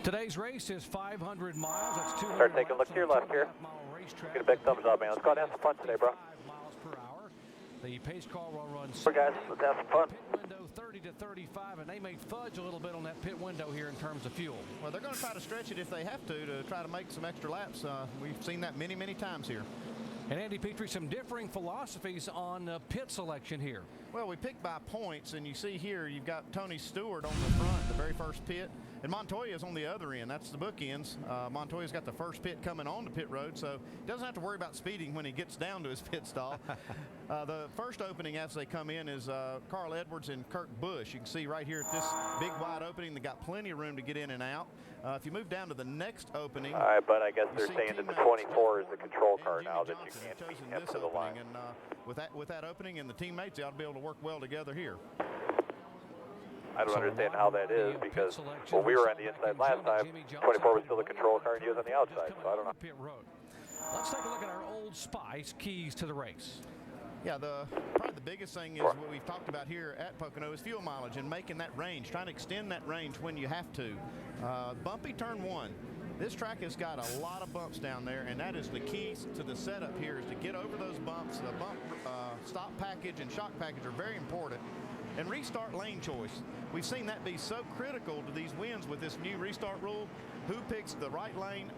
Today's race is 500 miles. That's 200 Start taking a look to your left here. Get a big thumbs up, man. Let's go out and have some fun today, bro. Miles per hour. The pace car will run. Guys, let's have some fun. Pit window 30 to 35, and they may fudge a little bit on that pit window here in terms of fuel. Well, they're going to try to stretch it if they have to try to make some extra laps. We've seen that many, many times here. And Andy Petrie, some differing philosophies on pit selection here. Well, we pick by points, and you see here you've got Tony Stewart on the front, the very first pit, and Montoya is on the other end. That's the bookends. Montoya's got the first pit coming on the pit road, so he doesn't have to worry about speeding when he gets down to his pit stall. The first opening as they come in is Carl Edwards and Kurt Busch. You can see right here at this big wide opening, they got plenty of room to get in and out. If you move down to the next opening, all right, but I guess they're saying that the 24 is the control car now, that you can't beat him to the line. And with that opening and the teammates, they ought to be able to work well together here. I don't understand how that is, because when we were on the inside last time, 24 was still the control car and he was on the outside, so I don't know. Let's take a look at our Old Spice keys to the race. Yeah, probably the biggest thing is what we've talked about here at Pocono is fuel mileage and making that range, trying to extend that range when you have to. Bumpy turn one. This track has got a lot of bumps down there, and that is the key to the setup here, is to get over those bumps. The bump stop package and shock package are very important. And restart lane choice. We've seen that be so critical to these wins with this new restart rule. Who picks the right lane,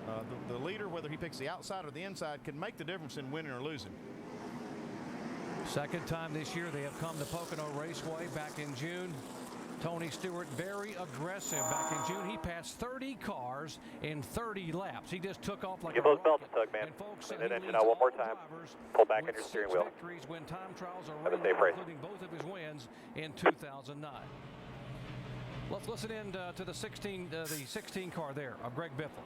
the leader, whether he picks the outside or the inside, can make the difference in winning or losing. Second time this year they have come to Pocono Raceway back in June. Tony Stewart very aggressive back in June. He passed 30 cars in 30 laps. He just took off like Give a those belts rocket. a tug, man. Folks, That engine out one more time. Pull back on your steering wheel. When time trials are Have a running, safe race. including both of his wins in 2009. Let's listen in to the 16 car there of Greg Biffle.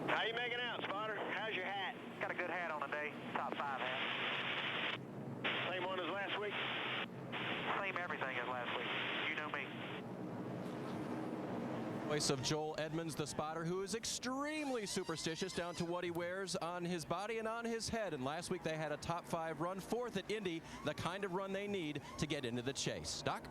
How you making out, spotter? How's your hat? Got a good hat on today. Top 5 hat. Same one as last week? Same everything as last week. You know me. Voice of Joel Edmonds, the spotter, who is extremely superstitious down to what he wears on his body and on his head. And last week they had a top 5 run, 4th at Indy, the kind of run they need to get into the chase. Doc?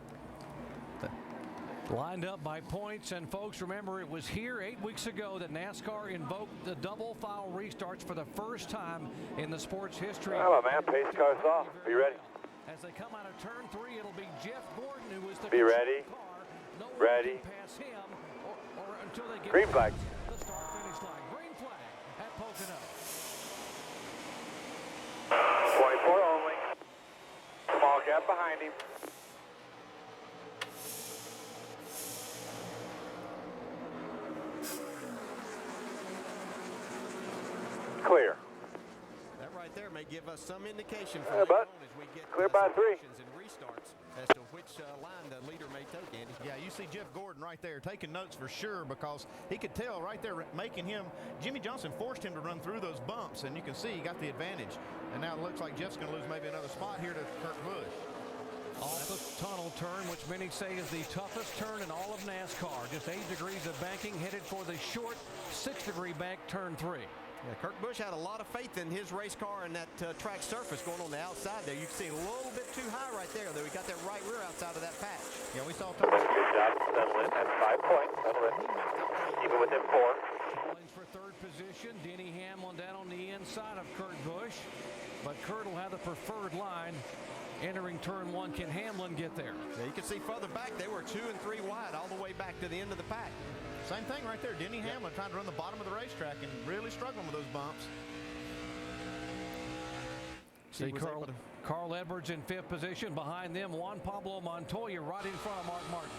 Lined up by points, and folks, remember it was here 8 weeks ago that NASCAR invoked the double foul restarts for the first time in the sport's history. Come on, man, pace car's off. Be ready. As they come out of turn 3, it'll be Jeff Gordon who is the Be ready. car. No one Ready. can pass him or until they get Green flag. the start finish line. Green flag at Pocono. 24 only. Small gap behind him. Clear. That right there may give us some indication Yeah, for but as we get clear by 3. and restarts as to which line the leader may take, Andy. Yeah, you see Jeff Gordon right there taking notes for sure, because he could tell right there making him, Jimmie Johnson forced him to run through those bumps, and you can see he got the advantage. And now it looks like Jeff's going to lose maybe another spot here to Kurt Busch. Off the tunnel turn, which many say is the toughest turn in all of NASCAR. Just 8 degrees of banking, headed for the short 6-degree bank turn 3. Yeah, Kurt Busch had a lot of faith in his race car and that track surface going on the outside there. You can see a little bit too high right there, though. He got that right rear outside of that patch. Yeah, we saw Tony. Good job. Settle it at 5 points. Settle it. Even within 4. Challenge for third position. Denny Hamlin down on the inside of Kurt Busch. But Kurt will have the preferred line entering turn 1. Can Hamlin get there? Yeah, you can see further back, they were 2 and 3 wide all the way back to the end of the pack. Same thing right there. Denny Hamlin trying to run the bottom of the racetrack and really struggling with those bumps. See Carl Edwards in 5th position. Behind them, Juan Pablo Montoya right in front of Mark Martin.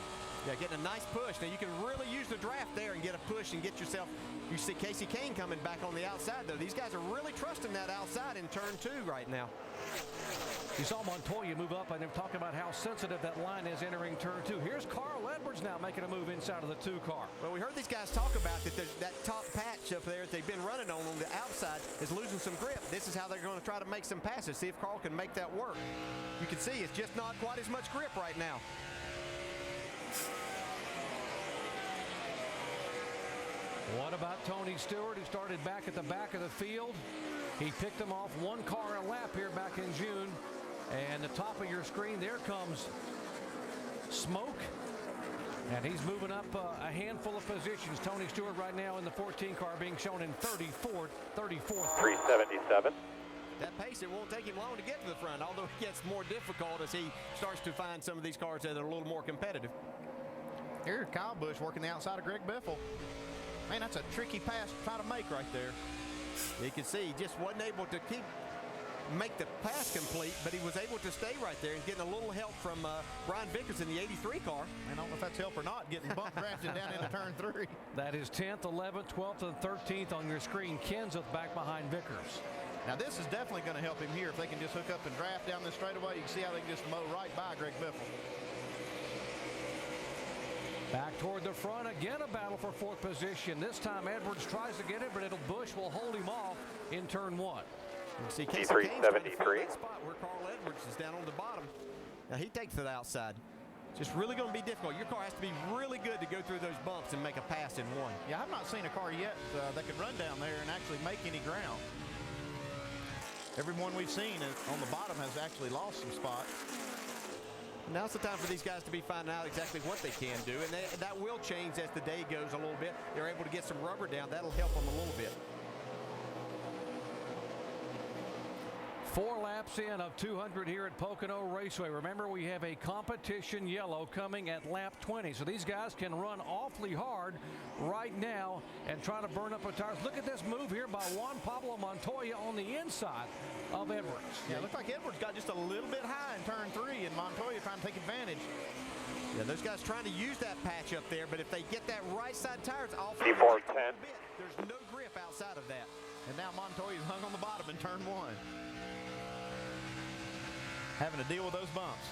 Yeah, getting a nice push. Now you can really use the draft there and get a push and get yourself. You see Casey Kane coming back on the outside, though. These guys are really trusting that outside in turn 2 right now. You saw Montoya move up, and they're talking about how sensitive that line is entering turn 2. Here's Carl Edwards now making a move inside of the 2 car. Well, we heard these guys talk about that top patch up there that they've been running on the outside is losing some grip. This is how they're going to try to make some passes, see if Carl can make that work. You can see it's just not quite as much grip right now. What about Tony Stewart, who started back at the back of the field? He picked them off 1 car a lap here back in June. And the top of your screen, there comes smoke And he's moving up a handful of positions. Tony Stewart right now in the 14 car being shown in 34th. 377. That pace, it won't take him long to get to the front, although it gets more difficult as he starts to find some of these cars that are a little more competitive. Here, Kyle Busch working the outside of Greg Biffle. Man, that's a tricky pass to try to make right there. You can see he just wasn't able to make the pass complete, but he was able to stay right there and getting a little help from Brian Vickers in the 83 car. I don't know if that's help or not, getting bump drafted down into turn 3. That is 10th, 11th, 12th, and 13th on your screen. Kenseth back behind Vickers. Now this is definitely going to help him here if they can just hook up and draft down this straightaway. You can see how they can just mow right by Greg Biffle. Back toward the front, again a battle for 4th position. This time Edwards tries to get it, but Busch will hold him off in turn 1. You see Casey Kane's trying to fill that spot where Carl Edwards is down on the bottom. Now he takes to the outside. Just really going to be difficult. Your car has to be really good to go through those bumps and make a pass in 1. Yeah, I've not seen a car yet that could run down there and actually make any ground. Everyone we've seen on the bottom has actually lost some spots. Now's the time for these guys to be finding out exactly what they can do, and that will change as the day goes a little bit. They're able to get some rubber down. That'll help them a little bit. 4 laps in of 200 here at Pocono Raceway. Remember, we have a competition yellow coming at lap 20. So these guys can run awfully hard right now and try to burn up their tires. Look at this move here by Juan Pablo Montoya on the inside of Edwards. Yeah, it looked like Edwards got just a little bit high in turn 3, and Montoya trying to take advantage. Yeah, those guys trying to use that patch up there, but if they get that right side tire, it's off. There's no grip outside of that. And now Montoya's hung on the bottom in turn 1. Having to deal with those bumps.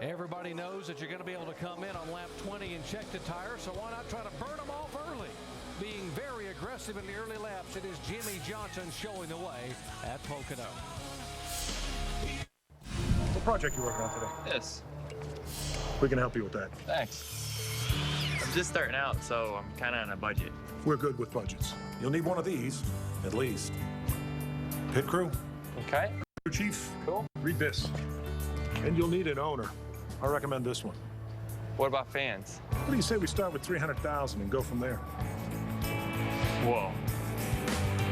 Everybody knows that you're going to be able to come in on lap 20 and check the tires, so why not try to burn them off early? Being very aggressive in the early laps, it is Jimmie Johnson showing the way at Pocono. What project you working on today? Yes. We can help you with that. Thanks. I'm just starting out, so I'm kind of on a budget. We're good with budgets. You'll need one of these, at least. Pit crew. Okay. Chief. Cool. Read this. And you'll need an owner. I recommend this one. What about fans? What do you say we start with 300,000 and go from there? Whoa.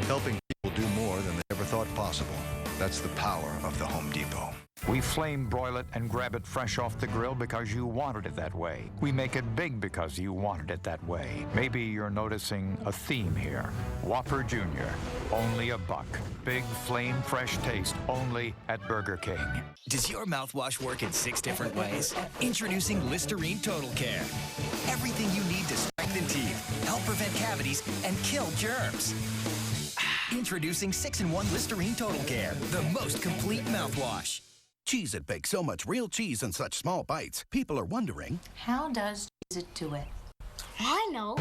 Helping people do more than they ever thought possible. That's the power of the Home Depot. We flame broil it and grab it fresh off the grill because you wanted it that way. We make it big because you wanted it that way. Maybe you're noticing a theme here. Whopper Jr., only $1. Big flame fresh taste, only at Burger King. Does your mouthwash work in 6 different ways? Introducing Listerine Total Care. Everything you need to strengthen teeth, help prevent cavities, and kill germs. Introducing 6-in-1 Listerine Total Care, the most complete mouthwash. Cheez-It bakes so much real cheese in such small bites. People are wondering, how does Cheez-It do it? I know.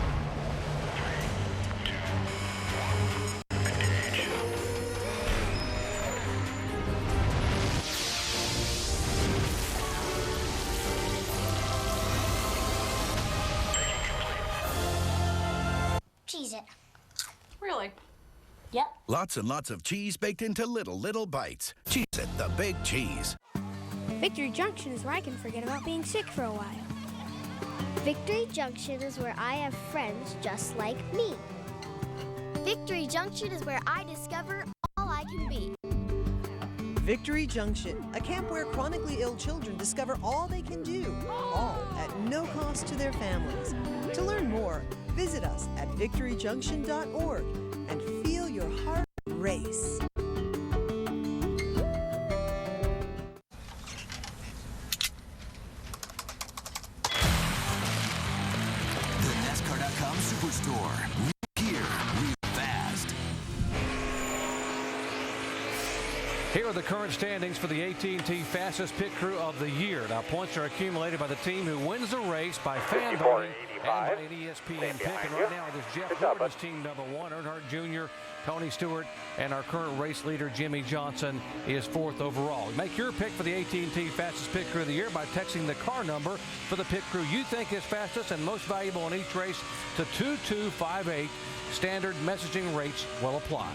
Cheez-It. Really? Yep. lots and lots of cheese baked into little bites. Cheez-It, the big cheese. Victory Junction is where I can forget about being sick for a while. Victory Junction is where I have friends just like me. Victory Junction is where I discover all I can be. Victory Junction, a camp where chronically ill children discover all they can do, all at no cost to their families. To learn more, visit us at victoryjunction.org and feel your heart race. The NASCAR.com Superstore. Real gear, real fast. Here are the current standings for the AT&T Fastest Pit Crew of the Year. Now, points are accumulated by the team who wins the race by fan voting and by an ESPN pick. And right now, it is Jeff Gordon's team number 1, Earnhardt Jr., Tony Stewart, and our current race leader, Jimmie Johnson, is 4th overall. Make your pick for the AT&T Fastest Pit Crew of the Year by texting the car number for the pit crew you think is fastest and most valuable in each race to 2258. Standard messaging rates will apply.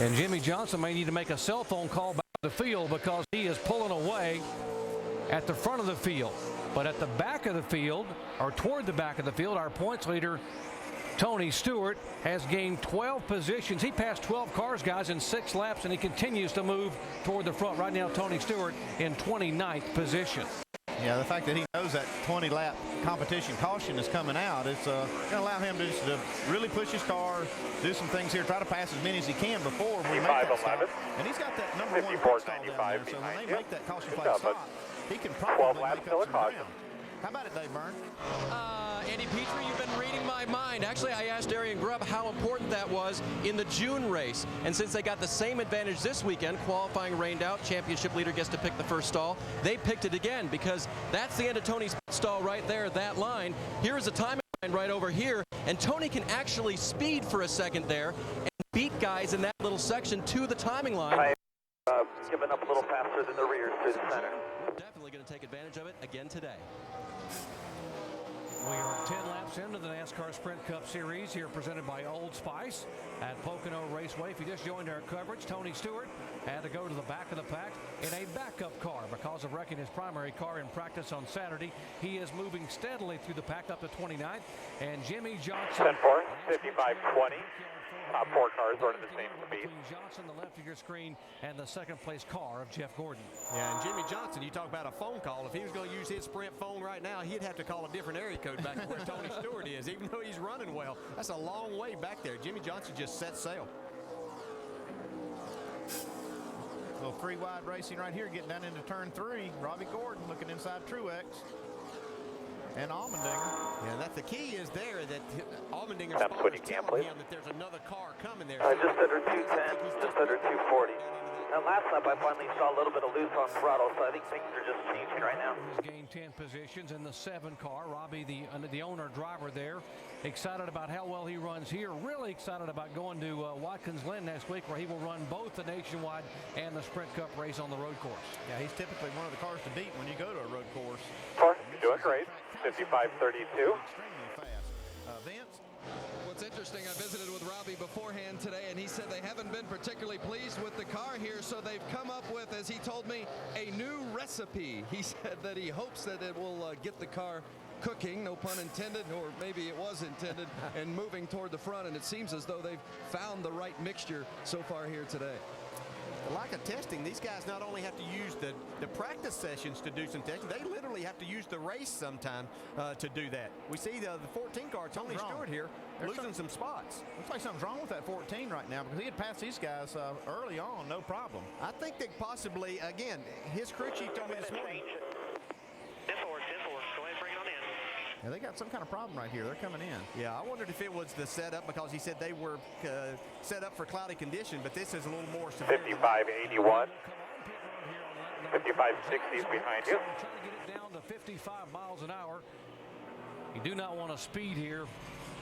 And Jimmie Johnson may need to make a cell phone call back to the field because he is pulling away at the front of the field. But at the back of the field, or toward the back of the field, our points leader, Tony Stewart, has gained 12 positions. He passed 12 cars, guys, in 6 laps, and he continues to move toward the front. Right now, Tony Stewart in 29th position. Yeah, the fact that he knows that 20-lap competition caution is coming out, it's going to allow him to really push his car, do some things here, try to pass as many as he can before we make that stop. And he's got that number 1 pit stall down there, so when they make that caution flag stop, he can probably make up some ground. How about it, Dave Byrne? Andy Petrie, you've been reading my mind. Actually, I asked Arian Grubb how important that was in the June race. And since they got the same advantage this weekend, qualifying rained out, championship leader gets to pick the first stall, they picked it again because that's the end of Tony's stall right there, that line. Here's a timing line right over here, and Tony can actually speed for a second there and beat guys in that little section to the timing line. Giving up a little faster than the rear through the center. Definitely going to take advantage of it again today. We are 10 laps into the NASCAR Sprint Cup Series here presented by Old Spice at Pocono Raceway. If you just joined our coverage, Tony Stewart had to go to the back of the pack in a backup car because of wrecking his primary car in practice on Saturday. He is moving steadily through the pack up to 29th. And Jimmie Johnson. 10-4, 55-20. Top 4 cars are at the same speed. Johnson, the left of your screen, and the second place car of Jeff Gordon. Yeah, and Jimmie Johnson, you talk about a phone call. If he was going to use his Sprint phone right now, he'd have to call a different area code back to where Tony Stewart is, even though he's running well. That's a long way back there. Jimmie Johnson just set sail. Little 3-wide racing right here, getting down into turn 3. Robbie Gordon looking inside Truex. And Allmendinger. Yeah, that's the key is there that Allmendinger That's what he can't believe. that there's another car coming there. Just under 210, just under 240. Now last lap I finally saw a little bit of loose on throttle, so I think things are just changing right now. He's gained 10 positions in the 7 car. Robbie, the owner driver there, excited about how well he runs here. Really excited about going to Watkins Glen next week, where he will run both the Nationwide and the Sprint Cup race on the road course. Yeah, he's typically one of the cars to beat when you go to a road course. You're doing great. 55-32. Extremely fast. Vince? What's interesting, I visited with Robbie beforehand today, and he said they haven't been particularly pleased with the car here, so they've come up with, as he told me, a new recipe. He said that he hopes that it will get the car cooking, no pun intended, or maybe it was intended, and moving toward the front, and it seems as though they've found the right mixture so far here today. The lack of testing, these guys not only have to use the practice sessions to do some testing, they literally have to use the race sometime to do that. We see the 14 car, Tony Stewart here, losing some spots. Looks like something's wrong with that 14 right now because he had passed these guys early on, no problem. I think they possibly, again, his crew chief told me this morning. Yeah, they got some kind of problem right here. They're coming in. Yeah, I wondered if it was the setup because he said they were set up for cloudy condition, but this is a little more severe. 55-81. 55-60 is behind you. Trying to get it down to 55 miles an hour. You do not want to speed here.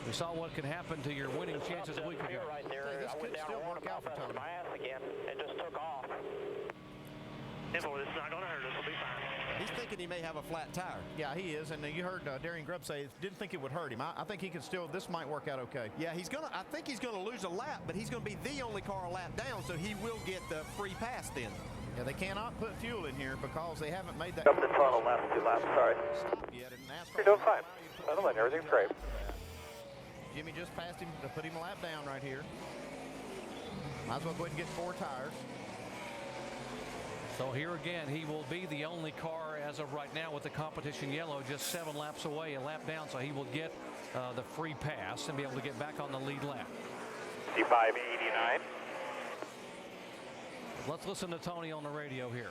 We saw what can happen to your winning chances a week ago. Right there. This I went could down still a work out for roundabout, Tony. my ass again. It just took off. Simple, it's not going to hurt us. We'll be fine. He's thinking he may have a flat tire. Yeah, he is, and you heard Darian Grubb say didn't think it would hurt him. I think he could still. This might work out okay. Yeah, I think he's going to lose a lap, but he's going to be the only car a lap down, so he will get the free pass then. Yeah, they cannot put fuel in here because they haven't made that. Up the tunnel last 2 laps. Sorry. Stop yet in NASCAR. You're doing fine. Otherwise, everything's great. Jimmie just passed him to put him a lap down right here. Might as well go ahead and get 4 tires. So here again, he will be the only car as of right now with the competition yellow, just 7 laps away, a lap down, so he will get the free pass and be able to get back on the lead lap. 55-89. Let's listen to Tony on the radio here.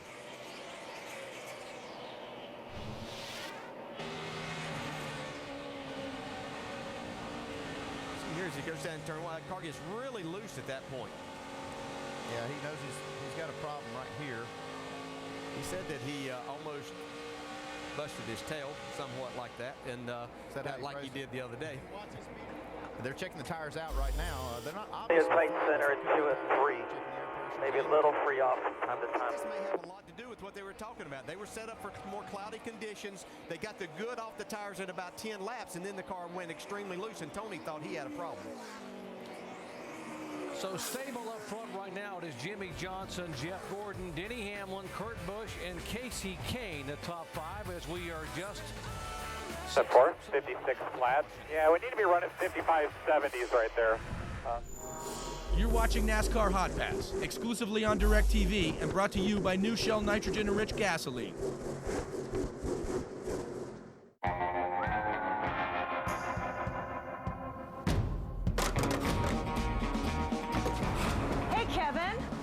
Here as he goes down turn 1, the car gets really loose at that point. Yeah, he knows he's got a problem right here. He said that he almost busted his tail, somewhat like that, and that like he did the other day. They're checking the tires out right now. They're not His obviously. tight center at 2 and 3. Maybe a little free off from time to time. This may have a lot to do with what they were talking about. They were set up for more cloudy conditions. They got the good off the tires in about 10 laps, and then the car went extremely loose, and Tony thought he had a problem. So stable up front right now, it is Jimmie Johnson, Jeff Gordon, Denny Hamlin, Kurt Busch, and Casey Kane, the top 5, as we are just... Step 4, 56 flat. Yeah, we need to be running 55 70s right there. You're watching NASCAR Hotpass, exclusively on DirecTV and brought to you by New Shell Nitrogen-Enriched Gasoline.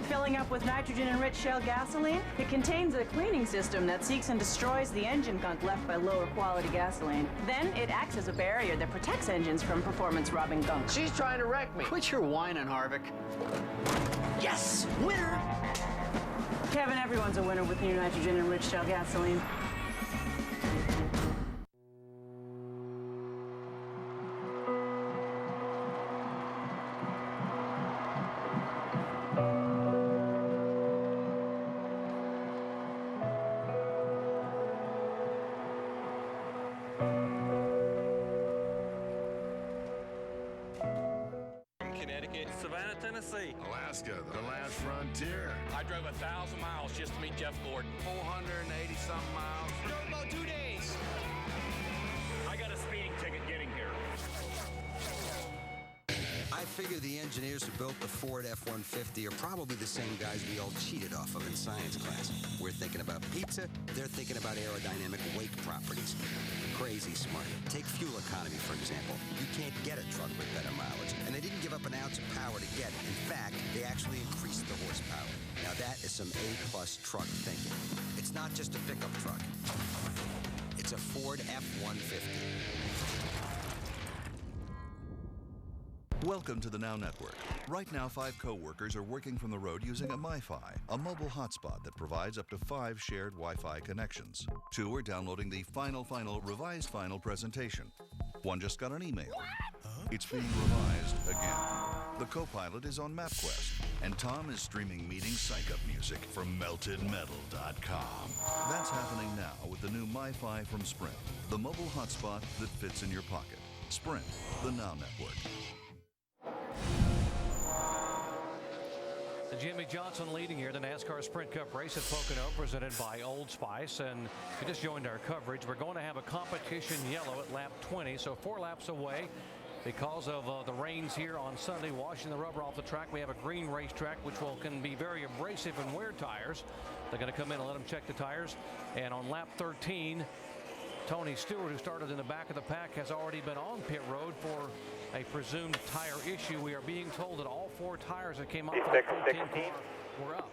Filling up with nitrogen-enriched Shell gasoline, it contains a cleaning system that seeks and destroys the engine gunk left by lower quality gasoline. Then it acts as a barrier that protects engines from performance-robbing gunk. She's trying to wreck me. Quit your whining, Harvick. Yes, winner! Kevin, everyone's a winner with new nitrogen-enriched Shell gasoline. Savannah, Tennessee. Alaska, the last frontier. I drove 1,000 miles just to meet Jeff Gordon. 480-something miles. Drove about 2 days. I got a speeding ticket getting here. I figure the engineers who built the Ford F-150 are probably the same guys we all cheated off of in science class. We're thinking about pizza, they're thinking about aerodynamic wake properties. Crazy smart. Take fuel economy, for example. You can't get a truck with better mileage, and they didn't give up an ounce of power to get it. In fact, they actually increased the horsepower. Now that is some A-plus truck thinking. It's not just a pickup truck. It's a Ford F-150. Welcome to the Now Network. Right now, 5 co-workers are working from the road using a MiFi, a mobile hotspot that provides up to 5 shared Wi-Fi connections. 2 are downloading the revised final presentation. 1 just got an email. It's being revised again. The co-pilot is on MapQuest, and Tom is streaming meeting psych-up music from meltedmetal.com. That's happening now with the new MiFi from Sprint, the mobile hotspot that fits in your pocket. Sprint, the Now Network. Jimmie Johnson leading here, the NASCAR Sprint Cup race at Pocono, presented by Old Spice. And if you just joined our coverage, we're going to have a competition yellow at lap 20, so 4 laps away. Because of the rains here on Sunday, washing the rubber off the track, we have a green racetrack, which can be very abrasive and wear tires. They're going to come in and let them check the tires. And on lap 13, Tony Stewart, who started in the back of the pack, has already been on pit road for a presumed tire issue. We are being told that all 4 tires that came off of the 14 car were up.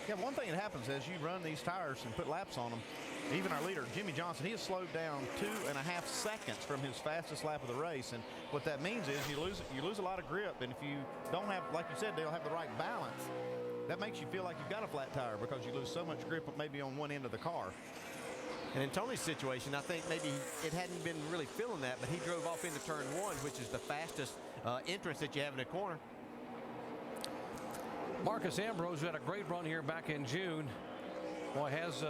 Yeah, one thing that happens as you run these tires and put laps on them, even our leader, Jimmie Johnson, he has slowed down 2.5 seconds from his fastest lap of the race. And what that means is you lose a lot of grip. And if you don't have, like you said, they'll have the right balance, that makes you feel like you've got a flat tire because you lose so much grip maybe on one end of the car. And in Tony's situation, I think maybe it hadn't been really feeling that, but he drove off into turn 1, which is the fastest entrance that you have in a corner. Marcus Ambrose had a great run here back in June. Boy, has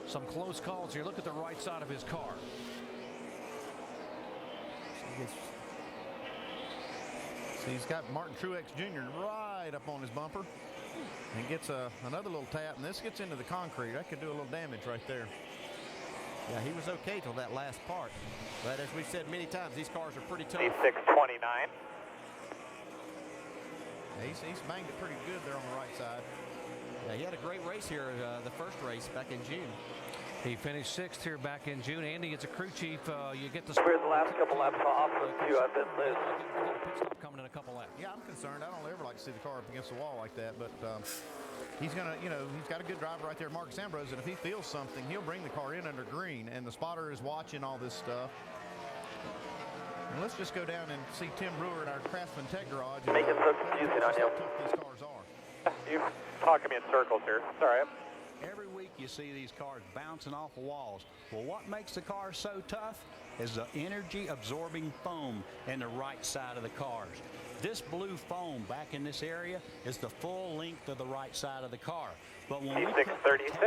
some close calls here. Look at the right side of his car. So he's got Martin Truex Jr. right up on his bumper. And gets another little tap, and this gets into the concrete. That could do a little damage right there. Yeah, he was okay till that last part. But as we've said many times, these cars are pretty tough. 2629. Yeah, he's banged it pretty good there on the right side. Yeah, he had a great race here, the first race back in June. He finished 6th here back in June. Andy, it's a crew chief. You get the last couple laps off of you on this list. Pit stop coming in a couple laps. Yeah, I'm concerned. I don't ever like to see the car up against the wall like that, but he's gonna, he's got a good driver right there, Marcus Ambrose, and if he feels something, he'll bring the car in under green, and the spotter is watching all this stuff. And let's just go down and see Tim Brewer at our Craftsman Tech Garage. Make it so confusing on you. How tough these cars are. You're talking me in circles here. Sorry. Every week you see these cars bouncing off the walls. Well, what makes the car so tough is the energy absorbing foam in the right side of the cars. This blue foam back in this area is the full length of the right side of the car. But when we put 36. a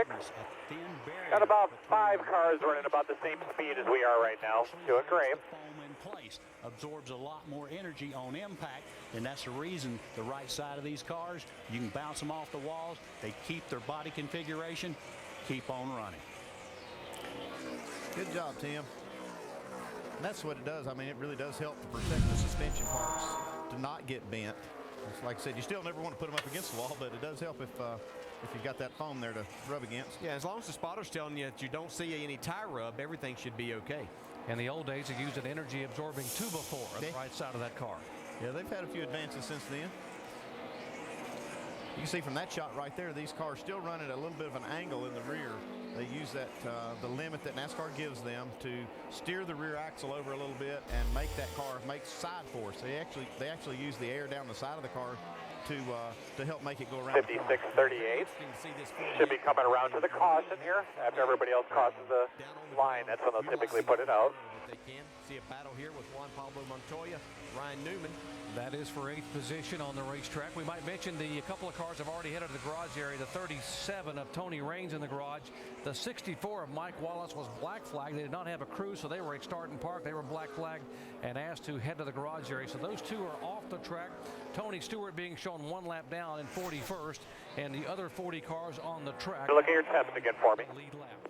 thin barrier, Got about 5 cars running about the same speed as we are right now. Doing great. foam in place absorbs a lot more energy on impact, and that's the reason the right side of these cars, you can bounce them off the walls. They keep their body configuration, keep on running. Good job, Tim. And that's what it does. I mean, it really does help to protect the suspension parts to not get bent. It's like I said, you still never want to put them up against the wall, but it does help if you've got that foam there to rub against. Yeah, as long as the spotter's telling you that you don't see any tire rub, everything should be okay. In the old days, they used an energy-absorbing 2x4 on the right side of that car. Yeah, they've had a few advances since then. You can see from that shot right there, these cars still run at a little bit of an angle in the rear. They use that the limit that NASCAR gives them to steer the rear axle over a little bit and make that car make side force. They actually use the air down the side of the car to help make it go around. 56-38. Should be coming around to the caution here after everybody else crosses the line. That's when they'll typically put it out. They can see a battle here with Juan Pablo Montoya, Ryan Newman. That is for 8th position on the racetrack. We might mention a couple of cars have already headed to the garage area. The 37 of Tony Raines in the garage. The 64 of Mike Wallace was black flagged. They did not have a crew, so they were at start and park. They were black flagged and asked to head to the garage area. So those two are off the track. Tony Stewart being shown 1 lap down in 41st, and the other 40 cars on the track. Look at your test again for me. Lead lap.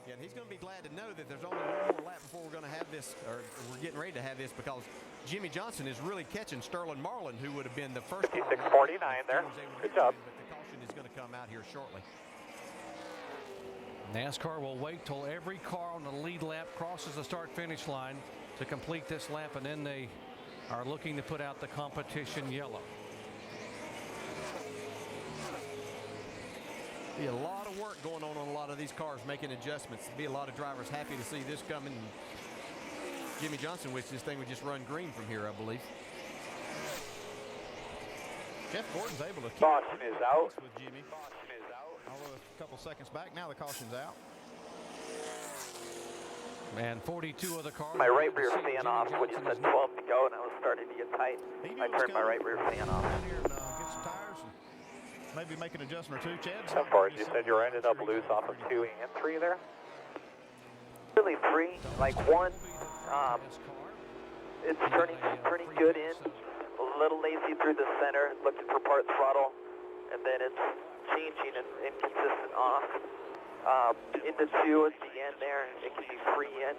Yeah, and he's going to be glad to know that there's only one more lap before we're going to have this, or we're getting ready to have this, because Jimmie Johnson is really catching Sterling Marlin, who would have been the first. 56-49 there. Good job. But the caution is going to come out here shortly. NASCAR will wait till every car on the lead lap crosses the start-finish line to complete this lap, and then they are looking to put out the competition yellow. Be a lot of work going on a lot of these cars, making adjustments. Be a lot of drivers happy to see this coming. Jimmie Johnson wishes this thing would just run green from here, I believe. Jeff Gordon's able to keep Caution is out. with Jimmie. Caution is out. Although a couple seconds back, now the caution's out. And 42 of the cars. My right rear fan off when you said 12 to go, and I was starting to get tight. I turned my right rear fan off. Down here and get some tires and maybe make an adjustment or two. Chad, Of course, you said you were ended up loose off of 2 and 3 there. Really 3, like 1. It's turning pretty good in. A little lazy through the center, looking for part throttle, and then it's changing and inconsistent off. Into 2 at the end there, it can be free in.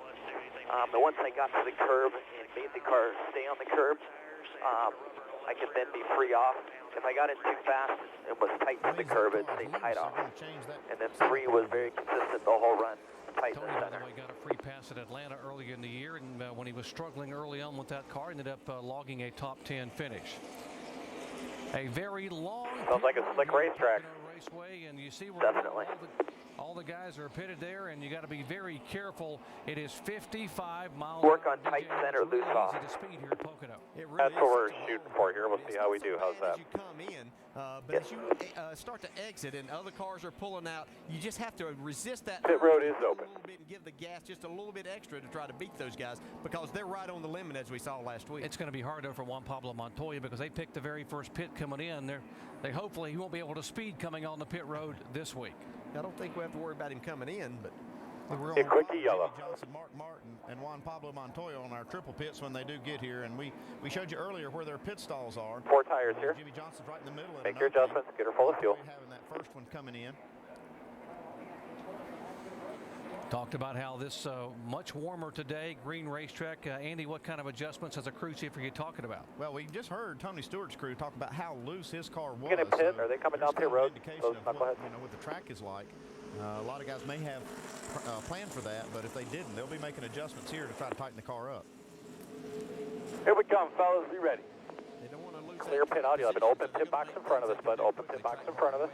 But once I got to the curb and made the car stay on the curb, I could then be free off. If I got in too fast, it was tight to the curb, it stayed tight off. And then 3 was very consistent the whole run, tight in the Tony, by center. the way, got a free pass at Atlanta early in the year, and when he was struggling early on with that car, ended up logging a top 10 finish. A very long. Sounds like a slick racetrack. Raceway, and you see where Definitely. all the guys are pitted there, and you got to be very careful. It is 55 miles. Work on tight center, loose off. Easy to speed here at Pocono. That's what we're shooting for here. We'll see how we do. How's that? As you come in, but as you start to exit and other cars are pulling out, you just have to resist that. Pit road is open. A little bit and give the gas just a little bit extra to try to beat those guys, because they're right on the limit as we saw last week. It's going to be hard though for Juan Pablo Montoya, because they picked the very first pit coming in. They hopefully he won't be able to speed coming on the pit road this week. I don't think we have to worry about him coming in, but we're a quickie yellow. Jimmie Johnson, Mark Martin, and Juan Pablo Montoya on our triple pits when they do get here, and we showed you earlier where their pit stalls are. 4 tires here. Jimmie Johnson's right in the middle. Make your adjustments. Get her full of fuel. Having that first one coming in. Talked about how this much warmer today, green racetrack. Andy, what kind of adjustments as a crew chief are you talking about? Well, we just heard Tony Stewart's crew talk about how loose his car was. Gonna pit? Are they coming down pit road? Those what the track is like. A lot of guys may have planned for that, but if they didn't, they'll be making adjustments here to try to tighten the car up. Here we come, fellas. Be ready. They don't want to lose. Clear pit out. You'll have an open pit box in front of us, bud. Open pit box in front of us.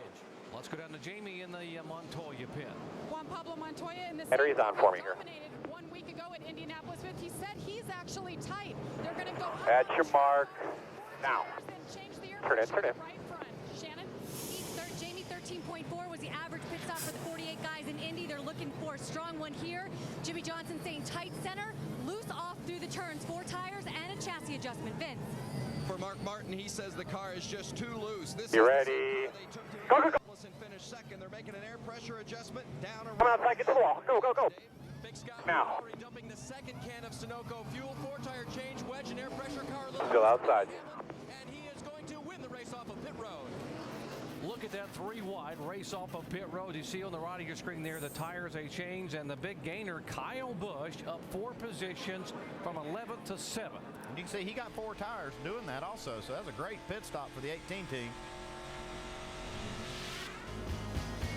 Let's go down to Jamie in the Montoya pit. Juan Pablo Montoya in this Henry's on for me here. dominated 1 week ago at Indianapolis 5th. He said he's actually tight. They're going to go At your mark. Now. Turn in, turn in. right front. Shannon? Jamie 13.4 was the average pit stop for the 48 guys in Indy. They're looking for a strong one here. Jimmie Johnson saying tight center, loose off through the turns, 4 tires and a chassis adjustment. Vince? for Mark Martin. He says the car is just too loose. This You is ready? Go, go, go. Finished second. They're making an air pressure adjustment down around. Come outside, get the wall. Go, go, go. Big Scott Now. dumping the second can of Sunoco fuel, 4-tire change, wedge, and air pressure car. Go outside. And he is going to win the race off of pit road. Look at that 3 wide race off of pit road. You see on the right of your screen there the tires they changed, and the big gainer Kyle Busch up 4 positions from 11th to 7th. And you can see he got 4 tires doing that also, so that's a great pit stop for the 18 team.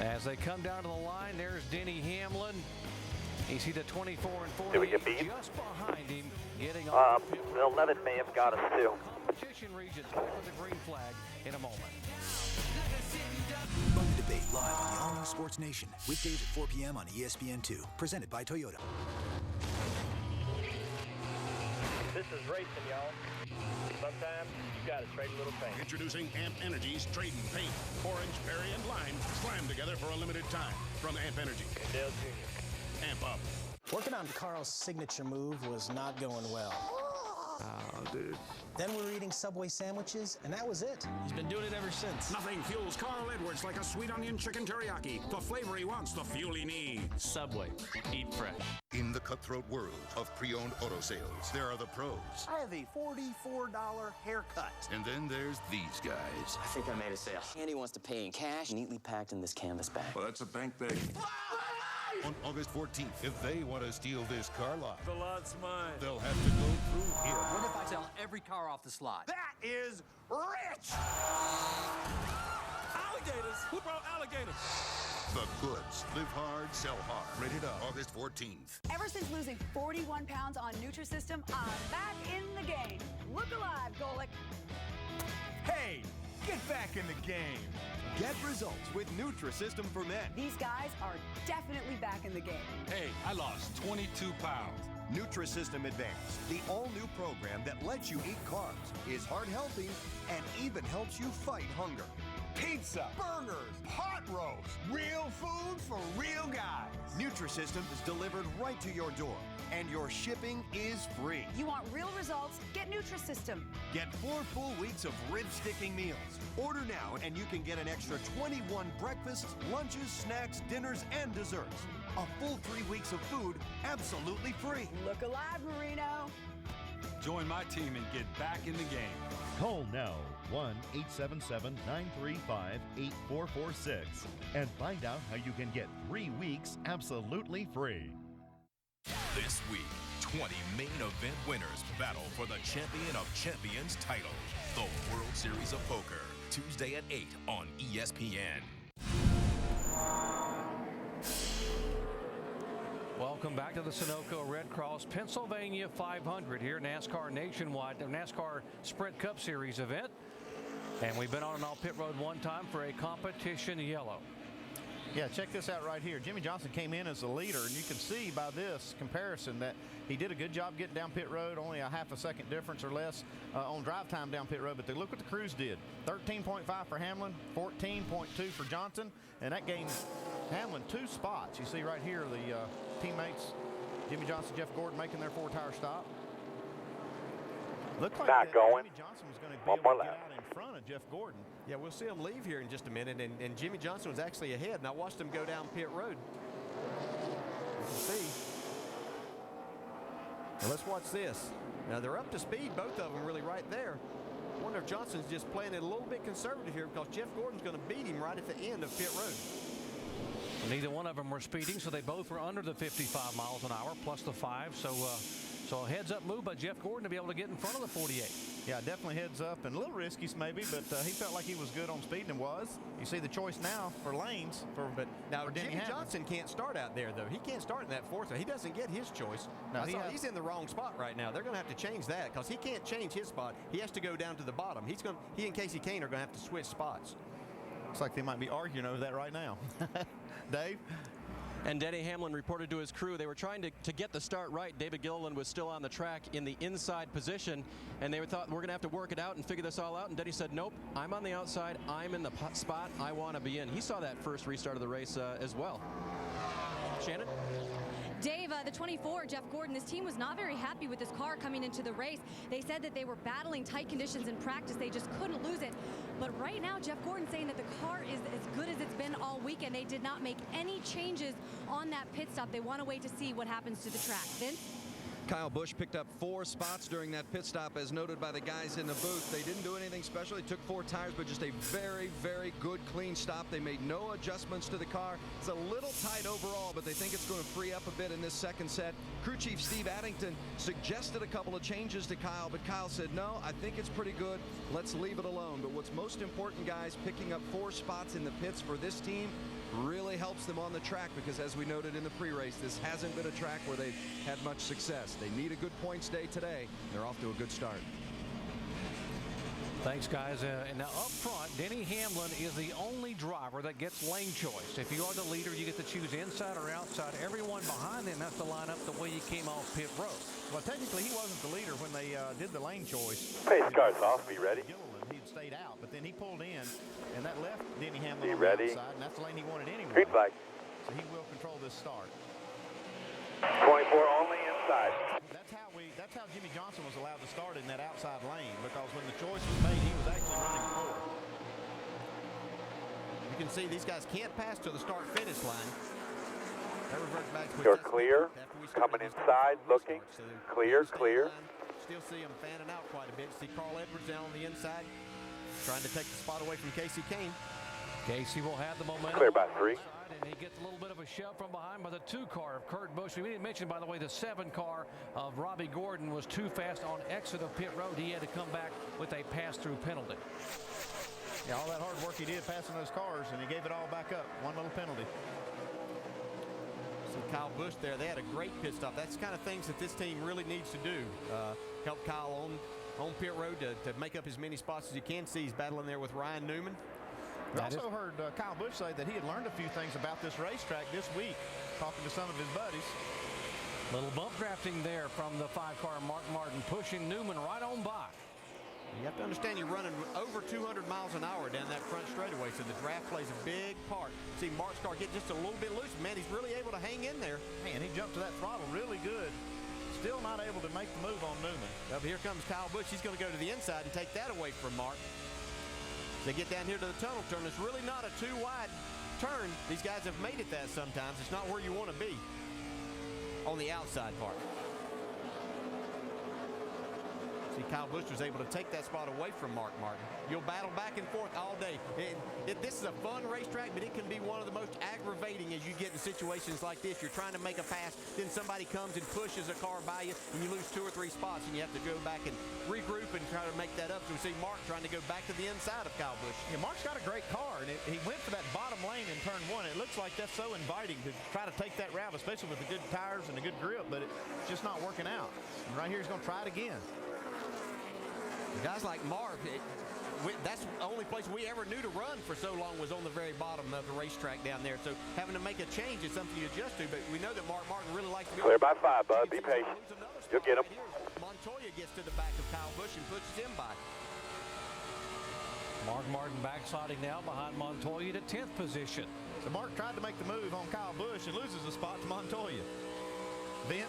As they come down to the line, there's Denny Hamlin. You see the 24 and 40 Did we get beat? just behind him, getting on the pit The 11 may have got us too. competition region. Back with the green flag in a moment. Run the debate live on the all-new Sports Nation. Weekdays at 4 p.m. on ESPN2. Presented by Toyota. This is racing, y'all. Sometimes you gotta trade a little paint. Introducing Amp Energy's Trade and Paint. Orange, berry, and lime slammed together for a limited time. From Amp Energy. Dale Jr. Amp up. Working on Carl's signature move was not going well. Oh, dude. Then we were eating Subway sandwiches, and that was it. He's been doing it ever since. Nothing fuels Carl Edwards like a sweet onion chicken teriyaki. The flavor he wants, the fuel he needs. Subway. Eat fresh. In the cutthroat world of pre-owned auto sales, there are the pros. I have a $44 haircut. And then there's these guys. I think I made a sale. Andy wants to pay in cash, neatly packed in this canvas bag. Well, that's a bank bag. On August 14th, if they want to steal this car lot, The lot's mine. they'll have to go through here. What if I sell every car off the slot? That is rich! Alligators. Who brought alligators? The goods. Live hard, sell hard. Rated R. August 14th. Ever since losing 41 pounds on Nutrisystem, I'm back in the game. Look alive, Golick. Hey, get back in the game. Get results with Nutrisystem for Men. These guys are definitely back in the game. Hey, I lost 22 pounds. Nutrisystem Advanced, the all-new program that lets you eat carbs, is heart healthy, and even helps you fight hunger. Pizza, burgers, pot roast, real food for real guys. Nutrisystem is delivered right to your door, and your shipping is free. You want real results? Get Nutrisystem. Get 4 full weeks of rib-sticking meals. Order now, and you can get an extra 21 breakfasts, lunches, snacks, dinners, and desserts. A full 3 weeks of food absolutely free. Look alive, Marino. Join my team and get back in the game. Call now 1-877-935-8446 and find out how you can get 3 weeks absolutely free. This week, 20 main event winners battle for the Champion of Champions title. The World Series of Poker, Tuesday at 8 on ESPN. Welcome back to the Sunoco Red Cross Pennsylvania 500 here, NASCAR Nationwide, the NASCAR Sprint Cup Series event. And we've been on and off pit road one time for a competition yellow. Yeah, check this out right here. Jimmie Johnson came in as the leader, and you can see by this comparison that he did a good job getting down pit road, only a half a second difference or less on drive time down pit road. But look what the crews did. 13.5 for Hamlin, 14.2 for Johnson, and that gained Hamlin 2 spots. You see right here the teammates, Jimmie Johnson, Jeff Gordon, making their 4-tire stop. Looked like Not going. Jimmie Johnson was going to be able to get out in front of Jeff Gordon. Yeah, we'll see him leave here in just a minute, and Jimmie Johnson was actually ahead, and I watched him go down pit road. You can see. Now let's watch this. Now they're up to speed, both of them really right there. I wonder if Johnson's just playing it a little bit conservative here because Jeff Gordon's going to beat him right at the end of pit road. Neither one of them were speeding, so they both were under the 55 miles an hour plus the 5. So a heads-up move by Jeff Gordon to be able to get in front of the 48. Yeah, definitely heads up and a little risky maybe, but he felt like he was good on speed and was. You see the choice now for lanes for Jimmie Johnson can't start out there though. He can't start in that 4th. He doesn't get his choice. No, he's in the wrong spot right now. They're going to have to change that because he can't change his spot. He has to go down to the bottom. He and Casey Kane are going to have to switch spots. Looks like they might be arguing over that right now. Dave? And Denny Hamlin reported to his crew they were trying to get the start right. David Gilliland was still on the track in the inside position, and they thought we're going to have to work it out and figure this all out. And Denny said, nope, I'm on the outside. I'm in the spot I want to be in. He saw that first restart of the race as well. Shannon? Dave, the 24, Jeff Gordon, this team was not very happy with this car coming into the race. They said that they were battling tight conditions in practice. They just couldn't lose it. But right now, Jeff Gordon saying that the car is as good as it's been all weekend. They did not make any changes on that pit stop. They want to wait to see what happens to the track. Vince? Kyle Busch picked up 4 spots during that pit stop, as noted by the guys in the booth. They didn't do anything special. They took 4 tires, but just a very, very good, clean stop. They made no adjustments to the car. It's a little tight overall, but they think it's going to free up a bit in this second set. Crew Chief Steve Addington suggested a couple of changes to Kyle, but Kyle said, no, I think it's pretty good. Let's leave it alone. But what's most important, guys, picking up 4 spots in the pits for this team really helps them on the track, because as we noted in the pre-race, this hasn't been a track where they've had much success. They need a good points day today. They're off to a good start. Thanks, guys. And now up front, Denny Hamlin is the only driver that gets lane choice. If you are the leader, you get to choose inside or outside. Everyone behind him has to line up the way you came off pit road. Well, technically, he wasn't the leader when they did the lane choice. Pace car's off. Be ready. He'd stayed out, but then he pulled in, and that left Denny Hamlin Be on ready. the outside, and that's the lane he wanted anyway. Green flag. So he will control this start. 24 only inside. That's how Jimmie Johnson was allowed to start in that outside lane, because when the choice was made, he was actually running forward. You can see these guys can't pass to the start-finish line. That reverts back to You're clear. Coming inside, looking. Clear, clear. Still see him fanning out quite a bit. See Carl Edwards down on the inside, trying to take the spot away from Casey Kane. Casey will have the momentum. Clear by 3. And he gets a little bit of a shove from behind by the 2 car of Kurt Busch. We didn't mention, by the way, the 7 car of Robbie Gordon was too fast on exit of pit road. He had to come back with a pass-through penalty. Yeah, all that hard work he did passing those cars, and he gave it all back up. One little penalty. So Kyle Busch there, they had a great pit stop. That's the kind of things that this team really needs to do. Help Kyle on pit road to make up as many spots as he can. See he's battling there with Ryan Newman. We also heard Kyle Busch say that he had learned a few things about this racetrack this week, talking to some of his buddies. Little bump drafting there from the 5-car Mark Martin, pushing Newman right on by. You have to understand you're running over 200 miles an hour down that front straightaway, so the draft plays a big part. See Mark's car get just a little bit loose. Man, he's really able to hang in there. Man, he jumped to that throttle really good. Still not able to make the move on Newman. Well, here comes Kyle Busch. He's going to go to the inside and take that away from Mark. They get down here to the tunnel turn. It's really not a too wide turn. These guys have made it that sometimes. It's not where you want to be on the outside part. See, Kyle Busch was able to take that spot away from Mark Martin. You'll battle back and forth all day. This is a fun racetrack, but it can be one of the most aggravating as you get in situations like this. You're trying to make a pass, then somebody comes and pushes a car by you, and you lose 2 or 3 spots, and you have to go back and regroup and try to make that up. So we see Mark trying to go back to the inside of Kyle Busch. Yeah, Mark's got a great car, and he went for that bottom lane in turn 1. It looks like that's so inviting to try to take that route, especially with the good tires and the good grip, but it's just not working out. And right here, he's going to try it again. Guys like Mark, that's the only place we ever knew to run for so long was on the very bottom of the racetrack down there. So having to make a change is something you adjust to, but we know that Mark Martin really likes to be clear by 5, bud. Be patient. You'll get him. Montoya gets to the back of Kyle Busch and pushes him by. Mark Martin backsliding now behind Montoya to 10th position. So Mark tried to make the move on Kyle Busch and loses the spot to Montoya. Vince?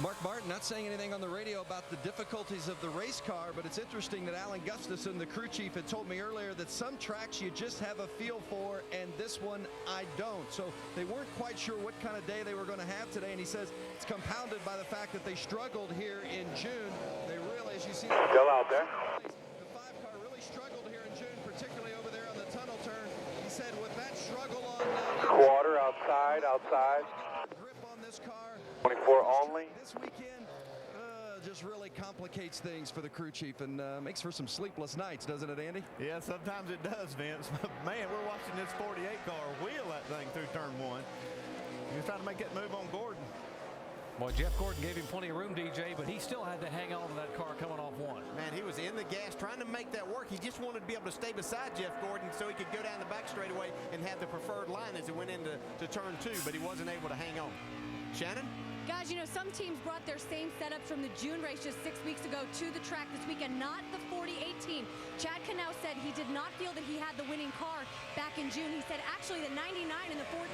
Mark Martin not saying anything on the radio about the difficulties of the race car, but it's interesting that Alan Gustafson, the crew chief, had told me earlier that some tracks you just have a feel for, and this one I don't. So they weren't quite sure what kind of day they were going to have today, and he says it's compounded by the fact that they struggled here in June. They really, as you see, still out there. The 5-car really struggled here in June, particularly over there on the tunnel turn. He said with that struggle on quarter outside, grip on this car. 24 only. This weekend just really complicates things for the crew chief and makes for some sleepless nights, doesn't it, Andy? Yeah, sometimes it does, Vince. Man, we're watching this 48 car wheel that thing through turn 1. He was trying to make that move on Gordon. Well, Jeff Gordon gave him plenty of room, DJ, but he still had to hang on to that car coming off 1. Man, he was in the gas trying to make that work. He just wanted to be able to stay beside Jeff Gordon so he could go down the back straightaway and have the preferred line as it went into turn 2, but he wasn't able to hang on. Shannon? Guys, you know, some teams brought their same setups from the June race just 6 weeks ago to the track this weekend, not the 48 team. Chad Canal said he did not feel that he had the winning car back back in June. He said actually the 99 and the 14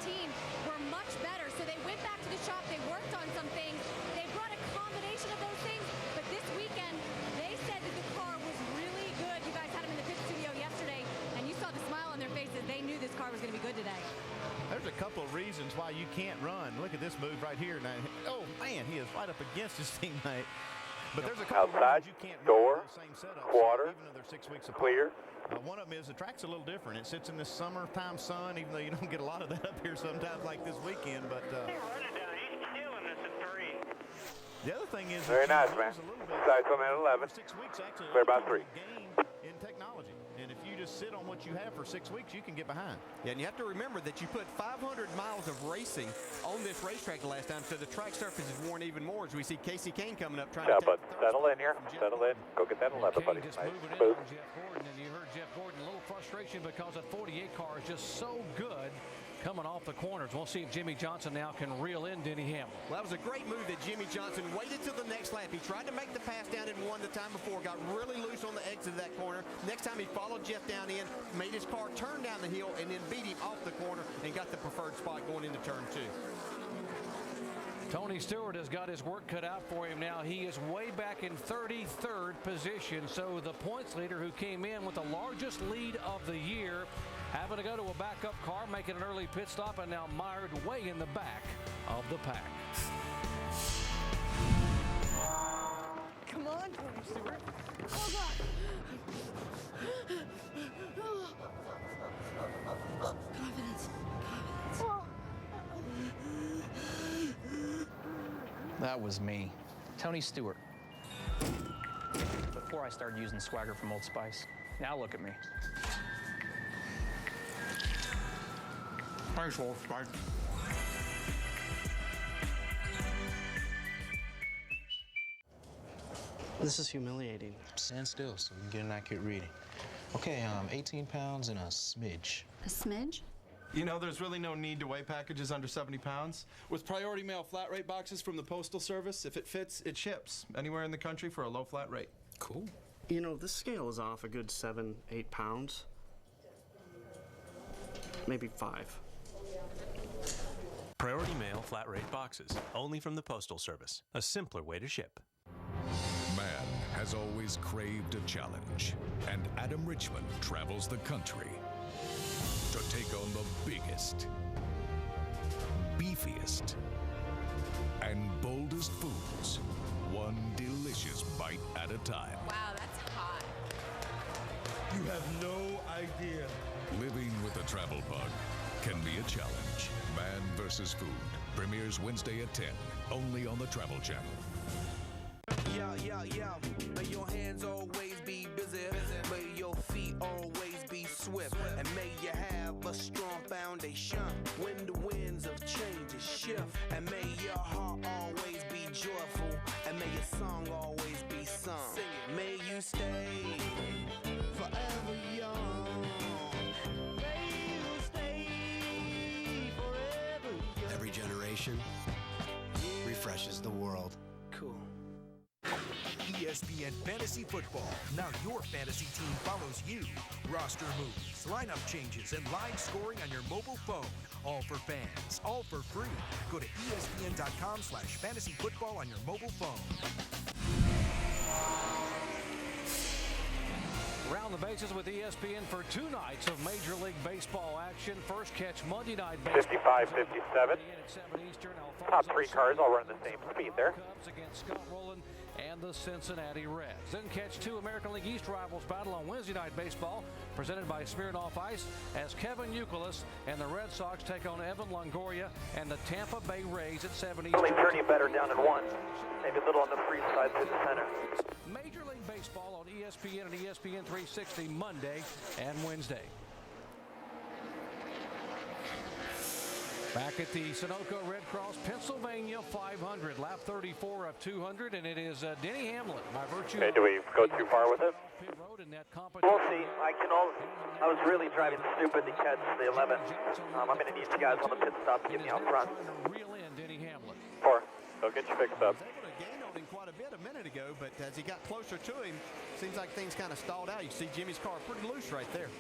were much better. So they went back to the shop. They worked on some things. They brought a combination of those things. But this weekend, they said that the car was really good. You guys had them in the pit studio yesterday, and you saw the smile on their faces. They knew this car was going to be good today. There's a couple of reasons why you can't run. Look at this move right here. Now, oh, man, he is right up against his teammate. But there's a couple outside, of reasons you can't door, run the same setup, quarter, even though they're 6 weeks apart. clear. One of them is the track's a little different. It sits in this summertime sun, even though you don't get a lot of that up here sometimes like this weekend. But the other thing is very nice, man. Size on at 11. 6 weeks actually. Clear by 3. Gain in technology. And if you just sit on what you have for 6 weeks, you can get behind. Yeah, and you have to remember that you put 500 miles of racing on this racetrack the last time, so the track surface is worn even more as we see Casey Kane coming up trying to but settle in here. Settle in. Go get that 11, buddy. Just Nice. moving in Smooth. on Jeff Gordon, and you heard Jeff Gordon, a little frustration because that 48 car is just so good coming off the corners. We'll see if Jimmie Johnson now can reel in Denny Hamlin. Well, that was a great move that Jimmie Johnson waited till the next lap. He tried to make the pass down in one the time before, got really loose on the exit of that corner. Next time he followed Jeff down in, made his car turn down the hill, and then beat him off the corner and got the preferred spot going into turn 2. Tony Stewart has got his work cut out for him now. He is way back in 33rd position. So the points leader who came in with the largest lead of the year having to go to a backup car, making an early pit stop, and now mired way in the back of the pack. Come on, Tony Stewart. Oh, God. Confidence. That was me, Tony Stewart. Before I started using swagger from Old Spice. Now look at me. Thanks, Old Spice. This is humiliating. Stand still so we can get an accurate reading. Okay, 18 pounds and a smidge. A smidge? You know, there's really no need to weigh packages under 70 pounds. With priority mail flat rate boxes from the Postal Service, if it fits, it ships anywhere in the country for a low flat rate. Cool. You know, this scale is off a good 7, 8 pounds. Maybe 5. Priority mail flat rate boxes, only from the Postal Service. A simpler way to ship. Man has always craved a challenge, and Adam Richmond travels the country to take on the biggest, beefiest, and boldest foods, one delicious bite at a time. Wow, that's hot. You have no idea. Living with a travel bug can be a challenge. Man vs. Food premieres Wednesday at 10, only on the Travel Channel. Yeah. May your hands always be busy. May your feet always be swift. And may you have a strong foundation when the winds of change shift. And may your heart always be joyful. And may your song always be sung. Sing it. May you stay forever young. May you stay forever young. Every generation refreshes the world. Cool. ESPN Fantasy Football. Now your fantasy team follows you. Roster moves, lineup changes, and live scoring on your mobile phone. All for fans, all for free. Go to ESPN.com/fantasyfootball on your mobile phone. Round the bases with ESPN for 2 nights of Major League Baseball action. First catch Monday Night Baseball. 55-57. Top 3 cars all run the same speed there. Cubs against Scott Rowland and the Cincinnati Reds. Then catch 2 American League East rivals battle on Wednesday Night Baseball, presented by Smirnoff Ice, as Kevin Youkilis and the Red Sox take on Evan Longoria and the Tampa Bay Rays at 7 Eastern. Only journey better down in 1. Maybe a little on the free side to the center. Major League Baseball on ESPN and ESPN 360 Monday and Wednesday. Back at the Sunoco Red Cross Pennsylvania 500, lap 34 of 200, and it is Denny Hamlin by virtue. Okay, do we go too far with it? We'll see. I was really driving stupid to catch the 11. I'm going to need you guys on the pit stop to get me out front. Reel in Denny Hamlin. 4. Go get you fixed up. Gained on him quite a bit a minute ago, but as he got closer to him, seems like things kind of stalled out. You see Jimmy's car pretty loose right there.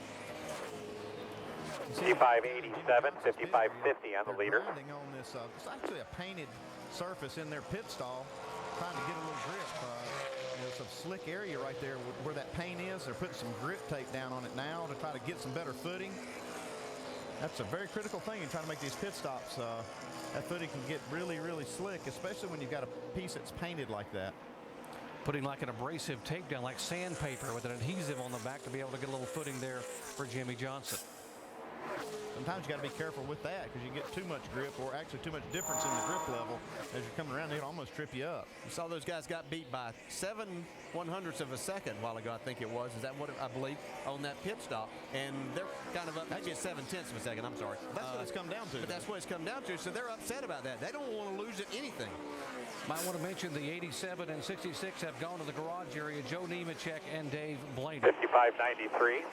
5587, 5550 on the leader. On this, it's actually a painted surface in their pit stall, trying to get a little grip. There's a slick area right there where that paint is. They're putting some grip tape down on it now to try to get some better footing. That's a very critical thing in trying to make these pit stops. That footing can get really, really slick, especially when you've got a piece that's painted like that. Putting like an abrasive tape down, like sandpaper with an adhesive on the back to be able to get a little footing there for Jimmie Johnson. Sometimes you got to be careful with that because you get too much grip, or actually too much difference in the grip level as you're coming around. It'll almost trip you up. You saw those guys got beat by 7/100ths of a second a while ago, I think it was. Is that what I believe on that pit stop? And they're kind of up, maybe a 7/10 of a second. I'm sorry. That's what it's come down to. But that's what it's come down to. So they're upset about that. They don't want to lose at anything. Might want to mention the 87 and 66 have gone to the garage area. Joe Nemechek and Dave Blaney. 5593,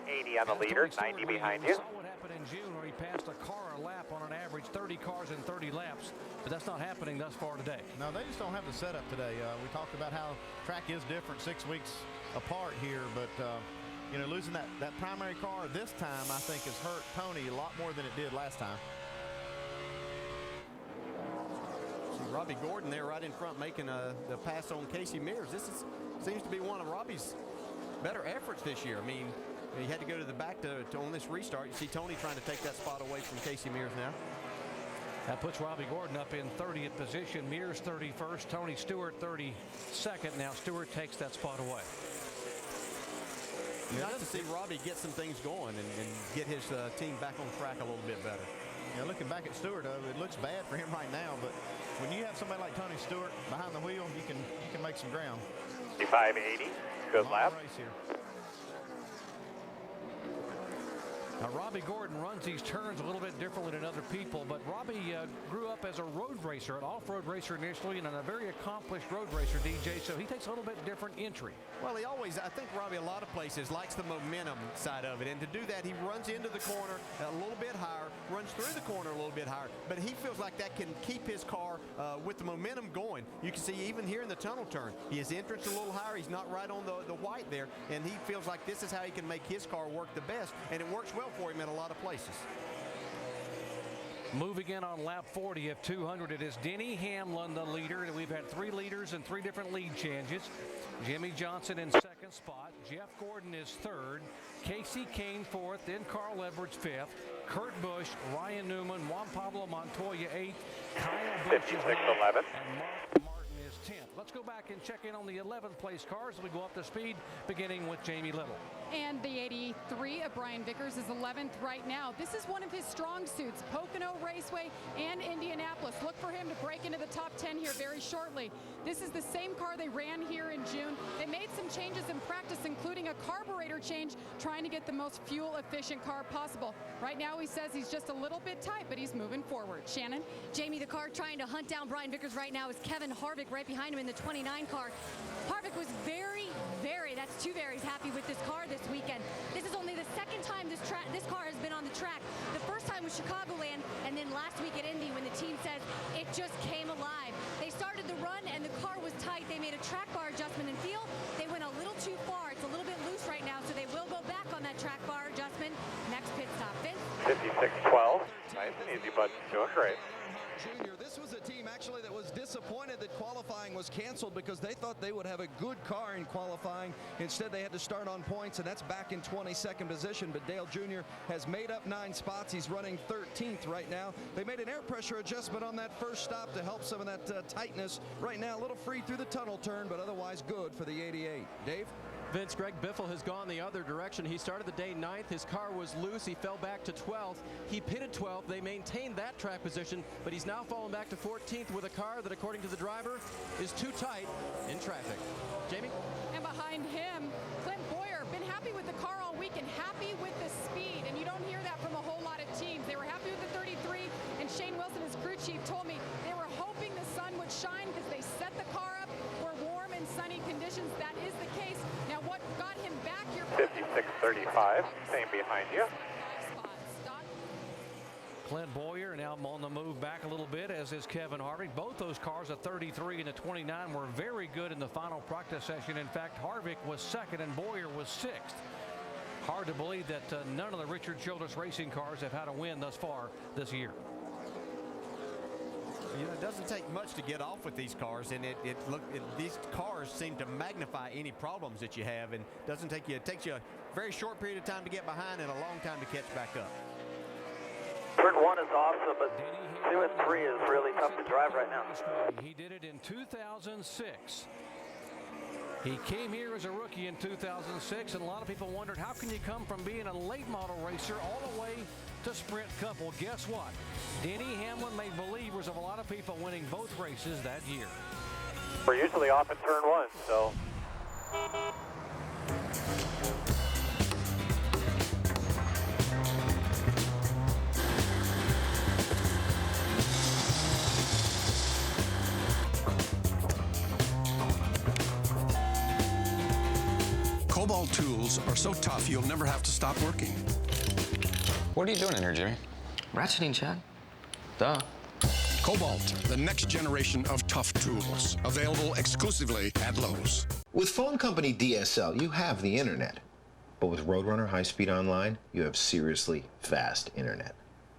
80 on the leader, 90 behind you. Saw what happened in June where he passed a car a lap on an average 30 cars in 30 laps, but that's not happening thus far today. No, they just don't have the setup today. We talked about how track is different 6 weeks apart here, but you know, losing that primary car this time, I think, has hurt Tony a lot more than it did last time. See Robbie Gordon there right in front making the pass on Casey Mears. Seems to be one of Robbie's better efforts this year. I mean, he had to go to the back to on this restart. You see Tony trying to take that spot away from Casey Mears now. That puts Robbie Gordon up in 30th position. Mears 31st. Tony Stewart 32nd. Now Stewart takes that spot away. Nice to see Robbie get some things going and get his team back on track a little bit better. Yeah, looking back at Stewart, it looks bad for him right now, but when you have somebody like Tony Stewart behind the wheel, you can make some ground. 5580, good lap. Race here. Now, Robbie Gordon runs these turns a little bit differently than other people, but Robbie grew up as a road racer, an off-road racer initially, and a very accomplished road racer, DJ, so he takes a little bit different entry. Well, I think Robbie, a lot of places, likes the momentum side of it, and to do that, he runs into the corner a little bit higher, runs through the corner a little bit higher, but he feels like that can keep his car with the momentum going. You can see even here in the tunnel turn, his entrance a little higher, he's not right on the white there, and he feels like this is how he can make his car work the best, and it works well for him in a lot of places. Moving in on lap 40 of 200, it is Denny Hamlin, the leader. We've had 3 leaders and 3 different lead changes. Jimmie Johnson in 2nd spot. Jeff Gordon is 3rd. Casey Kane 4th. Then Carl Edwards 5th. Kurt Busch, Ryan Newman, Juan Pablo Montoya 8th. Kyle Busch is 9th. And Mark Martin is 10th. Let's go back and check in on the 11th place cars as we go up to speed, beginning with Jamie Little. And the 83 of Brian Vickers is 11th right now. This is one of his strong suits, Pocono Raceway and Indianapolis. Look for him to break into the top 10 here very shortly. This is the same car they ran here in June. They made some changes in practice, including a carburetor change, trying to get the most fuel-efficient car possible. Right now, he says he's just a little bit tight, but he's moving forward. Shannon? Jamie, the car trying to hunt down Brian Vickers right now is Kevin Harvick right behind him in the 29 car. Harvick was very, that's 2 varies, happy with this car this weekend. This is only the 2nd time this car has been on the track. The first time was Chicagoland, and then last week at Indy when the team says it just came alive. They started the run, and the car was tight. They made a track bar adjustment and feel they went a little too far. It's a little bit loose right now, so they will go back on that track bar adjustment. Next pit stop. Vince? 5612, nice and easy, bud. Doing great. Junior, this was a team actually that was disappointed that qualifying was canceled because they thought they would have a good car in qualifying. Instead, they had to start on points, and that's back in 22nd position. But Dale Jr. has made up 9 spots. He's running 13th right now. They made an air pressure adjustment on that first stop to help some of that tightness. Right now, a little free through the tunnel turn, but otherwise good for the 88. Dave? Vince, Greg Biffle has gone the other direction. He started the day 9th. His car was loose. He fell back to 12th. He pitted 12th. They maintained that track position, but he's now fallen back to 14th with a car that, according to the driver, is too tight in traffic. Jamie? And behind him, Clint Boyer, been happy with the car all week and happy with the speed, and you don't hear that from a whole lot of teams. They were happy with the 33, and Shane Wilson, his crew chief, told me they were hoping the sun would shine because they set the car up for warm and sunny conditions. That is the case. Now, what got him back here? 5635, same behind you. Clint Boyer now on the move back a little bit, as is Kevin Harvick. Both those cars, the 33 and the 29, were very good in the final practice session. In fact, Harvick was 2nd and Boyer was 6th. Hard to believe that none of the Richard Childress racing cars have had a win thus far this year. You know, it doesn't take much to get off with these cars, and these cars seem to magnify any problems that you have, and it takes you a very short period of time to get behind and a long time to catch back up. Turn 1 is awesome, but 2 and 3 is really tough to drive right now. He did it in 2006. He came here as a rookie in 2006, and a lot of people wondered, how can you come from being a late model racer all the way to Sprint Cup? Well, guess what? Denny Hamlin made believers of a lot of people winning both races that year. We're usually off in turn 1, so. Cobalt tools are so tough you'll never have to stop working. What are you doing in here, Jimmy? Ratcheting, Chad. Duh. Cobalt, the next generation of tough tools. Available exclusively at Lowe's. With phone company DSL, you have the internet. But with Roadrunner High-Speed Online, you have seriously fast internet.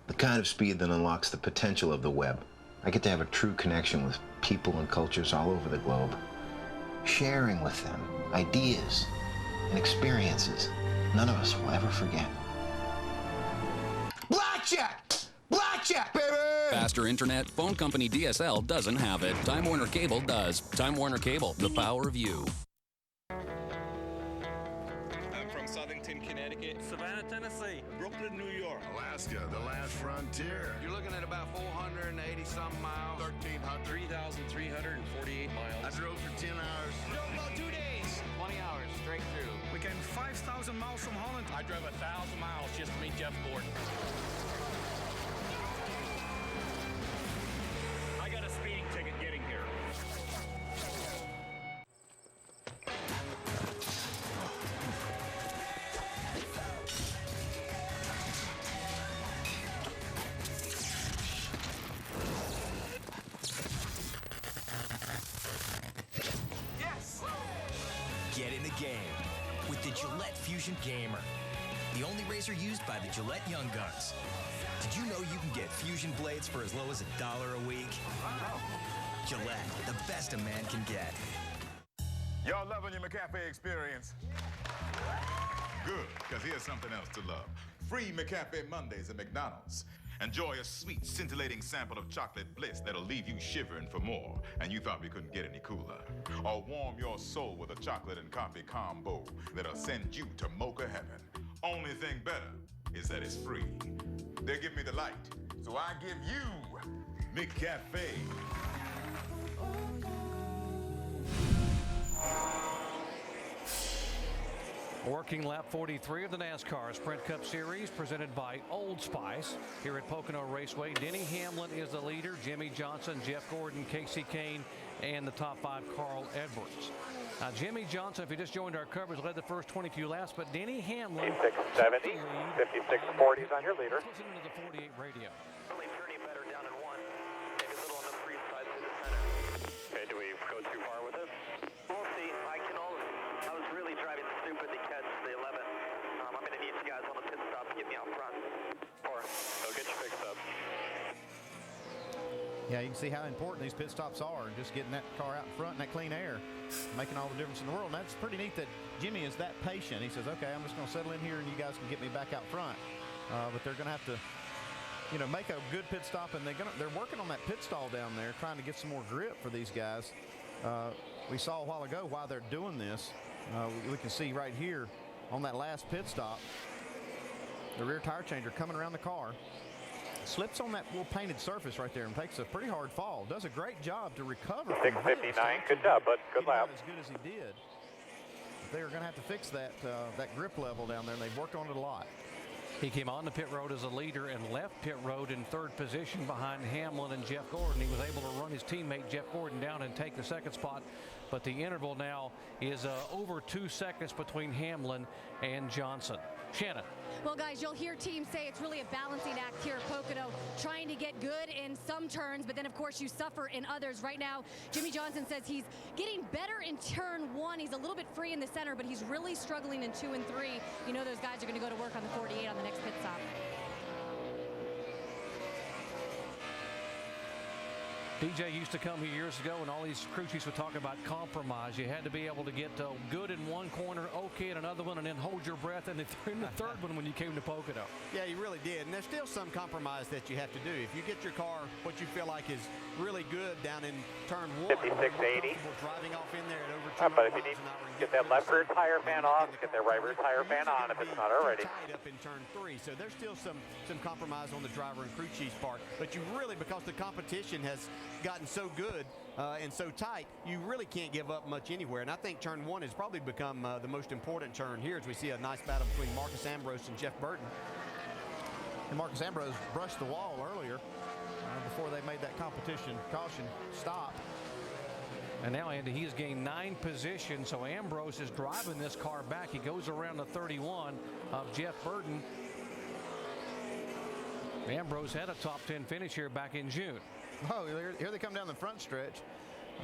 The kind of speed that unlocks the potential of the web. I get to have a true connection with people and cultures all over the globe. Sharing with them ideas and experiences none of us will ever forget. Blackjack! Blackjack, baby! Faster internet, phone company DSL doesn't have it. Time Warner Cable does. Time Warner Cable, the power of you. I'm from Southington, Connecticut. Savannah, Tennessee. Brooklyn, New York. Alaska, the last frontier. You're looking at about 480-some miles. 1,300. 3,348 miles. I drove for 10 hours. Drove about 2 days. 20 hours straight through. We came 5,000 miles from Holland. I drove 1,000 miles just to meet Jeff Gordon. I got a speeding ticket getting here. Yes! Get in the game with the Gillette Fusion Gamer, the only razor used by the Gillette Young Guns. Did you know you can get Fusion blades for as low as $1 a week? Gillette, the best a man can get. Y'all loving your McCafe experience? Good, because here's something else to love. Free McCafe Mondays at McDonald's. Enjoy a sweet, scintillating sample of chocolate bliss that'll leave you shivering for more, and you thought we couldn't get any cooler. Or warm your soul with a chocolate and coffee combo that'll send you to mocha heaven. Only thing better is that it's free. They give me the light, so I give you McCafe. Working lap 43 of the NASCAR Sprint Cup Series presented by Old Spice. Here at Pocono Raceway, Denny Hamlin is the leader. Jimmie Johnson, Jeff Gordon, Casey Kane, and the top 5, Carl Edwards. Now, Jimmie Johnson, if you just joined our coverage, led the first 22 laps, but Denny Hamlin... 5670, 5640 is on your leader. Listening to the 48 radio. Really pretty better down in 1. Maybe a little on the free side to the center. Okay, do we go too far with this? We'll see. I was really driving stupid to catch the 11. I'm going to need you guys on the pit stop to get me out front. Or go get you fixed up. Yeah, you can see how important these pit stops are, and just getting that car out in front and that clean air, making all the difference in the world. And that's pretty neat that Jimmie is that patient. He says, okay, I'm just going to settle in here and you guys can get me back out front. But they're going to have to, you know, make a good pit stop, and they're working on that pit stall down there, trying to get some more grip for these guys. We saw a while ago why they're doing this. We can see right here on that last pit stop, the rear tire changer coming around the car, slips on that little painted surface right there and takes a pretty hard fall. Does a great job to recover. 659, good job, bud. Good lap. As good as he did. They are going to have to fix that grip level down there, and they've worked on it a lot. He came on the pit road as a leader and left pit road in 3rd position behind Hamlin and Jeff Gordon. He was able to run his teammate Jeff Gordon down and take the 2nd spot, but the interval now is over 2 seconds between Hamlin and Johnson. Shannon. Well, guys, you'll hear teams say it's really a balancing act here at Pocono, trying to get good in some turns, but then, of course, you suffer in others. Right now, Jimmie Johnson says he's getting better in turn 1. He's a little bit free in the center, but he's really struggling in 2 and 3. You know those guys are going to go to work on the 48 on the next pit stop. DJ used to come here years ago, and all these crew chiefs would talk about compromise. You had to be able to get good in one corner, okay in another one, and then hold your breath in the third one when you came to Pocono. Yeah, you really did. And there's still some compromise that you have to do. If you get your car what you feel like is really good down in turn 1, 5680. driving off in there at over 200 But if you need to get that left rear tire fan off, get that right rear tire fan on if it's not already. Tied up in turn 3, so there's still some compromise on the driver and crew chief's part. But you really, because the competition has gotten so good and so tight, you really can't give up much anywhere. And I think turn 1 has probably become the most important turn here, as we see a nice battle between Marcus Ambrose and Jeff Burton. And Marcus Ambrose brushed the wall earlier before they made that competition caution stop. And now, Andy, he has gained 9 positions, so Ambrose is driving this car back. He goes around the 31 of Jeff Burton. Ambrose had a top 10 finish here back in June. Oh, here they come down the front stretch.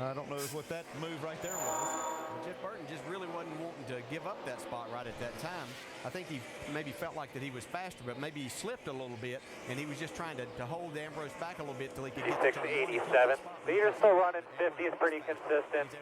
I don't know what that move right there was. Jeff Burton just really wasn't wanting to give up that spot right at that time. I think he maybe felt like that he was faster, but maybe he slipped a little bit, and he was just trying to hold Ambrose back a little bit till he could get to 8687. Leader's still running 50 is pretty consistent.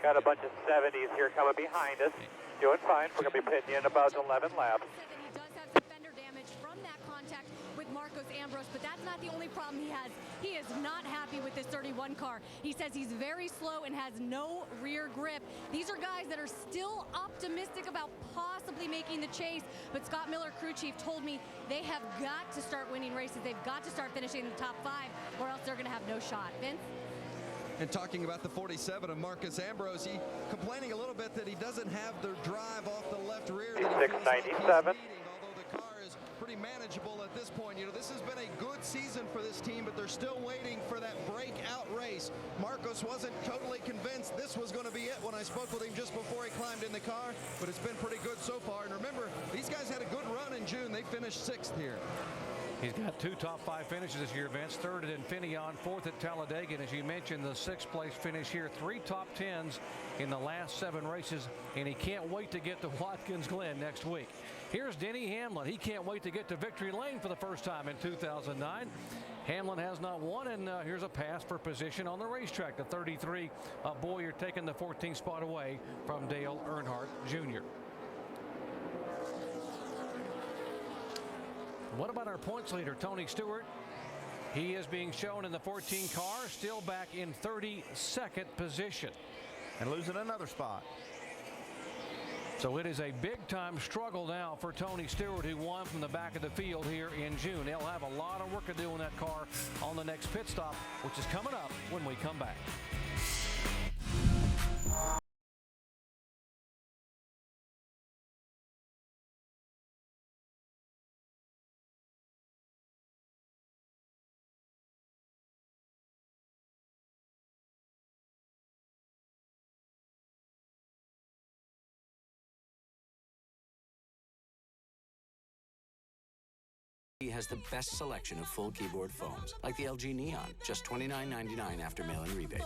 Got a bunch of 70s here coming behind us. Doing fine. We're going to be pitting in about 11 laps. He does have some fender damage from that contact with Marcos Ambrose, but that's not the only problem he has. He is not happy with this 31 car. He says he's very slow and has no rear grip. These are guys that are still optimistic about possibly making the chase, but Scott Miller, crew chief, told me they have got to start winning races. They've got to start finishing in the top 5, or else they're going to have no shot. Vince? And talking about the 47 of Marcus Ambrose, he complaining a little bit that he doesn't have the drive off the left rear that he feels like he's needing, although the car is pretty manageable at this point. You know, this has been a good season for this team, but they're still waiting for that breakout race. Marcos wasn't totally convinced this was going to be it when I spoke with him just before he climbed in the car, but it's been pretty good so far. And remember, these guys had a good run in June. They finished 6th here. He's got 2 top 5 finishes this year, Vince. 3rd at Infineon, 4th at Talladega, and as you mentioned, the 6th place finish here. 3 top 10s in the last 7 races, and he can't wait to get to Watkins Glen next week. Here's Denny Hamlin. He can't wait to get to victory lane for the first time in 2009. Hamlin has not won, and here's a pass for position on the racetrack. The 33 Boyer taking the 14th spot away from Dale Earnhardt Jr. What about our points leader, Tony Stewart? He is being shown in the 14 car, still back in 32nd position. And losing another spot. So it is a big-time struggle now for Tony Stewart, who won from the back of the field here in June. He'll have a lot of work to do in that car on the next pit stop, which is coming up when we come back. Has the best selection of full keyboard foams, like the LG Neon, just $29.99 after mailing rebate.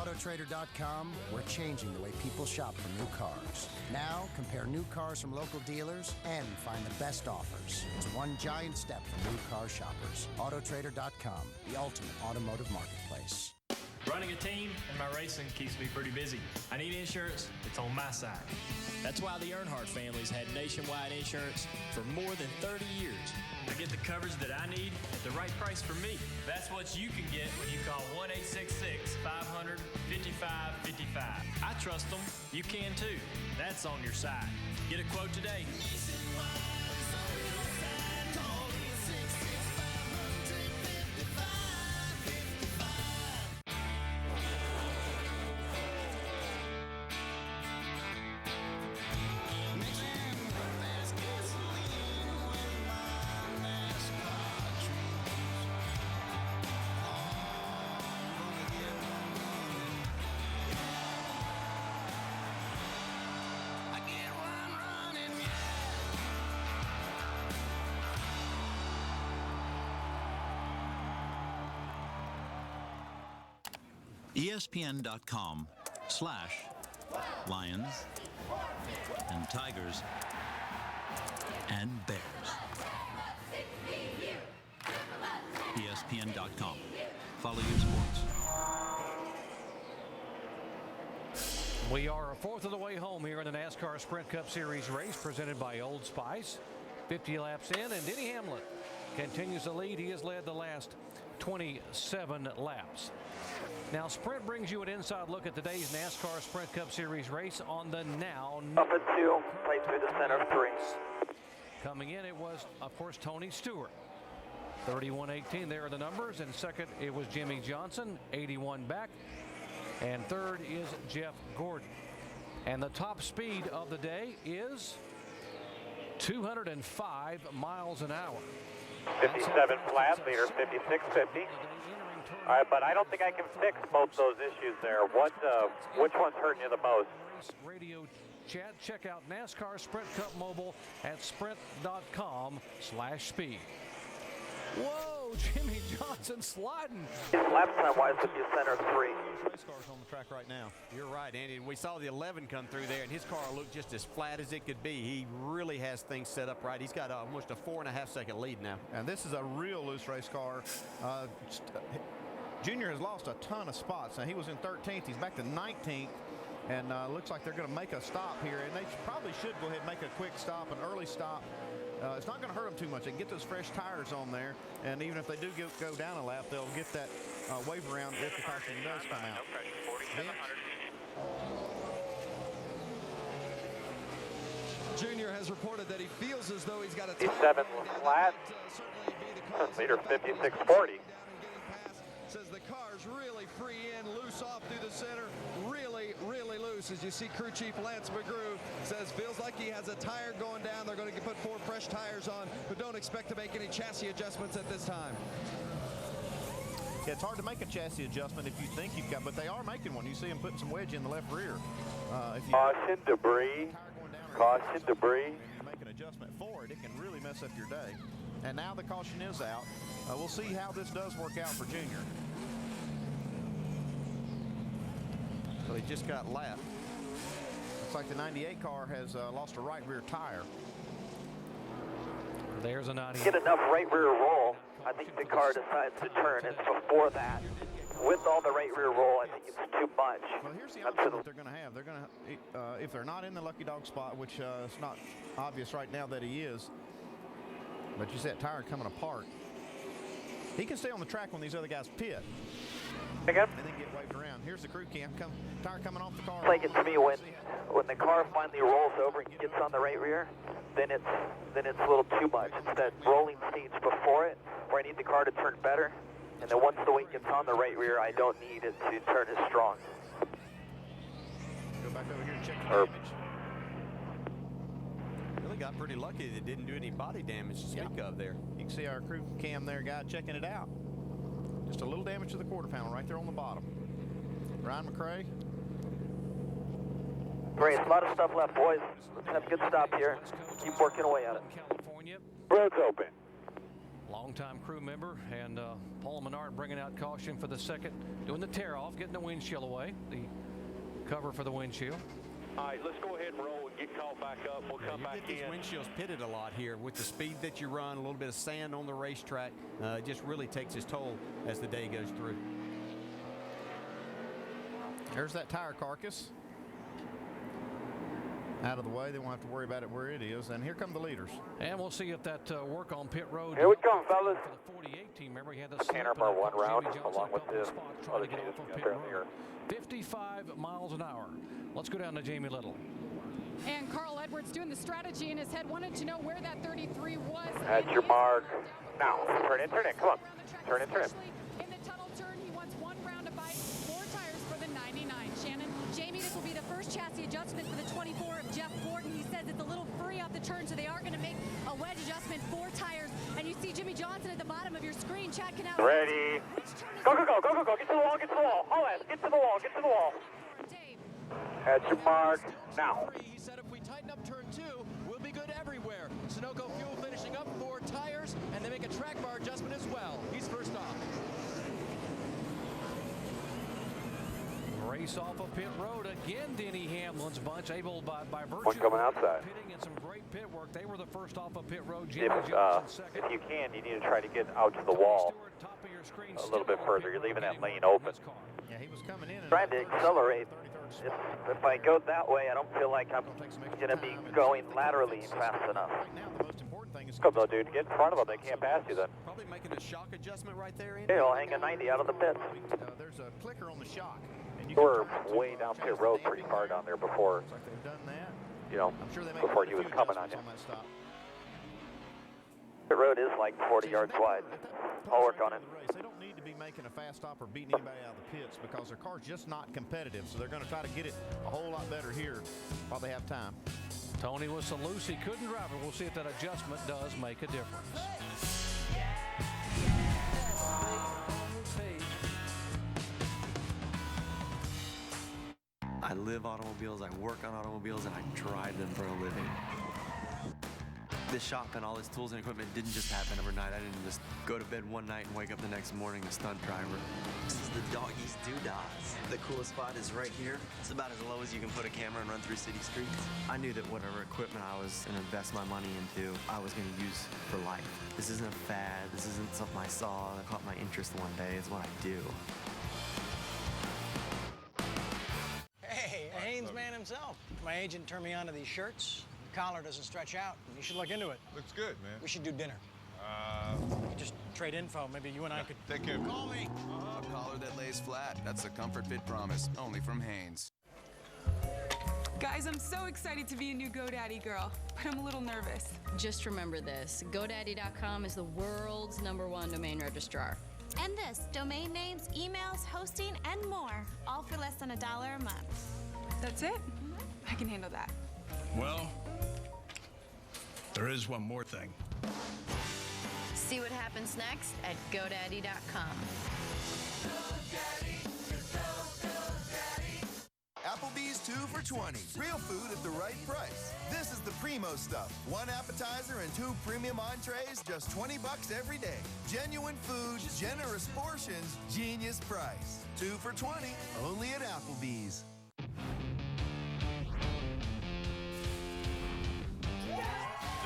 Autotrader.com, we're changing the way people shop for new cars. Now, compare new cars from local dealers and find the best offers. It's one giant step for new car shoppers. Autotrader.com, the ultimate automotive marketplace. Running a team and my racing keeps me pretty busy. I need insurance, it's on my side. That's why the Earnhardt family's had nationwide insurance for more than 30 years. I get the coverage that I need at the right price for me. That's what you can get when you call 1-866-500-5555. I trust them. You can too. That's on your side. Get a quote today. ESPN.com/Lions and Tigers and Bears. ESPN.com. Follow your sports. We are a fourth of the way home here in the NASCAR Sprint Cup Series race presented by Old Spice. 50 laps in, and Denny Hamlin continues the lead. He has led the last 27 laps. Now, Sprint brings you an inside look at today's NASCAR Sprint Cup Series race on the now. Up at 2, right through the center of 3. Coming in, it was, of course, Tony Stewart. 31.18, there are the numbers. And second, it was Jimmie Johnson, 81 back. And third is Jeff Gordon. And the top speed of the day is 205 miles an hour. 57 flat, leader 56.50. All right, but I don't think I can fix both those issues there. Which one's hurting you the most? Radio chat. Check out NASCAR Sprint Cup Mobile at sprint.com/speed. Whoa, Jimmie Johnson sliding. Lap time wise would be center 3. Race cars on the track right now. You're right, Andy. We saw the 11 come through there, and his car looked just as flat as it could be. He really has things set up right. He's got almost a 4.5-second lead now. And this is a real loose race car. Junior has lost a ton of spots. Now, he was in 13th. He's back to 19th. And looks like they're going to make a stop here. And they probably should go ahead and make a quick stop, an early stop. It's not going to hurt them too much. They can get those fresh tires on there. And even if they do go down a lap, they'll get that wave around if the caution does come out. Junior has reported that he feels as though he's got a tire 57 flat, leader 56.40. Says the car's really free in, loose off through the center, really loose. As you see, crew chief Lance McGrew says feels like he has a tire going down. They're going to put 4 fresh tires on, but don't expect to make any chassis adjustments at this time. Yeah, it's hard to make a chassis adjustment if you think you've got, but they are making one. You see them putting some wedge in the left rear. Caution debris. Caution debris. Make an adjustment for it. It can really mess up your day. And now the caution is out. We'll see how this does work out for Junior. So he just got lapped. Looks like the 98 car has lost a right rear tire. There's a 98. Get enough right rear roll. I think the car decides to turn. It's before that. With all the right rear roll, I think it's too much. Well, here's the option that they're going to have. They're going to, if they're not in the lucky dog spot, which it's not obvious right now that he is, but you see that tire coming apart. He can stay on the track when these other guys pit. Again? And then get waved around. Here's the crew cam. Tire coming off the car. It's like it to me when the car finally rolls over and gets on the right rear, then it's a little too much. It's that rolling stage before it where I need the car to turn better. And then once the weight gets on the right rear, I don't need it to turn as strong. Go back over here and check the damage. Really got pretty lucky that it didn't do any body damage to speak of there. You can see our crew cam there, guy, checking it out. Just a little damage to the quarter panel right there on the bottom. Ryan McRae. Great, a lot of stuff left, boys. Let's have a good stop here. Keep working away at it. California. Road's open. Longtime crew member, and Paul Menard bringing out caution for the second, doing the tear off, getting the windshield away, the cover for the windshield. All right, let's go ahead and roll and get called back up. We'll come back in. These windshields pitted a lot here with the speed that you run, a little bit of sand on the racetrack. It just really takes its toll as the day goes through. There's that tire carcass. Out of the way, they won't have to worry about it where it is. And here come the leaders. And we'll see if that work on pit road. Here we come, fellas. For the 48 team, remember he had the Tanner bar one round along with the other teams apparently are 55 miles an hour. Let's go down to Jamie Little. And Carl Edwards doing the strategy in his head, wanted to know where that 33 was. At your mark. Now, turn in, come on. Turn in. In the tunnel turn, he wants 1 round to bite, 4 tires for the 99. Shannon? Jamie, this will be the first chassis adjustment for the 24 of Jeff Gordon. He says it's a little free off the turn, so they are going to make a wedge adjustment, 4 tires. And you see Jimmie Johnson at the bottom of your screen checking out. Ready. Go. Get to the wall. All that. Get to the wall. At your mark. Now. He said if we tighten up turn 2, we'll be good everywhere. Sunoco Fuel finishing up 4 tires, and they make a track bar adjustment as well. He's first off. race off of pit road. Again, Denny Hamlin's bunch able by virtue One coming of outside. pitting and some great pit work. They were the first off of pit road. If, Jimmie Johnson second. if you can, you need to try to get out to the wall a little bit further. You're leaving that lane open. Yeah, he was coming in. Trying to accelerate. If I go that way, I don't feel like I'm going to be going laterally fast enough. Come on, dude. Get in front of them. They can't pass you then. Probably making a shock adjustment right there. Okay, I'll hang a 90 out of the pits. There's a clicker on the shock. We're way down pit road pretty far down there before, you know, before he was coming on you. Pit road is like 40 yards wide. I'll work on it. They don't need to be making a fast stop or beating anybody out of the pits because their car's just not competitive. So they're going to try to get it a whole lot better here while they have time. Tony was so loose he couldn't drive it. We'll see if that adjustment does make a difference. I live automobiles, I work on automobiles, and I drive them for a living. This shop and all its tools and equipment didn't just happen overnight. I didn't just go to bed one night and wake up the next morning a stunt driver. This is the Doggies Doodads. The coolest spot is right here. It's about as low as you can put a camera and run through city streets. I knew that whatever equipment I was going to invest my money into, I was going to use for life. This isn't a fad. This isn't something I saw that caught my interest one day. It's what I do. Hey, Haynes man himself. My agent turned me on to these shirts. The collar doesn't stretch out. You should look into it. Looks good, man. We should do dinner. We could just trade info. Maybe you and I could... Take care. Call me. A collar that lays flat. That's a Comfort Fit promise. Only from Haynes. Guys, I'm so excited to be a new GoDaddy girl, but I'm a little nervous. Just remember this. GoDaddy.com is the world's #1 domain registrar. And this, domain names, emails, hosting, and more, all for less than $1 a month. That's it? I can handle that. Well, there is one more thing. See what happens next at GoDaddy.com. Applebee's 2 for $20. Real food at the right price. This is the primo stuff. 1 appetizer and 2 premium entrees, just $20 every day. Genuine food, generous portions, genius price. 2 for $20, only at Applebee's.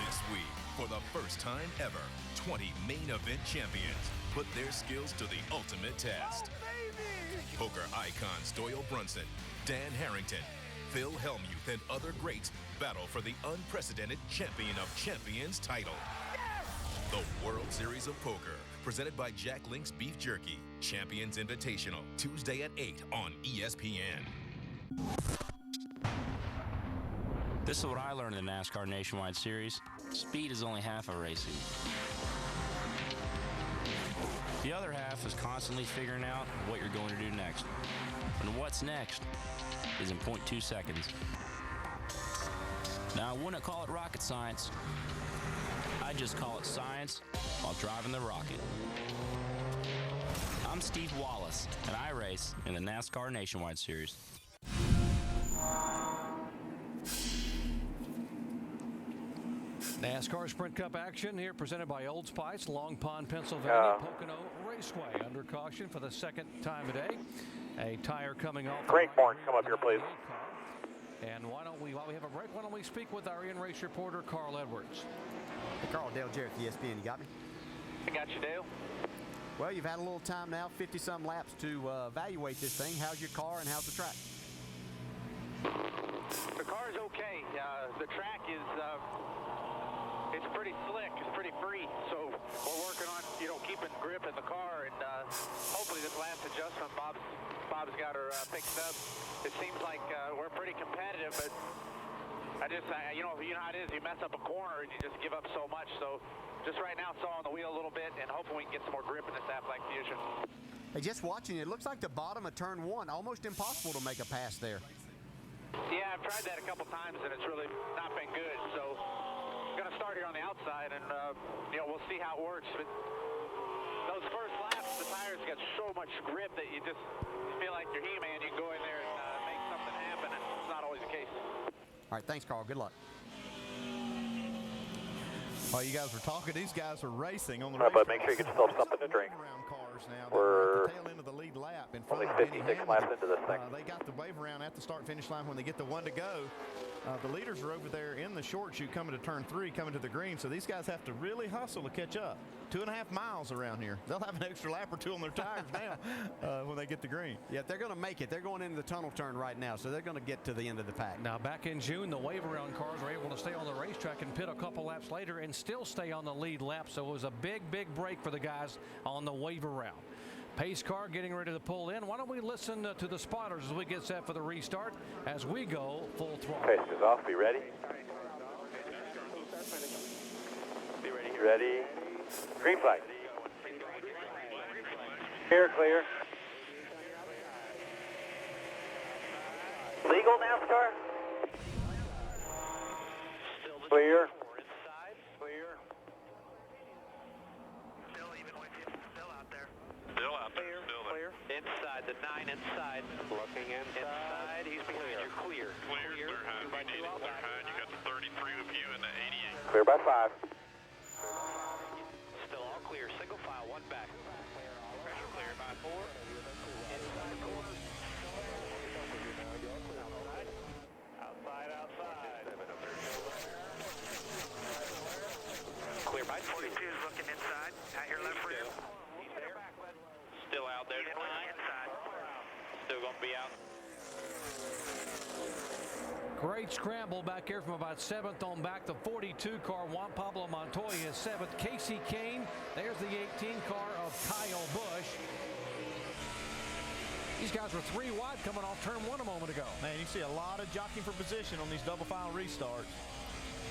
This week, for the first time ever, 20 main event champions put their skills to the ultimate test. Poker icons Doyle Brunson, Dan Harrington, Phil Hellmuth, and other greats battle for the unprecedented Champion of Champions title. The World Series of Poker, presented by Jack Link's Beef Jerky. Champions Invitational, Tuesday at 8 on ESPN. This is what I learned in the NASCAR Nationwide Series. Speed is only half of racing. The other half is constantly figuring out what you're going to do next. And what's next is in 0.2 seconds. Now, I wouldn't call it rocket science. I just call it science while driving the rocket. I'm Steve Wallace, and I race in the NASCAR Nationwide Series. NASCAR Sprint Cup action here presented by Old Spice, Long Pond, Pennsylvania, Pocono Raceway under caution for the second time today. A tire coming off. Great Born, come up here, please. And why don't we, while we have a break, why don't we speak with our in-race reporter, Carl Edwards. Hey, Carl, Dale Jarrett, ESPN. You got me? I got you, Dale. Well, you've had a little time now, 50-some laps to evaluate this thing. How's your car and how's the track? The car's okay. The track is it's pretty slick. It's pretty free. So we're working on keeping grip in the car, and hopefully this last adjustment Bob's got her fixed up. It seems like we're pretty competitive, but you know how it is. You mess up a corner and you just give up so much. So just right now, saw on the wheel a little bit, and hopefully we can get some more grip in this Aflac Fusion. Hey, just watching it looks like the bottom of turn 1, almost impossible to make a pass there. Yeah, I've tried that a couple times, and it's really not been good. So I'm going to start here on the outside, and we'll see how it works. But those first laps, the tires got so much grip that you just feel like you're He-Man. You can go in there and make something happen, and it's not always the case. All right, thanks, Carl. Good luck. While you guys were talking, these guys are racing on the but make sure you get yourself something to drink. now. They're at the tail end of the lead lap in front only of 56 Hamlin. laps into this thing. They got the wave around at the start-finish line when they get the one to go. The leaders are over there in the short chute coming to turn 3, coming to the green, so these guys have to really hustle to catch up. 2.5 miles around here. They'll have an extra lap or 2 on their tires now when they get the green. Yeah, they're going to make it. They're going into the tunnel turn right now, so they're going to get to the end of the pack. Now, back in June, the wave-around cars were able to stay on the racetrack and pit a couple laps later and still stay on the lead lap, so it was a big break for the guys on the wave-around. Pace car getting ready to pull in. Why don't we listen to the spotters as we get set for the restart as we go full throttle. Pace is off. Be ready. Be ready. Ready. Green flag. Clear. Legal NASCAR? Clear. Inside, the 9 inside. Looking inside. He's behind. You're clear. Clear by 2 out back. You got the 33 with you and the 88. Clear by 5. Still all clear. Single file, 1 back. Pressure clear by 4. Inside the corner. Outside. Clear by 42 is looking inside. At your left rear. Still out there. Still going to be out. Great scramble back here from about 7th on back. The 42 car, Juan Pablo Montoya is 7th. Casey Kane, there's the 18 car of Kyle Busch. These guys were 3 wide coming off turn 1 a moment ago. Man, you see a lot of jockeying for position on these double file restarts.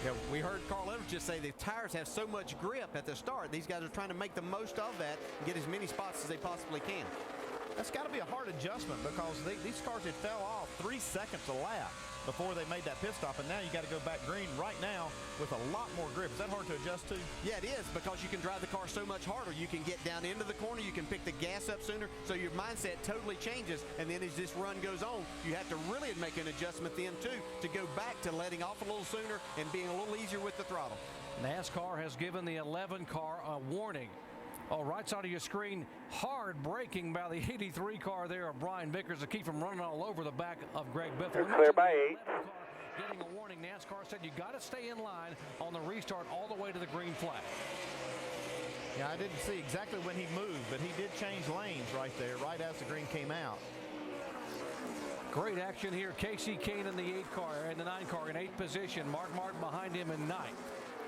Yeah, we heard Carl Edwards just say the tires have so much grip at the start. These guys are trying to make the most of that and get as many spots as they possibly can. That's got to be a hard adjustment because these cars had fell off 3 seconds a lap before they made that pit stop, and now you got to go back green right now with a lot more grip. Is that hard to adjust to? Yeah, it is, because you can drive the car so much harder. You can get down into the corner, you can pick the gas up sooner, so your mindset totally changes, and then as this run goes on, you have to really make an adjustment then too to go back to letting off a little sooner and being a little easier with the throttle. NASCAR has given the 11 car a warning. Oh, right side of your screen, hard braking by the 83 car there of Brian Vickers to keep him running all over the back of Greg Biffle. Clear by 8. Getting a warning. NASCAR said you got to stay in line on the restart all the way to the green flag. Yeah, I didn't see exactly when he moved, but he did change lanes right there, right as the green came out. Great action here. Casey Kane in the 8 car and the 9 car in 8th position. Mark Martin behind him in 9th.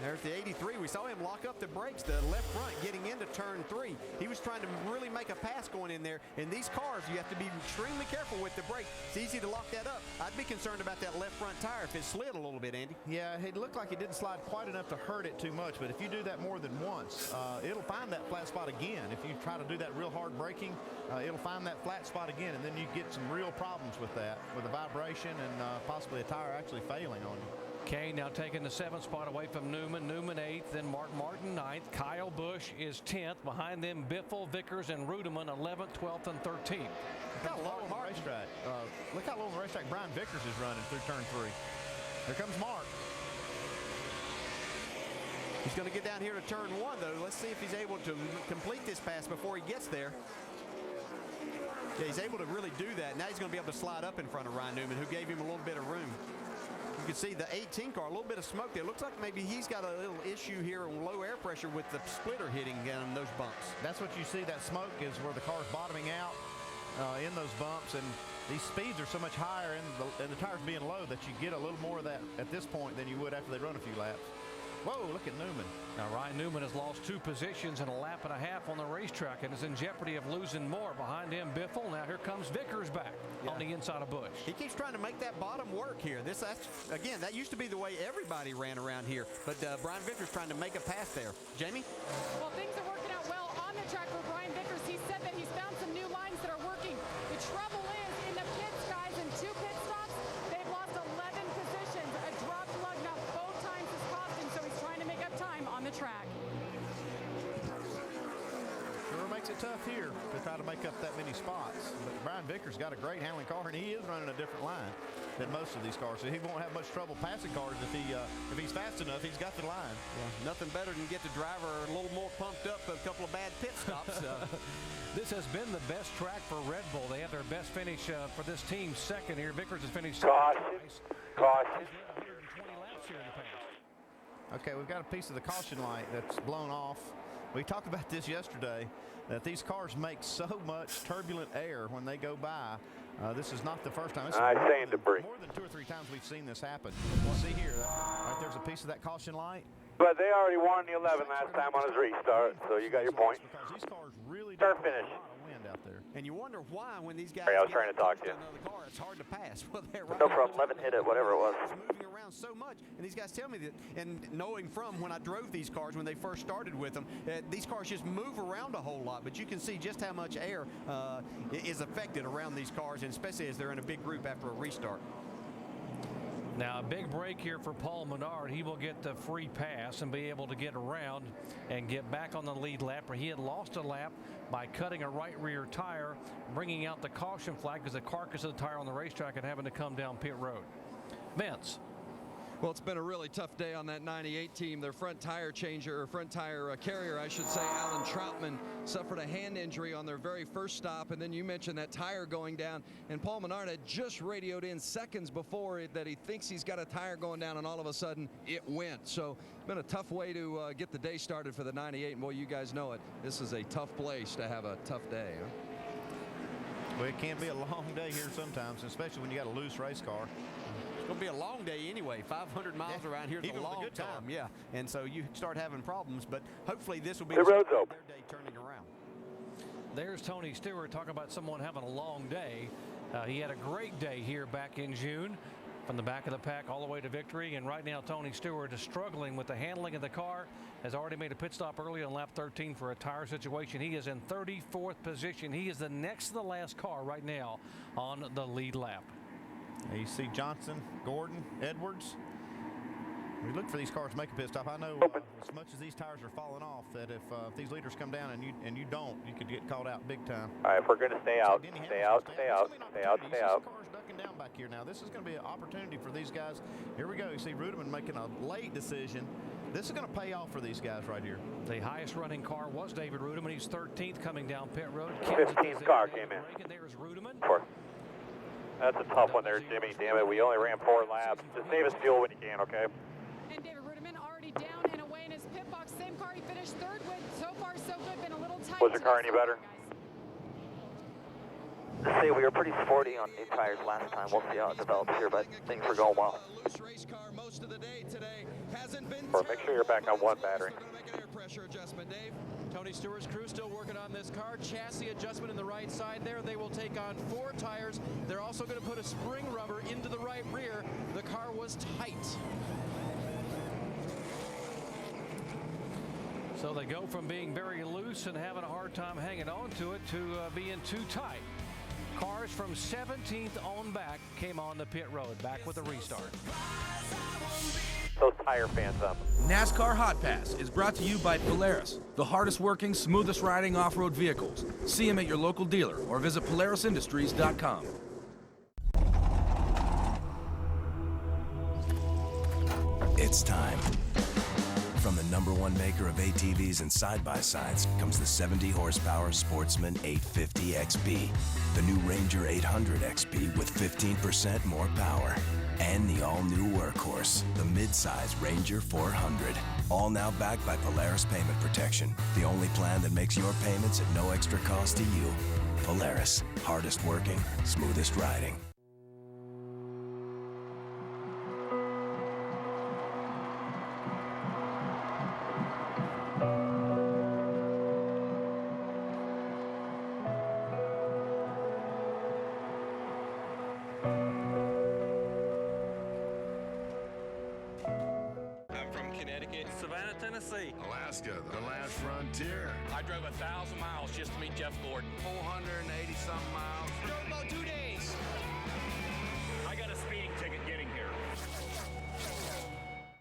There's the 83. We saw him lock up the brakes, the left front getting into turn 3. He was trying to really make a pass going in there. In these cars, you have to be extremely careful with the brake. It's easy to lock that up. I'd be concerned about that left front tire if it slid a little bit, Andy. Yeah, it looked like it didn't slide quite enough to hurt it too much, but if you do that more than once, it'll find that flat spot again. If you try to do that real hard braking, it'll find that flat spot again, and then you get some real problems with that, with the vibration and possibly a tire actually failing on you. Kane now taking the 7th spot away from Newman. Newman 8th, then Mark Martin 9th. Kyle Busch is 10th. Behind them, Biffle, Vickers, and Rudeman 11th, 12th, and 13th. Look how low on the racetrack. Look how low on the racetrack Brian Vickers is running through turn 3. Here comes Mark. He's going to get down here to turn 1, though. Let's see if he's able to complete this pass before he gets there. Yeah, he's able to really do that. Now he's going to be able to slide up in front of Ryan Newman, who gave him a little bit of room. You can see the 18 car, a little bit of smoke there. Looks like maybe he's got a little issue here on low air pressure with the splitter hitting down those bumps. That's what you see. That smoke is where the car's bottoming out in those bumps, and these speeds are so much higher and the tires being low that you get a little more of that at this point than you would after they run a few laps. Whoa, look at Newman. Now, Ryan Newman has lost 2 positions in a lap and a half on the racetrack and is in jeopardy of losing more. Behind him, Biffle. Now here comes Vickers back on the inside of Busch. He keeps trying to make that bottom work here. Again, that used to be the way everybody ran around here, but Brian Vickers trying to make a pass there. Jamie? Well, things are working out well on the track for Brian Vickers. He said that he's found some new lines that are working. The trouble is, in the pits, guys, in 2 pit stops, they've lost 11 positions. A dropped lug now both times is costing, so he's trying to make up time on the track. Sure makes makes it tough here to try to make up that many spots. But Brian Vickers got a great Hamlin car, and he is running a different line than most of these cars. So he won't have much trouble passing cars if he's fast enough. He's got the line. Yeah, nothing better than get the driver a little more pumped up a couple of bad pit stops. This has been the best track for Red Bull. They have their best finish for this team second here. Vickers has finished Caution. Caution. Okay, we've got a piece of the caution light that's blown off. We talked about this yesterday, that these cars make so much turbulent air when they go by. This is not the first time. More than 2 or 3 times we've seen this happen. See here, right there's a piece of that caution light. But they already won the 11 last time on his restart, so you got your point. Because these cars really Start do finish. have a lot of wind out there. And you wonder why when these guys Sorry, I was trying to talk to you. another car, it's hard to pass. Well, they're right. No problem. 11 hit it, whatever it was. It's moving around so much, and these guys tell me that, and knowing from when I drove these cars when they first started with them, these cars just move around a whole lot, but you can see just how much air is affected around these cars, and especially as they're in a big group after a restart. Now a big break here for Paul Menard. He will get the free pass and be able to get around and get back on the lead lap, where he had lost a lap by cutting a right rear tire, bringing out the caution flag because the carcass of the tire on the racetrack and having to come down pit road. Vince. Well, it's been a really tough day on that 98 team. Their front tire changer, or front tire carrier, I should say, Alan Troutman, suffered a hand injury on their very first stop. And then you mentioned that tire going down. And Paul Menard had just radioed in seconds before that he thinks he's got a tire going down, and all of a sudden it went. So it's been a tough way to get the day started for the 98. And boy, you guys know it. This is a tough place to have a tough day. Huh? Well, it can be a long day here sometimes, especially when you got a loose race car. It's going to be a long day anyway. 500 miles around here is a long time. Yeah, and so you start having problems, but hopefully this will be the road's open. Their day turning around. There's Tony Stewart talking about someone having a long day. He had a great day here back in June, from the back of the pack all the way to victory. And right now Tony Stewart is struggling with the handling of the car. Has already made a pit stop early on lap 13 for a tire situation. He is in 34th position. He is the next to the last car right now on the lead lap. You see Johnson, Gordon, Edwards. We look for these cars to make a pit stop. I know as much as these tires are falling off, that if these leaders come down and you don't, you could get caught out big time. All right, if we're going to stay out, stay out. Cars ducking down back here now. This is going to be an opportunity for these guys. Here we go. You see Rudeman making a late decision. This is going to pay off for these guys right here. The highest running car was David Rudeman. He's 13th coming down pit road. 15th car came in. There's Rudeman. That's a tough one there, Jimmy. Damn it, we only ran 4 laps. Just save us fuel when you can, okay? And David Rudeman already down and away in his pit box. Same car he finished third with. So far, so good. Been a little tight. Was your car any better? Say we were pretty sporty on 8 tires last time. We'll see how it develops here, but things were going well. Loose race car most of the day today. Hasn't been Or make sure you're back on 1 battery. Make an air pressure adjustment, Dave. Tony Stewart's crew still working on this car. Chassis adjustment in the right side there. They will take on 4 tires. They're also going to put a spring rubber into the right rear. The car was tight. So they go from being very loose and having a hard time hanging on to it to being too tight. Cars from 17th on back came on the pit road, back with a restart. Those tire fans up. NASCAR Hotpass is brought to you by Polaris, the hardest working, smoothest riding off-road vehicles. See them at your local dealer or visit PolarisIndustries.com. It's time. From the #1 maker of ATVs and side-by-sides comes the 70 horsepower Sportsman 850 XP, the new Ranger 800 XP with 15% more power, and the all-new workhorse, the mid-size Ranger 400. All now backed by Polaris Payment Protection, the only plan that makes your payments at no extra cost to you. Polaris, hardest working, smoothest riding. Alaska, the last frontier. I drove 1,000 miles just to meet Jeff Gordon. 480-something miles. Drove about 2 days. I got a speeding ticket getting here.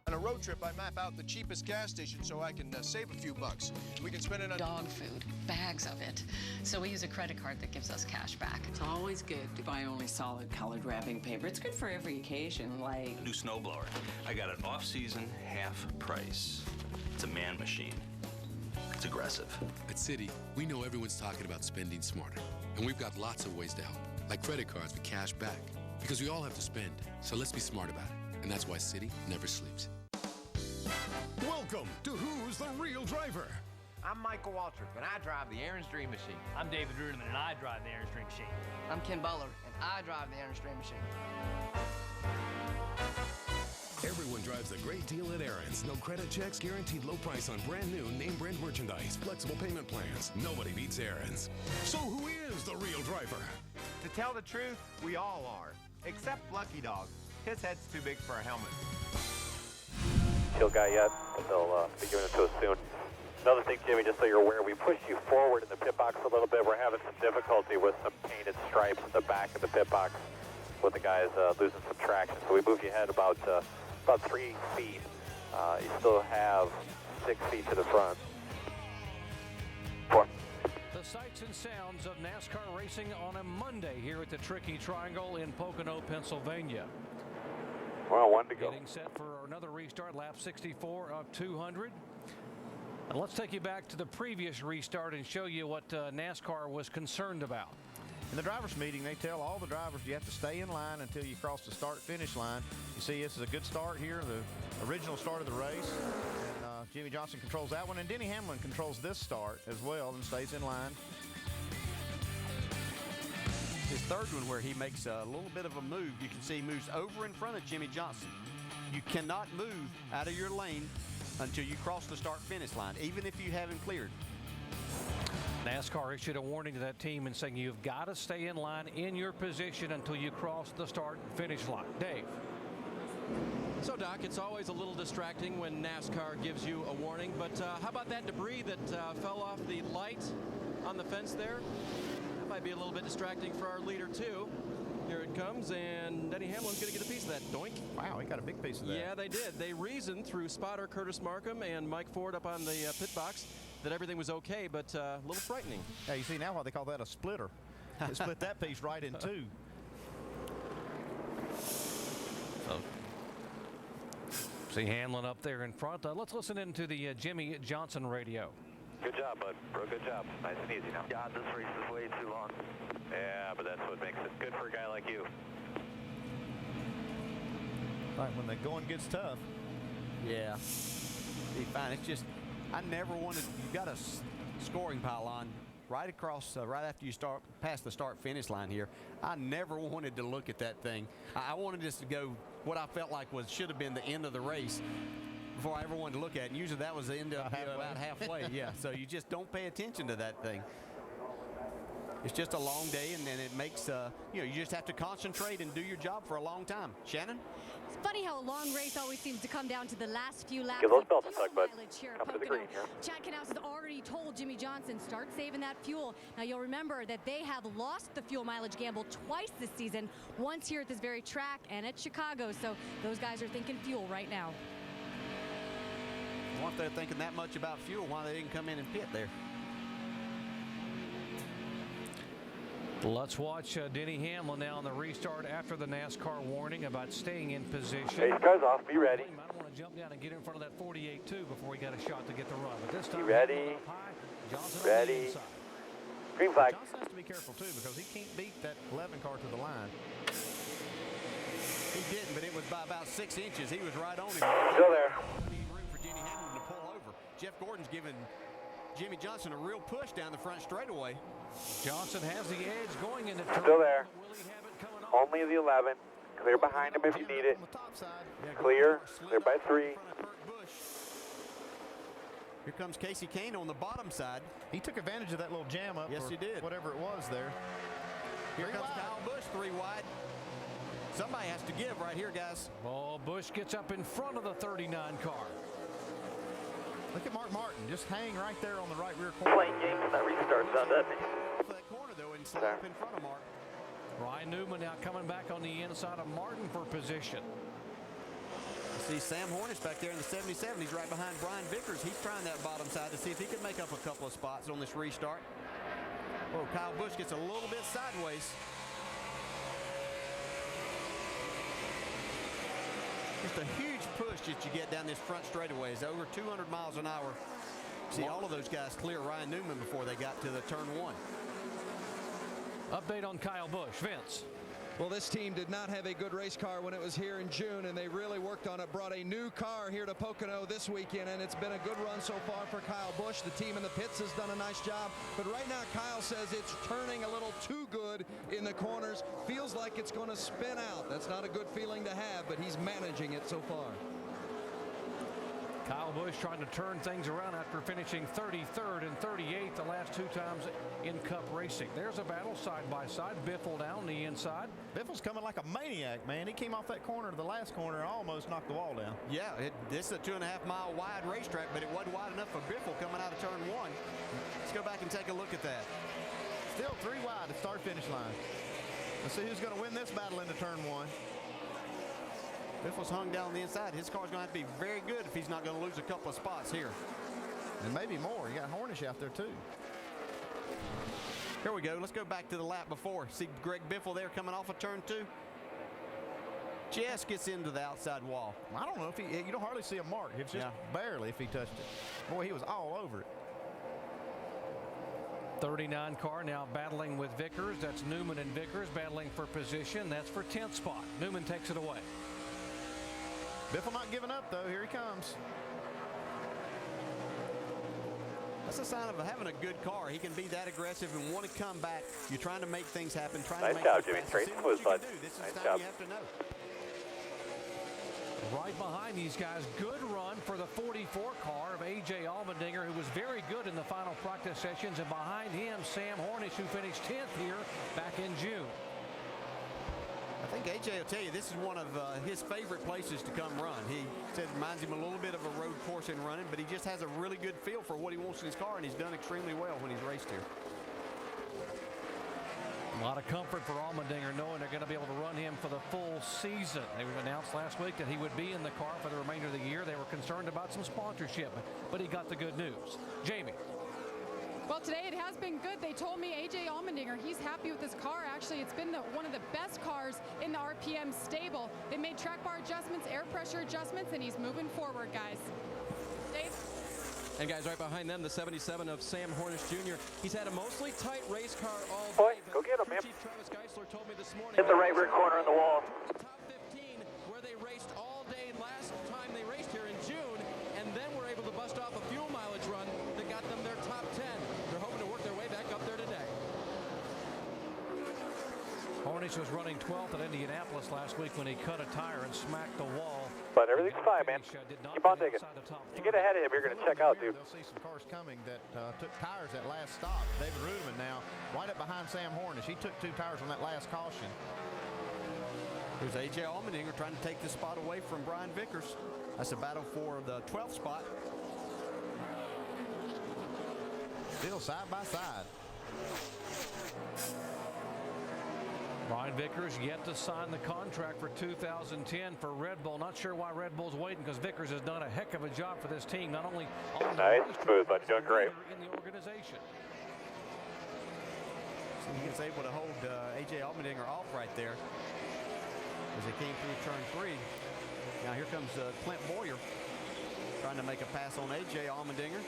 On a road trip, I map out the cheapest gas station so I can save a few bucks. We can spend it on dog food, bags of it. So we use a credit card that gives us cash back. It's always good to buy only solid colored wrapping paper. It's good for every occasion, like... New snowblower. I got it off-season, half price. It's a man machine. It's aggressive. At Citi, we know everyone's talking about spending smarter. And we've got lots of ways to help, like credit cards with cash back. Because we all have to spend, so let's be smart about it. And that's why Citi never sleeps. Welcome to Who's the Real Driver? I'm Michael Waltrip, and I drive the Aaron's Dream Machine. I'm David Ruderman, and I drive the Aaron's Dream Machine. I'm Ken Butler, and I drive the Aaron's Dream Machine. Everyone drives a great deal at Aaron's. No credit checks, guaranteed low price on brand new name brand merchandise, flexible payment plans. Nobody beats Aaron's. So who is the real driver? To tell the truth, we all are, except Lucky Dog. His head's too big for a helmet. Kill guy yet, but they'll be giving it to us soon. Another thing, Jimmy, just so you're aware, we pushed you forward in the pit box a little bit. We're having some difficulty with some painted stripes at the back of the pit box with the guys losing some traction. So we moved you ahead about 3 feet. You still have 6 feet to the front. 4. The sights and sounds of NASCAR racing on a Monday here at the Tricky Triangle in Pocono, Pennsylvania. Well, 1 to go. Getting set for another restart, lap 64 of 200. And let's take you back to the previous restart and show you what NASCAR was concerned about. In the drivers' meeting, they tell all the drivers you have to stay in line until you cross the start-finish line. You see, this is a good start here, the original start of the race. And Jimmie Johnson controls that one, and Denny Hamlin controls this start as well and stays in line. His third one, where he makes a little bit of a move, you can see he moves over in front of Jimmie Johnson. You cannot move out of your lane until you cross the start-finish line, even if you haven't cleared. NASCAR issued a warning to that team and saying you've got to stay in line in your position until you cross the start-finish line. Dave. So, Doc, it's always a little distracting when NASCAR gives you a warning, but how about that debris that fell off the light on the fence there? That might be a little bit distracting for our leader, too. Here it comes, and Denny Hamlin's going to get a piece of that. Doink. Wow, he got a big piece of that. Yeah, they did. They reasoned through spotter Curtis Markham and Mike Ford up on the pit box that everything was okay, but a little frightening. Yeah, you see now why they call that a splitter. They split that piece right in two. So, see Hamlin up there in front. Let's listen into the Jimmie Johnson radio. Good job, bud. Bro, good job. Nice and easy now. God, this race is way too long. Yeah, but that's what makes it good for a guy like you. Right, when the going gets tough. Yeah. Be fine. It's just, I never wanted, you've got a scoring pylon right across, right after you start past the start-finish line here. I never wanted to look at that thing. I wanted this to go what I felt like should have been the end of the race before I ever wanted to look at it. And usually that was the end of about halfway. Yeah, so you just don't pay attention to that thing. It's just a long day, and then it makes, you just have to concentrate and do your job for a long time. Shannon? It's funny how a long race always seems to come down to the last few laps. Give those belts a tug, bud. Come to the green here. Chad Knaus has already told Jimmie Johnson, start saving that fuel. Now, you'll remember that they have lost the fuel mileage gamble twice this season, once here at this very track and at Chicago. So those guys are thinking fuel right now. Well, if they're thinking that much about fuel, why they didn't come in and pit there? Let's watch Denny Hamlin now on the restart after the NASCAR warning about staying in position. Hey, car's off. Be ready. He might want to jump down and get in front of that 48-2 before he got a shot to get the run. But this time, be ready. Johnson ready. Green flag. Johnson has to be careful, too, because he can't beat that 11 car to the line. He didn't, but it was by about 6 inches. He was right on him. Still there. Need room for Denny Hamlin to pull over. Jeff Gordon's giving Jimmie Johnson a real push down the front straightaway. Johnson has the edge going into turn. Still there. Only the 11. Clear behind him if you need it. Clear. Clear by 3. Here comes Casey Kane on the bottom side. He took advantage of that little jam up. Yes, he did. Whatever it was there. Here comes Kyle Busch, 3 wide. Somebody has to give right here, guys. Oh, Busch gets up in front of the 39 car. Look at Mark Martin, just hang right there on the right rear corner. Playing games when that restarts on, doesn't he? That corner though, and slap in front of Mark. Ryan Newman now coming back on the inside of Martin for position. See Sam Hornish back there in the 77. He's right behind Brian Vickers. He's trying that bottom side to see if he can make up a couple of spots on this restart. Oh, Kyle Busch gets a little bit sideways. Just a huge push that you get down this front straightaway. It's over 200 miles an hour. See all of those guys clear Ryan Newman before they got to the turn one. Update on Kyle Busch. Vince. Well, this team did not have a good race car when it was here in June, and they really worked on it. Brought a new car here to Pocono this weekend, and it's been a good run so far for Kyle Busch. The team in the pits has done a nice job, but right now Kyle says it's turning a little too good in the corners. Feels like it's going to spin out. That's not a good feeling to have, but he's managing it so far. Kyle Busch trying to turn things around after finishing 33rd and 38th the last two times in Cup racing. There's a battle side by side. Biffle down the inside. Biffle's coming like a maniac, man. He came off that corner to the last corner and almost knocked the wall down. Yeah, this is a 2.5-mile wide racetrack, but it wasn't wide enough for Biffle coming out of turn one. Let's go back and take a look at that. Still 3 wide at start-finish line. Let's see who's going to win this battle into turn one. Biffle's hung down the inside. His car's going to have to be very good if he's not going to lose a couple of spots here. And maybe more. You got Hornish out there too. Here we go. Let's go back to the lap before. See Greg Biffle there coming off of turn two. Just gets into the outside wall. I don't know if you don't hardly see a mark. It's just barely if he touched it. Boy, he was all over it. 39 car now battling with Vickers. That's Newman and Vickers battling for position. That's for 10th spot. Newman takes it away. Biffle not giving up, though. Here he comes. That's a sign of having a good car. He can be that aggressive and want to come back. You're trying to make things happen. Trying to make job, Jimmy. Straight smooth, bud. This is nice the time job. you have to know. Right behind these guys, good run for the 44 car of A.J. Allmendinger, who was very good in the final practice sessions, and behind him, Sam Hornish, who finished 10th here back in June. I think A.J. will tell you this is one of his favorite places to come run. He said it reminds him a little bit of a road course in running, but he just has a really good feel for what he wants in his car, and he's done extremely well when he's raced here. A lot of comfort for Allmendinger knowing they're going to be able to run him for the full season. They announced last week that he would be in the car for the remainder of the year. They were concerned about some sponsorship, but he got the good news. Jamie. Well, today it has been good. They told me A.J. Allmendinger, he's happy with this car. Actually, it's been one of the best cars in the RPM stable. They made track bar adjustments, air pressure adjustments, and he's moving forward, guys. Dave? And guys, right behind them, the 77 of Sam Hornish Jr. He's had a mostly tight race car all day. Go get him, man. Chief Travis Geisler told me this morning. Hit the right rear corner on the wall. Top 15, where they raced all day last time they raced here in June, and then were able to bust off a fuel mileage run that got them their top 10. They're hoping to work their way back up there today. Hornish was running 12th at Indianapolis last week when he cut a tire and smacked the wall. But everything's fine, man. Keep on digging. You get ahead of him, you're going to check out, dude. They'll see some cars coming that took tires at last stop. David Rudeman now right up behind Sam Hornish. He took 2 tires on that last caution. Here's A.J. Allmendinger trying to take the spot away from Brian Vickers. That's a battle for the 12th spot. Still side by side. Brian Vickers yet to sign the contract for 2010 for Red Bull. Not sure why Red Bull's waiting, because Vickers has done a heck of a job for this team, not only on the Nice, racetrack, smooth, bud. You're doing great. in the organization. So he gets able to hold A.J. Allmendinger off right there as they came through turn 3. Now here comes Clint Boyer trying to make a pass on A.J. Allmendinger.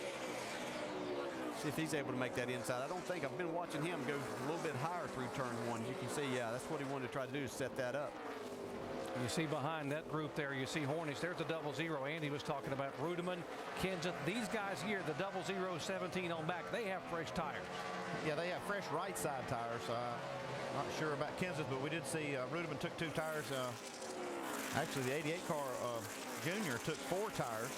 See if he's able to make that inside. I don't think I've been watching him go a little bit higher through turn 1. You can see, yeah, that's what he wanted to try to do, is set that up. You see behind that group there, you see Hornish. There's the 00. Andy was talking about Rudeman, Kenseth. These guys here, the 00 17 on back, they have fresh tires. Yeah, they have fresh right side tires. Not sure about Kenseth, but we did see Rudeman took 2 tires. Actually, the 88 car Junior took 4 tires.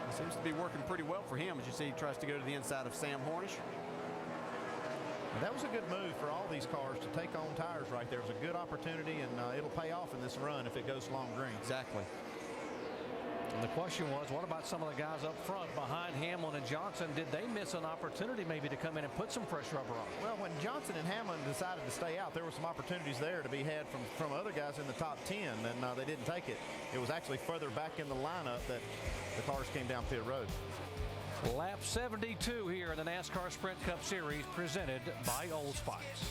It seems to be working pretty well for him. As you see, he tries to go to the inside of Sam Hornish. And that was a good move for all these cars to take on tires right there. It was a good opportunity, and it'll pay off in this run if it goes long green. Exactly. And the question was, what about some of the guys up front behind Hamlin and Johnson? Did they miss an opportunity maybe to come in and put some fresh rubber on? Well, when Johnson and Hamlin decided to stay out, there were some opportunities there to be had from other guys in the top 10, and they didn't take it. It was actually further back in the lineup that the cars came down pit road. Lap 72 here in the NASCAR Sprint Cup Series, presented by Old Spice.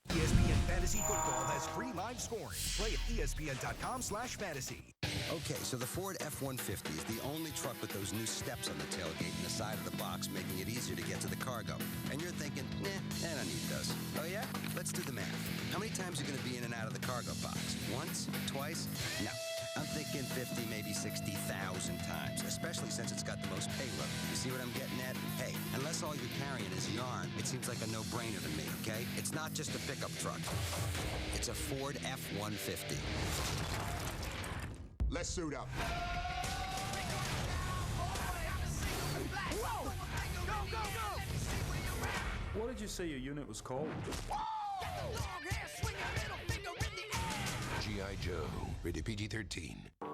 ESPN Fantasy Football has free live scoring. Play at ESPN.com/fantasy. Okay, so the Ford F-150 is the only truck with those new steps on the tailgate and the side of the box, making it easier to get to the cargo. And you're thinking, nah, I don't need those. Oh yeah? Let's do the math. How many times are you going to be in and out of the cargo box? Once? Twice? No. I'm thinking 50, maybe 60,000 times, especially since it's got the most payload. You see what I'm getting at? Hey, unless all you're carrying is yarn, it seems like a no-brainer to me, okay? It's not just a pickup truck. It's a Ford F-150. Let's suit up. Whoa! Go, go, go! What did you say your unit was called? G.I. Joe, rated PG-13. $5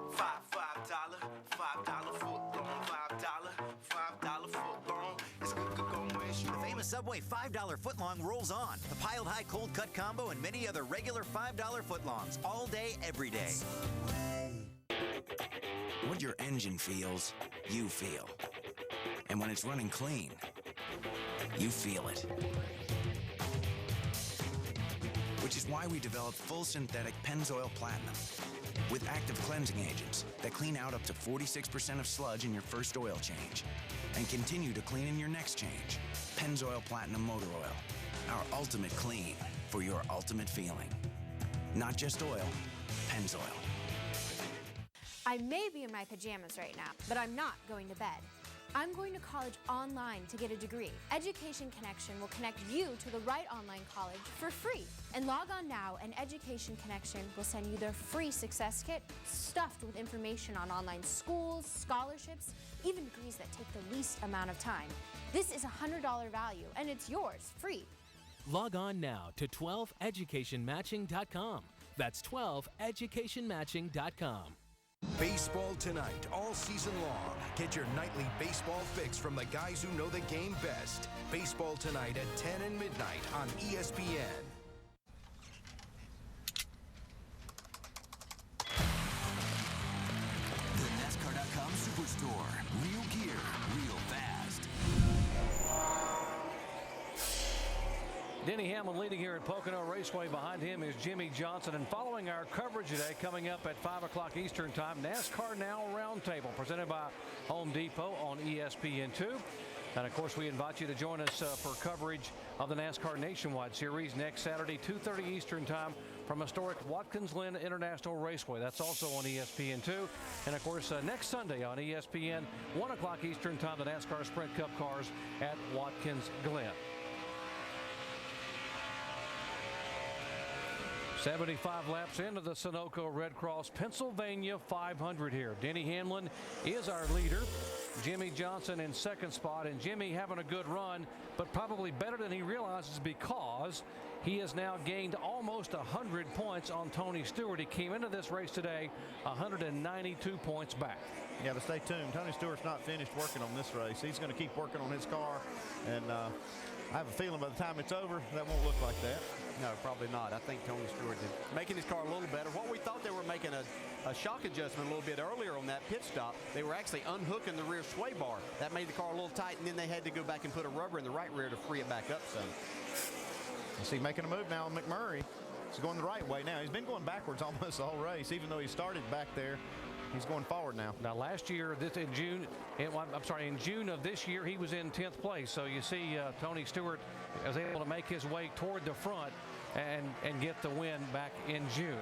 foot long, $5 foot long. It's good going wish. The famous Subway $5 footlong rolls on. The piled high cold cut combo and many other regular $5 footlongs all day, every day. What your engine feels, you feel. And when it's running clean, you feel it. Which is why we developed full synthetic Pennzoil Platinum with active cleansing agents that clean out up to 46% of sludge in your first oil change and continue to clean in your next change. Pennzoil Platinum Motor Oil, our ultimate clean for your ultimate feeling. Not just oil, Pennzoil. I may be in my pajamas right now, but I'm not going to bed. I'm going to college online to get a degree. Education Connection will connect you to the right online college for free. And log on now, and Education Connection will send you their free success kit stuffed with information on online schools, scholarships, even degrees that take the least amount of time. This is a $100 value, and it's yours, free. Log on now to 12educationmatching.com. That's 12educationmatching.com. Baseball tonight, all season long. Get your nightly baseball fix from the guys who know the game best. Baseball tonight at 10 and midnight on ESPN. The NASCAR.com Superstore. Real gear, real fast. Denny Hamlin leading here at Pocono Raceway. Behind him is Jimmie Johnson. And following our coverage today, coming up at 5 o'clock Eastern Time, NASCAR Now Roundtable, presented by Home Depot on ESPN2. And, of course, we invite you to join us for coverage of the NASCAR Nationwide Series next Saturday, 2:30 Eastern Time, from historic Watkins Glen International Raceway. That's also on ESPN2. And, of course, next Sunday on ESPN, 1 o'clock Eastern Time, the NASCAR Sprint Cup cars at Watkins Glen. 75 laps into the Sunoco Red Cross Pennsylvania 500 here. Denny Hamlin is our leader. Jimmie Johnson in second spot, and Jimmie having a good run, but probably better than he realizes, because he has now gained almost 100 points on Tony Stewart. He came into this race today 192 points back. Yeah, but stay tuned. Tony Stewart's not finished working on this race. He's going to keep working on his car, and I have a feeling by the time it's over, that won't look like that. No, probably not. I think Tony Stewart is making his car a little better. What we thought they were making a shock adjustment a little bit earlier on that pit stop, they were actually unhooking the rear sway bar. That made the car a little tight, and then they had to go back and put a rubber in the right rear to free it back up some. You see, making a move now on McMurray. He's going the right way now. He's been going backwards almost the whole race, even though he started back there. He's going forward now. Now, last year, in June of this year, he was in 10th place. So you see Tony Stewart was able to make his way toward the front and get the win back in June.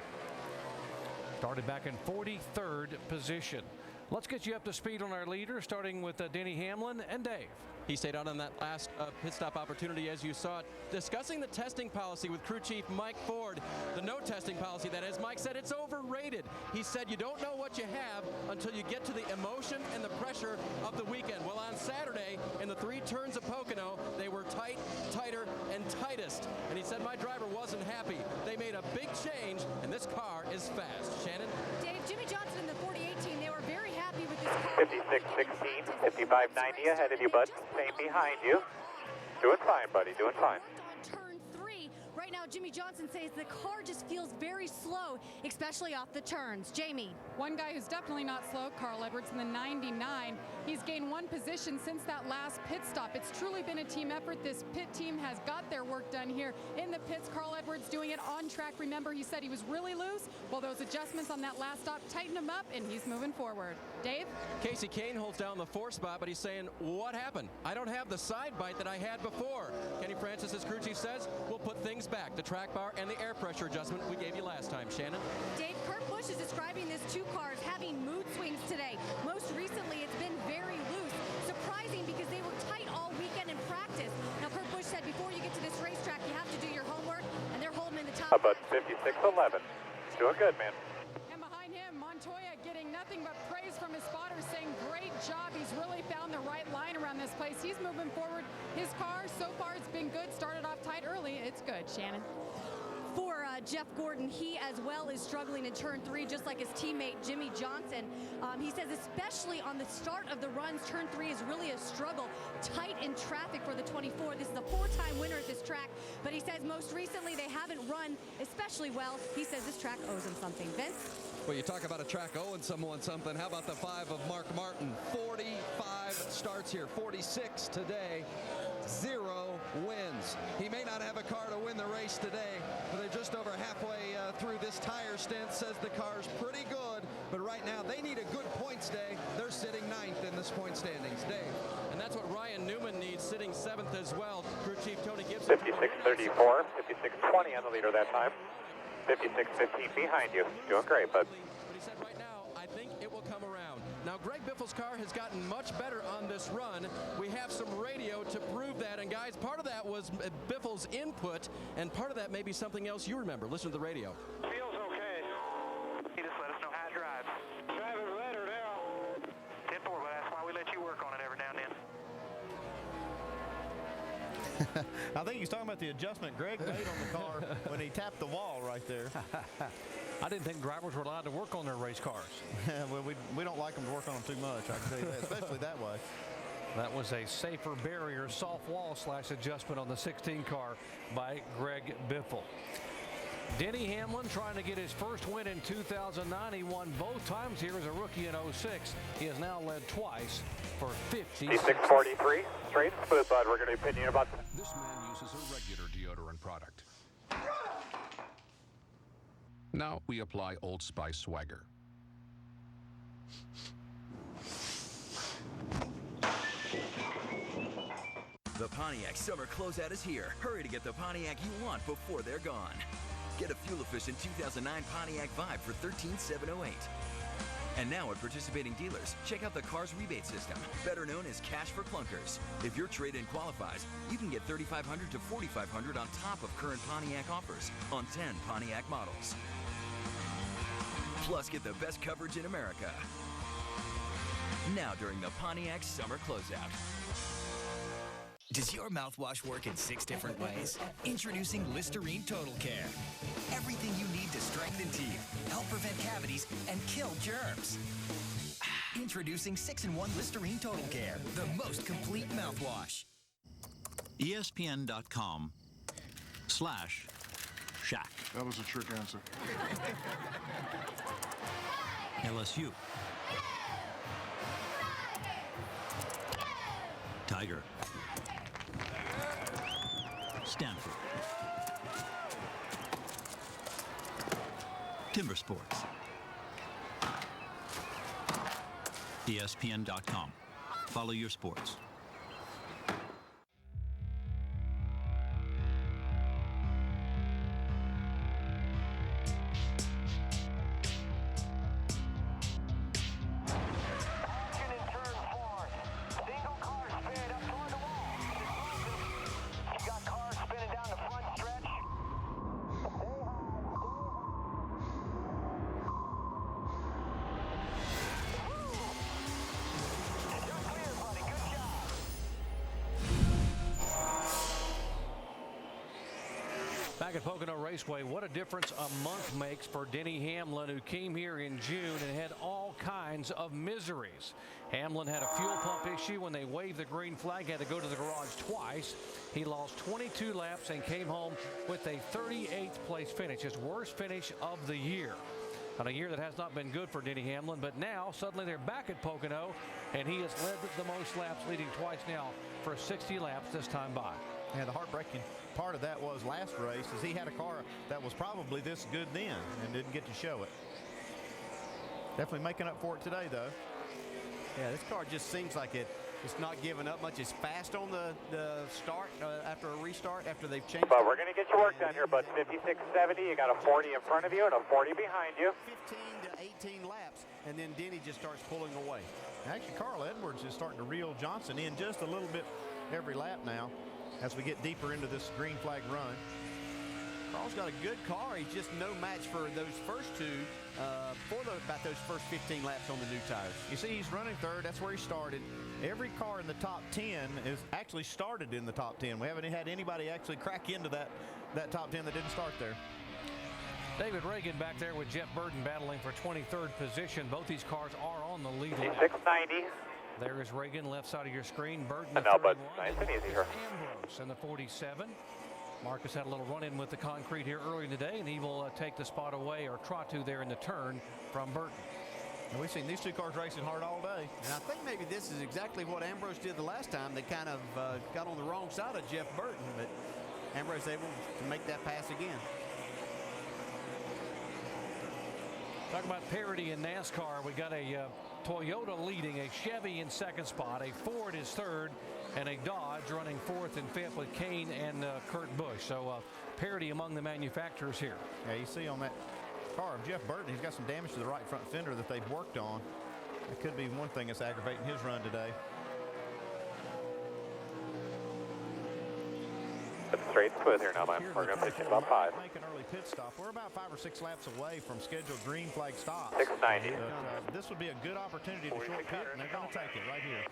Started back in 43rd position. Let's get you up to speed on our leader, starting with Denny Hamlin and Dave. He stayed out on that last pit stop opportunity, as you saw it, discussing the testing policy with crew chief Mike Ford. The no testing policy, that, as Mike said, it's overrated. He said you don't know what you have until you get to the emotion and the pressure of the weekend. Well, on Saturday, in the 3 turns of Pocono, they were tight, tighter, and tightest. And he said, my driver wasn't happy. They made a big change, and this car is fast. Shannon? Dave, Jimmie Johnson in the 48 56-16, 55-90 ahead of you, bud. Same behind you. Doing fine, buddy, doing fine. Turn 3. Right now, Jimmie Johnson says the car just feels very slow, especially off the turns. Jamie. One guy who's definitely not slow, Carl Edwards in the 99. He's gained 1 position since that last pit stop. It's truly been a team effort. This pit team has got their work done here in the pits. Carl Edwards doing it on track. Remember, he said he was really loose. Well, those adjustments on that last stop tightened him up, and he's moving forward. Dave? Casey Kane holds down the 4th spot, but he's saying, what happened? I don't have the side bite that I had before. Kenny Francis, as crew chief says, we'll put things back. The track bar and the air pressure adjustment we gave you last time. Shannon? Dave, Kurt Busch is describing these 2 cars having mood swings today. Most recently, it's been very loose. Surprising because they were tight all weekend in practice. Now, Kurt Busch said before you get to this racetrack, you have to do your homework, and they're holding in the top. About 56-11. Doing good, man. And behind him, Montoya getting nothing but praise from his spotters, saying great job. He's really found the right line around this place. He's moving forward. His car, so far, it's been good. Started off tight early. It's good, Shannon. For Jeff Gordon, he as well is struggling in turn 3, just like his teammate Jimmie Johnson. He says especially on the start of the runs, turn 3 is really a struggle. Tight in traffic for the 24. This is a 4-time winner at this track, but he says most recently they haven't run especially well. He says this track owes him something. Vince? Well, you talk about a track owing someone something. How about the 5 of Mark Martin? 45 starts here, 46 today. 0 wins. He may not have a car to win the race today, but they're just over halfway through this tire stint. Says the car's pretty good, but right now they need a good points day. They're sitting 9th in this point standings. Dave. And that's what Ryan Newman needs, sitting 7th as well. Crew chief Tony Gibson. 56-34, 56-20 on the leader that time. 56-15 behind you. Doing great, bud. But he said right now, I think it will come around. Now, Greg Biffle's car has gotten much better on this run. We have some radio to prove that. And, guys, part of that was Biffle's input, and part of that may be something else you remember. Listen to the radio. Feels okay. He just let us know how it drives. Driving better now. 10-4, but that's why we let you work on it every now and then. I think he's talking about the adjustment Greg made on the car when he tapped the wall right there. I didn't think drivers were allowed to work on their race cars. Well, we don't like them to work on them too much, I can tell you that, especially that way. That was a safer barrier soft wall / adjustment on the 16 car by Greg Biffle. Denny Hamlin trying to get his first win in 2009. He won both times here as a rookie in 06. He has now led twice for 50. 56-43, straight and smooth, bud. We're going to be opinion about this. This man uses a regular deodorant product. Now we apply Old Spice Swagger. The Pontiac Summer Closeout is here. Hurry to get the Pontiac you want before they're gone. Get a fuel-efficient 2009 Pontiac Vibe for $13,708. And now at participating dealers, check out the Cars Rebate System, better known as Cash for Clunkers. If your trade-in qualifies, you can get $3,500 to $4,500 on top of current Pontiac offers on 10 Pontiac models. Plus, get the best coverage in America. Now during the Pontiac Summer Closeout. Does your mouthwash work in 6 different ways? Introducing Listerine Total Care. Everything you need to strengthen teeth, help prevent cavities, and kill germs. Introducing 6-in-1 Listerine Total Care, the most complete mouthwash. ESPN.com/Shaq. That was a trick answer. LSU. Tiger. Stanford. Timber Sports. ESPN.com. Follow your sports. Back at Pocono Raceway, what a difference a month makes for Denny Hamlin, who came here in June and had all kinds of miseries. Hamlin had a fuel pump issue when they waved the green flag, had to go to the garage twice. He lost 22 laps and came home with a 38th place finish, his worst finish of the year. On a year that has not been good for Denny Hamlin, but now suddenly they're back at Pocono, and he has led the most laps, leading twice now for 60 laps this time by. And the heartbreaking part of that was last race is he had a car that was probably this good then and didn't get to show it. Definitely making up for it today, though. Yeah, this car just seems like it's not giving up much. It's fast on the start after a restart after they've changed. But we're going to get your work done here, bud. 56.70. You got a 40 in front of you and a 40 behind you. 15 to 18 laps, and then Denny just starts pulling away. Actually, Carl Edwards is starting to reel Johnson in just a little bit every lap now as we get deeper into this green flag run. Carl's got a good car. He's just no match for those first two, about those first 15 laps on the new tires. You see, he's running third. That's where he started. Every car in the top 10 is actually started in the top 10. We haven't had anybody actually crack into that top 10 that didn't start there. David Reagan back there with Jeff Burton battling for 23rd position. Both these cars are on the lead lap. 690. There is Reagan, left side of your screen. Burton, No, but nice and easy here. Ambrose in the 47. Marcus had a little run-in with the concrete here earlier today, and he will take the spot away, or try to, there in the turn from Burton. And we've seen these two cars racing hard all day. And I think maybe this is exactly what Ambrose did the last time. They kind of got on the wrong side of Jeff Burton, but Ambrose able to make that pass again. Talking about parity in NASCAR, we got a Toyota leading, a Chevy in second spot, a Ford is third, and a Dodge running fourth and fifth with Kane and Kurt Busch. So parity among the manufacturers here. Yeah, you see on that car of Jeff Burton, he's got some damage to the right front fender that they've worked on. That could be one thing that's aggravating his run today. Straight smooth here now, man. We're going to pitch in about 5. Make an early pit stop. We're about 5 or 6 laps away from scheduled green flag stops. 690. But, this would be a good opportunity to short pit, and they're going to take it right here.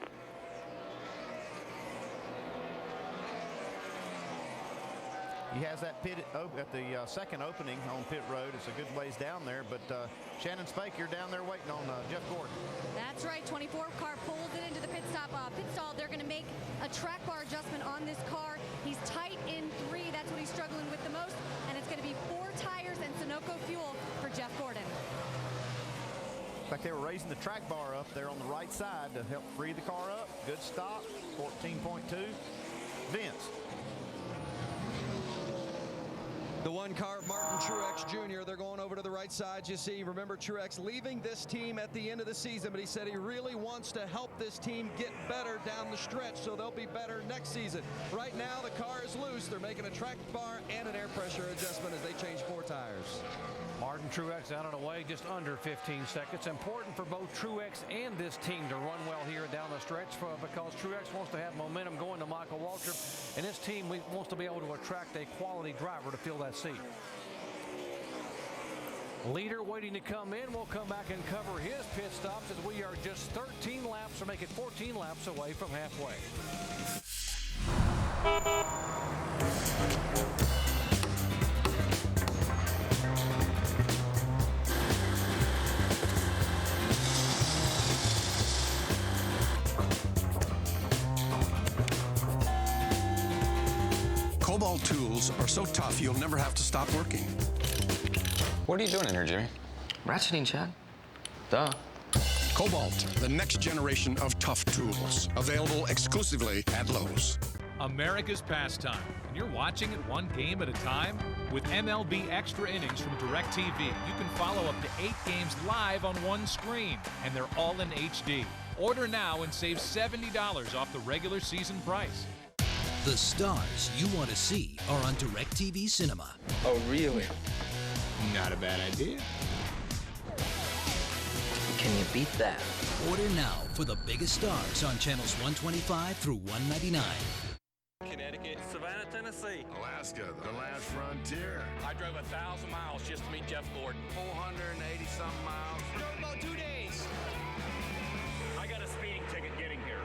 He has that pit at the second opening on pit road. It's a good ways down there, but Shannon Spake, you're down there waiting on Jeff Gordon. That's right. 24 car pulls it into the pit stall. They're going to make a track bar adjustment on this car. He's tight in 3. That's what he's struggling with the most. And it's going to be 4 tires and Sunoco fuel for Jeff Gordon. In fact, they were raising the track bar up there on the right side to help free the car up. Good stop. 14.2. Vince. The one car of Martin Truex Jr., they're going over to the right side. You see, remember Truex leaving this team at the end of the season, but he said he really wants to help this team get better down the stretch, so they'll be better next season. Right now, the car is loose. They're making a track bar and an air pressure adjustment as they change 4 tires. Martin Truex out and away, just under 15 seconds. Important for both Truex and this team to run well here down the stretch because Truex wants to have momentum going to Michael Waltrip, and this team wants to be able to attract a quality driver to fill that seat. Leader waiting to come in. We'll come back and cover his pit stops as we are just 13 laps, or make it 14 laps away from halfway. Cobalt tools are so tough you'll never have to stop working. What are you doing in here, Jimmy? Ratcheting, Chad. Duh. Cobalt, the next generation of tough tools. Available exclusively at Lowe's. America's pastime, and you're watching it one game at a time? With MLB Extra Innings from DirecTV, you can follow up to 8 games live on one screen, and they're all in HD. Order now and save $70 off the regular season price. The stars you want to see are on DirecTV Cinema. Oh, really? Not a bad idea. Can you beat that? Order now for the biggest stars on channels 125 through 199. Connecticut, Savannah, Tennessee, Alaska, the last frontier. I drove 1,000 miles just to meet Jeff Gordon. 480-something miles. I drove about 2 days. I got a speeding ticket getting here.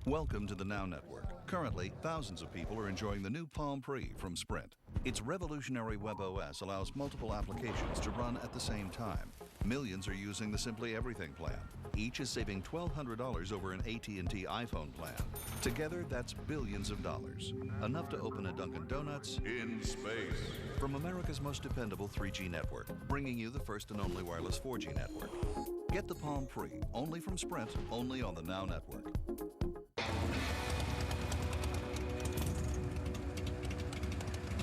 Welcome to the Now Network. Currently, thousands of people are enjoying the new Palm Pre from Sprint. Its revolutionary web OS allows multiple applications to run at the same time. Millions are using the Simply Everything plan. Each is saving $1,200 over an AT&T iPhone plan. Together, that's billions of dollars. Enough to open a Dunkin' Donuts in space. From America's most dependable 3G network, bringing you the first and only wireless 4G network. Get the Palm Pre, only from Sprint, only on the Now Network.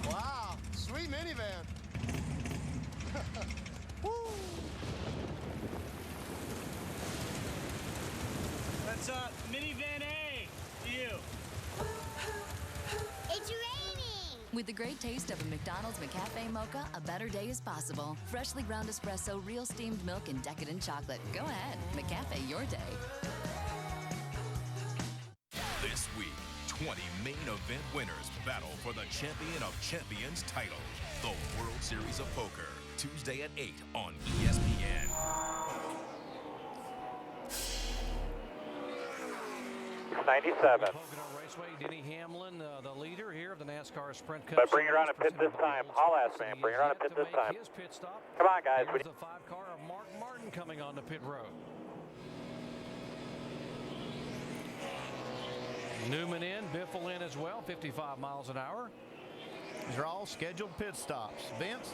Wow, sweet minivan. Woo! That's minivan A to you. It's raining! With the great taste of a McDonald's McCafe Mocha, a better day is possible. Freshly ground espresso, real steamed milk, and decadent chocolate. Go ahead, McCafe your day. This week, 20 main event winners battle for the Champion of Champions title. The World Series of Poker, Tuesday at 8 on ESPN. '97. Pocono Raceway, Denny Hamlin, the leader here of the NASCAR Sprint Cup. But bring it on a pit this time. Haul ass, man. Bring it on a pit this time. His pit stop. Come on, guys. There's the 5-car of Mark Martin coming on the pit road. Newman in, Biffle in as well, 55 miles an hour. These are all scheduled pit stops. Vince?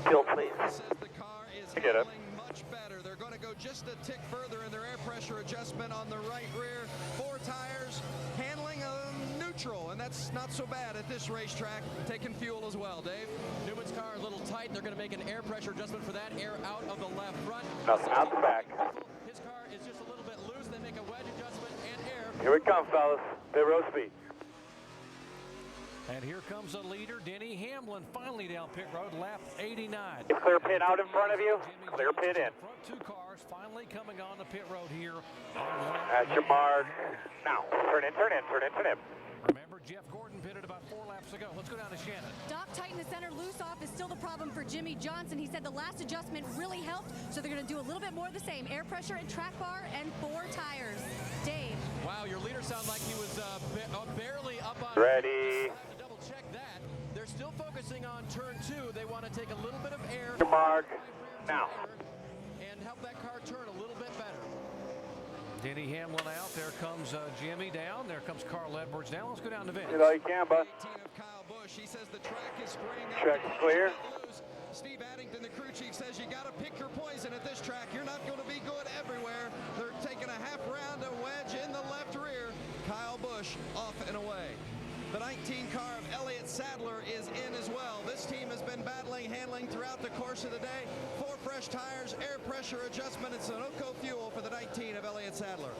Still, please. Says the car is Get it. handling much better. They're going to go just a tick further in their air pressure adjustment on the right rear. 4 tires, handling neutral, and that's not so bad at this racetrack. Taking fuel as well, Dave. Newman's car a little tight. They're going to make an air pressure adjustment for that. Air out of the left front. Nothing out the back. His car is just a little bit loose. They make a wedge adjustment and air. Here we come, fellas. Pit road speed. And here comes the leader, Denny Hamlin, finally down pit road, lap 89. Clear pit out in front of you. Clear pit in. Front 2 cars finally coming on the pit road here. That's your mark. Now, turn in, turn in, turn in, turn in. Remember, Jeff Gordon pitted about 4 laps ago. Let's go down to Shannon. Dock tight in the center, loose off is still the problem for Jimmie Johnson. He said the last adjustment really helped, so they're going to do a little bit more of the same. Air pressure and track bar and 4 tires. Dave. Wow, your leader sounded like he was barely up on. Ready. Double check that. They're still focusing on turn 2. They want to take a little bit of air. Your mark. Now. And help that car turn a little bit better. Denny Hamlin out. There comes Jimmy down. There comes Carl Edwards down. Let's go down to Vince. You know you can, bud. 18 of Kyle Busch. He says the track is spraying out. Check clear. Steve Addington, the crew chief, says you got to pick your poison at this track. You're not going to be good everywhere. They're taking a half round, a wedge in the left rear. Kyle Busch off and away. The 19 car of Elliott Sadler is in as well. This team has been battling, handling throughout the course of the day. 4 fresh tires, air pressure adjustment, and Sunoco fuel for the 19 of Elliott Sadler.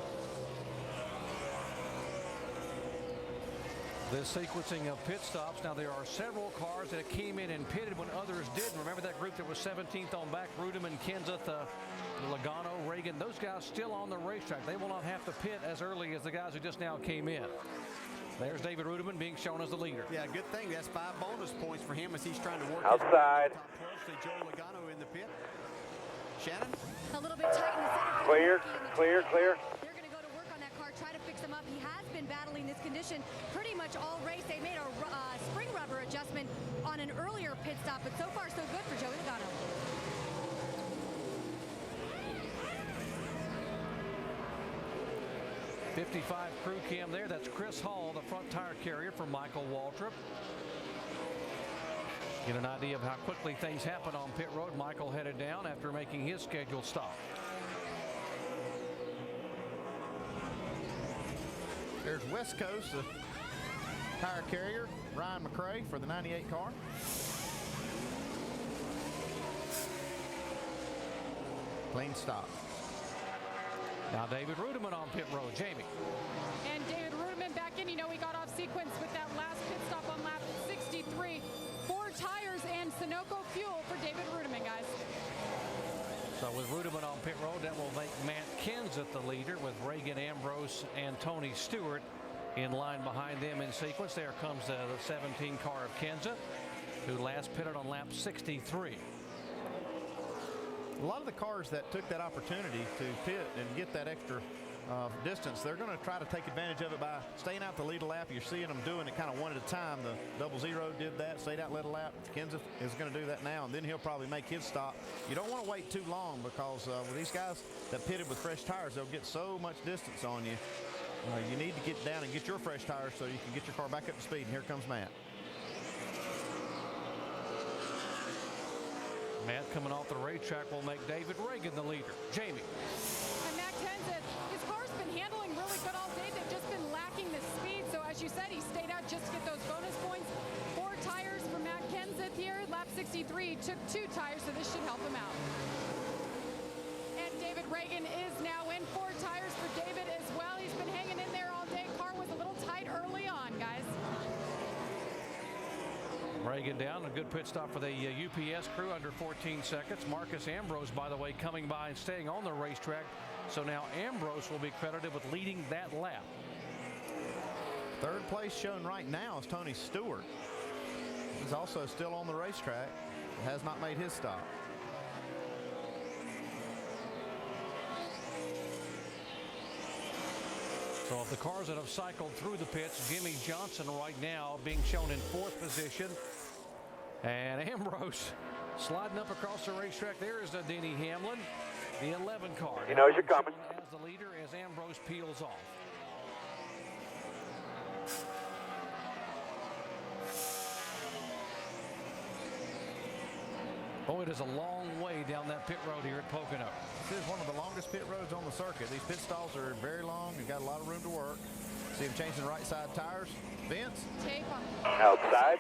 This sequencing of pit stops. Now, there are several cars that came in and pitted when others didn't. Remember that group that was 17th on back? Rudeman, Kenseth, Logano, Reagan. Those guys still on the racetrack. They will not have to pit as early as the guys who just now came in. There's David Rudeman being shown as the leader. Yeah, good thing. That's 5 bonus points for him as he's trying to work outside. His way to Joe Logano in the pit. Shannon? A little bit tight in the center. Clear, clear, clear. They're going to go to work on that car, try to fix him up. He has been battling this condition pretty much all race. They made a spring rubber adjustment on an earlier pit stop, but so far so good for Joey Logano. 55 crew cam there. That's Chris Hall, the front tire carrier for Michael Waltrip. Get an idea of how quickly things happen on pit road. Michael headed down after making his scheduled stop. There's West Coast, the tire carrier, Ryan McRae for the 98 car. Clean stop. Now David Rudeman on pit road. Jamie. And David Rudeman back in. You know, he got off sequence with that last pit stop on lap 63. 4 tires and Sunoco fuel for David Rudeman, guys. So with Rudeman on pit road, that will make Matt Kenseth the leader with Reagan Ambrose and Tony Stewart in line behind them in sequence. There comes the 17 car of Kenseth, who last pitted on lap 63. A lot of the cars that took that opportunity to pit and get that extra distance, they're going to try to take advantage of it by staying out the lead a lap. You're seeing them doing it kind of one at a time. The 00 did that, stayed out, led a lap. Kenseth is going to do that now, and then he'll probably make his stop. You don't want to wait too long because with these guys that pitted with fresh tires, they'll get so much distance on you. You need to get down and get your fresh tires so you can get your car back up to speed. And here comes Matt. Matt coming off the racetrack will make David Reagan the leader. Jamie. And Matt Kenseth, his car's been handling really good all day. They've just been lacking the speed. So as you said, he stayed out just to get those bonus points. 4 tires for Matt Kenseth here. Lap 63 took 2 tires, so this should help him out. And David Reagan is now in. 4 tires for David as well. He's been hanging in there all day. Car was a little tight early on, guys. Reagan down. A good pit stop for the UPS crew under 14 seconds. Marcus Ambrose, by the way, coming by and staying on the racetrack. So now Ambrose will be credited with leading that lap. Third place shown right now is Tony Stewart. He's also still on the racetrack. Has not made his stop. So of the cars that have cycled through the pits, Jimmie Johnson right now being shown in 4th position. And Ambrose sliding up across the racetrack. There is Denny Hamlin, the 11 car. He knows you're coming. As the leader as Ambrose peels off. Oh, it is a long way down that pit road here at Pocono. This is one of the longest pit roads on the circuit. These pit stalls are very long and got a lot of room to work. See him changing right side tires. Vince? Tape on. Outside.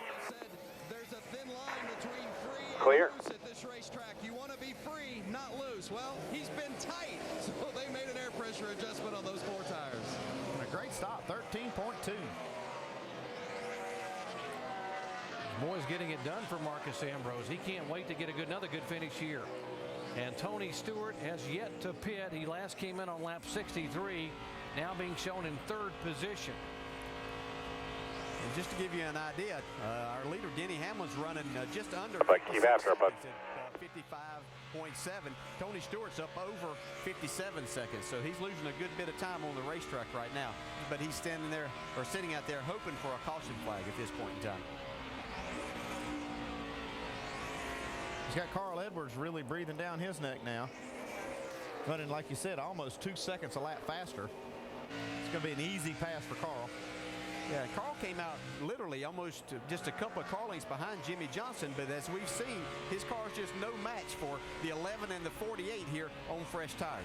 There's a thin line between free and Clear. loose at this racetrack. You want to be free, not loose. Well, he's been tight, so they made an air pressure adjustment on those 4 tires. And a great stop, 13.2. Boys getting it done for Marcus Ambrose. He can't wait to get another good finish here. And Tony Stewart has yet to pit. He last came in on lap 63, now being shown in 3rd position. And just to give you an idea, our leader Denny Hamlin's running just under But keep after him, bud. 55.7. Tony Stewart's up over 57 seconds, so he's losing a good bit of time on the racetrack right now. But he's standing there or sitting out there hoping for a caution flag at this point in time. He's got Carl Edwards really breathing down his neck now. Running, like you said, almost 2 seconds a lap faster. It's going to be an easy pass for Carl. Yeah, Carl came out literally almost just a couple of car lengths behind Jimmie Johnson, but as we've seen, his car's just no match for the 11 and the 48 here on fresh tires.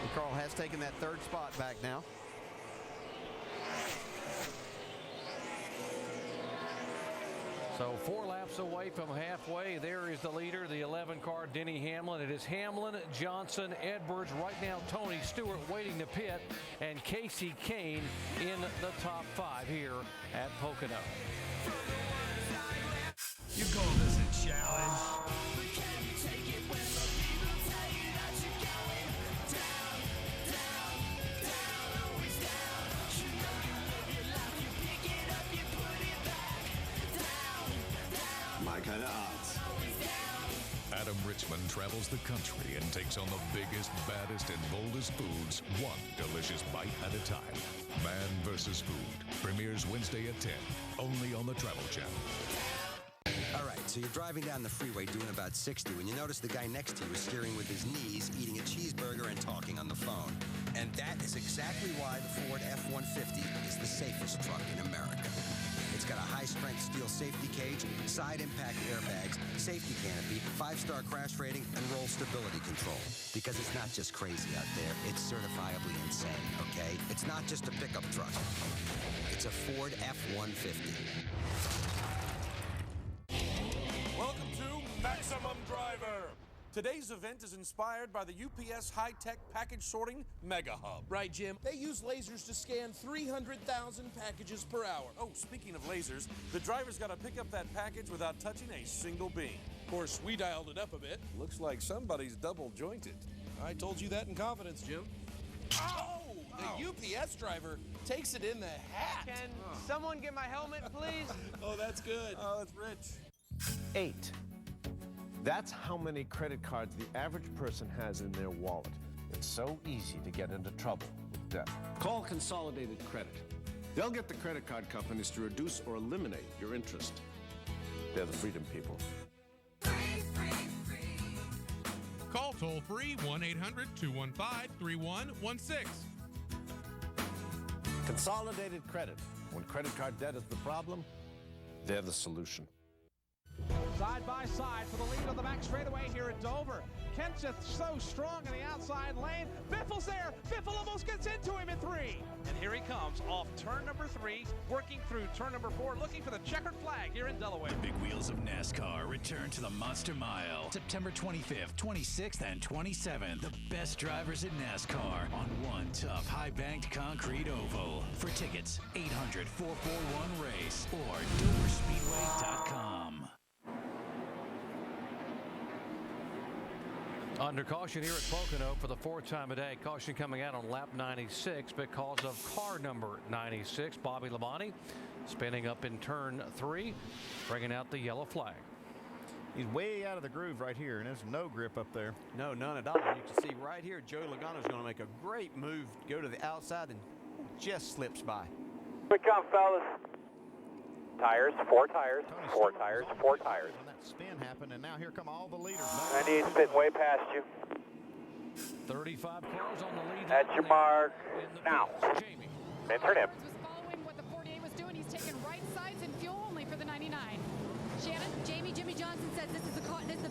And Carl has taken that 3rd spot back now. So 4 laps away from halfway. There is the leader, the 11 car, Denny Hamlin. It is Hamlin, Johnson, Edwards. Right now, Tony Stewart waiting to pit, and Casey Kane in the top 5 here at Pocono. You call this a challenge? My kind of odds. Adam Richmond travels the country and takes on the biggest, baddest, and boldest foods, one delicious bite at a time. Man vs. Food premieres Wednesday at 10, only on the Travel Channel. All right, so you're driving down the freeway doing about 60 when you notice the guy next to you is steering with his knees, eating a cheeseburger, and talking on the phone. And that is exactly why the Ford F-150 is the safest truck in America. It's got a high-strength steel safety cage, side impact airbags, safety canopy, 5-star crash rating, and roll stability control. Because it's not just crazy out there, it's certifiably insane, okay? It's not just a pickup truck. It's a Ford F-150. Welcome to Maximum Driver. Today's event is inspired by the UPS high-tech package sorting Mega Hub. Right, Jim. They use lasers to scan 300,000 packages per hour. Oh, speaking of lasers, the driver's got to pick up that package without touching a single beam. Of course, we dialed it up a bit. Looks like somebody's double-jointed. I told you that in confidence, Jim. Oh! The UPS driver takes it in the hat. Can someone get my helmet, please? Oh, that's good. Oh, it's rich. 8. That's how many credit cards the average person has in their wallet. It's so easy to get into trouble with debt. Call Consolidated Credit. They'll get the credit card companies to reduce or eliminate your interest. They're the freedom people. Call toll-free 1-800-215-3116. Consolidated Credit. When credit card debt is the problem, they're the solution. Side by side for the lead on the back straightaway here at Dover. Kenseth so strong in the outside lane. Biffle's there. Biffle almost gets into him in 3. And here he comes off turn number 3, working through turn number 4, looking for the checkered flag here in Delaware. The big wheels of NASCAR return to the Monster Mile. September 25th, 26th, and 27th. The best drivers in NASCAR on one tough, high-banked concrete oval. For tickets, 800-441-RACE or DoverSpeedway.com. Under caution here at Pocono for the 4th time a day. Caution coming out on lap 96 because of car number 96. Bobby Labonte spinning up in turn 3, bringing out the yellow flag. He's way out of the groove right here, and there's no grip up there. No, none at all. You can see right here, Joey Logano's going to make a great move, go to the outside, and just slips by. Here we come, fellas. Tires, 4 tires, 4 tires, 4 tires. When that spin happened, and now here come all the leaders. 98 spitting way past you. 35 cars on the lead. That's your mark. Now. Jamie. And turn him. Was following what the 48 was doing. He's taking right sides and fuel only for the 99. Shannon, Jimmie Johnson says this is the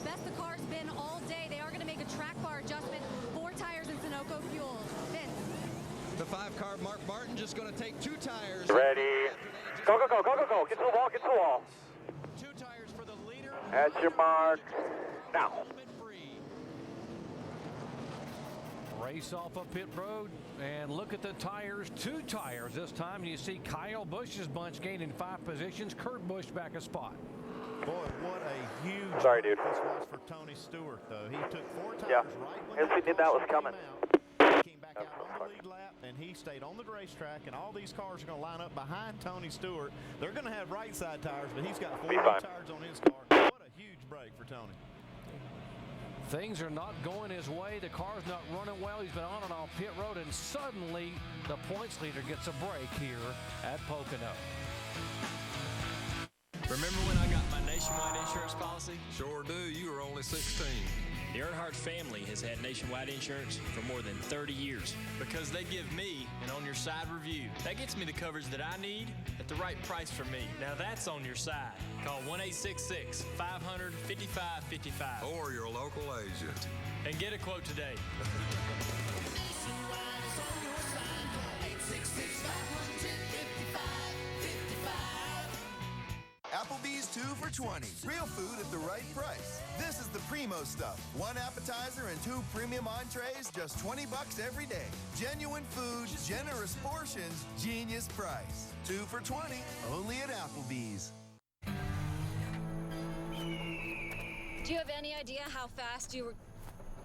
best the car's been all day. They are going to make a track bar adjustment. 4 tires and Sunoco fuel. Vince. The 5-car Mark Martin just going to take 2 tires. Ready. Go, go, go, go, go, go. Get to the wall, get to the wall. 2 tires for the leader. That's your mark. Now. Race off of pit road, and look at the tires. 2 tires this time. You see Kyle Busch's bunch gaining 5 positions. Kurt Busch back a spot. Boy, what a huge Sorry, dude. this was for Tony Stewart, though. He took 4 tires Yeah. right when Yes, we did that was coming. He came back out on the lead lap, and he stayed on the racetrack, and all these cars are going to line up behind Tony Stewart. They're going to have right side tires, but he's got 4 tires on his car. What a huge break for Tony. Things are not going his way. The car's not running well. He's been on and off pit road, and suddenly the points leader gets a break here at Pocono. Remember when I got my nationwide insurance policy? Sure do. You were only 16. The Earnhardt family has had nationwide insurance for more than 30 years because they give me an on-your-side review. That gets me the coverage that I need at the right price for me. Now that's on your side. Call 1-866-500-5555. Or your local agent. And get a quote today. Applebee's 2 for $20. Real food at the right price. This is the primo stuff. 1 appetizer and 2 premium entrees, just $20 every day. Genuine food, generous portions, genius price. 2 for $20, only at Applebee's. Do you have any idea how fast you were?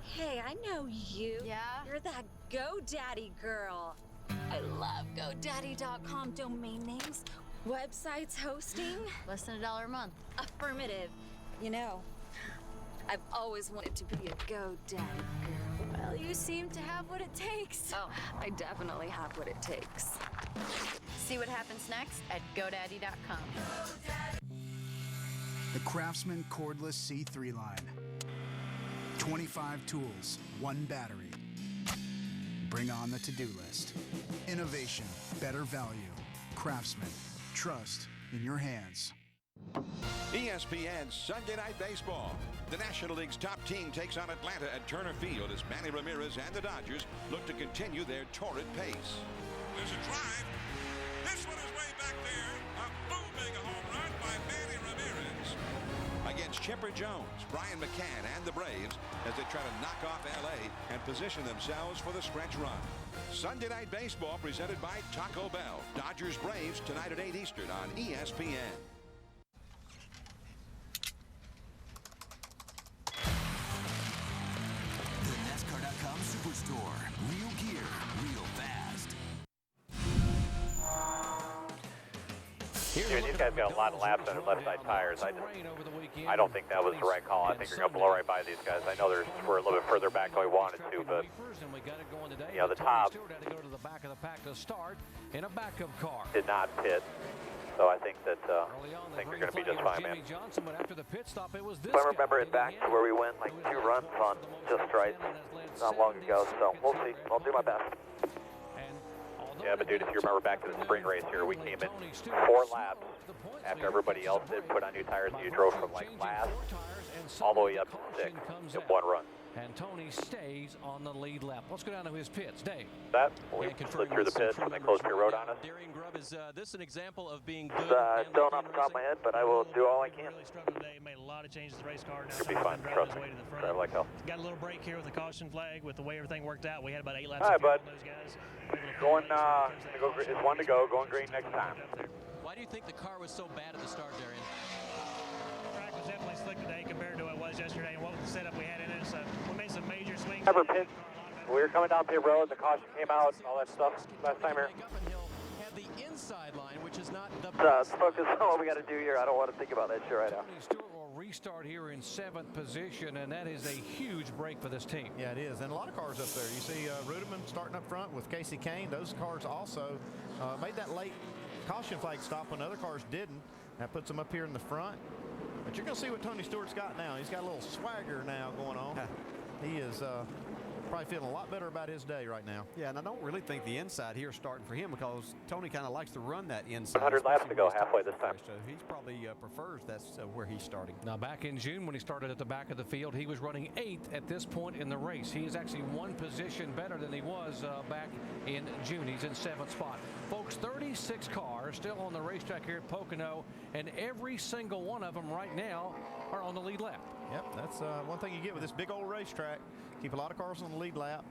Hey, I know you. Yeah? You're that GoDaddy girl. I love GoDaddy.com domain names. Websites hosting? Less than $1 a month. Affirmative. You know, I've always wanted to be a GoDaddy girl. Well, you seem to have what it takes. Oh, I definitely have what it takes. See what happens next at GoDaddy.com. The Craftsman cordless C3 line. 25 tools, 1 battery. Bring on the to-do list. Innovation, better value. Craftsman, trust in your hands. ESPN Sunday Night Baseball. The National League's top team takes on Atlanta at Turner Field as Manny Ramirez and the Dodgers look to continue their torrid pace. There's a drive. This one is way back there. A booming home run by Manny Ramirez. Against Chipper Jones, Brian McCann, and the Braves as they try to knock off L.A. and position themselves for the stretch run. Sunday Night Baseball presented by Taco Bell. Dodgers Braves tonight at 8 Eastern on ESPN. The NASCAR.com Superstore. Real gear, real fast. These guys got a lot of laps on their left side tires. I don't think that was the right call. I think you're going to blow right by these guys. I know we're a little bit further back than we wanted to, but you know, the top did not pit. So I think that you're going to be just fine, man. If I remember it back to where we went like 2 runs on just right not long ago, so we'll see. I'll do my best. Yeah, but dude, if you remember back to the spring race here, we came in 4 laps after everybody else did put on new tires, and you drove from like last all the way up to 6 in 1 run. And Tony stays on the lead lap. Let's go down to his pits. Dave. We slid through the pits and they closed your road on us. Is this an example of being good? Still not off the top of my head, but I will do all I can. Really struggled today. Made a lot of changes to the race car. Now it'll be fine. Trust me. Drive like hell. Got a little break here with the caution flag. With the way everything worked out, we had about 8 laps. All right, bud. Those guys. Going, it's 1 to go. Going green next time. Why do you think the car was so bad at the start, Darian? The track was definitely slick today compared to what it was yesterday, and what the setup we had in it. So we made some major swings. Ever pit? We were coming down pit road. The caution came out. All that stuff last time here. Had the inside line, which is not the focus on what we got to do here. I don't want to think about that shit right now. Stewart will restart here in 7th position, and that is a huge break for this team. Yeah, it is, and a lot of cars up there. You see Rudeman starting up front with Casey Kane. Those cars also made that late caution flag stop when other cars didn't. That puts them up here in the front. But you're going to see what Tony Stewart's got now. He's got a little swagger now going on. He is probably feeling a lot better about his day right now. Yeah, and I don't really think the inside here is starting for him because Tony kind of likes to run that inside. 100 laps to go, halfway this time. So he probably prefers that's where he's starting. Now, back in June when he started at the back of the field, he was running 8th at this point in the race. He is actually 1 position better than he was back in June. He's in 7th spot. Folks, 36 cars still on the racetrack here at Pocono, and every single one of them right now are on the lead lap. Yep, that's one thing you get with this big old racetrack. Keep a lot of cars on the lead lap.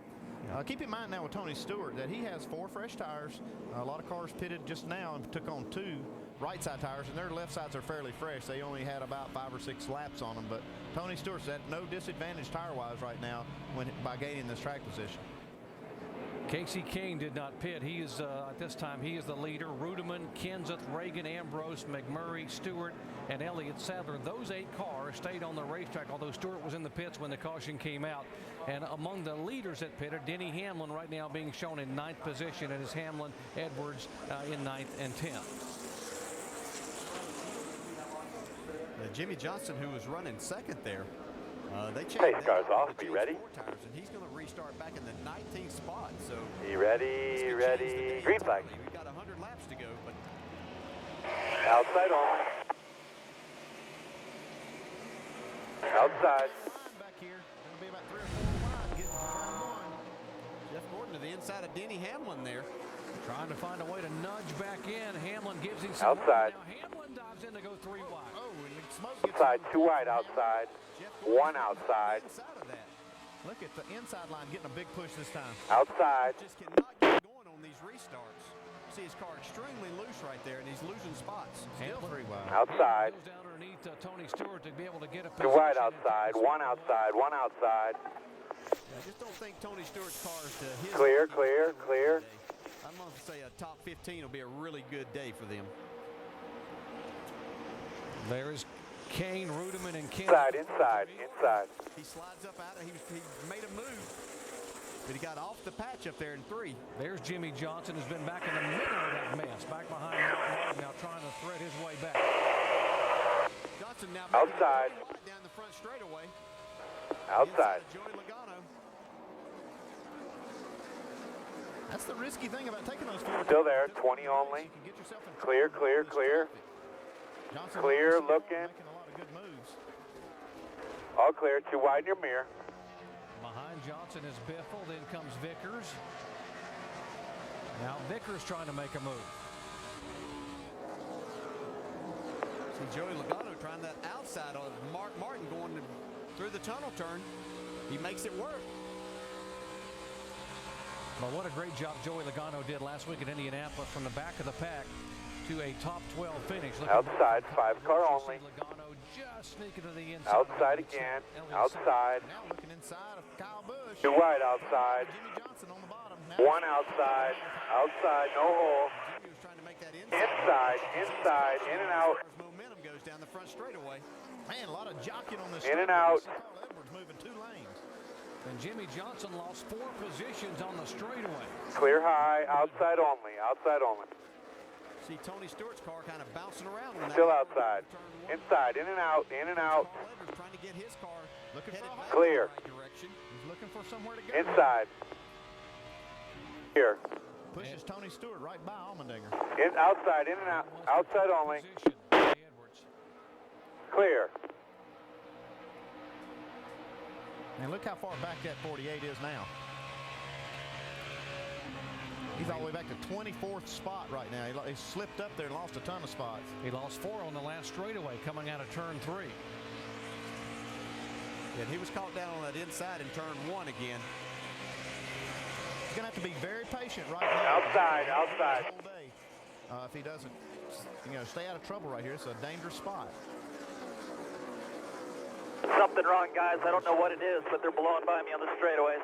Keep in mind now with Tony Stewart that he has 4 fresh tires. A lot of cars pitted just now and took on 2 right side tires, and their left sides are fairly fresh. They only had about 5 or 6 laps on them, but Tony Stewart's at no disadvantage tire-wise right now by gaining this track position. Casey Kane did not pit. He is at this time he is the leader. Rudeman, Kenseth, Reagan, Ambrose, McMurray, Stewart, and Elliott Sadler. Those 8 cars stayed on the racetrack, although Stewart was in the pits when the caution came out. And among the leaders that pitted, Denny Hamlin right now being shown in 9th position, and is Hamlin, Edwards in 9th and 10th. Jimmie Johnson, who was running 2nd there, they changed pace cars off. Be ready. 4 tires, and he's going to restart back in the 19th spot. So be ready, ready. Green flag. We've got 100 laps to go, but outside only. Outside. Back here, going to be about 3 or 4 wide. Getting one. Jeff Gordon to the inside of Denny Hamlin there. Trying to find a way to nudge back in. Hamlin gives him some outside. Now Hamlin dives in to go 3 wide. Oh, and smoke outside, 2 wide outside. 1 outside. Look at the inside line getting a big push this time. Outside. Just cannot get going on these restarts. See his car extremely loose right there, and he's losing spots. Still 3 wide. Outside. Goes down underneath Tony Stewart to be able to get a 2 wide outside. 1 outside. 1 outside. I just don't think Tony Stewart's car is to his. Clear, clear, clear. I'm going to say a top 15 will be a really good day for them. There is Kane, Rudeman, and Kane. Inside. He slides up out of he made a move, but he got off the patch up there in 3. There's Jimmie Johnson, who's been back in the middle of that mess, back behind Martin, now trying to thread his way back. Johnson now outside. Down the front straightaway. Outside. Joey Logano. That's the risky thing about taking those fields. Still there, 20 only. Clear, clear, clear. Clear, looking. All clear, 2 wide in your mirror. Behind Johnson is Biffle, then comes Vickers. Now Vickers trying to make a move. See Joey Logano trying that outside on Mark Martin going through the tunnel turn. He makes it work. But what a great job Joey Logano did last week in Indianapolis from the back of the pack to a top 12 finish. Outside, 5 car only. Logano just sneaking to the inside. Outside again. Outside. Now looking inside of Kyle Busch. 2 wide outside. Jimmie Johnson on the bottom. One outside, outside, no hole. Inside, inside, in and out. Momentum goes down the front straightaway. Man, a lot of jockeying on this. In and out. Carl Edwards moving 2 lanes. And Jimmie Johnson lost 4 positions on the straightaway. Clear high, outside only, outside only. See Tony Stewart's car kind of bouncing around on that. Still outside. Inside, in and out, in and out. Carl Edwards trying to get his car Looking for a hole. Clear. in the right direction. He's looking for somewhere to go. Inside. Here. Pushes Tony Stewart right by Allmendinger. Outside, in and out, outside only. Clear. And look how far back that 48 is now. He's all the way back to 24th spot right now. He slipped up there and lost a ton of spots. He lost 4 on the last straightaway coming out of turn 3. And he was caught down on that inside in turn 1 again. He's going to have to be very patient right now. Outside, outside. Whole day, if he doesn't, stay out of trouble right here. It's a dangerous spot. Something wrong, guys. I don't know what it is, but they're blowing by me on the straightaways.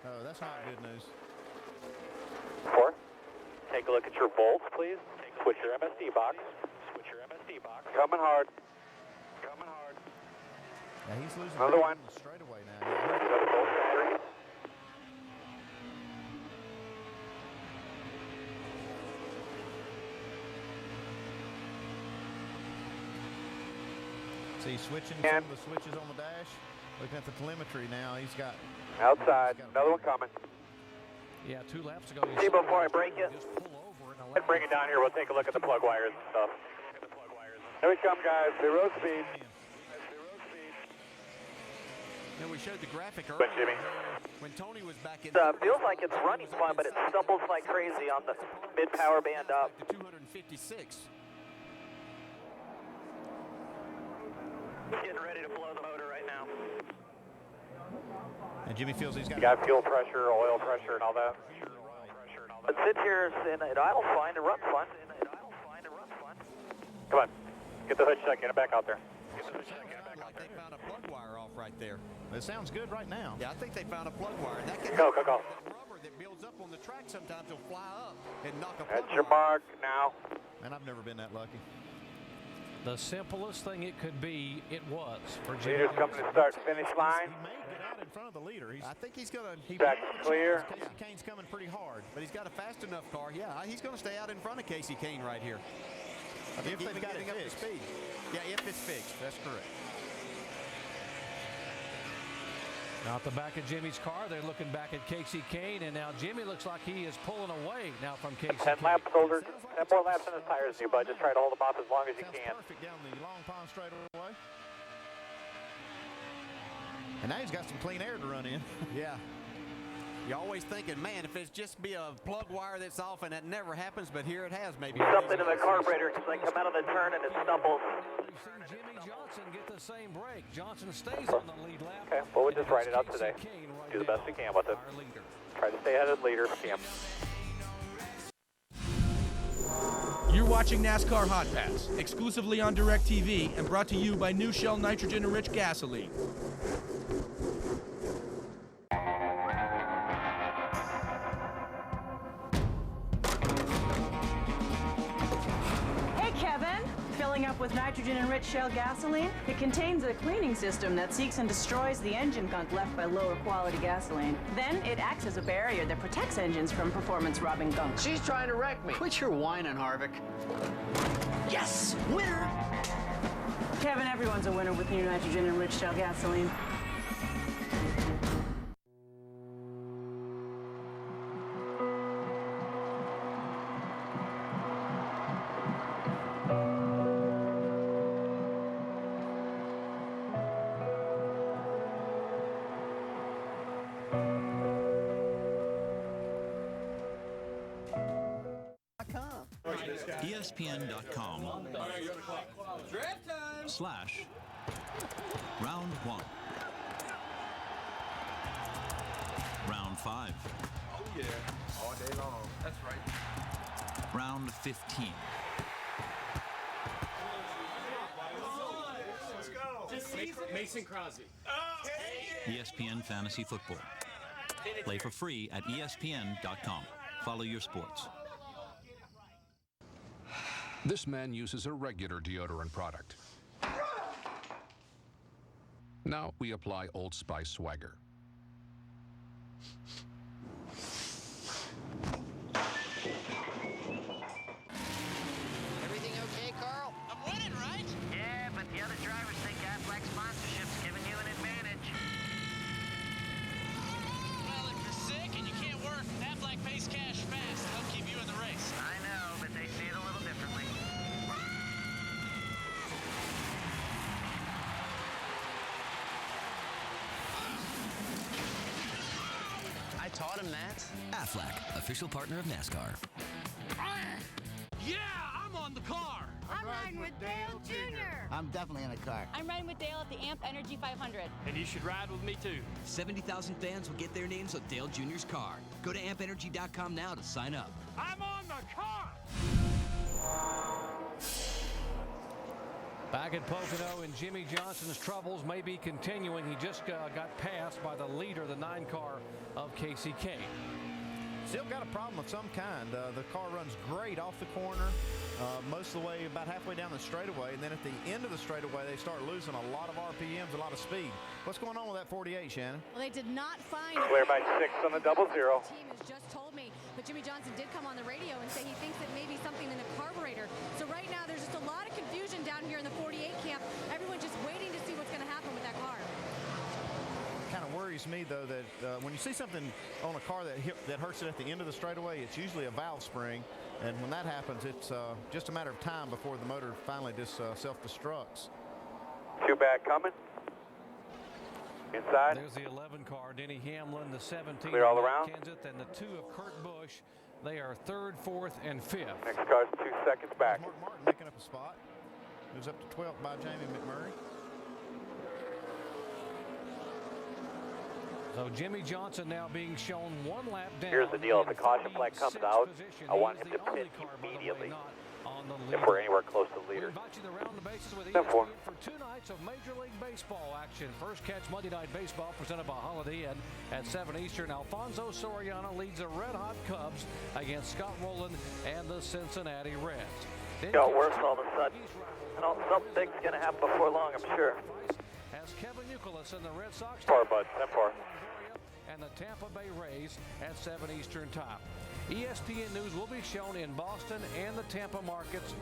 Oh, that's not good news. 4. Take a look at your volts, please. Switch your MSD box. Coming hard. Coming hard. Yeah, he's losing another one. On the straightaway now. See, he's switching some of the switches on the dash. Looking at the telemetry now, he's got... Outside, another one coming. Yeah, 2 laps ago. See, before I break it, let's bring it down here. We'll take a look at the plug wires and stuff. Here we come, guys. 0 speed. And we showed the graphic earlier Jimmy. when Tony was back in. Feels like it's running fine, but it stumbles like crazy on the mid-power band up. To 256. Getting ready to blow the motor right now. And Jimmy feels he's got... You got fuel pressure, oil pressure, and all that. But sit here and idle fine and run fine. Come on. Get the hood check. Get it back out there. Like they found a plug wire off right there. It sounds good right now. Yeah, I think they found a plug wire. And that can Go. That rubber that builds up on the track sometimes will fly up and knock a plug That's your wire. mark now. And I've never been that lucky. The simplest thing it could be, it was for Leader's coming to start finish line. He may get out in front of the leader. I think he's going to... Back clear. Casey Kane's coming pretty hard. But he's got a fast enough car. Yeah, he's going to stay out in front of Casey Kane right here. I think If they've got it getting up to fixed. speed. Yeah, if it's fixed. That's correct. Now at the back of Jimmy's car, they're looking back at Casey Kane, and now Jimmie looks like he is pulling away now from Casey 10 Kane. laps older. 10 more laps in his tires, you bud. Just try to hold them off as long as you Sounds can. perfect down the Long Pond straightaway. And now he's got some clean air to run in. Yeah. You're always thinking, man, if it's just be a plug wire that's off, and that never happens, but here it has maybe. Something in the carburetor because I come out of the turn and it stumbles. We've seen Jimmie Johnson get the same break. Johnson stays on the lead lap. Okay, well, we'll just ride it out today. Do the best we can with it. Try to stay ahead of the leader if we can. You're watching NASCAR Hotpass, exclusively on DirecTV and brought to you by New Shell Nitrogen-Enriched Gasoline. Hey, Kevin. Filling up with nitrogen-enriched Shell gasoline? It contains a cleaning system that seeks and destroys the engine gunk left by lower quality gasoline. Then it acts as a barrier that protects engines from performance-robbing gunk. She's trying to wreck me. Quit your whining, Harvick. Yes! Winner! Kevin, everyone's a winner with new nitrogen-enriched Shell gasoline. ESPN.com/round 1. Round 5. Oh yeah, all day long. That's right. Round 15. Mason Crosby. ESPN Fantasy Football. Play for free at ESPN.com. Follow your sports. This man uses a regular deodorant product. Now we apply Old Spice Swagger. Everything okay, Carl? I'm winning, right? Yeah, but the other drivers think Aflac sponsorship's giving you an advantage. Well, if you're sick and you can't work, Aflac pays cash fast. They'll keep you in the race. I know, but they see it a little differently. I taught him that. Aflac, official partner of NASCAR. Yeah, I'm on the car. I'm riding with Dale Jr. I'm definitely in a car. I'm riding with Dale at the AMP Energy 500. And you should ride with me too. 70,000 fans will get their names on Dale Jr.'s car. Go to ampenergy.com now to sign up. I'm on the car. Back at Pocono, and Jimmie Johnson's troubles may be continuing. He just got passed by the leader, the 9 car of KCK. Still got a problem of some kind. The car runs great off the corner, most of the way about halfway down the straightaway, and then at the end of the straightaway they start losing a lot of RPMs, a lot of speed. What's going on with that 48, Shannon? Well, they did not find Clear by 6 on the 00. The team has just told me, but Jimmie Johnson did come on the radio and say he thinks it may be something in the carburetor. So right now there's just a lot of confusion down here in the 48 camp. Everyone's just waiting to see what's going to happen with that car. Kind of worries me though that when you see something on a car that hurts it at the end of the straightaway, it's usually a valve spring, and when that happens, it's just a matter of time before the motor finally just self-destructs. 2 back coming. Inside. There's the 11 car, Denny Hamlin, the 17 Clear all around. Kenseth, and the 2 of Kurt Busch. They are 3rd, 4th, and 5th. Next car's 2 seconds back. Mark Martin making up a spot. Moves up to 12th by Jamie McMurray. So Jimmie Johnson now being shown 1 lap down. Here's the deal. If the caution flag comes out, I want him to pit immediately if we're anywhere close to the leader. We invite you to round the bases with 10-4. ESPN for 2 nights of Major League Baseball action. First catch Monday Night Baseball presented by Holiday Inn at 7 Eastern. Alfonso Soriano leads the Red Hot Cubs against Scott Rowland and the Cincinnati Reds. Got worse all of a sudden. Something's going to happen before long, I'm sure. As Kevin Youkilis and the Red Sox 4, bud. 10-4. And the Tampa Bay Rays at 7 Eastern time. ESPN News will be shown in Boston and the Tampa markets.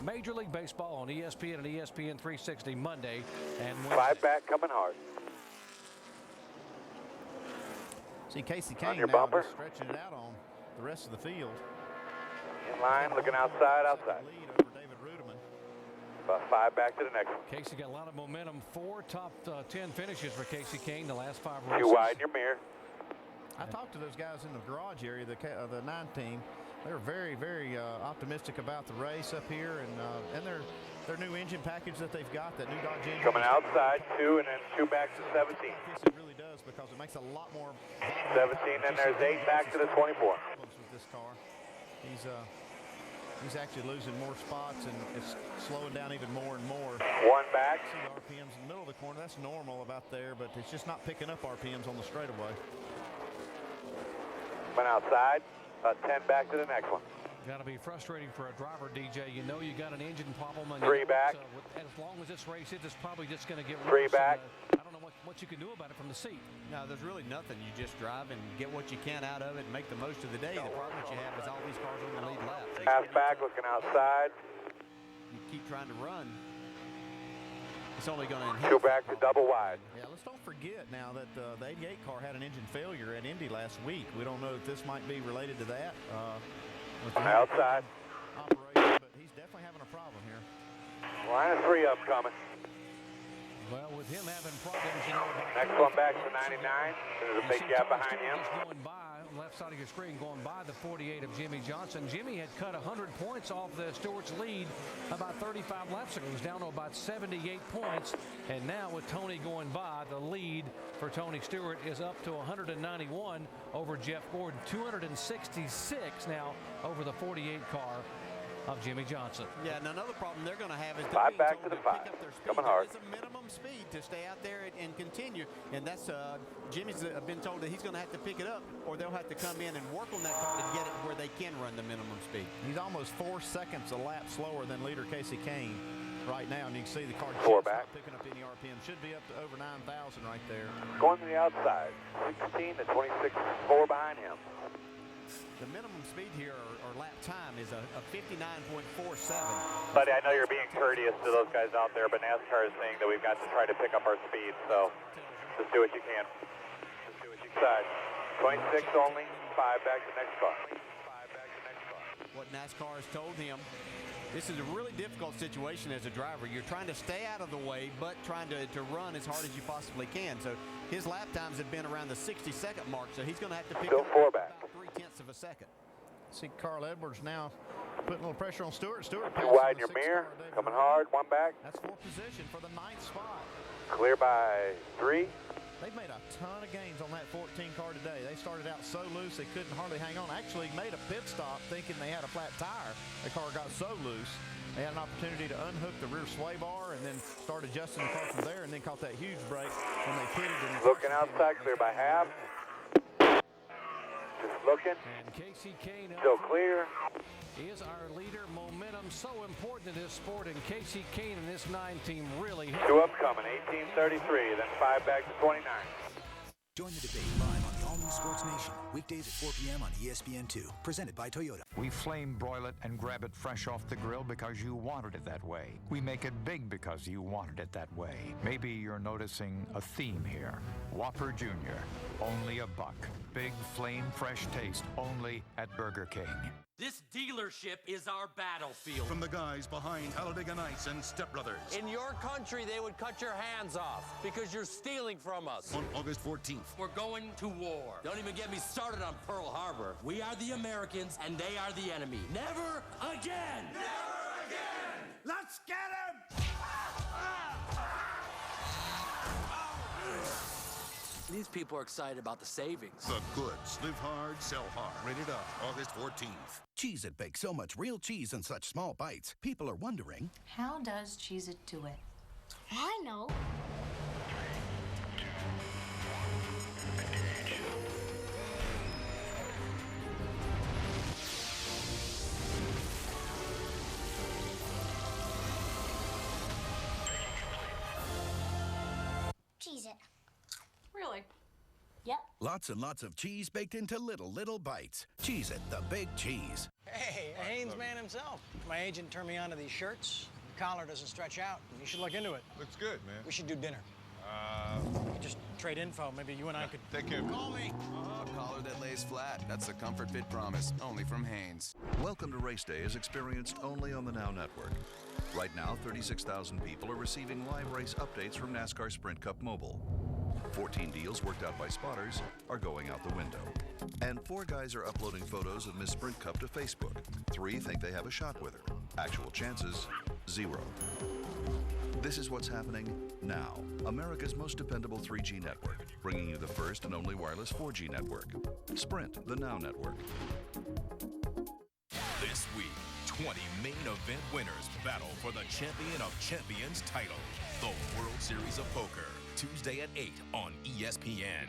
Major League Baseball on ESPN and ESPN 360 Monday and Wednesday. 5 back coming hard. See Casey Kane your now bumper. just stretching it out on the rest of the field. In line, looking outside. Lead over David Ruderman. About 5 back to the next one. Casey got a lot of momentum. 4 top 10 finishes for Casey Kane the last 5 races. You widen your mirror. I talked to those guys in the garage area, the 9 team. They were very, very optimistic about the race up here, and their new engine package that they've got, that new Dodge engine. Coming outside, 2, and then 2 back to 17. Yes, it really does, because it makes a lot more. 17, then there's 8 back to the 24. With this car, he's actually losing more spots, and it's slowing down even more and more. 1 back. See the RPMs in the middle of the corner. That's normal about there, but it's just not picking up RPMs on the straightaway. Went outside. 10 back to the next one. Got to be frustrating for a driver, DJ. You know you got an engine problem. And 3 back. As long as this race is, it's probably just going to get 3 worse. back. I don't know what you can do about it from the seat. No, there's really nothing. You just drive and get what you can out of it and make the most of the day. The problem that you have is all these cars on the lead lap. Half back, looking outside. You keep trying to run. It's only going to 2 enhance. back to double wide. Yeah, let's don't forget now that the 88 car had an engine failure at Indy last week. We don't know if this might be related to that. Outside. Operation, but he's definitely having a problem here. Line of 3 up coming. Well, with him having problems, you know. Next one back to 99. There's a big gap behind him. Going by, left side of your screen, going by the 48 of Jimmie Johnson. Jimmie had cut 100 points off the Stewart's lead about 35 laps ago. It was down to about 78 points. And now with Tony going by, the lead for Tony Stewart is up to 191 over Jeff Gordon. 266 now over the 48 car of Jimmie Johnson. Yeah, and another problem they're going to have is five back to the five. Coming hard. There's a minimum speed to stay out there and continue, and that's Jimmy's been told that he's going to have to pick it up, or they'll have to come in and work on that car to get it where they can run the minimum speed. He's almost 4 seconds a lap slower than leader Casey Kane right now, and you can see the car four just back. not picking up any RPM. Should be up to over 9,000 right there. Going to the outside. 16 to 26, 4 behind him. The minimum speed here, or lap time, is a 59.47. Buddy, I know you're being courteous to those guys out there, but NASCAR is saying that we've got to try to pick up our speed, so just do what you can. Just do what you can. 26 only, 5 back to next car. What NASCAR has told him, this is a really difficult situation as a driver. You're trying to stay out of the way, but trying to run as hard as you possibly can. So his lap times have been around the 60-second mark, so he's going to have to pick up about 0.3 of a second. See Carl Edwards now putting a little pressure on Stewart. Stewart too wide in your mirror. Coming hard, 1 back. That's 4th position for the 9th spot. Clear by 3. They've made a ton of gains on that 14 car today. They started out so loose they couldn't hardly hang on. Actually made a pit stop thinking they had a flat tire. The car got so loose they had an opportunity to unhook the rear sway bar and then start adjusting the car from there, and then caught that huge break when they pitted. Looking outside, clear by half. Just looking. And Casey Kane still clear. Is our leader. Momentum so important in this sport, and Casey Kane and this 9 team really hit. 2 upcoming, 18:33, then 5 back to 29. Join the debate live on the all-new Sports Nation, weekdays at 4 p.m. on ESPN2, presented by Toyota. We flame broil it and grab it fresh off the grill because you wanted it that way. We make it big because you wanted it that way. Maybe you're noticing a theme here. Whopper Jr., only $1. Big flame fresh taste, only at Burger King. This dealership is our battlefield. From the guys behind Talladega Nights and Step Brothers. In your country, they would cut your hands off because you're stealing from us. On August 14th. We're going to war. Don't even get me started on Pearl Harbor. We are the Americans, and they are the enemy. Never again! Never again! Let's get him! These people are excited about the savings. The goods. Live hard, sell hard. Rated R, August 14th. Cheez-It bakes so much real cheese in such small bites. People are wondering, how does Cheez-It do it? I know. Cheez-It. Really? Yep. lots and lots of cheese baked into little bites. Cheez-It, the big cheese. Hey, Haynes man himself. My agent turned me on to these shirts. The collar doesn't stretch out. You should look into it. Looks good, man. We should do dinner. We could just trade info. Maybe you and I could... Take care. Call me! A collar that lays flat. That's a Comfort Fit promise. Only from Haynes. Welcome to Race Day is experienced only on the Now Network. Right now, 36,000 people are receiving live race updates from NASCAR Sprint Cup Mobile. 14 deals worked out by spotters are going out the window. And 4 guys are uploading photos of Miss Sprint Cup to Facebook. 3 think they have a shot with her. Actual chances, 0. This is what's happening now. America's most dependable 3G network, bringing you the first and only wireless 4G network. Sprint, the Now Network. This week, 20 main event winners battle for the Champion of Champions title. The World Series of Poker, Tuesday at 8 on ESPN.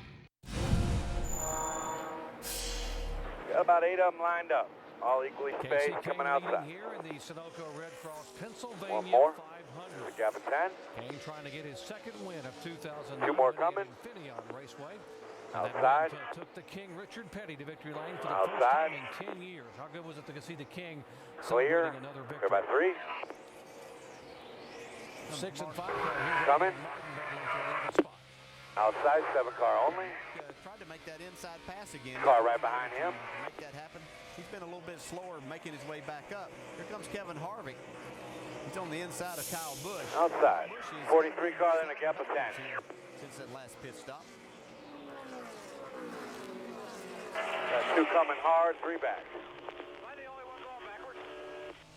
Got about 8 of them lined up, all equally spaced, coming outside. Here in the Sunoco Red Cross, Pennsylvania. One more. 500. The gap of 10. Kane trying to get his second win of 2009. 2 more coming. Infineon Raceway. Outside. That took the King Richard Petty to victory lane for the outside. first time in 10 years. How good was it to see the King clear? Another victory? About 3. 6 and 5. Coming. Outside, 7 car only. Tried to make that inside pass again. Car right behind him. Make that happen. He's been a little bit slower making his way back up. Here comes Kevin Harvick. He's on the inside of Kyle Busch. Outside. 43 car in a gap of 10. Since that last pit stop. Got 2 coming hard, 3 back.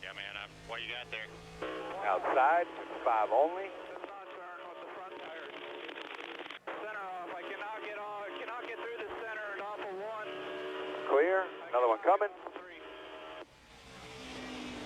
Yeah, man. What you got there? Outside, 5 only. Clear. Another one coming.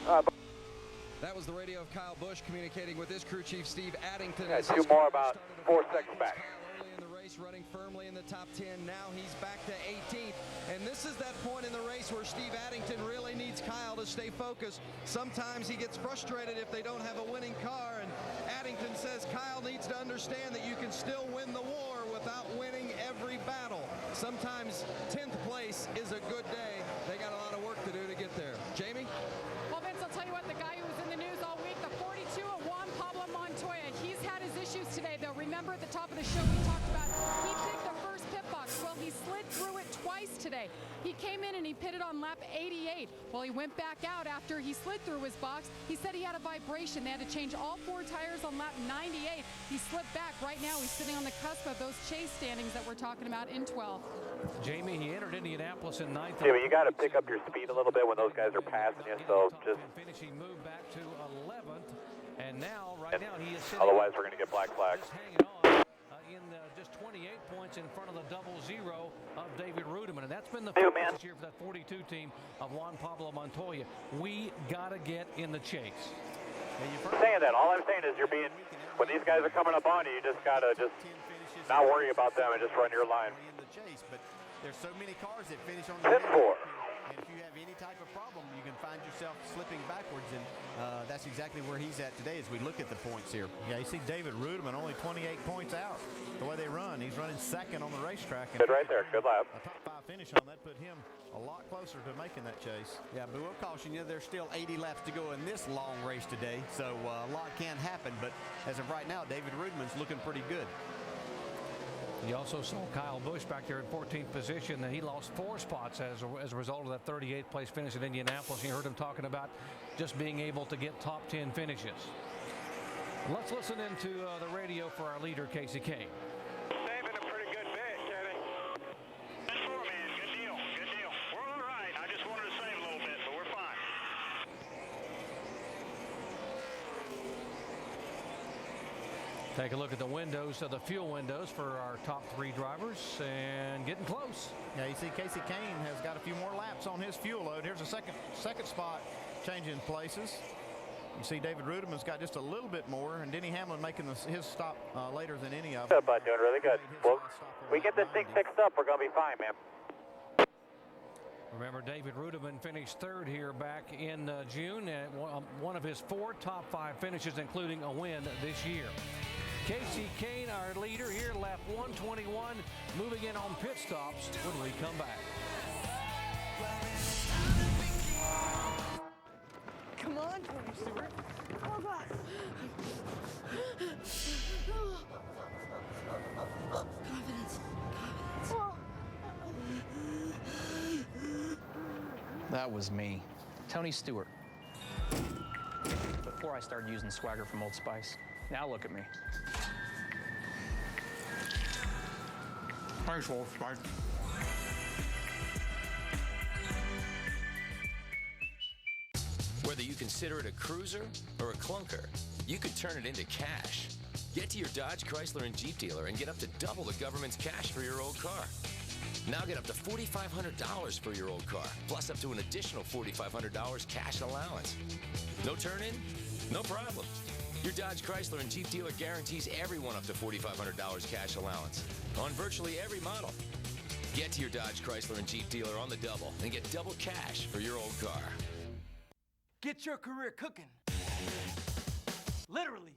That was the radio of Kyle Busch communicating with his crew chief, Steve Addington. Yeah, 2 more, about 4 seconds back. Early in the race, running firmly in the top 10. Now he's back to 18th. And this is that point in the race where Steve Addington really needs Kyle to stay focused. Sometimes he gets frustrated if they don't have a winning car. And Addington says Kyle needs to understand that you can still win the war without winning every battle. Sometimes 10th place is a good day. They got a lot of work to do to get there. Jamie? Well, Vince, I'll tell you what, the guy who was in the news all week, the 42 of Juan Pablo Montoya, he's had his issues today, though. Remember at the top of the show we talked about he picked the first pit box. Well, he slid through it twice today. He came in and he pitted on lap 88. Well, he went back out after he slid through his box. He said he had a vibration. They had to change all 4 tires on lap 98. He slipped back. Right now he's sitting on the cusp of those chase standings that we're talking about in 12th. Jamie, he entered Indianapolis in 9th. Jamie, you got to pick up your speed a little bit when those guys are passing you, so just... He moved back to 11th, and now, right now, he is sitting... Otherwise, we're going to get black flags. Hanging on in just 28 points in front of the 0-0 of David Rudiman, and that's been the focus this year for that 42 team of Juan Pablo Montoya. We got to get in the chase. Saying that, all I'm saying is you're being... When these guys are coming up on you, you just got to not worry about them and just run your line. But there's so many cars that finish on the 10-4. And if you have any type of problem, you can find yourself slipping backwards, and that's exactly where he's at today as we look at the points here. Yeah, you see David Rudiman only 28 points out. The way they run, he's running second on the racetrack. Good right there, good lap. A top 5 finish on that put him a lot closer to making that chase. Yeah, but we'll caution you, there's still 80 laps to go in this long race today, so a lot can happen. But as of right now, David Rudiman's looking pretty good. You also saw Kyle Busch back there in 14th position. He lost 4 spots as a result of that 38th place finish at Indianapolis. You heard him talking about just being able to get top 10 finishes. Let's listen into the radio for our leader, Casey Kane. Saving a pretty good bit, Kenny. 10-4, man. Good deal. Good deal. We're all right. I just wanted to save a little bit, but we're fine. Take a look at the windows, the fuel windows for our top 3 drivers, and getting close. Yeah, you see Casey Kane has got a few more laps on his fuel load. Here's a second spot changing places. You see David Rudiman's got just a little bit more, and Denny Hamlin making his stop later than any of them. Good, bud, doing really good. Well, we get this thing fixed up, we're going to be fine, man. Remember, David Rudiman finished 3rd here back in June, at one of his 4 top 5 finishes, including a win this year. Casey Kane, our leader here, lap 121, moving in on pit stops when we come back. Come on, Tony Stewart. Oh, God. Confidence. That was me, Tony Stewart. Before I started using swagger from Old Spice. Now look at me. Thanks, Old Spice. Whether you consider it a cruiser or a clunker, you could turn it into cash. Get to your Dodge, Chrysler, and Jeep dealer and get up to double the government's cash for your old car. Now get up to $4,500 for your old car, plus up to an additional $4,500 cash allowance. No turn-in? No problem. Your Dodge, Chrysler, and Jeep dealer guarantees everyone up to $4,500 cash allowance on virtually every model. Get to your Dodge, Chrysler, and Jeep dealer on the double and get double cash for your old car. Get your career cooking. Literally.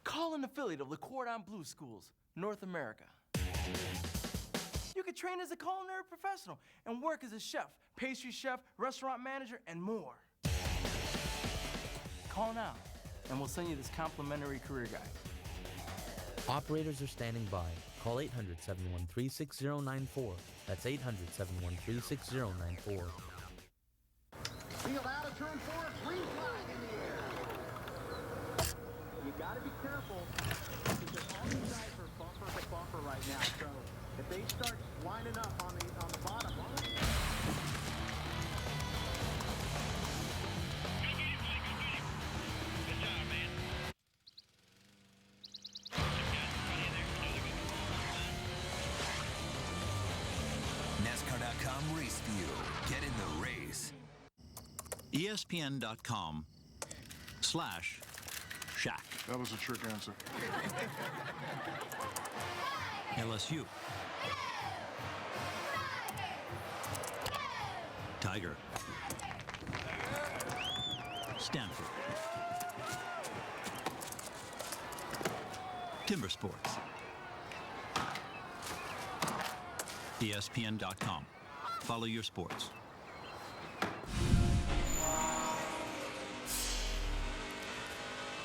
Call an affiliate of the Cordon Bleu Schools, North America. You can train as a culinary professional and work as a chef, pastry chef, restaurant manager, and more. Call now, and we'll send you this complimentary career guide. Operators are standing by. Call 800-713-6094. That's 800-713-6094. Field out of turn 4, green flag in the air. You got to be careful because all these guys are bumper to bumper right now. So if they start lining up on the bottom, NASCAR.com Race View. Get in the race. ESPN.com/Shaq. That was a trick answer. LSU. Tiger. Stanford. Timber Sports. ESPN.com. Follow your sports.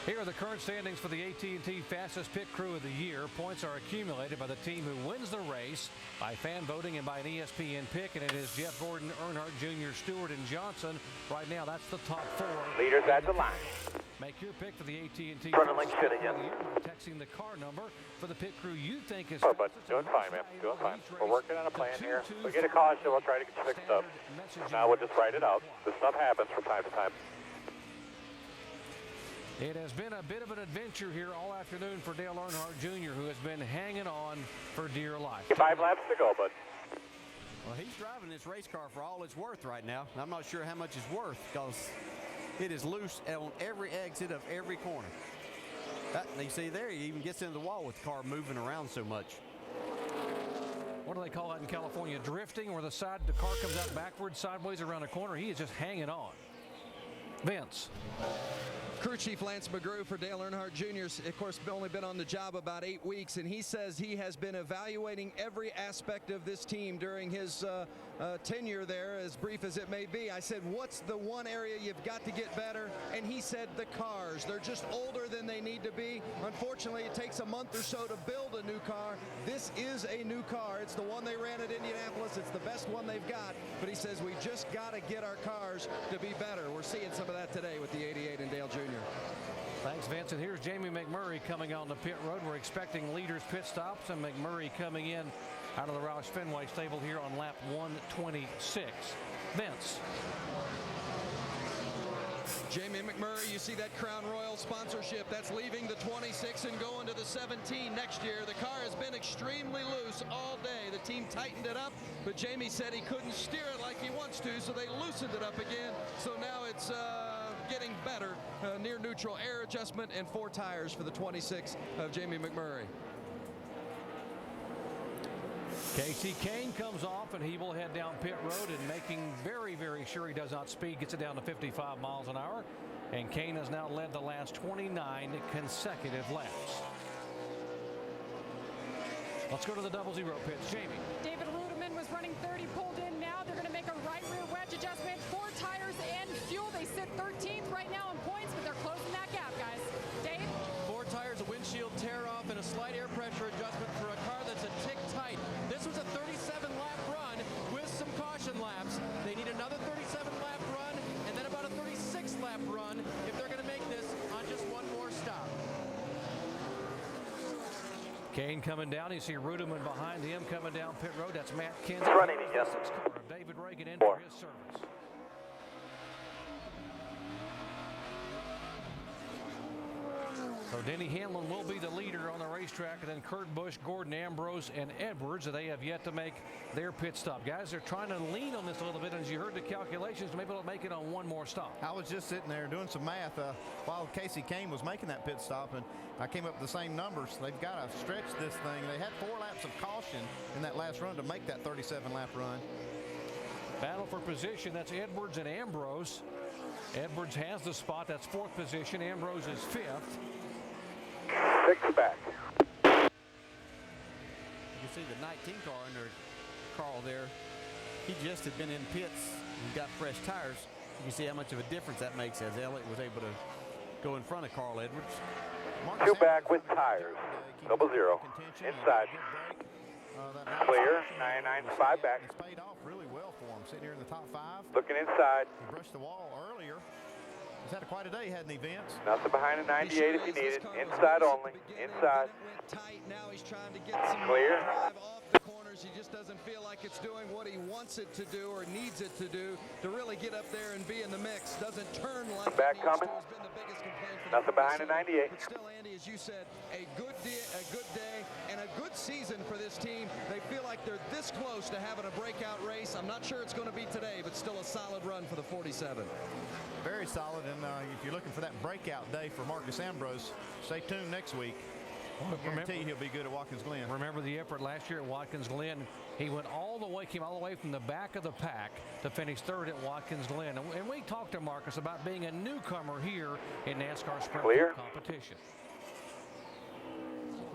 Here are the current standings for the AT&T Fastest Pit Crew of the Year. Points are accumulated by the team who wins the race by fan voting and by an ESPN pick, and it is Jeff Gordon, Earnhardt Jr., Stewart, and Johnson. Right now, that's the top four. Leaders at the line. Make your pick for the AT&T Front of Fastest link Pit Crew should of the Year by texting the car number for the pit crew you think is Oh, but doing fine, man. Doing fine. We're working on a plan here. We get a caution, we'll try to get you fixed up. Now we'll just write it out. This stuff happens from time to time. It has been a bit of an adventure here all afternoon for Dale Earnhardt Jr., who has been hanging on for dear life. 5 laps to go, bud. Well, he's driving this race car for all it's worth right now. I'm not sure how much it's worth because it is loose on every exit of every corner. You see there, he even gets into the wall with the car moving around so much. What do they call that in California? Drifting, where the car comes out backwards, sideways around a corner. He is just hanging on. Vince. Crew Chief Lance McGrew for Dale Earnhardt Jr. Of course, only been on the job about 8 weeks, and he says he has been evaluating every aspect of this team during his tenure there, as brief as it may be. I said, what's the one area you've got to get better? And he said the cars. They're just older than they need to be. Unfortunately, it takes a month or so to build a new car. This is a new car. It's the one they ran at Indianapolis. It's the best one they've got. But he says we just got to get our cars to be better. We're seeing some of that today with the 88 and Dale Jr. Thanks, Vince. And here's Jamie McMurray coming on the pit road. We're expecting leaders pit stops, and McMurray coming in out of the Roush Fenway stable here on lap 126. Vince. Jamie McMurray, you see that Crown Royal sponsorship. That's leaving the 26 and going to the 17 next year. The car has been extremely loose all day. The team tightened it up, but Jamie said he couldn't steer it like he wants to, so they loosened it up again. So now it's getting better. Near neutral air adjustment and 4 tires for the 26 of Jamie McMurray. Casey Kane comes off, and he will head down pit road, and making very, very sure he does not speed, gets it down to 55 miles an hour. And Kane has now led the last 29 consecutive laps. Let's go to the 00 pits. Jamie. David Ruderman was running 30, pulled in now. They're going to make a right rear wedge adjustment. 4 tires and fuel. They sit 13th right now in points, but they're closing that gap, guys. Dave? 4 tires, a windshield tear off, and a slight air pressure adjustment for a car that's a tick tight. This was a 37-lap run with some caution laps. They need another 37-lap run and then about a 36-lap run if they're going to make this on just one more stop. Kane coming down. You see Ruderman behind him coming down pit road. That's Matt Kinsey. Running it, yes. David Reagan in for his service. So Denny Hamlin will be the leader on the racetrack, and then Kurt Busch, Gordon Ambrose, and Edwards. They have yet to make their pit stop. Guys, they're trying to lean on this a little bit, and as you heard the calculations, maybe they'll make it on one more stop. I was just sitting there doing some math while Casey Kane was making that pit stop, and I came up with the same numbers. They've got to stretch this thing. They had 4 laps of caution in that last run to make that 37-lap run. Battle for position. That's Edwards and Ambrose. Edwards has the spot. That's 4th position. Ambrose is 5th. 6 back. You can see the 19 car under Carl there. He just had been in pits and got fresh tires. You can see how much of a difference that makes as Elliott was able to go in front of Carl Edwards. 2 back with tires. 00. Inside. Clear. 995 back. It's paid off really well for him. Sitting here in the top 5. Looking inside. He brushed the wall earlier. He's had quite a day, hadn't he, Vince? Nothing behind a 98 if you need it. Inside only. Inside. Tight. Now he's trying to get some clear. drive off the corner tires. He just doesn't feel like it's doing what he wants it to do or needs it to do to really get up there and be in the mix. Doesn't turn like back it needs coming. to. Has been the biggest complaint for Nothing behind the 98. But still, Andy, as you said, a good day, and a good season for this team. They feel like they're this close to having a breakout race. I'm not sure it's going to be today, but still a solid run for the 47. Very solid, and if you're looking for that breakout day for Marcus Ambrose, stay tuned next week. I guarantee he'll be good at Watkins Glen. Remember the effort last year at Watkins Glen? He went all the way, came all the way from the back of the pack to finish third at Watkins Glen. And we talked to Marcus about being a newcomer here in NASCAR Sprint Cup competition.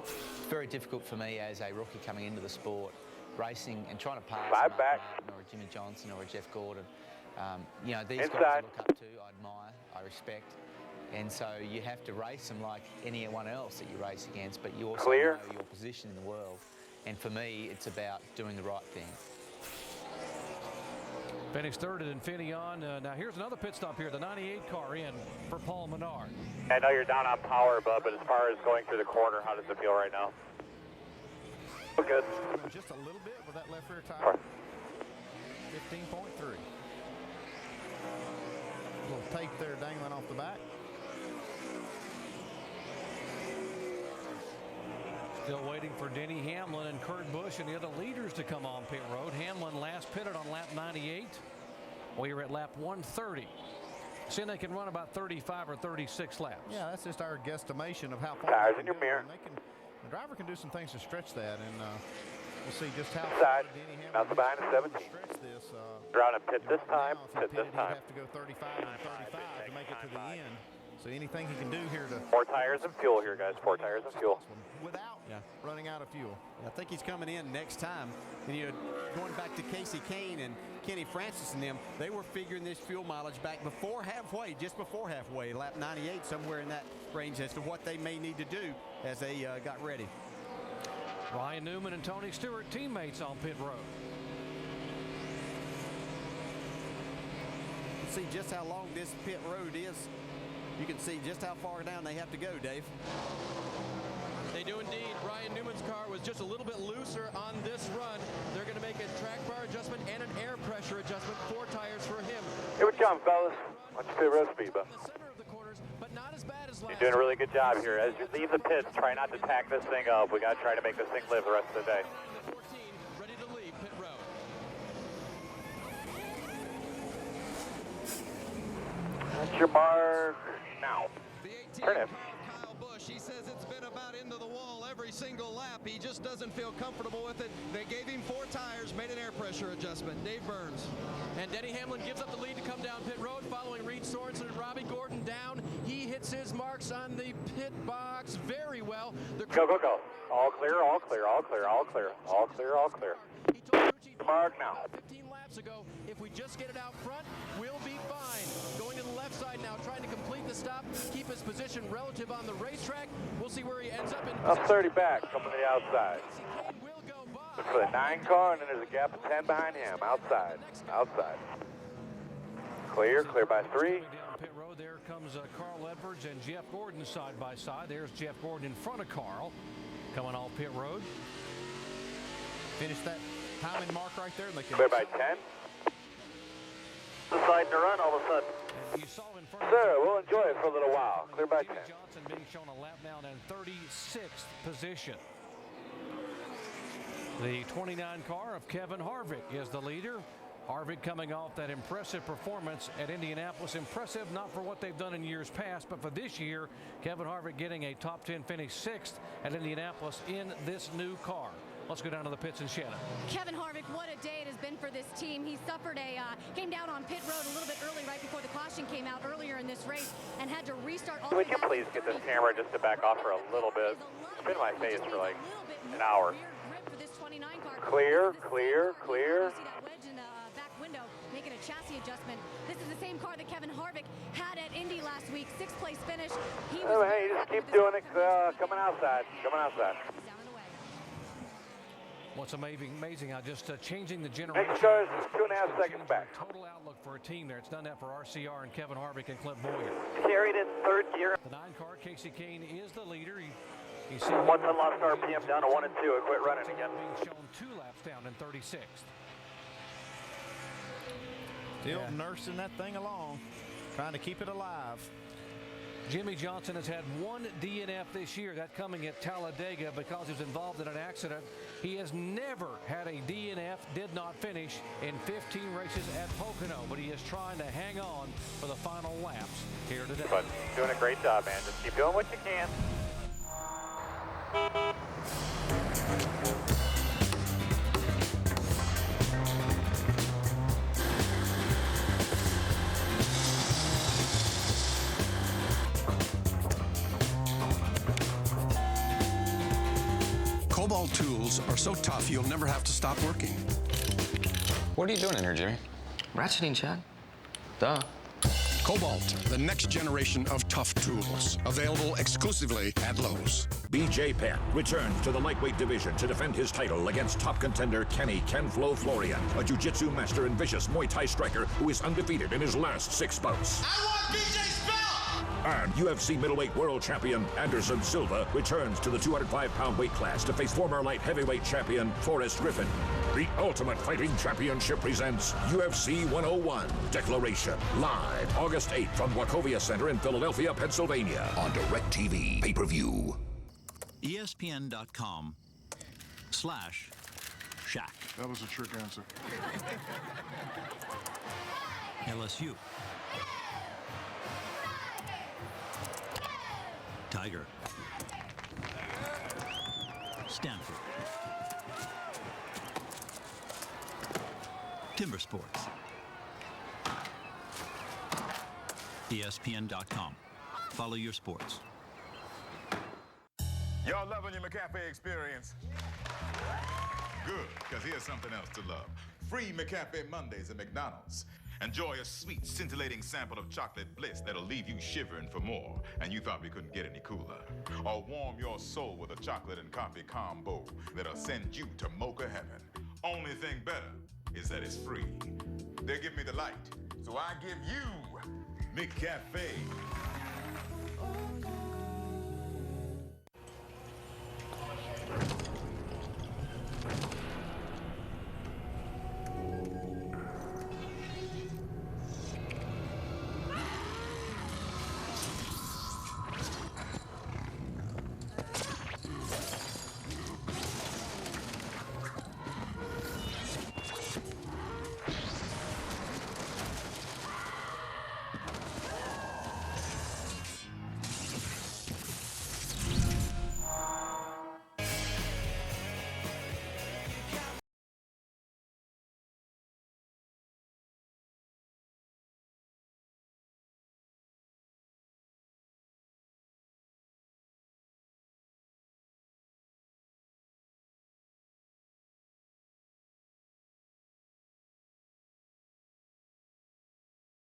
It's very difficult for me as a rookie coming into the sport, racing and trying to pass Five a Mark back. Martin or a Jimmie Johnson or a Jeff Gordon. You know, these Inside. guys I look up to, I admire, I respect. And so you have to race them like anyone else that you race against, but you also know your position in the world. And for me, it's about doing the right thing. Finished third at Infineon. Now here's another pit stop here. The 98 car in for Paul Menard. I know you're down on power, Bub, but as far as going through the corner, how does it feel right now? Good. Just a little bit with that left rear tire. 15.3. Little tape there dangling off the back. Still waiting for Denny Hamlin and Kurt Busch and the other leaders to come on pit road. Hamlin last pitted on lap 98. We are at lap 130. Saying they can run about 35 or 36 laps. Yeah, that's just our guesstimation of how far. Tires in your mirror. The driver can do some things to stretch that, and we'll see just how Side. far Denny Hamlin Nothing behind the 17. stretch this. You're on a pit this time. Now, if he Pit this pitted, time. he'd have to go 35 and 35 to make it to the end. So anything he can do here to 4 tires and fuel here, guys. 4 tires and fuel. without running out of fuel. I think he's coming in next time. And you know, going back to Casey Kane and Kenny Francis and them, they were figuring this fuel mileage back before halfway, just before halfway, lap 98, somewhere in that range as to what they may need to do as they got ready. Ryan Newman and Tony Stewart, teammates on pit road. See just how long this pit road is. You can see just how far down they have to go, Dave. They do indeed. Ryan Newman's car was just a little bit looser on this run. They're going to make a track bar adjustment and an air pressure adjustment. 4 tires for him. Here we come, fellas. Watch your pit road speed, Bub. You're doing a really good job here. As you leave the pits, try not to tack this thing up. We got to try to make this thing live the rest of the day. Ready to leave pit road. That's your mark now. Turn it. Kyle Busch, he says it's been about into the wall every single lap. He just doesn't feel comfortable with it. They gave him 4 tires, made an air pressure adjustment. Dave Burns. And Denny Hamlin gives up the lead to come down pit road following Reed Sorensen and Robbie Gordon down. He hits his marks on the pit box very well. Go, go, go. All clear, all clear, all clear, all clear, all clear, all clear. Mark now. 15 laps ago, if we just get it out front, we'll be fine. Going to the left side now, trying to complete the stop, keep his position relative on the racetrack. We'll see where he ends up in Up 30 back, coming to the outside. Look for the 9 car, and then there's a gap of 10 behind him. Outside, outside. Clear, clear by 3. Down pit road, there comes Carl Edwards and Jeff Gordon side by side. There's Jeff Gordon in front of Carl, coming off pit road. Finish that timing mark right there, and they can Clear by 10. Deciding to run all of a sudden. You saw in front of Sir, we'll enjoy it for a little while. Clear by 10. Jimmie Johnson being shown a lap down in 36th position. The 29 car of Kevin Harvick is the leader. Harvick coming off that impressive performance at Indianapolis. Impressive not for what they've done in years past, but for this year, Kevin Harvick getting a top 10 finish 6th at Indianapolis in this new car. Let's go down to the pits and Shannon. Kevin Harvick, what a day it has been for this team. He suffered came down on pit road a little bit early right before the caution came out earlier in this race and had to restart all the way Would you please get this camera just to back off for a little bit? It's been in my face for like an hour. Clear, clear, clear. See that wedge in the back window, making a chassis adjustment. This is the same car that Kevin Harvick had at Indy last week, 6th place finish. He was Hey, just keep doing it. Coming outside. Coming outside. What's amazing how just changing the generation. Next car is 2.5 seconds back. Total outlook for a team there. It's done that for RCR and Kevin Harvick and Clint Boyer. Carried in 3rd gear. The 9 car, Casey Kane, is the leader. He You see 1 ton lost RPM down to 1 and 2. It quit running again. Being shown 2 laps down in 36th. Still nursing that thing along, trying to keep it alive. Jimmie Johnson has had 1 DNF this year, that coming at Talladega because he was involved in an accident. He has never had a DNF, did not finish in 15 races at Pocono, but he is trying to hang on for the final laps here today. But doing a great job, man. Just keep doing what you can. Cobalt tools are so tough you'll never have to stop working. What are you doing in here, Jimmy? Ratcheting, Chad. Duh. Cobalt, the next generation of tough tools. Available exclusively at Lowe's. BJ Penn returns to the lightweight division to defend his title against top contender Kenny Ken Flo Florian, a jiu-jitsu master and vicious Muay Thai striker who is undefeated in his last 6 bouts. I want BJ's belt! And UFC middleweight world champion Anderson Silva returns to the 205-pound weight class to face former light heavyweight champion Forrest Griffin. The Ultimate Fighting Championship presents UFC 101 Declaration, live August 8th from Wachovia Center in Philadelphia, Pennsylvania on DirecTV pay-per-view. ESPN.com/Shaq. That was a trick answer. LSU. Tiger. Stanford. Timber Sports. ESPN.com. Follow your sports. Y'all loving your McCafe experience? Good, because here's something else to love. Free McCafe Mondays at McDonald's. Enjoy a sweet, scintillating sample of chocolate bliss that'll leave you shivering for more, and you thought we couldn't get any cooler. Or warm your soul with a chocolate and coffee combo that'll send you to mocha heaven. Only thing better is that it's free. They give me the light, so I give you McCafe.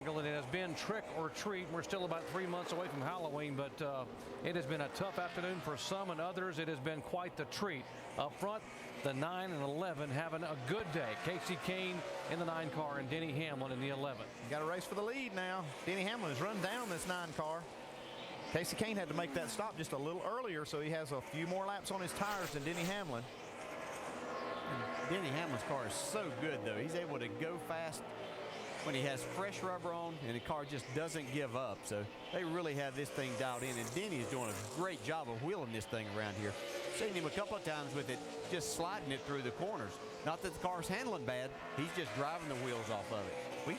It has been trick or treat. We're still about 3 months away from Halloween, but it has been a tough afternoon for some and others. It has been quite the treat. Up front, the 9 and 11 having a good day. Casey Kane in the 9 car and Denny Hamlin in the 11. Got a race for the lead now. Denny Hamlin has run down this 9 car. Casey Kane had to make that stop just a little earlier, so he has a few more laps on his tires than Denny Hamlin. And Denny Hamlin's car is so good, though. He's able to go fast when he has fresh rubber on and the car just doesn't give up. So they really have this thing dialed in, and Denny is doing a great job of wheeling this thing around here. Seen him a couple of times with it, just sliding it through the corners. Not that the car's handling bad, he's just driving the wheels off of it.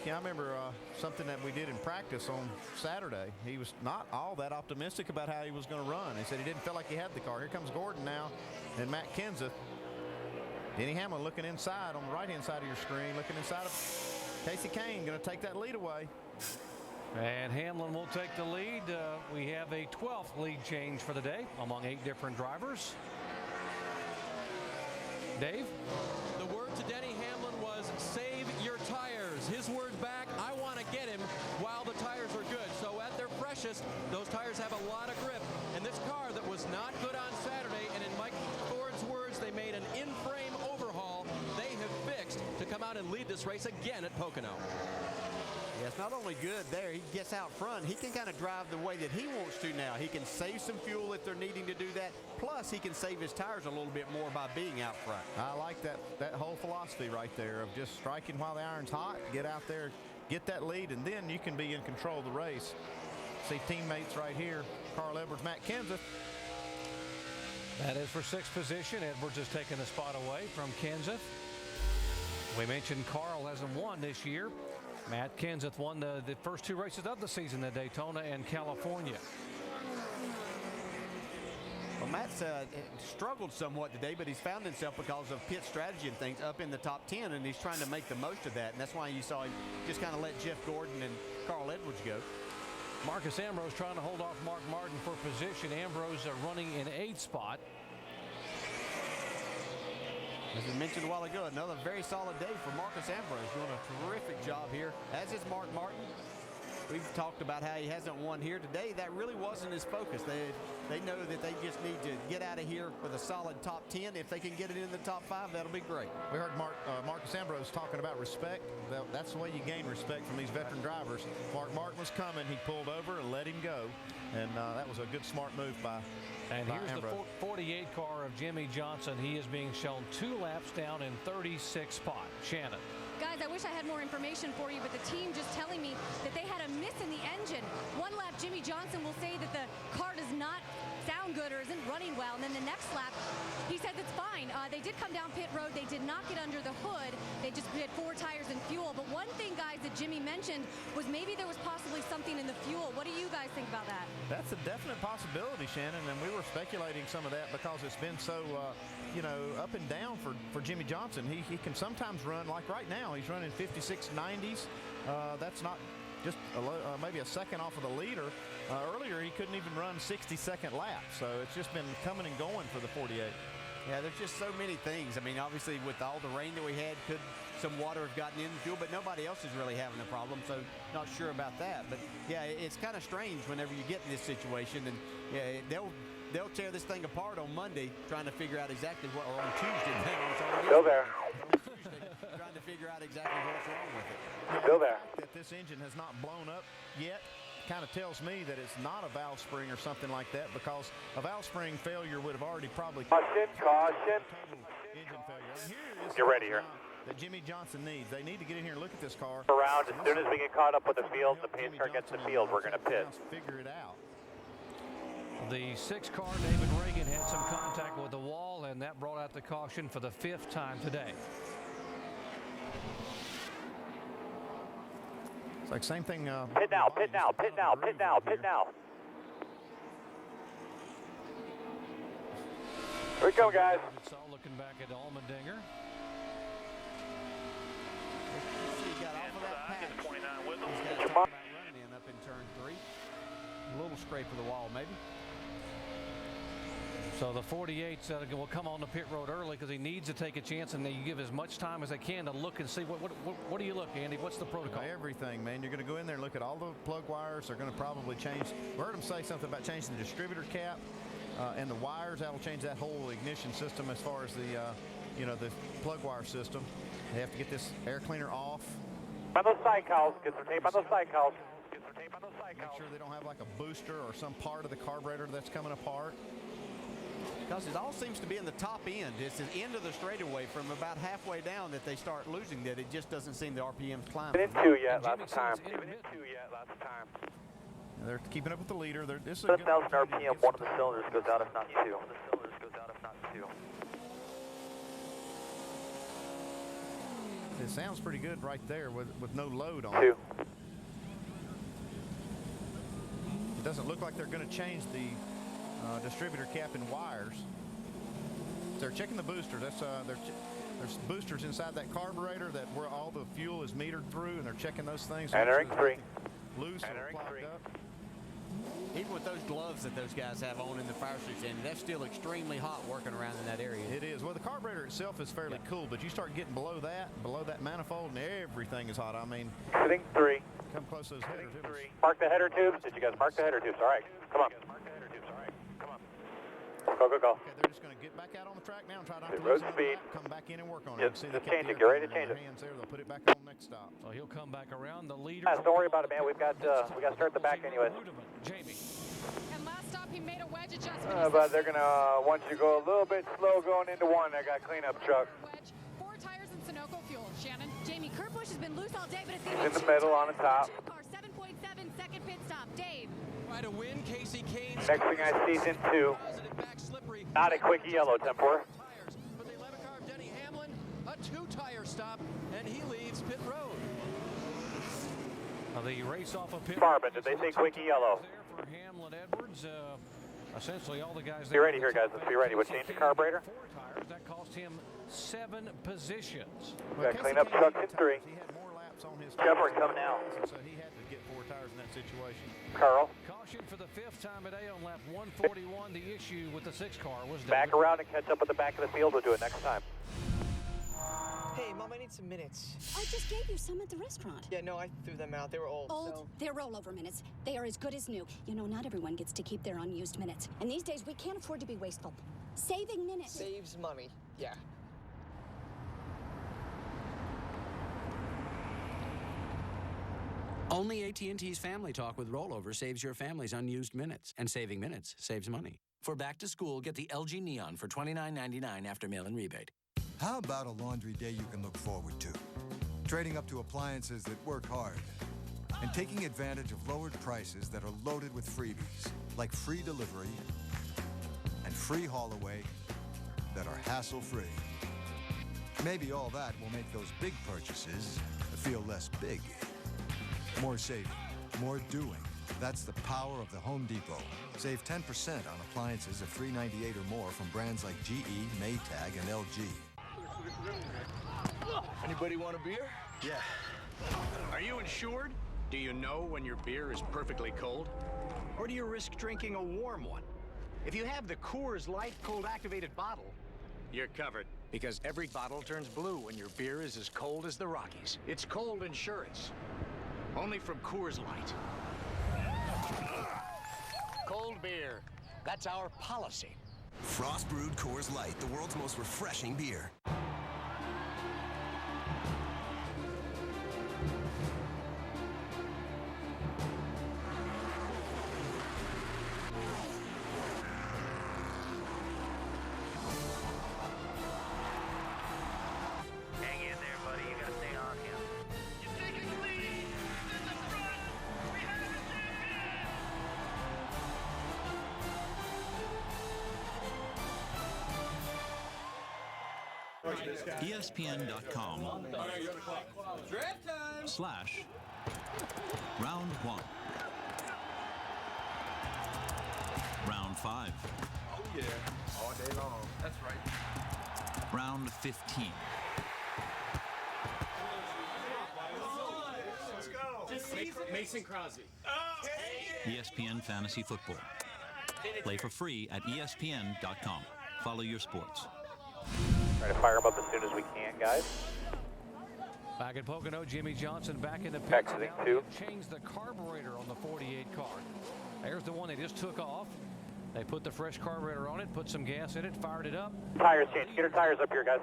I remember something that we did in practice on Saturday. He was not all that optimistic about how he was going to run. He said he didn't feel like he had the car. Here comes Gordon now and Matt Kenseth. Denny Hamlin looking inside on the right-hand side of your screen, looking inside of Casey Kane, going to take that lead away. And Hamlin will take the lead. We have a 12th lead change for the day among 8 different drivers. Dave? The word to Denny Hamlin was, save your tires. His word back, I want to get him while the tires are good. So at their freshest, those tires have a lot of grip. And this car that was not good on Saturday, and in Mike Ford's words, they made an in-frame overhaul, they have fixed to come out and lead this race again at Pocono. Yeah, it's not only good there, he gets out front. He can kind of drive the way that he wants to now. He can save some fuel if they're needing to do that. Plus, he can save his tires a little bit more by being out front. I like that whole philosophy right there of just striking while the iron's hot, get out there, get that lead, and then you can be in control of the race. See teammates right here, Carl Edwards, Matt Kenseth. That is for 6th position. Edwards has taken the spot away from Kenseth. We mentioned Carl hasn't won this year. Matt Kenseth won the first 2 races of the season at Daytona and California. Well, Matt's struggled somewhat today, but he's found himself because of pit strategy and things up in the top 10, and he's trying to make the most of that, and that's why you saw him just kind of let Jeff Gordon and Carl Edwards go. Marcus Ambrose trying to hold off Mark Martin for position. Ambrose running in 8th spot. As we mentioned a while ago, another very solid day for Marcus Ambrose, doing a terrific job here, as is Mark Martin. We've talked about how he hasn't won here today. That really wasn't his focus. They know that they just need to get out of here with a solid top 10. If they can get it in the top 5, that'll be great. We heard Marcus Ambrose talking about respect. That's the way you gain respect from these veteran drivers. Mark Martin was coming. He pulled over and let him go. And that was a good, smart move by here's Ambrose. The 48 car of Jimmie Johnson. He is being shown 2 laps down in 36th spot. Shannon. Guys, I wish I had more information for you, but the team just telling me that they had a miss in the engine. 1 lap, Jimmie Johnson will say that the car does not sound good or isn't running well, and then the next lap, he says it's fine. They did come down pit road. They did not get under the hood. They just had 4 tires and fuel. But one thing, guys, that Jimmie mentioned was maybe there was possibly something in the fuel. What do you guys think about that? That's a definite possibility, Shannon, and we were speculating some of that because it's been so, up and down for Jimmie Johnson. He can sometimes run, like right now, he's running 56.90s. That's not just maybe a second off of the leader. Earlier, he couldn't even run 60-second laps, so it's just been coming and going for the 48. Yeah, there's just so many things. I mean, obviously, with all the rain that we had, could some water have gotten in the fuel, but nobody else is really having a problem, so not sure about that. But, yeah, it's kind of strange whenever you get in this situation, and yeah, they'll tear this thing apart on Monday, trying to figure out exactly what, or on Tuesday. Still there. Trying to figure out exactly what's wrong with it. Still there. That this engine has not blown up yet kind of tells me that it's not a valve spring or something like that, because a valve spring failure would have already probably caution. Engine failure. And here is Get ready here. That Jimmie Johnson needs. They need to get in here and look at this car. Around as soon as we get caught up with the field, the pace car gets the field, we're going to pit. Figure it out. The 6 car, David Reagan, had some contact with the wall, and that brought out the caution for the 5th time today. It's like same thing. Pit now. Here we go, guys. It's all looking back at Allmendinger. He got off of that patch. He's got to talk about running in up in turn 3. A little scrape of the wall, maybe. So the 48s will come on the pit road early because he needs to take a chance, and they give as much time as they can to look and see what do you look, Andy? What's the protocol? Everything, man. You're going to go in there and look at all the plug wires. They're going to probably change. We heard them say something about changing the distributor cap and the wires. That'll change that whole ignition system as far as the plug wire system. They have to get this air cleaner off. On those side cowls. Get some tape on those side cowls. Make sure they don't have like a booster or some part of the carburetor that's coming apart. Because it all seems to be in the top end. It's the end of the straightaway from about halfway down that they start losing that. It just doesn't seem the RPM's climbing. Been in 2 yet, lots of time. They're keeping up with the leader. This is 1,000 RPM, one of the cylinders goes out if not 2. It sounds pretty good right there with no load on 2. it. It doesn't look like they're going to change the distributor cap and wires. They're checking the boosters. There's boosters inside that carburetor that where all the fuel is metered through, and they're checking those things. Entering 3. Loose or clogged up. Even with those gloves that those guys have on in the fire suits, and that's still extremely hot working around in that area. It is. Well, the carburetor itself is fairly cool, but you start getting below that manifold, and everything is hot. I mean, Heading 3. Come close to those headers. Mark the header tubes. Did you guys mark the header tubes? All right, come on. Go, go, go. Okay, they're just going to get back out on the track now and try not to road lose another speed. lap, come back in and work on Just it. See, change it. Get ready to change it. Hands there. They'll put it back on next stop. So he'll come back around the leader. Don't worry about it, man. We got to start the back anyways. Jamie. And last stop, he made a wedge adjustment. But they're going to want you to go a little bit slow going into one. I got cleanup truck. Wedge, 4 tires and Sunoco fuel. Shannon. Jamie, Kurt Busch has been loose all day, but it's He's in the middle on the top. 7.7 second pit stop. Dave. Try to win. Casey Kane's Next thing I see is in 2. Not a quick yellow, Tempor. For the 11 car of Denny Hamlin, a 2-tire stop, and he leaves pit road. The race off of pit. Marvin, did they say quick yellow? There for Hamlin Edwards. Essentially all the guys. Be ready here, guys. Let's be ready. We'll change the carburetor. 4 tires. That cost him 7 positions. Got cleanup truck in 3. He had more laps on his Trevor coming out. So he had to get 4 tires in that situation. Carl. Caution for the 5th time today on lap 141. The issue with the 6 car was Back around and catch up with the back of the field. We'll do it next time. Hey, Mom, I need some minutes. I just gave you some at the restaurant. Yeah, no, I threw them out. They were old. Old? They're rollover minutes. They are as good as new. You know, not everyone gets to keep their unused minutes. And these days, we can't afford to be wasteful. Saving minutes. Saves money. Yeah. Only AT&T's Family Talk with Rollover saves your family's unused minutes, and saving minutes saves money. For back to school, get the LG Neon for $29.99 after mail-in rebate. How about a laundry day you can look forward to? Trading up to appliances that work hard and taking advantage of lowered prices that are loaded with freebies, like free delivery and free haul away that are hassle-free. Maybe all that will make those big purchases feel less big. More saving, more doing. That's the power of the Home Depot. Save 10% on appliances of $398 or more from brands like GE, Maytag, and LG. Anybody want a beer? Yeah. Are you insured? Do you know when your beer is perfectly cold? Or do you risk drinking a warm one? If you have the Coors Light cold activated bottle, you're covered. Because every bottle turns blue when your beer is as cold as the Rockies. It's cold insurance. Only from Coors Light. Cold beer. That's our policy. Frost brewed Coors Light, the world's most refreshing beer. Hang in there, buddy. You got to stay on him. ESPN.com/round 1. Round 5. Oh, yeah. All day long. That's right. Round 15. Let's go. Mason Crosby. ESPN Fantasy Football. Play for free at ESPN.com. Follow your sports. Try to fire them up as soon as we can, guys. Back at Pocono, Jimmie Johnson back in the pits. Exiting 2. Changed the carburetor on the 48 car. There's the one they just took off. They put the fresh carburetor on it, put some gas in it, fired it up. Tires change. Get our tires up here, guys.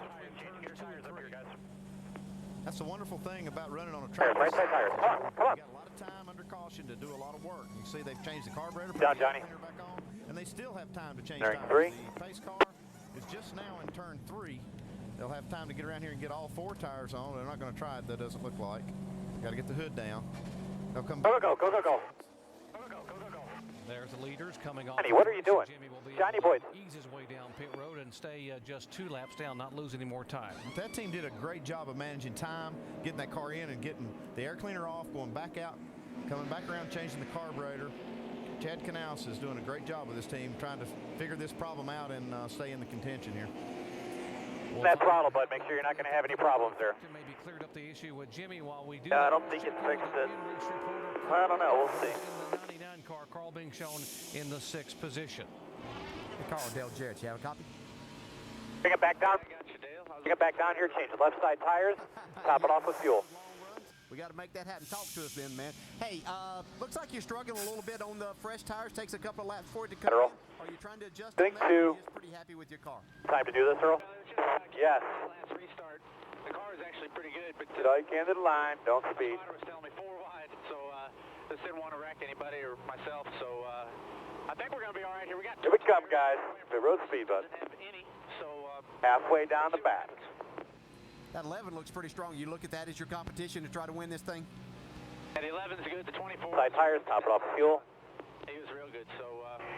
That's the wonderful thing about running on a track. Right side tires. Come on, come on. You got a lot of time under caution to do a lot of work. You see they've changed the carburetor. Down, Johnny. Back on, and they still have time to change Turn tires. 3. The pace car is just now in turn 3. They'll have time to get around here and get all 4 tires on. They're not going to try it. That doesn't look like. Got to get the hood down. They'll come back. Go, go, go, go, go. There's the leaders coming off. Johnny, what are you doing? Johnny boy. Ease his way down pit road and stay just 2 laps down, not lose any more time. That team did a great job of managing time, getting that car in and getting the air cleaner off, going back out, coming back around, changing the carburetor. Chad Knaus is doing a great job with this team, trying to figure this problem out and stay in the contention here. That throttle, bud. Make sure you're not going to have any problems there. Maybe cleared up the issue with Jimmie while we do. I don't think it fixed it. I don't know. We'll see. The 99 car, Carl being shown in the 6th position. Carl, Dale Jarrett, you have a copy? Bring it back down. Bring it back down here. Change the left side tires. Top it off with fuel. We got to make that happen. Talk to us then, man. Hey, looks like you're struggling a little bit on the fresh tires. Takes a couple of laps for it to come in. Are you trying to adjust on that? Or are you just pretty happy with your car? Time to do this, Earl? Yes. Last restart. The car is actually pretty good, but Get all you can to the line. Don't speed. The was telling me 4 wide, so just didn't want to wreck anybody or myself. So I think we're going to be all right here. We got. Here we come, guys. The road speed, bud. Halfway down the back. That 11 looks pretty strong. You look at that as your competition to try to win this thing? And 11's good. The 24. Side tires, top it off fuel. He was real good. So.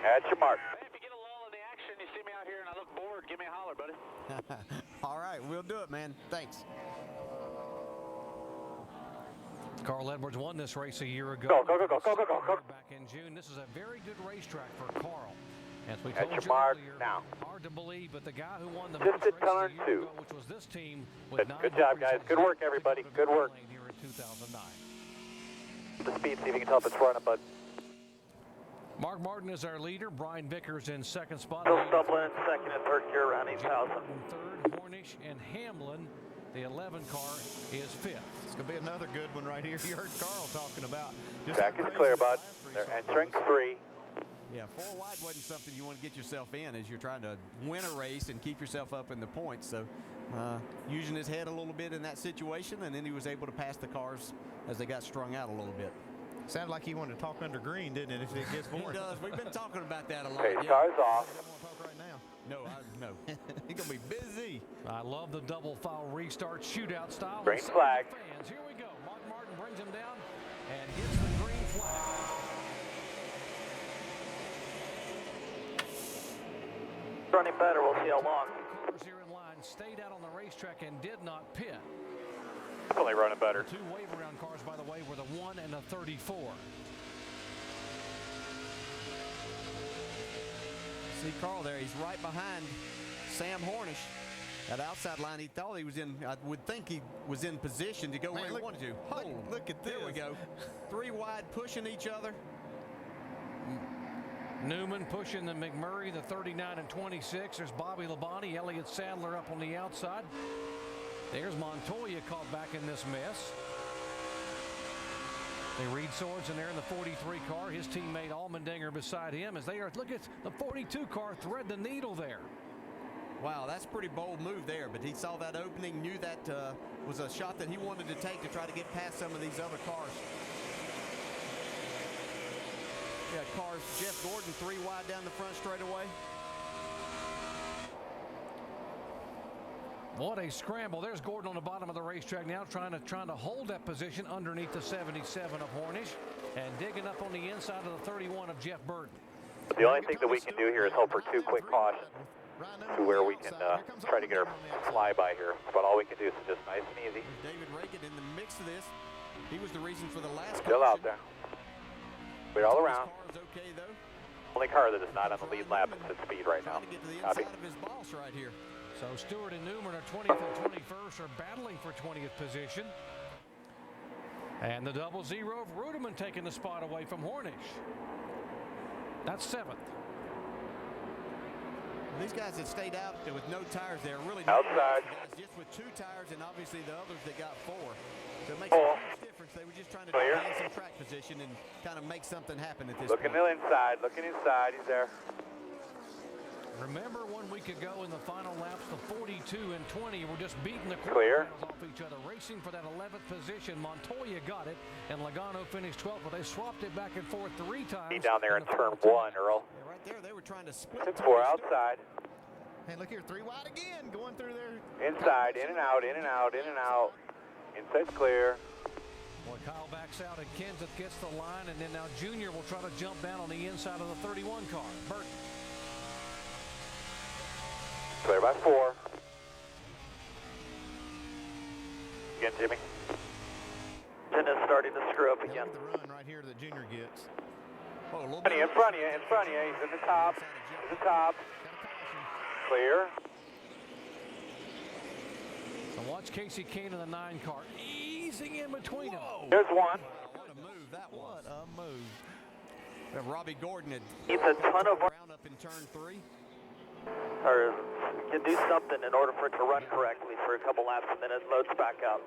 At your mark. Hey, if you get a lull in the action, you see me out here and I look bored, give me a holler, buddy. All right, we'll do it, man. Thanks. Carl Edwards won this race a year ago. Go. Back in June. This is a very good racetrack for Carl. As we At told your you mark earlier, now. hard to believe, but the guy who won the Just most at races turn a year 2. ago, which was this team, with Good job, guys. Good work, everybody. Good work. Here in 2009. The speed, see if you can tell if it's running, bud. Mark Martin is our leader. Brian Vickers in second spot. Bill Stublin, second and third gear around 8,000. Third, Hornish and Hamlin. The 11 car is fifth. It's going to be another good one right here. You heard Carl talking about. Back is clear, bud. They're entering 3. Yeah, 4 wide wasn't something you want to get yourself in as you're trying to win a race and keep yourself up in the points. So using his head a little bit in that situation, and then he was able to pass the cars as they got strung out a little bit. Sounded like he wanted to talk under green, didn't it, if it gets boring? He does. We've been talking about that a lot. Okay, car's off. I don't want to talk right now. No. He's going to be busy. I love the double foul restart shootout style. Green flag. Fans, here we go. Mark Martin brings him down and hits the green flag. Running better. We'll see how long. Cars here in line stayed out on the racetrack and did not pit. Definitely running better. The 2 wave around cars, by the way, were the 1 and the 34. See Carl there. He's right behind Sam Hornish. That outside line, he thought he was in, I would think he was in position to go where he wanted to. Look at this. There we go. 3 wide pushing each other. Newman pushing the McMurray, the 39 and 26. There's Bobby Labonte, Elliott Sadler up on the outside. There's Montoya caught back in this mess. They Reed Swords in there in the 43 car. His teammate Allmendinger beside him as they are. Look at the 42 car thread the needle there. Wow, that's a pretty bold move there, but he saw that opening, knew that was a shot that he wanted to take to try to get past some of these other cars. Yeah, cars, Jeff Gordon 3 wide down the front straightaway. What a scramble. There's Gordon on the bottom of the racetrack now trying to hold that position underneath the 77 of Hornish and digging up on the inside of the 31 of Jeff Burton. The only thing that we can do here is hope for 2 quick cautions to where we can try to get our flyby here. But all we can do is just nice and easy. David Reagan in the mix of this. He was the reason for the last Still out there. We're all around. Okay, though. Only car that is not on the lead lap at speed right now. Trying to get to the inside of his boss right here. So Stewart and Newman are 20th and 21st are battling for 20th position. And the 0-0 of Ruderman taking the spot away from Hornish. That's 7th. These guys that stayed out with no tires there really outside. Guys just with 2 tires and obviously the others that got 4. So it makes a huge difference. They were just trying to gain some track position and kind of make something happen at this point. Looking inside, he's there. Remember 1 week ago in the final laps, the 42 and 20 were just beating the clear off each other, racing for that 11th position. Montoya got it, and Logano finished 12th, but they swapped it back and forth 3 times. He down there in turn 1, Earl. Yeah, right there, they were trying to split. 4 outside. Hey, look here, 3 wide again, going through there. Inside, in and out. Inside's clear. Boy, Kyle backs out, and Kenseth gets the line, and then now Junior will try to jump down on the inside of the 31 car. Burton. Clear by 4. Again, Jimmy. And it's starting to screw up again. The run right here that Junior gets. Oh, a little bit. In front of you. He's in the top. Clear. So watch Casey Kane in the 9 car. Easing in between them. There's 1. What a move that was. What a move. Robbie Gordon had It's a ton of round up in turn 3. Or can do something in order for it to run correctly for a couple laps, and then it loads back up.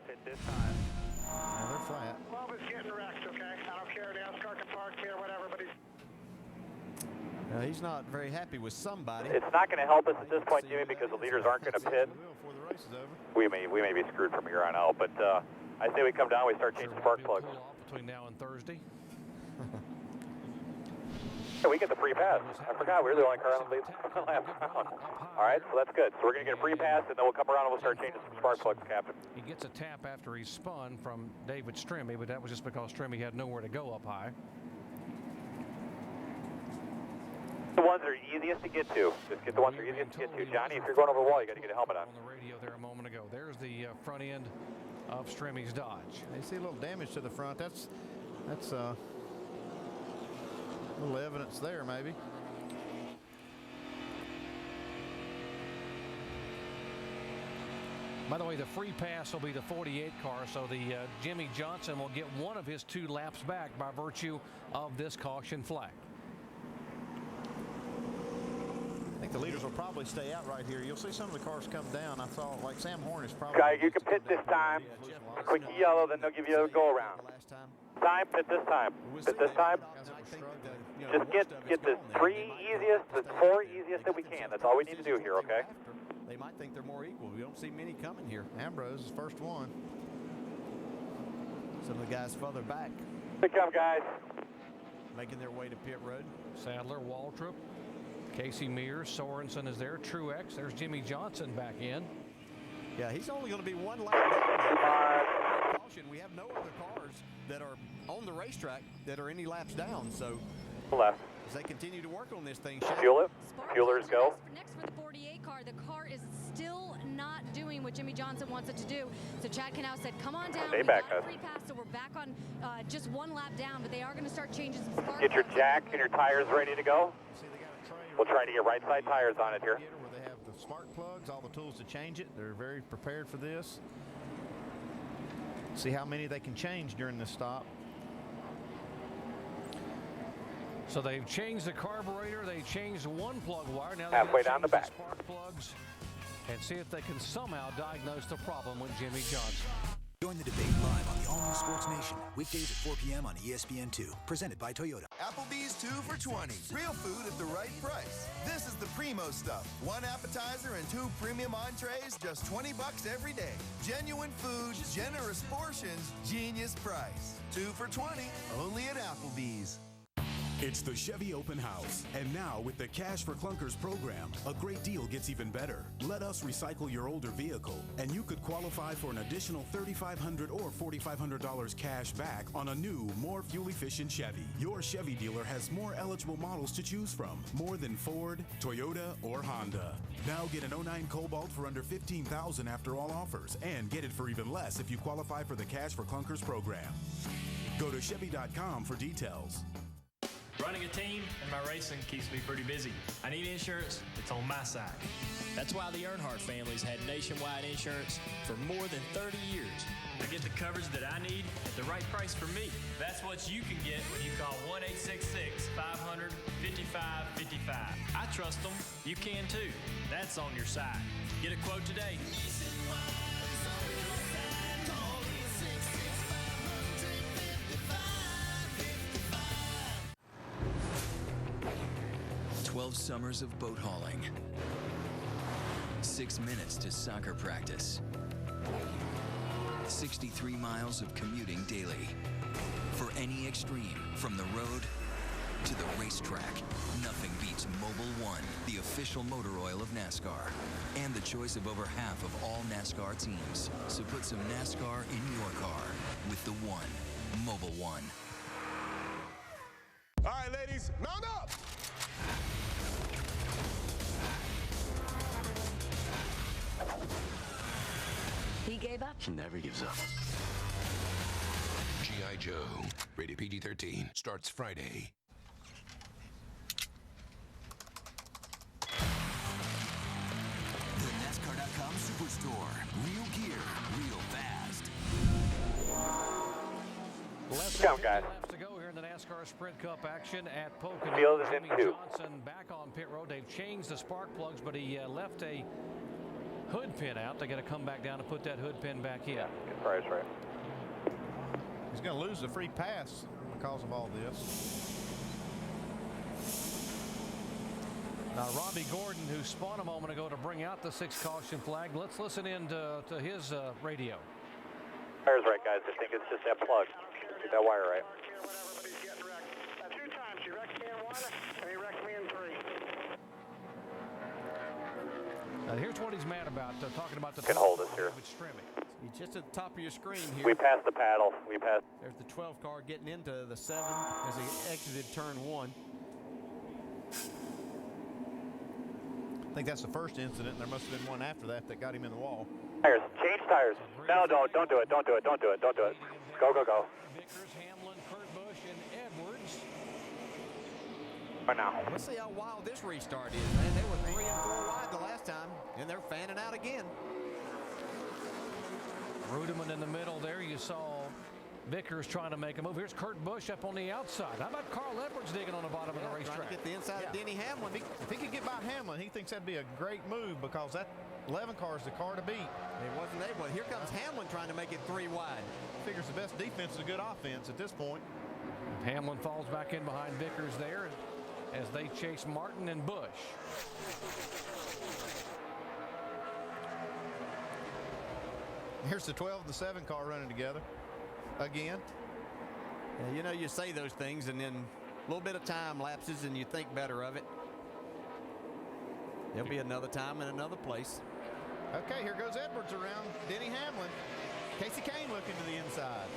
At this time. flat. Bubba's getting wrecked, okay? I don't care. NASCAR can park here, whatever, but He's not very happy with somebody. It's not going to help us at this point, Jimmy, because the leaders aren't going to pit. We may be screwed from here on out, but I say we come down, we start changing spark plugs. Between now and Thursday. Yeah, we get the free pass. I forgot we were the only car on the lead last round. All right, so that's good. So we're going to get a free pass, and then we'll come around and we'll start changing some spark plugs, Captain. He gets a tap after he spun from David Stremme, but that was just because Stremme had nowhere to go up high. The ones that are easiest to get to. Just get the ones that are easiest to get to. Johnny, if you're going over the wall, you got to get a helmet on. On the radio there a moment ago. There's the front end of Stremme's Dodge. You see a little damage to the front. That's a little evidence there, maybe. By the way, the free pass will be the 48 car, so the Jimmie Johnson will get one of his 2 laps back by virtue of this caution flag. I think the leaders will probably stay out right here. You'll see some of the cars come down. I saw, like Sam Horn is probably... Guy, you can pit this time. Quick yellow, then they'll give you a go around. Pit this time. Pit this time. Just get the 3 easiest, the 4 easiest that we can. That's all we need to do here, okay? They might think they're more equal. We don't see many coming here. Ambrose is first one. Some of the guys further back. Here come, guys. Making their way to pit road. Sadler, Waltrip, Casey Mears, Sorensen is there. Truex. There's Jimmie Johnson back in. Yeah, he's only going to be 1 lap down. Caution, we have no other cars that are on the racetrack that are any laps down. So left. As they continue to work on this thing, fuel it. Fuelers go. Next for the 48 car, the car is still not doing what Jimmie Johnson wants it to do. So Chad Canal said, come on down. Stay we back, got a guys. free pass, so we're back on just 1 lap down, but they are going to start changing some spark. Get your jack and your tires ready to go. We'll try to get right side tires on it here. Where they have the spark plugs, all the tools to change it. They're very prepared for this. See how many they can change during this stop. So they've changed the carburetor. They changed 1 plug wire. Now halfway they're down the back. Spark plugs and see if they can somehow diagnose the problem with Jimmie Johnson. Join the debate live on the All New Sports Nation, weekdays at 4 p.m. on ESPN2, presented by Toyota. Applebee's 2 for $20. Real food at the right price. This is the primo stuff. 1 appetizer and 2 premium entrees, just $20 every day. Genuine food, generous portions, genius price. 2 for $20, only at Applebee's. It's the Chevy Open House. And now with the Cash for Clunkers program, a great deal gets even better. Let us recycle your older vehicle, and you could qualify for an additional $3,500 or $4,500 cash back on a new, more fuel-efficient Chevy. Your Chevy dealer has more eligible models to choose from, more than Ford, Toyota, or Honda. Now get an 09 Cobalt for under $15,000 after all offers, and get it for even less if you qualify for the Cash for Clunkers program. Go to Chevy.com for details. Running a team and my racing keeps me pretty busy. I need insurance, it's on my side. That's why the Earnhardt family's had nationwide insurance for more than 30 years. I get the coverage that I need at the right price for me. That's what you can get when you call 1-866-500-5555. I trust them, you can too. That's on your side. Get a quote today. 12 summers of boat hauling. 6 minutes to soccer practice. 63 miles of commuting daily. For any extreme, from the road to the racetrack, nothing beats Mobil 1, the official motor oil of NASCAR. And the choice of over half of all NASCAR teams. So put some NASCAR in your car with the One, Mobil 1. All right, ladies, mount up! He gave up. He never gives up. G.I. Joe, rated PG-13, starts Friday. The NASCAR.com Superstore. Real gear, real fast. Come, guys. Laps to go here in the NASCAR Sprint Cup action at Pocono. Field is in Jimmie 2. Johnson back on pit road. They've changed the spark plugs, but he left a hood pin out. They got to come back down and put that hood pin back in. Good price, right? He's going to lose the free pass because of all this. Now, Robbie Gordon, who spun a moment ago to bring out the 6 caution flag. Let's listen in to his radio. Wire's right, guys. I think it's just that plug. Get that wire right. 2 times. He wrecked me in 1, and he wrecked me in 3. Now, here's what he's mad about, talking about the... Can hold us here. He's just at the top of your screen here. We passed the paddle. We passed. There's the 12 car getting into the 7 as he exited turn 1. I think that's the first incident. There must have been one after that got him in the wall. Tires. Change tires. No, don't do it. Don't do it. Don't do it. Don't do it. Go, go, go. Vickers, Hamlin, Kurt Busch, and Edwards. Right now. Let's see how wild this restart is, man. They were 3 and 4 wide the last time, and they're fanning out again. Rudeman in the middle there. You saw Vickers trying to make a move. Here's Kurt Busch up on the outside. How about Carl Edwards digging on the bottom of the racetrack? Trying to get the inside of Denny Hamlin. If he could get by Hamlin, he thinks that'd be a great move because that 11 car is the car to beat. He wasn't able. Here comes Hamlin trying to make it 3 wide. Figures the best defense is a good offense at this point. Hamlin falls back in behind Vickers there as they chase Martin and Busch. Here's the 12 and the 7 car running together again. Yeah, you know, you say those things and then a little bit of time lapses and you think better of it. There'll be another time in another place. Okay, here goes Edwards around Denny Hamlin. Casey Kane looking to the inside.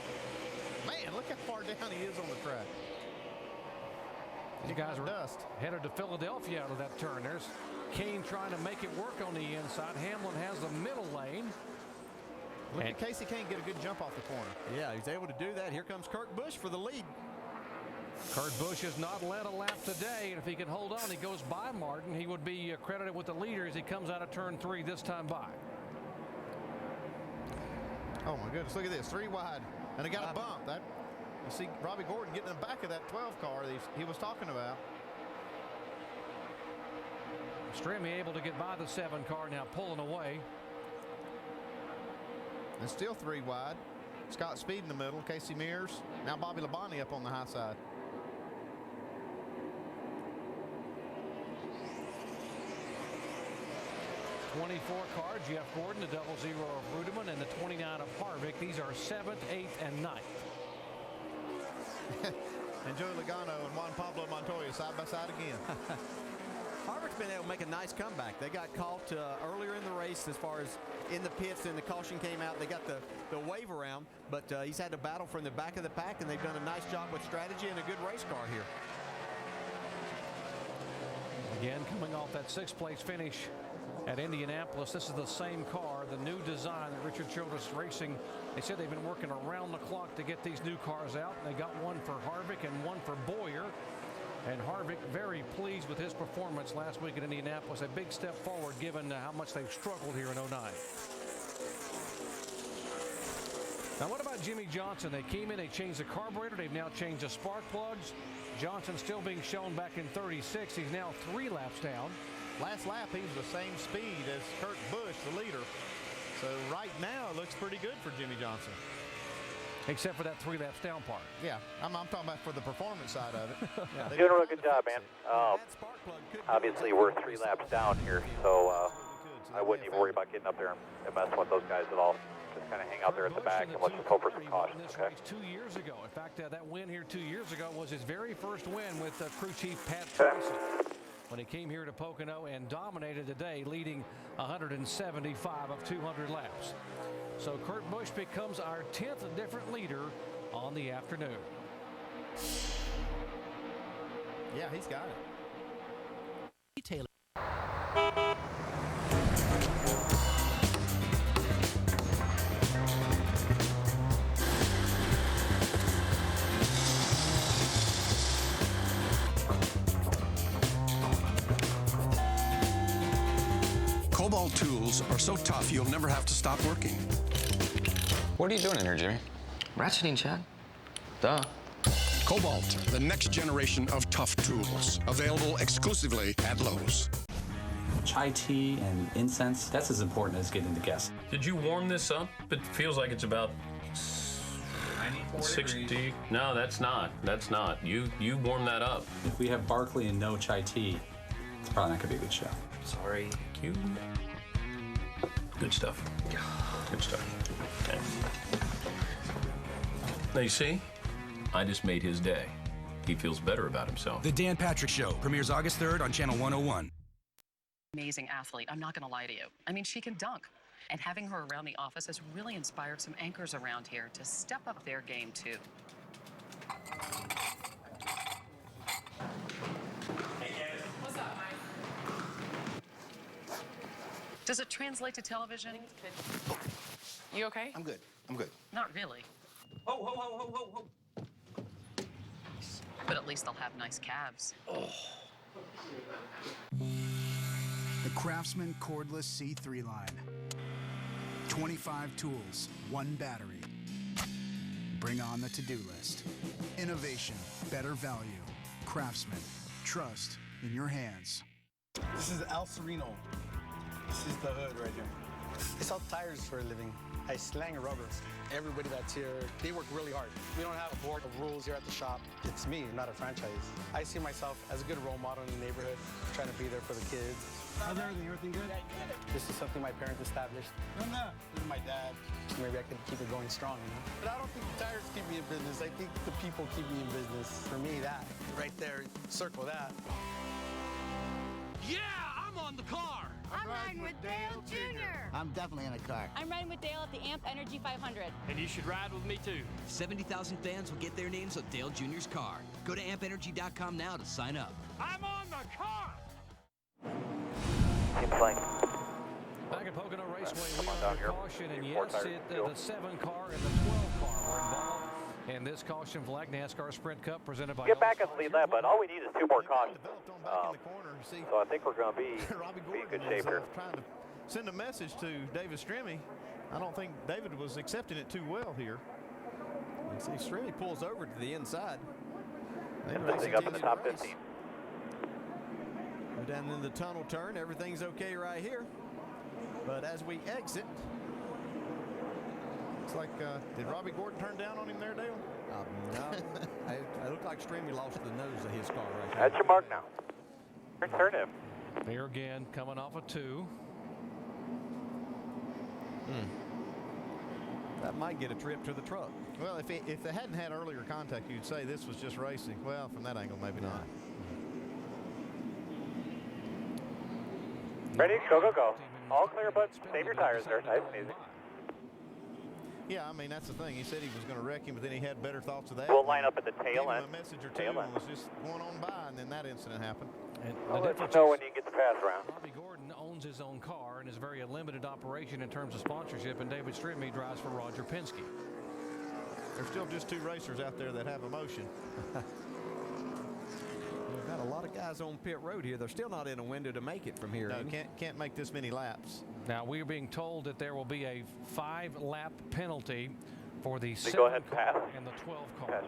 Man, look how far down he is on the track. These guys are headed to Philadelphia out of that turn. There's Kane trying to make it work on the inside. Hamlin has the middle lane. Look at Casey Kane get a good jump off the corner. Yeah, he's able to do that. Here comes Kurt Busch for the lead. Kurt Busch has not led a lap today, and if he can hold on, he goes by Martin. He would be credited with the leader as he comes out of turn 3 this time by. Oh my goodness, look at this, 3 wide, and they got a bump. That you see Robbie Gordon getting in the back of that 12 car that he was talking about. Strimmy able to get by the 7 car, now pulling away. And still 3 wide. Scott Speed in the middle, Casey Mears. Now Bobby Labonte up on the high side. '24 car, Jeff Gordon, the 00 of Rudeman, and the 29 of Harvick. These are 7th, 8th, and 9th. And Joey Logano and Juan Pablo Montoya side by side again. Harvick's been able to make a nice comeback. They got caught earlier in the race as far as in the pits, and the caution came out. They got the wave around, but he's had to battle from the back of the pack, and they've done a nice job with strategy and a good race car here. Again, coming off that 6th place finish at Indianapolis, this is the same car, the new design that Richard Childress Racing. They said they've been working around the clock to get these new cars out. They got one for Harvick and one for Boyer. And Harvick very pleased with his performance last week at Indianapolis. A big step forward given how much they've struggled here in '09. Now what about Jimmie Johnson? They came in, they changed the carburetor. They've now changed the spark plugs. Johnson still being shown back in 36. He's now 3 laps down. Last lap, he was the same speed as Kurt Busch, the leader. So right now, it looks pretty good for Jimmie Johnson. Except for that 3 laps down part. Yeah, I'm talking about for the performance side of it. Yeah. Doing a really good job, man. Obviously, we're 3 laps down here, so I wouldn't even worry about getting up there and messing with those guys at all. Just kind of hang out there at the back and let's just hope for some caution. Okay. 2 years ago. In fact, that win here 2 years ago was his very first win with crew chief Pat Tracy when he came here to Pocono and dominated the day, leading 175 of 200 laps. So Kurt Busch becomes our 10th different leader on the afternoon. Yeah, he's got it. Taylor. Cobalt tools are so tough you'll never have to stop working. What are you doing in here, Jimmy? Ratcheting, Chad. Duh. Cobalt, the next generation of tough tools. Available exclusively at Lowe's. Chai tea and incense, that's as important as getting the guests. Did you warm this up? It feels like it's about 60. No, that's not. That's not. You warm that up. If we have Barkley and no chai tea, it's probably not going to be a good show. Sorry. Thank you. Good stuff. Good stuff. Okay. Now, you see, I just made his day. He feels better about himself. The Dan Patrick Show premieres August 3rd on Channel 101. Amazing athlete. I'm not going to lie to you. I mean, she can dunk. And having her around the office has really inspired some anchors around here to step up their game, too. What's up, Mike? Does it translate to television? You okay? I'm good. I'm good. Not really. Ho, ho, ho, ho, ho, ho. But at least they'll have nice calves. Oh. The Craftsman cordless C3 line. 25 tools, 1 battery. Bring on the to-do list. Innovation, better value. Craftsman, trust in your hands. This is Al Sereno. This is the hood right here. I sell tires for a living. I slang rubber. Everybody that's here, they work really hard. We don't have a board of rules here at the shop. It's me, not a franchise. I see myself as a good role model in the neighborhood, trying to be there for the kids. How's everything? Everything good? This is something my parents established. This is my dad. So maybe I could keep it going strong, you know? But I don't think the tires keep me in business. I think the people keep me in business. For me, that. Right there, circle that. Yeah, I'm on the car. I'm riding with Dale Jr. I'm definitely in a car. I'm riding with Dale at the Amp Energy 500. And you should ride with me too. 70,000 fans will get their names on Dale Jr.'s car. Go to ampenergy.com now to sign up. I'm on the car. Team flank. Back at Pocono Raceway, we are under caution, and yes, the 7 car and the 12 car were involved in this caution flag. NASCAR Sprint Cup presented by... Get back in the lead lap, but all we need is 2 more cautions. So I think we're going to be in good shape here. Trying to send a message to David Stremme. I don't think David was accepting it too well here. You see, Stremme pulls over to the inside. Everything up in the top 15. We're down in the tunnel turn. Everything's okay right here. But as we exit, looks like, did Robbie Gordon turn down on him there, Dale? No. I look like Stremme lost the nose of his car right there. That's your mark now. Turn him. Here again, coming off a 2. That might get a trip to the truck. Well, if they hadn't had earlier contact, you'd say this was just racing. Well, from that angle, maybe not. Ready? Go, go, go. All clear, but save your tires there. Nice and easy. Yeah, I mean, that's the thing. He said he was going to wreck him, but then he had better thoughts of that. We'll line up at the tail end. A message or two and was just going on by, and then that incident happened. And I'll let you know when you get the pass around. Robbie Gordon owns his own car and is very a limited operation in terms of sponsorship, and David Stremme drives for Roger Penske. There's still just 2 racers out there that have emotion. We've got a lot of guys on pit road here. They're still not in a window to make it from here. No, can't make this many laps. Now, we are being told that there will be a 5-lap penalty for the 7 go ahead, car pass. and the 12 car.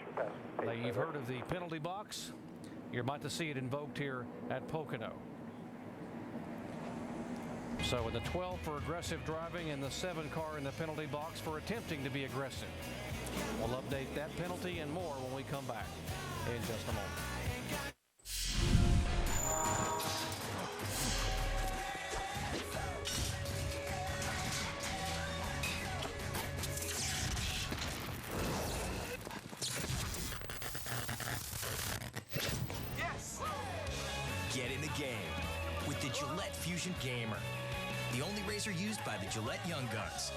Now, you've heard of the penalty box. You're about to see it invoked here at Pocono. So in the 12 for aggressive driving and the 7 car in the penalty box for attempting to be aggressive. We'll update that penalty and more when we come back in just a moment. Get in the game with the Gillette Fusion Gamer, the only razor used by the Gillette Young Guns.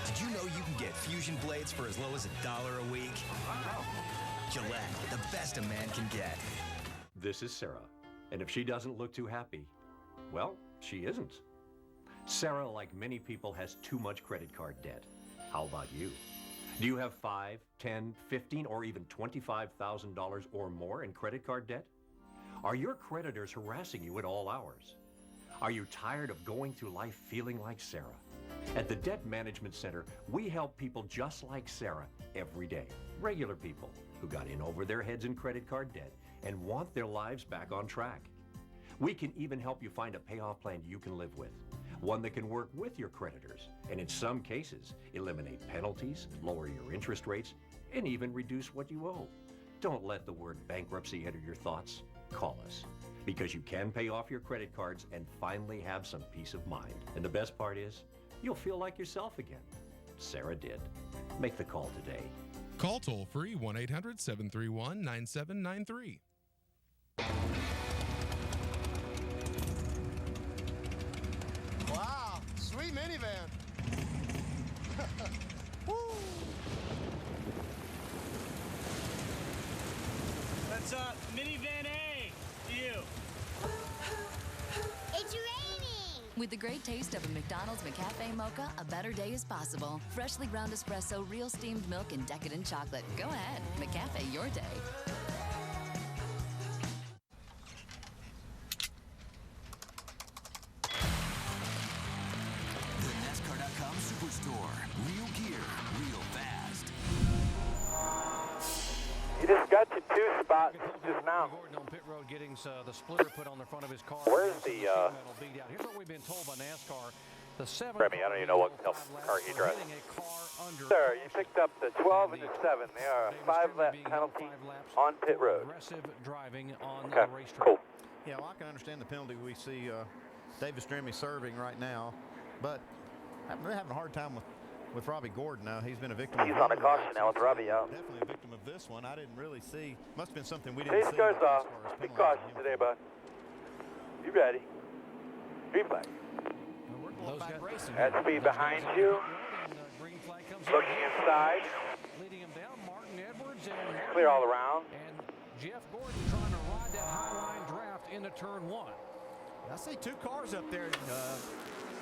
Did you know you can get Fusion blades for as low as $1 a week? Gillette, the best a man can get. This is Sarah, and if she doesn't look too happy, well, she isn't. Sarah, like many people, has too much credit card debt. How about you? Do you have $5, $10, $15, or even $25,000 or more in credit card debt? Are your creditors harassing you at all hours? Are you tired of going through life feeling like Sarah? At the Debt Management Center, we help people just like Sarah every day. Regular people who got in over their heads in credit card debt and want their lives back on track. We can even help you find a payoff plan you can live with. one that can work with your creditors, and in some cases, eliminate penalties, lower your interest rates, and even reduce what you owe. Don't let the word bankruptcy enter your thoughts. Call us, because you can pay off your credit cards and finally have some peace of mind. And the best part is, you'll feel like yourself again. Sarah did. Make the call today. Call toll-free 1-800-731-9793. Wow, sweet minivan. Woo. That's minivan A to you. It's raining! With the great taste of a McDonald's McCafe Mocha, a better day is possible. Freshly ground espresso, real steamed milk, and decadent chocolate. Go ahead, McCafe your day. The NASCAR.com Superstore. Real gear, real fast. You just got to 2 spots just now. Gordon on pit road getting the splitter put on the front of his car. Where's the Here's what we've been told by NASCAR. The 7 Remy, I don't even know what car he drives. Sir, you picked up the 12 and the 7. They are a 5-lap penalty on pit road. Aggressive driving on Okay, the racetrack. cool. Yeah, well, I can understand the penalty we see Davis Jimmie serving right now, but I'm really having a hard time with Robbie Gordon now. He's been a victim. He's on a caution now with Robbie out. Definitely a victim of this one. I didn't really see. Must have been something we didn't see. These goes off. Be cautious today, bud. You ready? Green flag. At speed behind you. Looking inside. Leading him down, Martin Edwards and Clear all around. And Jeff Gordon trying to ride that high line draft into turn 1. I see 2 cars up there.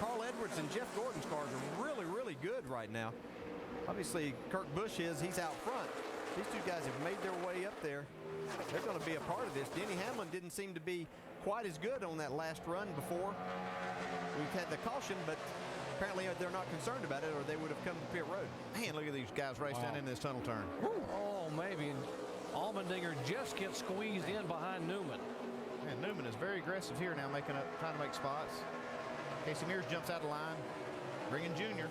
Carl Edwards and Jeff Gordon's cars are really, really good right now. Obviously, Kurt Busch he's out front. These 2 guys have made their way up there. They're going to be a part of this. Denny Hamlin didn't seem to be quite as good on that last run before. We've had the caution, but apparently they're not concerned about it, or they would have come to pit road. Man, look at these guys racing in this tunnel turn. Oh, maybe. Allmendinger just gets squeezed in behind Newman. And Newman is very aggressive here now, trying to make spots. Casey Mears jumps out of line, bringing Junior.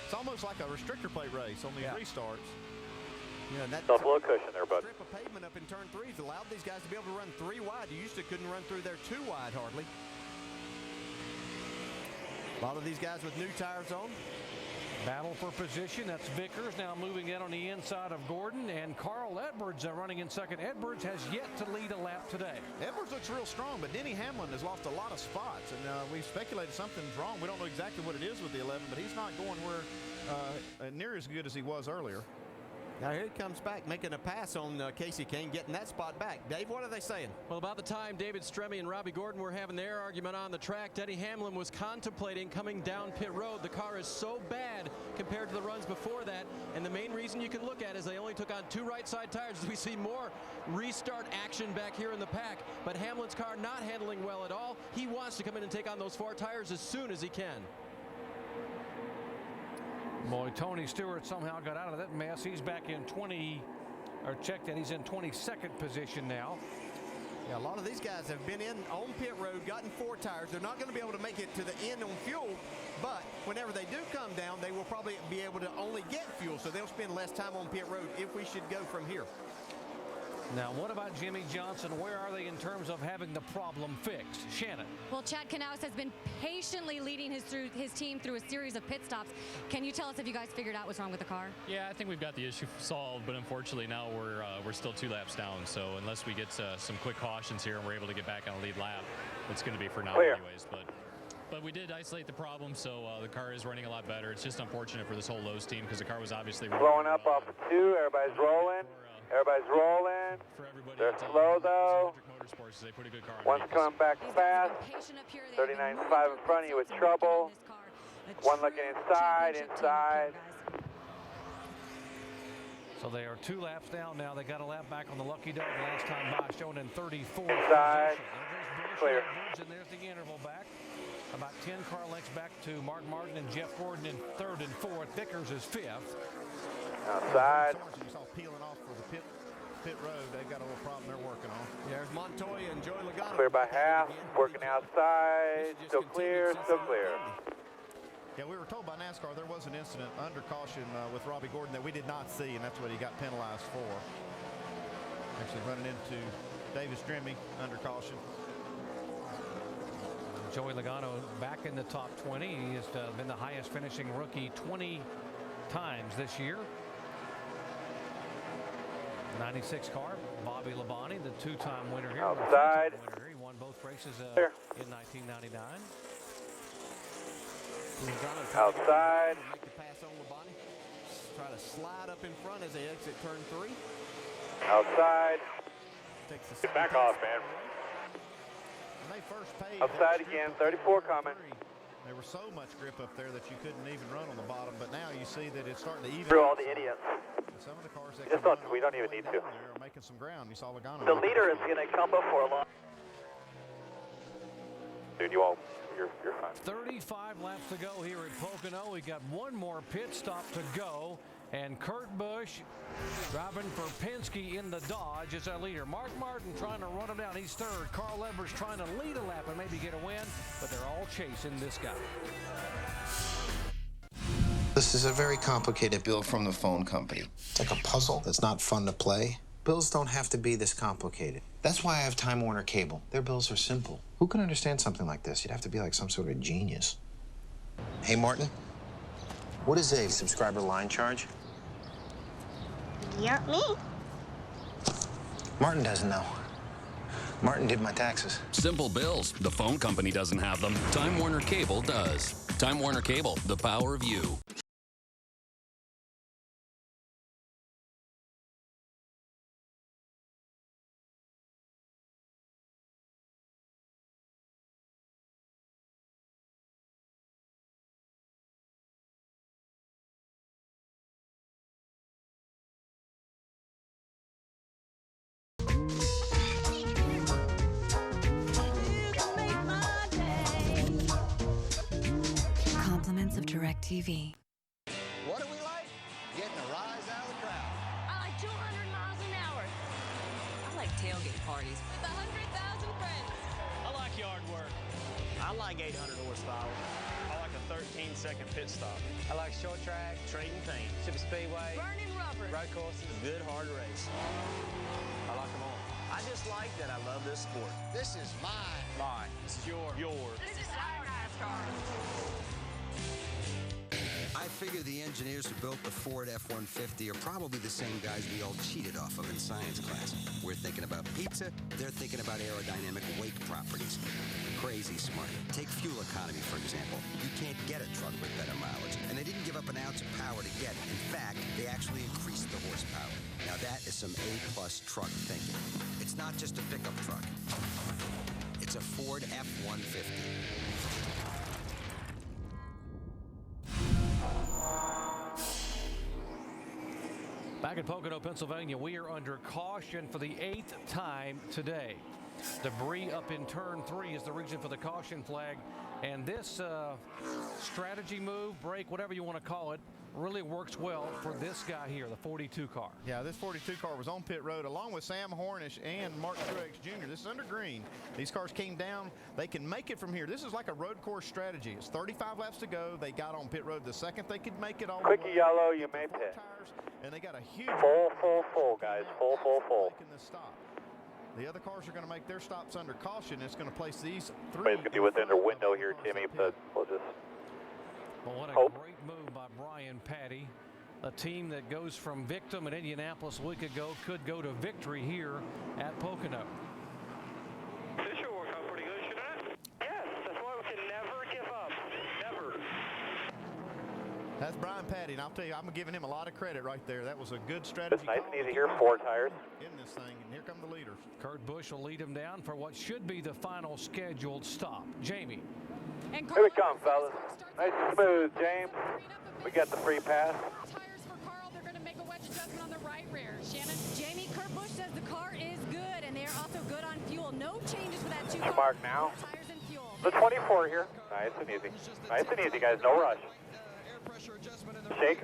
It's almost like a restrictor plate race on these restarts. Yeah, and that Self-low cushion there, bud. strip of pavement up in turn 3 has allowed these guys to be able to run 3 wide. You used to couldn't run through there 2 wide hardly. A lot of these guys with new tires on. Battle for position. That's Vickers now moving in on the inside of Gordon, and Carl Edwards running in second. Edwards has yet to lead a lap today. Edwards looks real strong, but Denny Hamlin has lost a lot of spots, and we speculated something's wrong. We don't know exactly what it is with the 11, but he's not going where near as good as he was earlier. Now here he comes back, making a pass on Casey Kane, getting that spot back. Dave, what are they saying? Well, about the time David Stremme and Robbie Gordon were having their argument on the track, Denny Hamlin was contemplating coming down pit road. The car is so bad compared to the runs before that, and the main reason you can look at is they only took on 2 right side tires. We see more restart action back here in the pack, but Hamlin's car not handling well at all. He wants to come in and take on those 4 tires as soon as he can. Boy, Tony Stewart somehow got out of that mess. He's back in he's in 22nd position now. Yeah, a lot of these guys have been in on pit road, gotten 4 tires. They're not going to be able to make it to the end on fuel, but whenever they do come down, they will probably be able to only get fuel, so they'll spend less time on pit road if we should go from here. Now, what about Jimmie Johnson? Where are they in terms of having the problem fixed? Shannon. Well, Chad Knaus has been patiently leading his team through a series of pit stops. Can you tell us if you guys figured out what's wrong with the car? Yeah, I think we've got the issue solved, but unfortunately now we're still 2 laps down. So unless we get some quick cautions here and we're able to get back on a lead lap, it's going to be for now anyways. But we did isolate the problem, so the car is running a lot better. It's just unfortunate for this whole Lowe's team because the car was obviously Blowing up off of 2. Everybody's rolling. Everybody's rolling. They're slow though. They put a good car One's coming back fast. 39.5 in front of you with trouble. One looking inside. So they are 2 laps down now. They got a lap back on the lucky dog last time by, showing in 34th Inside. position. Clear. And there's the interval back. About 10 car lengths back to Mark Martin and Jeff Gordon in 3rd and 4th. Vickers is 5th. Outside. You saw peeling off for the pit pit road, they've got a little problem they're working on. There's Montoya and Joey Logano. Clear by half, working outside, still clear, still clear. Yeah, we were told by NASCAR there was an incident under caution with Robbie Gordon that we did not see, and that's what he got penalized for. Actually running into Davis Jimmie under caution. Joey Logano back in the top 20. He has been the highest finishing rookie 20 times this year. 96 car, Bobby Labonte, the two-time winner here. Outside. He won both races in 1999. Outside. Make the pass on Labonte. Try to slide up in front as they exit turn 3. Outside. Get back off, man. When they first paved, Outside again, 34 coming. There was so much grip up there that you couldn't even run on the bottom, but now you see that it's starting to even. Through all the idiots. Some of the cars that we don't even need to. They're making some ground. You saw Logano. The leader is going to come before long. Dude, you're fine. 35 laps to go here at Pocono. We got one more pit stop to go. And Kurt Busch driving for Penske in the Dodge is our leader. Mark Martin trying to run him down. He's third. Carl Edwards trying to lead a lap and maybe get a win, but they're all chasing this guy. This is a very complicated bill from the phone company. It's like a puzzle that's not fun to play. Bills don't have to be this complicated. That's why I have Time Warner Cable. Their bills are simple. Who can understand something like this? You'd have to be like some sort of genius. Hey, Martin, what is a subscriber line charge? You're me. Martin doesn't know. Martin did my taxes. Simple bills. The phone company doesn't have them. Time Warner Cable does. Time Warner Cable, the power of you. Compliments of DirecTV. What do we like? Getting a rise out of the crowd. I like 200 miles an hour. I like tailgate parties with 100,000 friends. I like yard work. I like 800 horsepower. I like a 13-second pit stop. I like short track, Trading paint. super speedway, Burning rubber. road courses, good hard race. I like them all. I just like that I love this sport. This is mine. Mine. This is yours. This is our NASCAR. I figure the engineers who built the Ford F-150 are probably the same guys we all cheated off of in science class. We're thinking about pizza, they're thinking about aerodynamic wake properties. Crazy smart. Take fuel economy, for example. You can't get a truck with better mileage, and they didn't give up an ounce of power to get it. In fact, they actually increased the horsepower. Now that is some A-plus truck thinking. It's not just a pickup truck. It's a Ford F-150. Back in Pocono, Pennsylvania, we are under caution for the 8th time today. Debris up in turn 3 is the reason for the caution flag. And this strategy move, break, whatever you want to call it, really works well for this guy here, the 42 car. Yeah, this 42 car was on pit road along with Sam Hornish and Mark Truex Jr. This is under green. These cars came down. They can make it from here. This is like a road course strategy. It's 35 laps to go. They got on pit road the second they could make it all the way. Quickie yellow, you may pit. And they got a huge full, guys. Full. Making this stop. The other cars are going to make their stops under caution. It's going to place these three. It's going to be within their window here, Timmy, but we'll just Well, what a hope. great move by Brian Patty. A team that goes from victim in Indianapolis a week ago could go to victory here at Pocono. This sure worked out pretty good, shouldn't it? Yes, that's why we can never give up. Never. That's Brian Patty, and I'll tell you, I'm giving him a lot of credit right there. That was a good strategy. It's nice and easy here, 4 tires. In this thing, and here come the leaders. Kurt Busch will lead him down for what should be the final scheduled stop. Jamie. Here we come, fellas. Nice and smooth, James. We got the free pass. Tires for Carl. They're going to make a wedge adjustment on the right rear. Shannon? Jamie, Kurt Busch says the car is good, and they are also good on fuel. No changes for that 2 car. Mark now. Tires and fuel. The 24 here. Nice and easy. Nice and easy, guys. No rush. Shake.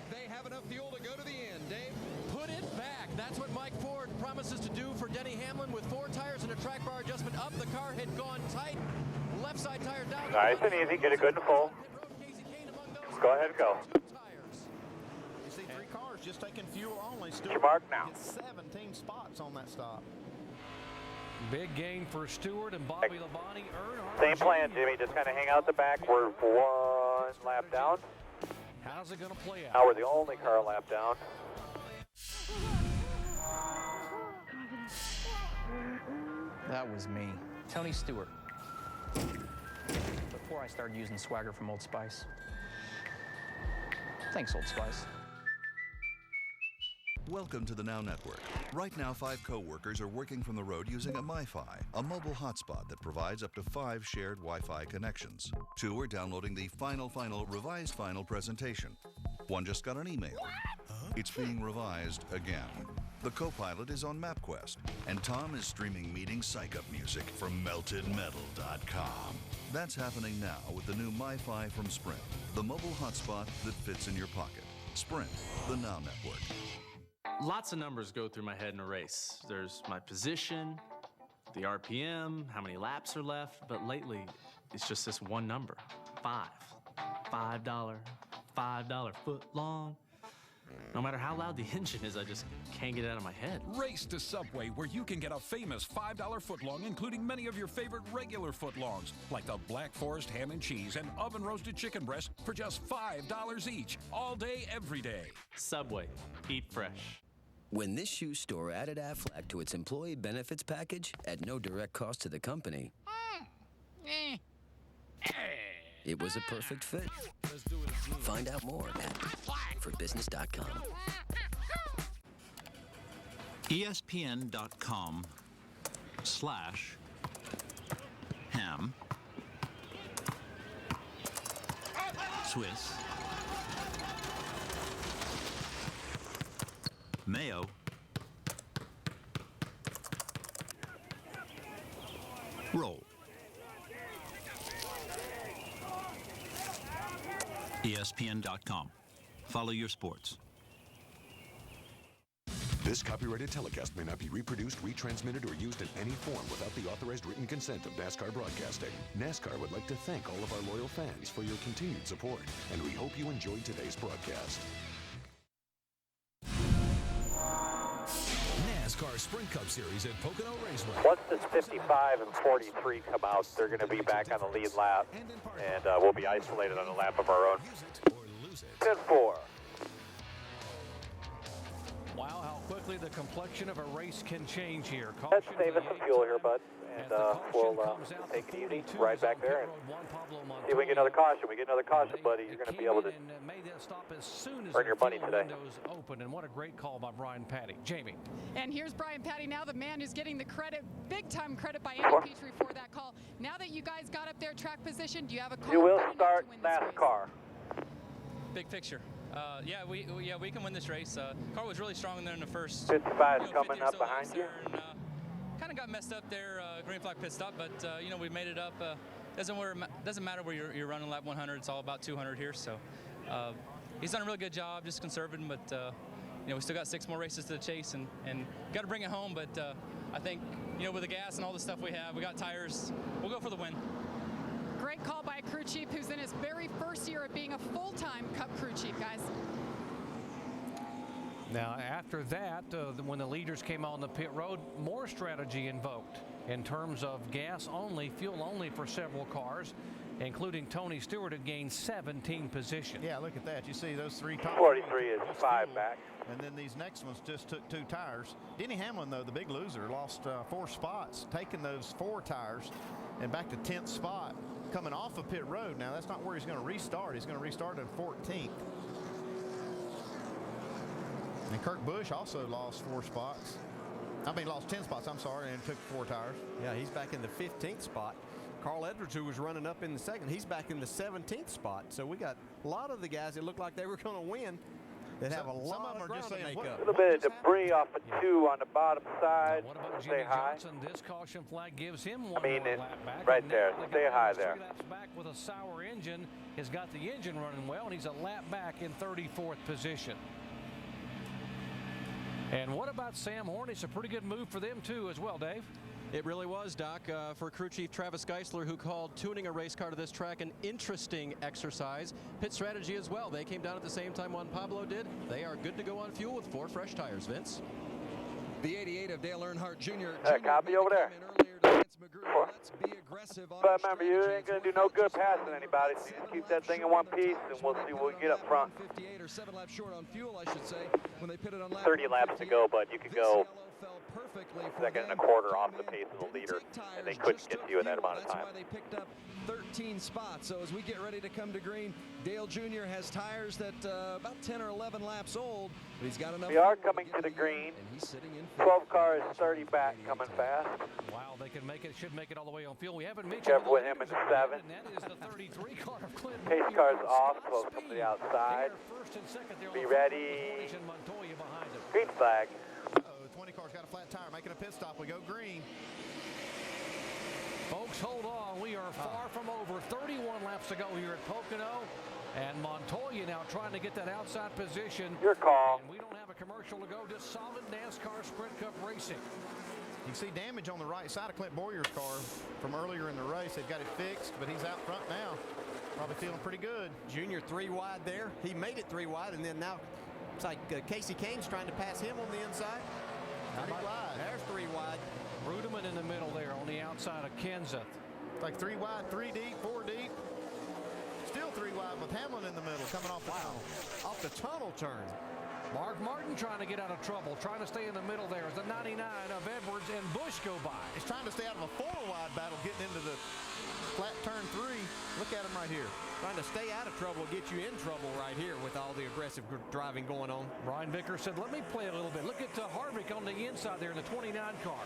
They have enough fuel to go to the end, Dave. Put it back. That's what Mike Ford Denny Hamlin with 4 tires and a track bar adjustment up. The car had gone tight. Left side tire down. Nice and easy. Get it good and full. Go ahead and go. You see 3 cars just taking fuel only. Stewart Your mark now. gets 17 spots on that stop. Big gain for Stewart and Bobby Labonte. Earnhardt. Same plan, Jimmy. Just kind of hang out the back. We're 1 lap down. How's it going to play out? Now we're the only car a lap down. That was me, Tony Stewart. Before I started using swagger from Old Spice. Thanks, Old Spice. Welcome to the Now Network. Right now, 5 co-workers are working from the road using a MiFi, a mobile hotspot that provides up to 5 shared Wi-Fi connections. 2 are downloading the revised final presentation. 1 just got an email. It's being revised again. The co-pilot is on MapQuest, and Tom is streaming meeting psych-up music from meltedmetal.com. That's happening now with the new MiFi from Sprint, the mobile hotspot that fits in your pocket. Sprint, the Now Network. Lots of numbers go through my head in a race. There's my position, the RPM, how many laps are left, but lately it's just this one number, 5. $5 foot long. No matter how loud the engine is, I just can't get it out of my head. Race to Subway, where you can get a famous $5 footlong, including many of your favorite regular footlongs, like the Black Forest ham and cheese and oven-roasted chicken breast for just $5 each, all day, every day. Subway, eat fresh. When this shoe store added Aflac to its employee benefits package at no direct cost to the company, it was a perfect fit. Find out more at forbusiness.com. ESPN.com/ham Swiss mayo roll. ESPN.com. Follow your sports. This copyrighted telecast may not be reproduced, retransmitted, or used in any form without the authorized written consent of NASCAR Broadcasting. NASCAR would like to thank all of our loyal fans for your continued support, and we hope you enjoyed today's broadcast. NASCAR Sprint Cup Series at Pocono Raceway. Once this 55 and 43 come out, they're going to be back on the lead lap, and we'll be isolated on a lap of our own. 10-4. Wow, how quickly the complexion of a race can change here. Let's save us some fuel here, bud, and we'll take it easy, right back there, and see if we can get another caution. We get another caution, buddy, you're going to be able to earn your money today. Open, and what a great call by Brian Patty. Jamie. And here's Brian Patty now, the man who's getting the credit, big-time credit by Andy Petrie for that call. Now that you guys got up there track position, do you have a call? You will start NASCAR. Big picture. Yeah, we can win this race. Car was really strong in there in the first. 55 is coming up behind you. Kind of got messed up there. Green flag pit stop, but you know, we made it up. Doesn't matter where you're running lap 100. It's all about 200 here. So he's done a really good job, just conserving. But you know, we still got 6 more races to the chase, and got to bring it home. But I think, you know, with the gas and all the stuff we have, we got tires. We'll go for the win. Great call by a crew chief who's in his very first year of being a full-time Cup crew chief, guys. Now, after that, when the leaders came on the pit road, more strategy invoked in terms of gas only, fuel only for several cars, including Tony Stewart, who gained 17 positions. Yeah, look at that. You see those 3 top 43 is 5 back. And then these next ones just took 2 tires. Denny Hamlin, though, the big loser, lost 4 spots, taking those 4 tires and back to 10th spot. Coming off of pit road. Now, that's not where he's going to restart. He's going to restart at 14th. And Kurt Busch also lost 4 spots. Lost 10 spots, I'm sorry, and took 4 tires. Yeah, he's back in the 15th spot. Carl Edwards, who was running up in the second, he's back in the 17th spot. So we got a lot of the guys that looked like they were going to win that have a lot of ground to make up. A little bit of debris off of 2 on the bottom side. What about Stay high. Johnson? This caution flag gives him 1 more lap back. Right there. Stay high there. 3 laps back with a sour engine. Has got the engine running well, and he's a lap back in 34th position. And what about Sam Hornish? A pretty good move for them, too, as well, Dave. It really was, Doc, for crew chief Travis Geisler, who called tuning a race car to this track an interesting exercise. Pit strategy as well. They came down at the same time Juan Pablo did. They are good to go on fuel with 4 fresh tires, Vince. The 88 of Dale Earnhardt Jr. Copy over there. But remember, you ain't going to do no good passing anybody, so you just keep that thing in one piece, and we'll see what we get up front. 58 or 7 laps short on fuel, I should say, when they pitted on lap 30 laps to go, but you could go second and a quarter off the pace of the leader, and they couldn't get to you in that amount of time. That's why they picked up 13 spots. So as we get ready to come to green, Dale Jr. has tires that about 10 or 11 laps old, but he's got enough. We are coming to the green. 12 cars, 30 back, coming fast. Wow, they can make it, should make it all the way on fuel. We haven't mentioned Careful with him in 7. And that is the 33 car of Clint. Pace car's off, close up to the outside. First and second, Be ready. Montoya behind him. Green flag. 20 car's got a flat tire, making a pit stop. We go green. Folks, hold on. We are far from over. 31 laps to go here at Pocono. And Montoya now trying to get that outside position. Your call. And we don't have a commercial to go. Just solid NASCAR Sprint Cup racing. You can see damage on the right side of Clint Bowyer's car from earlier in the race. They've got it fixed, but he's out front now. Probably feeling pretty good. Junior 3 wide there. He made it 3 wide, and then now it's like Casey Kane's trying to pass him on the inside. 3 wide. There's 3 wide. Rudeman in the middle there on the outside of Kenseth. Like 3 wide, 3 deep, 4 deep. Still 3 wide with Hamlin in the middle coming off the tunnel. Off the tunnel turn. Mark Martin trying to get out of trouble, trying to stay in the middle there as the 99 of Edwards and Busch go by. He's trying to stay out of a 4-wide battle, getting into the flat turn 3. Look at him right here. Trying to stay out of trouble, get you in trouble right here with all the aggressive driving going on. Brian Vickers said, let me play a little bit. Look at Harvick on the inside there in the 29 car.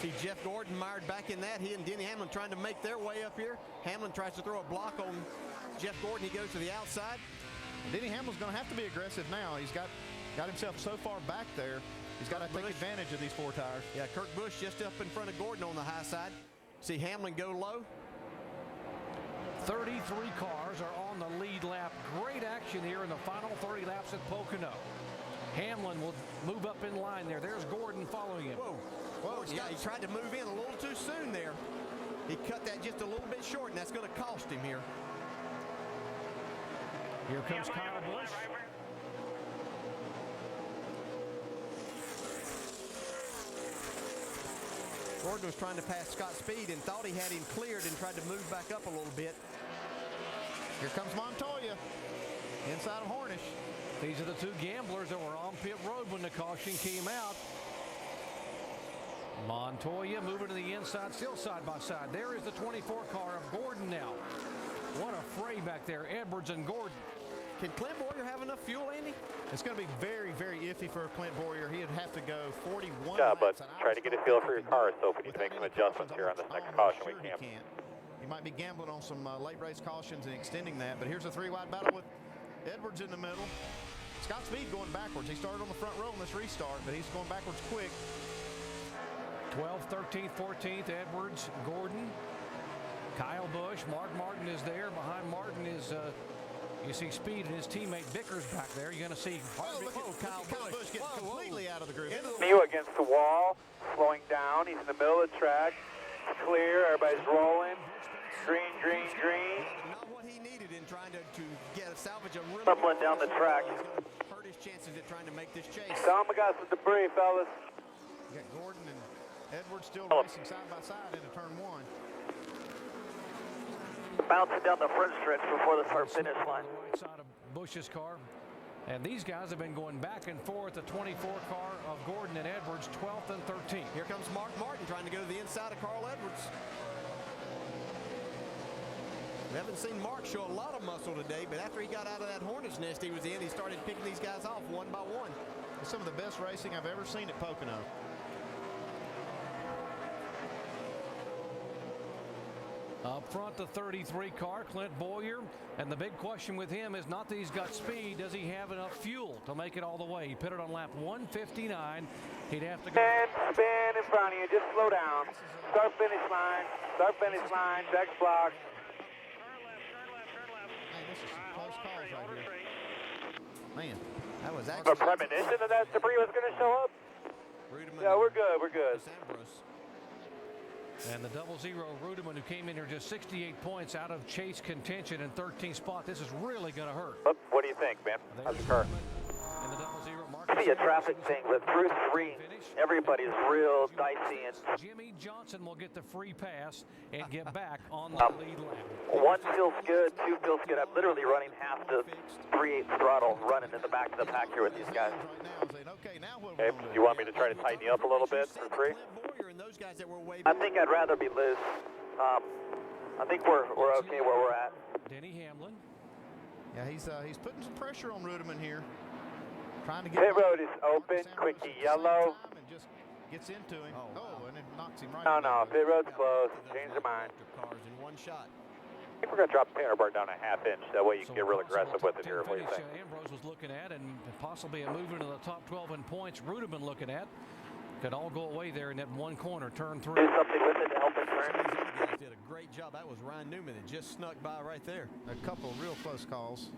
See Jeff Gordon mired back in that. He and Denny Hamlin trying to make their way up here. Hamlin tries to throw a block on Jeff Gordon. He goes to the outside. Denny Hamlin's going to have to be aggressive now. He's got himself so far back there. He's got to take advantage of these 4 tires. Yeah, Kurt Busch just up in front of Gordon on the high side. See Hamlin go low. 33 cars are on the lead lap. Great action here in the final 30 laps at Pocono. Hamlin will move up in line there. There's Gordon following him. Whoa. Whoa, yeah, he tried to move in a little too soon there. He cut that just a little bit short, and that's going to cost him here. Here comes Kyle Busch. Gordon was trying to pass Scott Speed and thought he had him cleared and tried to move back up a little bit. Here comes Montoya inside of Hornish. These are the 2 gamblers that were on pit road when the caution came out. Montoya moving to the inside, still side by side. There is the 24 car of Gordon now. What a fray back there, Edwards and Gordon. Can Clint Bowyer have enough fuel, Andy? It's going to be very, very iffy for Clint Bowyer. He'd have to go 41 Yeah, laps but an try hour. to get a feel for your car, so if we need to make some adjustments here on this next caution, we can. He might be gambling on some late race cautions and extending that, but here's a 3-wide battle with Edwards in the middle. Scott Speed going backwards. He started on the front row in this restart, but he's going backwards quick. 12th, 13th, 14th, Edwards, Gordon, Kyle Busch. Mark Martin is there. Behind Martin is, you see Speed and his teammate Vickers back there. You're going to see Harvick. Kyle Busch getting completely out of the groove. Mew against the wall, slowing down. He's in the middle of the track. It's clear. Everybody's rolling. Green, green, green. Not what he needed in trying to get a salvage a really Stumbling down the track. He's going to hurt his chances at trying to make this chase. Some got some debris, fellas. You got Gordon and Edwards still racing side by side into turn 1. Bouncing down the front stretch before the start finish line. Right side of Busch's car. And these guys have been going back and forth. The 24 car of Gordon and Edwards, 12th and 13th. Here comes Mark Martin trying to go to the inside of Carl Edwards. We haven't seen Mark show a lot of muscle today, but after he got out of that hornet's nest he was in, he started picking these guys off one by one. It's some of the best racing I've ever seen at Pocono. Up front, the 33 car, Clint Bowyer. And the big question with him is not that he's got speed. Does he have enough fuel to make it all the way? He pitted on lap 159. He'd have to go. Spin in front of you. Just slow down. Start finish line. Start finish line. Check block. Man, this is some close calls right here. Man. That was A actually premonition that that debris was going to show up? Yeah, we're good. We're good. And the 00 Rudeman, who came in here just 68 points out of chase contention in 13th spot. This is really going to hurt. What do you think, man? How's your car? And the 00 See a traffic thing with Bruce Green. Everybody's real dicey, and Jimmie Johnson will get the free pass and get back on the lead lap. one feels good, two feels good. I'm literally running half the 3/8 throttle, running in the back of the pack here with these guys. Okay, you want me to try to tighten you up a little bit for free? I think I'd rather be loose. I think we're okay where we're at. Denny Hamlin. Yeah, he's putting some pressure on Rudeman here. Trying to get Pit road is open, quickie yellow. And just gets into him. Oh, and it knocks him right. No, pit road's closed. Change your mind. Cars in one shot. I think we're going to drop the painter bar down a half-inch. That way you can get real aggressive with it here. What do you think? Ambrose was looking at, and possibly a movement in the top 12 in points. Rudeman looking at. Could all go away there in that one corner, turn 3. Do something with it to help it turn. These guys did a great job. That was Ryan Newman that just snuck by right there. A couple real close calls.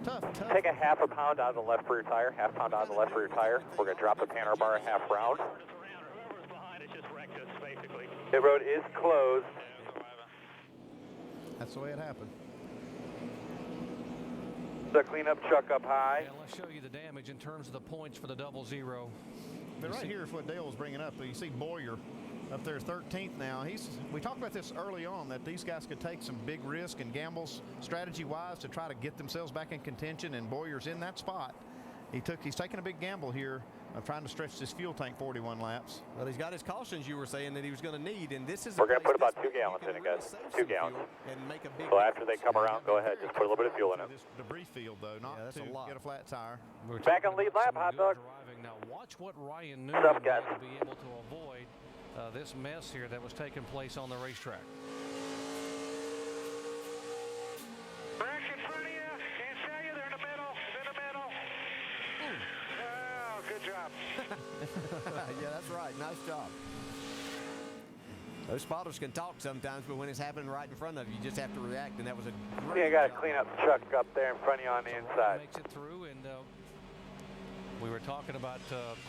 Tough. Take a half a pound out of the left rear tire, half pound out of the left rear tire. We're going to drop the painter bar a half round. Pit road is closed. That's the way it happened. The cleanup truck up high. And let's show you the damage in terms of the points for the 00. But right here is what Dale was bringing up. You see Boyer up there 13th now. We talked about this early on, that these guys could take some big risk and gambles strategy-wise to try to get themselves back in contention, and Boyer's in that spot. He's taking a big gamble here of trying to stretch this fuel tank 41 laps. Well, he's got his cautions you were saying that he was going to need, and this is We're going to put about 2 gallons in it, guys. 2 gallons. And make a big so after they come around, go ahead, just put a little bit of fuel in it. This debris field, though, not to get a flat tire. Back on lead lap, hot dog. Now watch what Ryan Newman What's up, guys? had to be able to avoid this mess here that was taking place on the racetrack. Brack in front of you. Can't tell you. They're in the middle. In the middle. Oh, good job. Yeah, that's right. Nice job. Those spotters can talk sometimes, but when it's happening right in front of you, you just have to react, and that was a great You got to job. clean up the truck up there in front of you on the inside. Makes it through, and we were talking about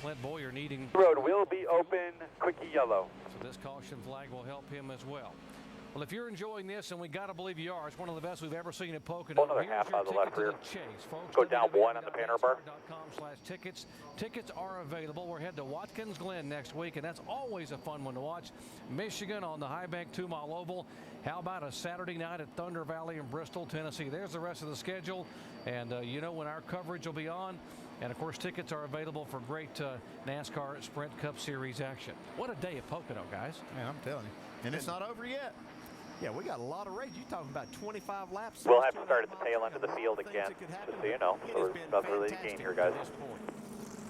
Clint Boyer needing. The road will be open, quickie yellow. So this caution flag will help him as well. Well, if you're enjoying this, and we got to believe you are, it's one of the best we've ever seen at Pocono. Another Here's half your out of the ticket left to rear. Chase, folks. Go down 1 on the painter bar. NASCAR.com/tickets. Tickets are available. We're headed to Watkins Glen next week, and that's always a fun one to watch. Michigan on the High Bank 2-mile oval. How about a Saturday night at Thunder Valley in Bristol, Tennessee? There's the rest of the schedule, and you know when our coverage will be on. And, of course, tickets are available for great NASCAR Sprint Cup Series action. What a day at Pocono, guys. Man, I'm telling you. And it's not over yet. Yeah, we got a lot of race. You're talking about 25 laps. We'll have to start at the tail end of the field again, just so you know. So there's nothing really to gain here, guys.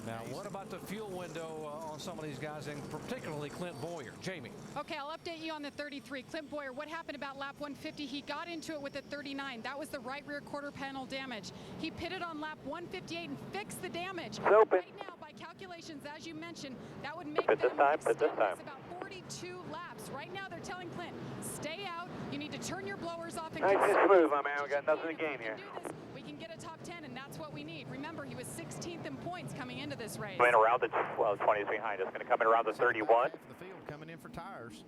Now, what about the fuel window on some of these guys, and particularly Clint Boyer? Jamie. Okay, I'll update you on the 33. Clint Boyer, what happened about lap 150? He got into it with the 39. That was the right rear quarter panel damage. He pitted on lap 158 and fixed the damage. Open. Right now, by calculations, as you mentioned, that would make Pit this them time, extend pit this time. this about 42 laps. Right now, they're telling Clint, stay out. You need to turn your blowers off. And Nice and smooth, my man. We got nothing to gain here. We can get a top 10, and that's what we need. Remember, he was 16th in points coming into this race. Coming around the 20 is behind us. Going to come in around the 31. The field coming in for tires.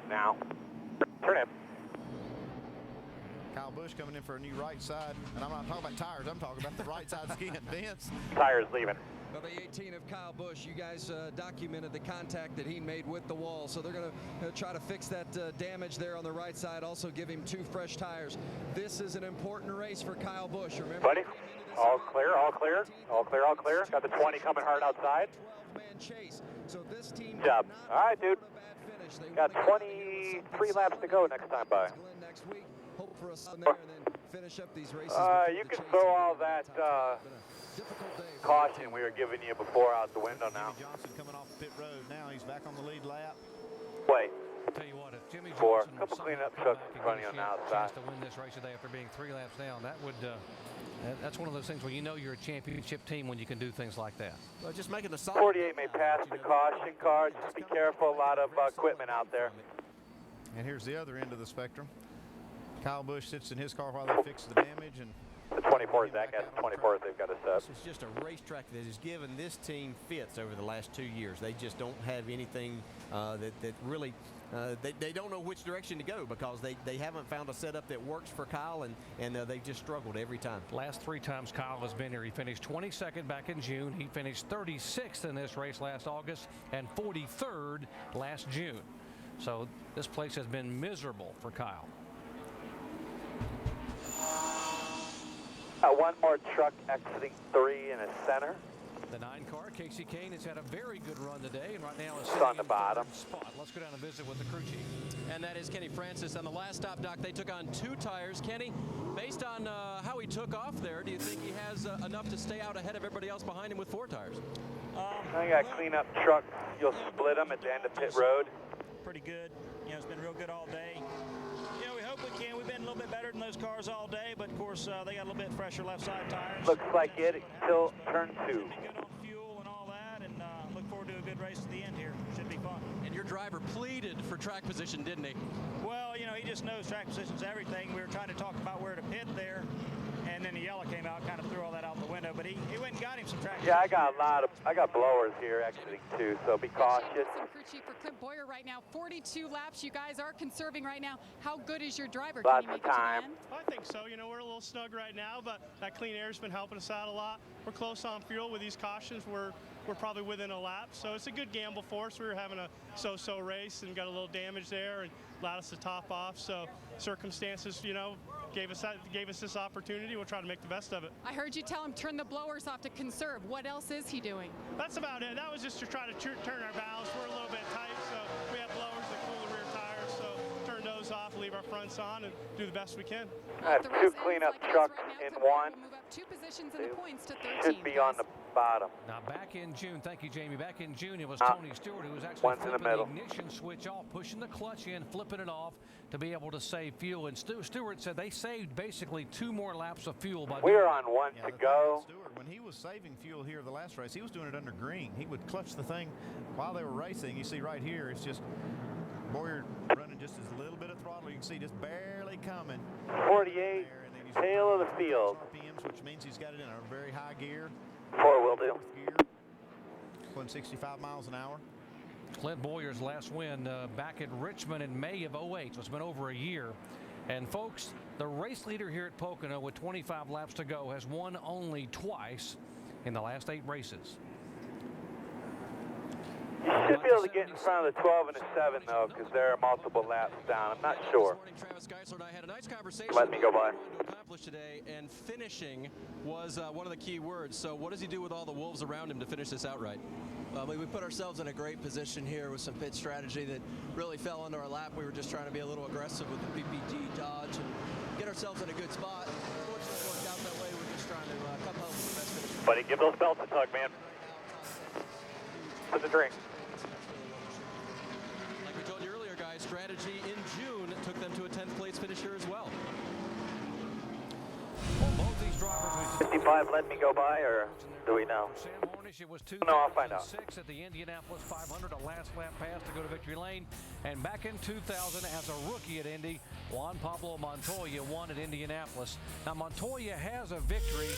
Now, turn in. Kyle Busch coming in for a new right side. And I'm not talking about tires. I'm talking about the right side skiing vents. Tires leaving. Well, the 18 of Kyle Busch, you guys documented the contact that he made with the wall. So they're going to try to fix that damage there on the right side. Also give him 2 fresh tires. This is an important race for Kyle Busch. Remember, buddy, all clear, all clear, all clear, all clear. Got the 20 coming hard outside. 12-man chase. So this team good job. All right, dude. Got 23 laps to go next time by. Next week, hope for us there and then finish up these races. You can throw all that caution we were giving you before out the window now. Jimmie Johnson coming off the pit road now. He's back on the lead lap. Wait. I'll tell you what, if Jimmie For a Johnson couple would cleanup somehow trucks come in back front of you and on the get a chance outside. to win this race today after being 3 laps down, that would that's one of those things where you know you're a championship team when you can do things like that. Well, just making the 48 may pass the caution car. Just be careful. A lot of equipment out there. And here's the other end of the spectrum. Kyle Busch sits in his car while they fix the damage, and The 24, Zach has 24, they've got a set. This is just a racetrack that has given this team fits over the last 2 years. They just don't have anything that really, they don't know which direction to go because they haven't found a setup that works for Kyle, and they've just struggled every time. Last 3 times Kyle has been here, he finished 22nd back in June. He finished 36th in this race last August and 43rd last June. So this place has been miserable for Kyle. One more truck exiting 3 in the center. The 9 car, Casey Kane, has had a very good run today, and right now is on the bottom spot. Let's go down and visit with the crew chief. And that is Kenny Francis. On the last stop, Doc, they took on 2 tires. Kenny, based on how he took off there, do you think he has enough to stay out ahead of everybody else behind him with 4 tires? I got to clean up trucks. You'll split them at the end of pit road. Pretty good. You know, it's been real good all day. You know, we hope we can. We've been a little bit better than those cars all day, but of course they got a little bit fresher left side tires. Looks like it till turn 2. Be good on fuel and all that, and look forward to a good race at the end here. Should be fun. And your driver pleaded for track position, didn't he? Well, you know, he just knows track position's everything. We were trying to talk about where to pit there, and then the yellow came out, kind of threw all that out the window. But he went and got him some track. Yeah, I got blowers here exiting too, so be cautious. Crew chief for Clint Boyer right now. 42 laps. You guys are conserving right now. How good is your driver? Lots Can he make of time. it to the end? I think so. You know, we're a little snug right now, but that clean air's been helping us out a lot. We're close on fuel with these cautions. We're probably within a lap, so it's a good gamble for us. We were having a so-so race and got a little damage there and allowed us to top off. So circumstances, you know, gave us this opportunity. We'll try to make the best of it. I heard you tell him turn the blowers off to conserve. What else is he doing? That's about it. That was just to try to turn our valves. We're a little bit tight, so we have blowers that cool the rear tires. So turn those off, leave our fronts on, and do the best we can. I have 2 cleanup trucks in 1. Move up 2 positions in the points to 13. Should be on the bottom. Now back in June, thank you, Jamie. Back in June, it was Tony Stewart who was actually flipping the ignition switch off, pushing the clutch in, flipping it off to be able to save fuel. And Stewart said they saved basically 2 more laps of fuel by We're on 1 to go. Stewart, when he was saving fuel here the last race, he was doing it under green. He would clutch the thing while they were racing. You see right here, it's just Boyer running just a little bit of throttle. You can see just barely coming. 48, tail of the field. RPMs, which means he's got it in a very high gear. 4 will do. Going 65 miles an hour. Clint Boyer's last win back at Richmond in May of '08, so it's been over a year. And folks, the race leader here at Pocono with 25 laps to go has won only twice in the last 8 races. You should be able to get in front of the 12 and the 7 though, because there are multiple laps down. I'm not sure. Travis Geisler and I had a nice conversation. Let me go by. To accomplish today, and finishing was one of the key words. So what does he do with all the wolves around him to finish this out right? We put ourselves in a great position here with some pit strategy that really fell into our lap. We were just trying to be a little aggressive with the PPG dodge and get ourselves in a good spot. Fortunately, it worked out that way. We're just trying to come home with the best finish. Buddy, give those belts a tug, man. Put the drink. Like we told you earlier, guys, strategy in June took them to a 10th place finish here as well. Well, both these drivers. 55, let me go by, or do we know? It was No, I'll find out. 2006 at the Indianapolis 500, a last lap pass to go to victory lane. And back in 2000, as a rookie at Indy, Juan Pablo Montoya won at Indianapolis. Now, Montoya has a victory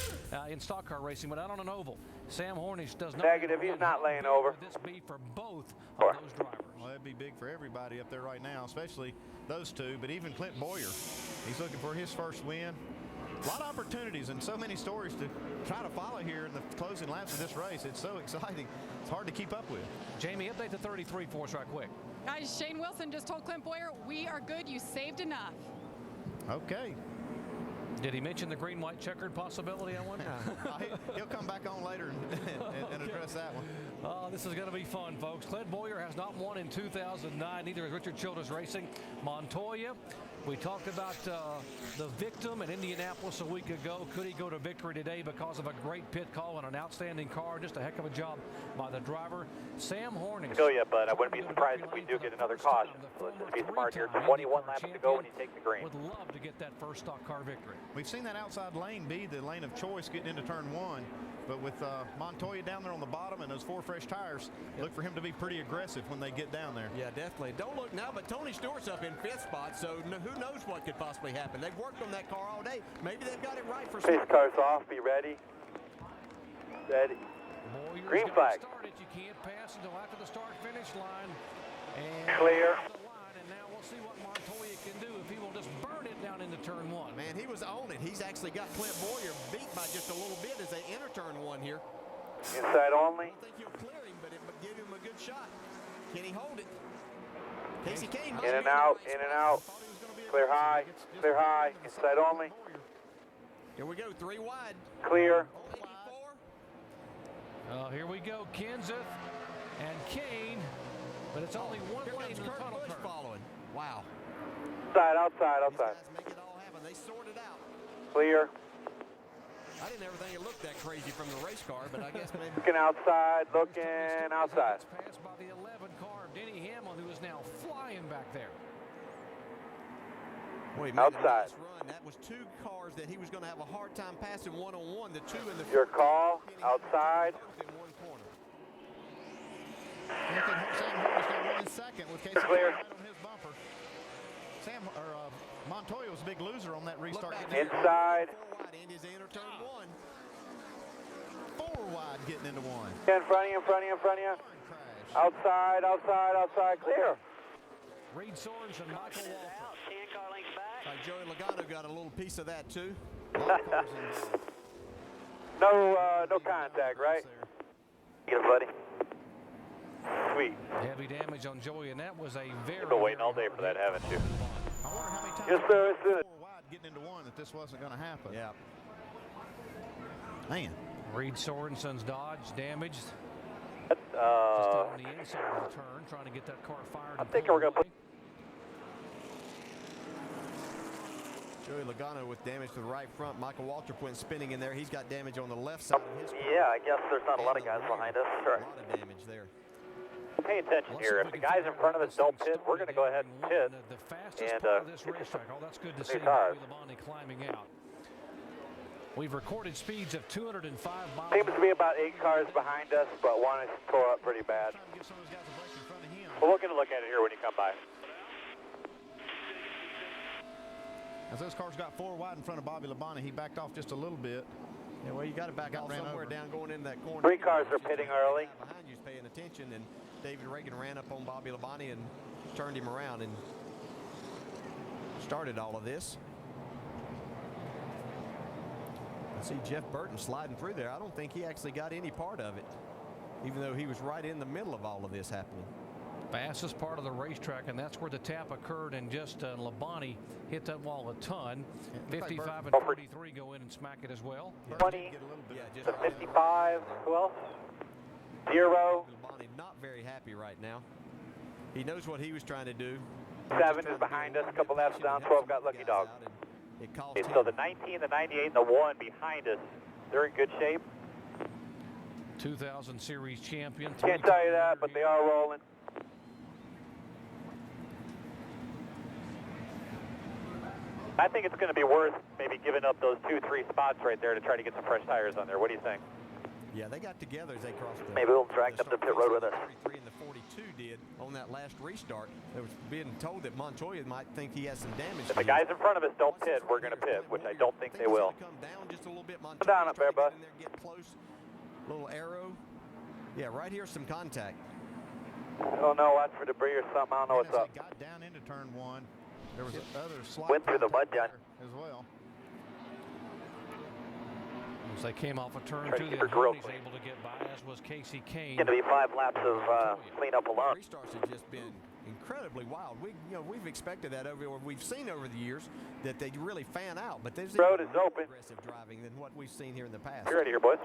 in stock car racing, but not on an oval. Sam Hornish does not. Negative, he's not laying over. Would this be for both of those drivers? Well, that'd be big for everybody up there right now, especially those 2, but even Clint Boyer. He's looking for his first win. A lot of opportunities and so many stories to try to follow here in the closing laps of this race. It's so exciting. It's hard to keep up with. Jamie, update the 33 for us right quick. Guys, Shane Wilson just told Clint Boyer, we are good. You saved enough. Okay. Did he mention the green-white checkered possibility, I wonder? He'll come back on later and address that one. Oh, this is going to be fun, folks. Clint Boyer has not won in 2009. Neither has Richard Childress Racing. Montoya, we talked about the victim in Indianapolis a week ago. Could he go to victory today because of a great pit call and an outstanding car? Just a heck of a job by the driver. Sam Hornish. Go yet, bud. I wouldn't be surprised if we do get another caution. So let's just be smart here. 21 laps to go when you take the green. Would love to get that first stock car victory. We've seen that outside lane be the lane of choice getting into turn 1. But with Montoya down there on the bottom and those 4 fresh tires, look for him to be pretty aggressive when they get down there. Yeah, definitely. Don't look now, but Tony Stewart's up in 5th spot, so who who knows what could possibly happen. They've worked on that car all day. Maybe they've got it right for Pace car's off. Be ready. Ready. Green flag. You can't pass until after the start-finish line. And clear. The line, and now we'll see what Montoya can do if he will just burn it down into turn 1. Man, he was on it. He's actually got Clint Boyer beat by just a little bit as they enter turn 1 here. Inside only. I don't think he'll clear him, but it would give him a good shot. Can he hold it? Casey Kane. In and out, in and out. Clear high, inside only. Here we go, 3 wide. Clear. Here we go, Kenseth and Kane, but it's only one lane in the tunnel curve. Following. Wow. Outside. These guys make it all happen. They sort it out. Clear. I didn't ever think it looked that crazy from the race car, but I guess maybe. Looking outside, looking outside. Passed by the 11 car of Denny Hamlin, who is now flying back there. Well, he made a nice run. That was 2 cars that he was going to have a hard time passing one-on-one. The 2 in the your call outside. In one corner. Sam Horner's going to run in second with Casey Clear. right on his bumper. Montoya was a big loser on that restart. Inside. 4 wide, Andy's enter turn 1. 4 wide getting into 1. In front of you. Outside. Clear. Reed Sorensen, Michael Walker. Joey Logano got a little piece of that too. No contact, right? Get it, buddy. Sweet. Heavy damage on Joey, and that was a very. You've been waiting all day for that, haven't you? I wonder how many times yes, sir. 4 wide getting into 1 that this wasn't going to happen. Yeah. Man. Reed Sorensen's Dodge damaged. Just on the inside of the turn, trying to get that car fired. I'm thinking we're going to put. Joey Logano with damage to the right front. Michael Waltrip went spinning in there. He's got damage on the left side of his car. Yeah, I guess there's not a lot of guys behind us. Sure. A lot of damage there. Pay attention here. If the guys in front of us don't pit, we're going to go ahead and pit. The fastest part of this racetrack. Oh, that's good to see. Cars. Labonte climbing out. We've recorded speeds of 205 miles. Seems to be about 8 cars behind us, but one is tore up pretty bad. Well, we're going to look at it here when you come by. As those cars got 4 wide in front of Bobby Labonte, he backed off just a little bit. Yeah, well, you got to back off somewhere down going in that corner. 3 cars are pitting early. Behind you's paying attention, and David Reagan ran up on Bobby Labonte and turned him around and started all of this. I see Jeff Burton sliding through there. I don't think he actually got any part of it, even though he was right in the middle of all of this happening. Fastest part of the racetrack, and that's where the tap occurred, and just Labonte hit that wall a ton. 55 and 43 go in and smack it as well. 20, the 55, who else? 0. Labonte not very happy right now. He knows what he was trying to do. 7 is behind us, a couple laps down, 12 got lucky dog. Okay, so the 19, the 98, and the 1 behind us, they're in good shape. 2000 Series champion. Can't tell you that, but they are rolling. I think it's going to be worth maybe giving up those 2-3 spots right there to try to get some fresh tires on there. What do you think? Yeah, they got together as they crossed the. Maybe we'll drag them to pit road with us. 33 and the 42 did on that last restart. They was being told that Montoya might think he has some damage. If the guys in front of us don't pit, we're going to pit, which I don't think they will. Come down just a little bit. Come down up there, bud. Get close. Little arrow. Yeah, right here, some contact. I don't know, watch for debris or something. I don't know what's up. Got down into turn 1. There was other slot went through the mud, John. As well. As they came off a turn 2, the Hardy's able to get by, as was Casey Kane. Going to be 5 laps of cleanup alone. Restarts have just been incredibly wild. We've expected that we've seen over the years that they really fan out, but there's road is open. Aggressive driving than what we've seen here in the past. You're ready here, boys.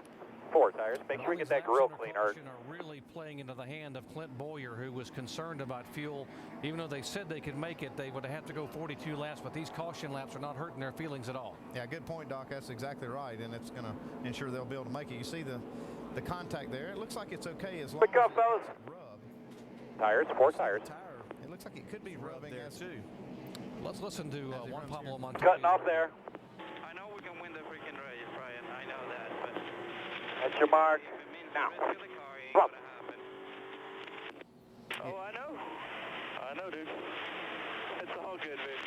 4 tires. Make sure we get that grill clean, Art. Are really playing into the hand of Clint Boyer, who was concerned about fuel. Even though they said they could make it, they would have to go 42 laps, but these caution laps are not hurting their feelings at all. Yeah, good point, Doc. That's exactly right, and it's going to ensure they'll be able to make it. You see the contact there. It looks like it's okay as long as up, fellas. Rub. Tires, 4 tires. It looks like it could be rubbing there too. Let's listen to Juan Pablo Montoya. Cutting off there. I know we can win the freaking race, Brian. I know that, but that's your mark. Now. Up. Oh, I know, dude. It's all good, dude.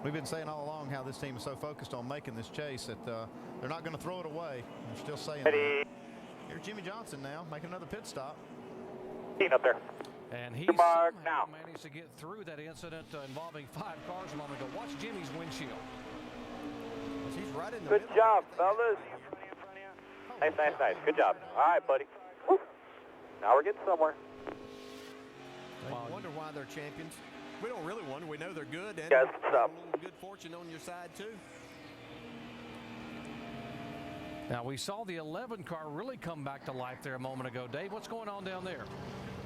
We've been saying all along how this team is so focused on making this chase that they're not going to throw it away. They're still saying that. Here's Jimmie Johnson now making another pit stop. Up there. And he somehow managed to get through that incident involving 5 cars a moment ago. Watch Jimmie's windshield. He's right in the Good middle. job, fellas. Nice, nice, nice. Good job. All right, buddy. Woo. Now we're getting somewhere. I wonder why they're champions. We don't really wonder. We know they're good. And Guys, stop. a little good fortune on your side, too. Now, we saw the 11 car really come back to life there a moment ago. Dave, what's going on down there?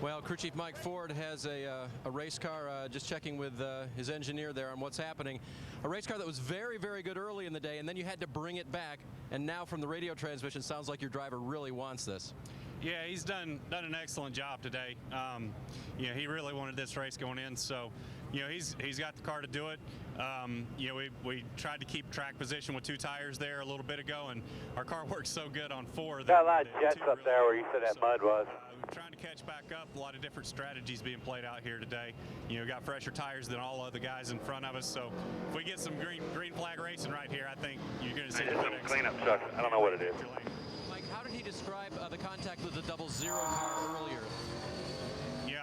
Well, Crew Chief Mike Ford has a race car, just checking with his engineer there on what's happening. A race car that was very, very good early in the day, and then you had to bring it back. And now from the radio transmission, sounds like your driver really wants this. Yeah, he's done an excellent job today. You know, he really wanted this race going in, so you know he's got the car to do it. You know, we tried to keep track position with 2 tires there a little bit ago, and our car works so good on 4. Got a lot of jets up there where you said that mud was. We're trying to catch back up. A lot of different strategies being played out here today. You know, got fresher tires than all of the guys in front of us. So if we get some green flag racing right here, I think you're going to see some cleanup truck. I don't know what it is. Mike, how did he describe the contact with the 00 car earlier? Yeah,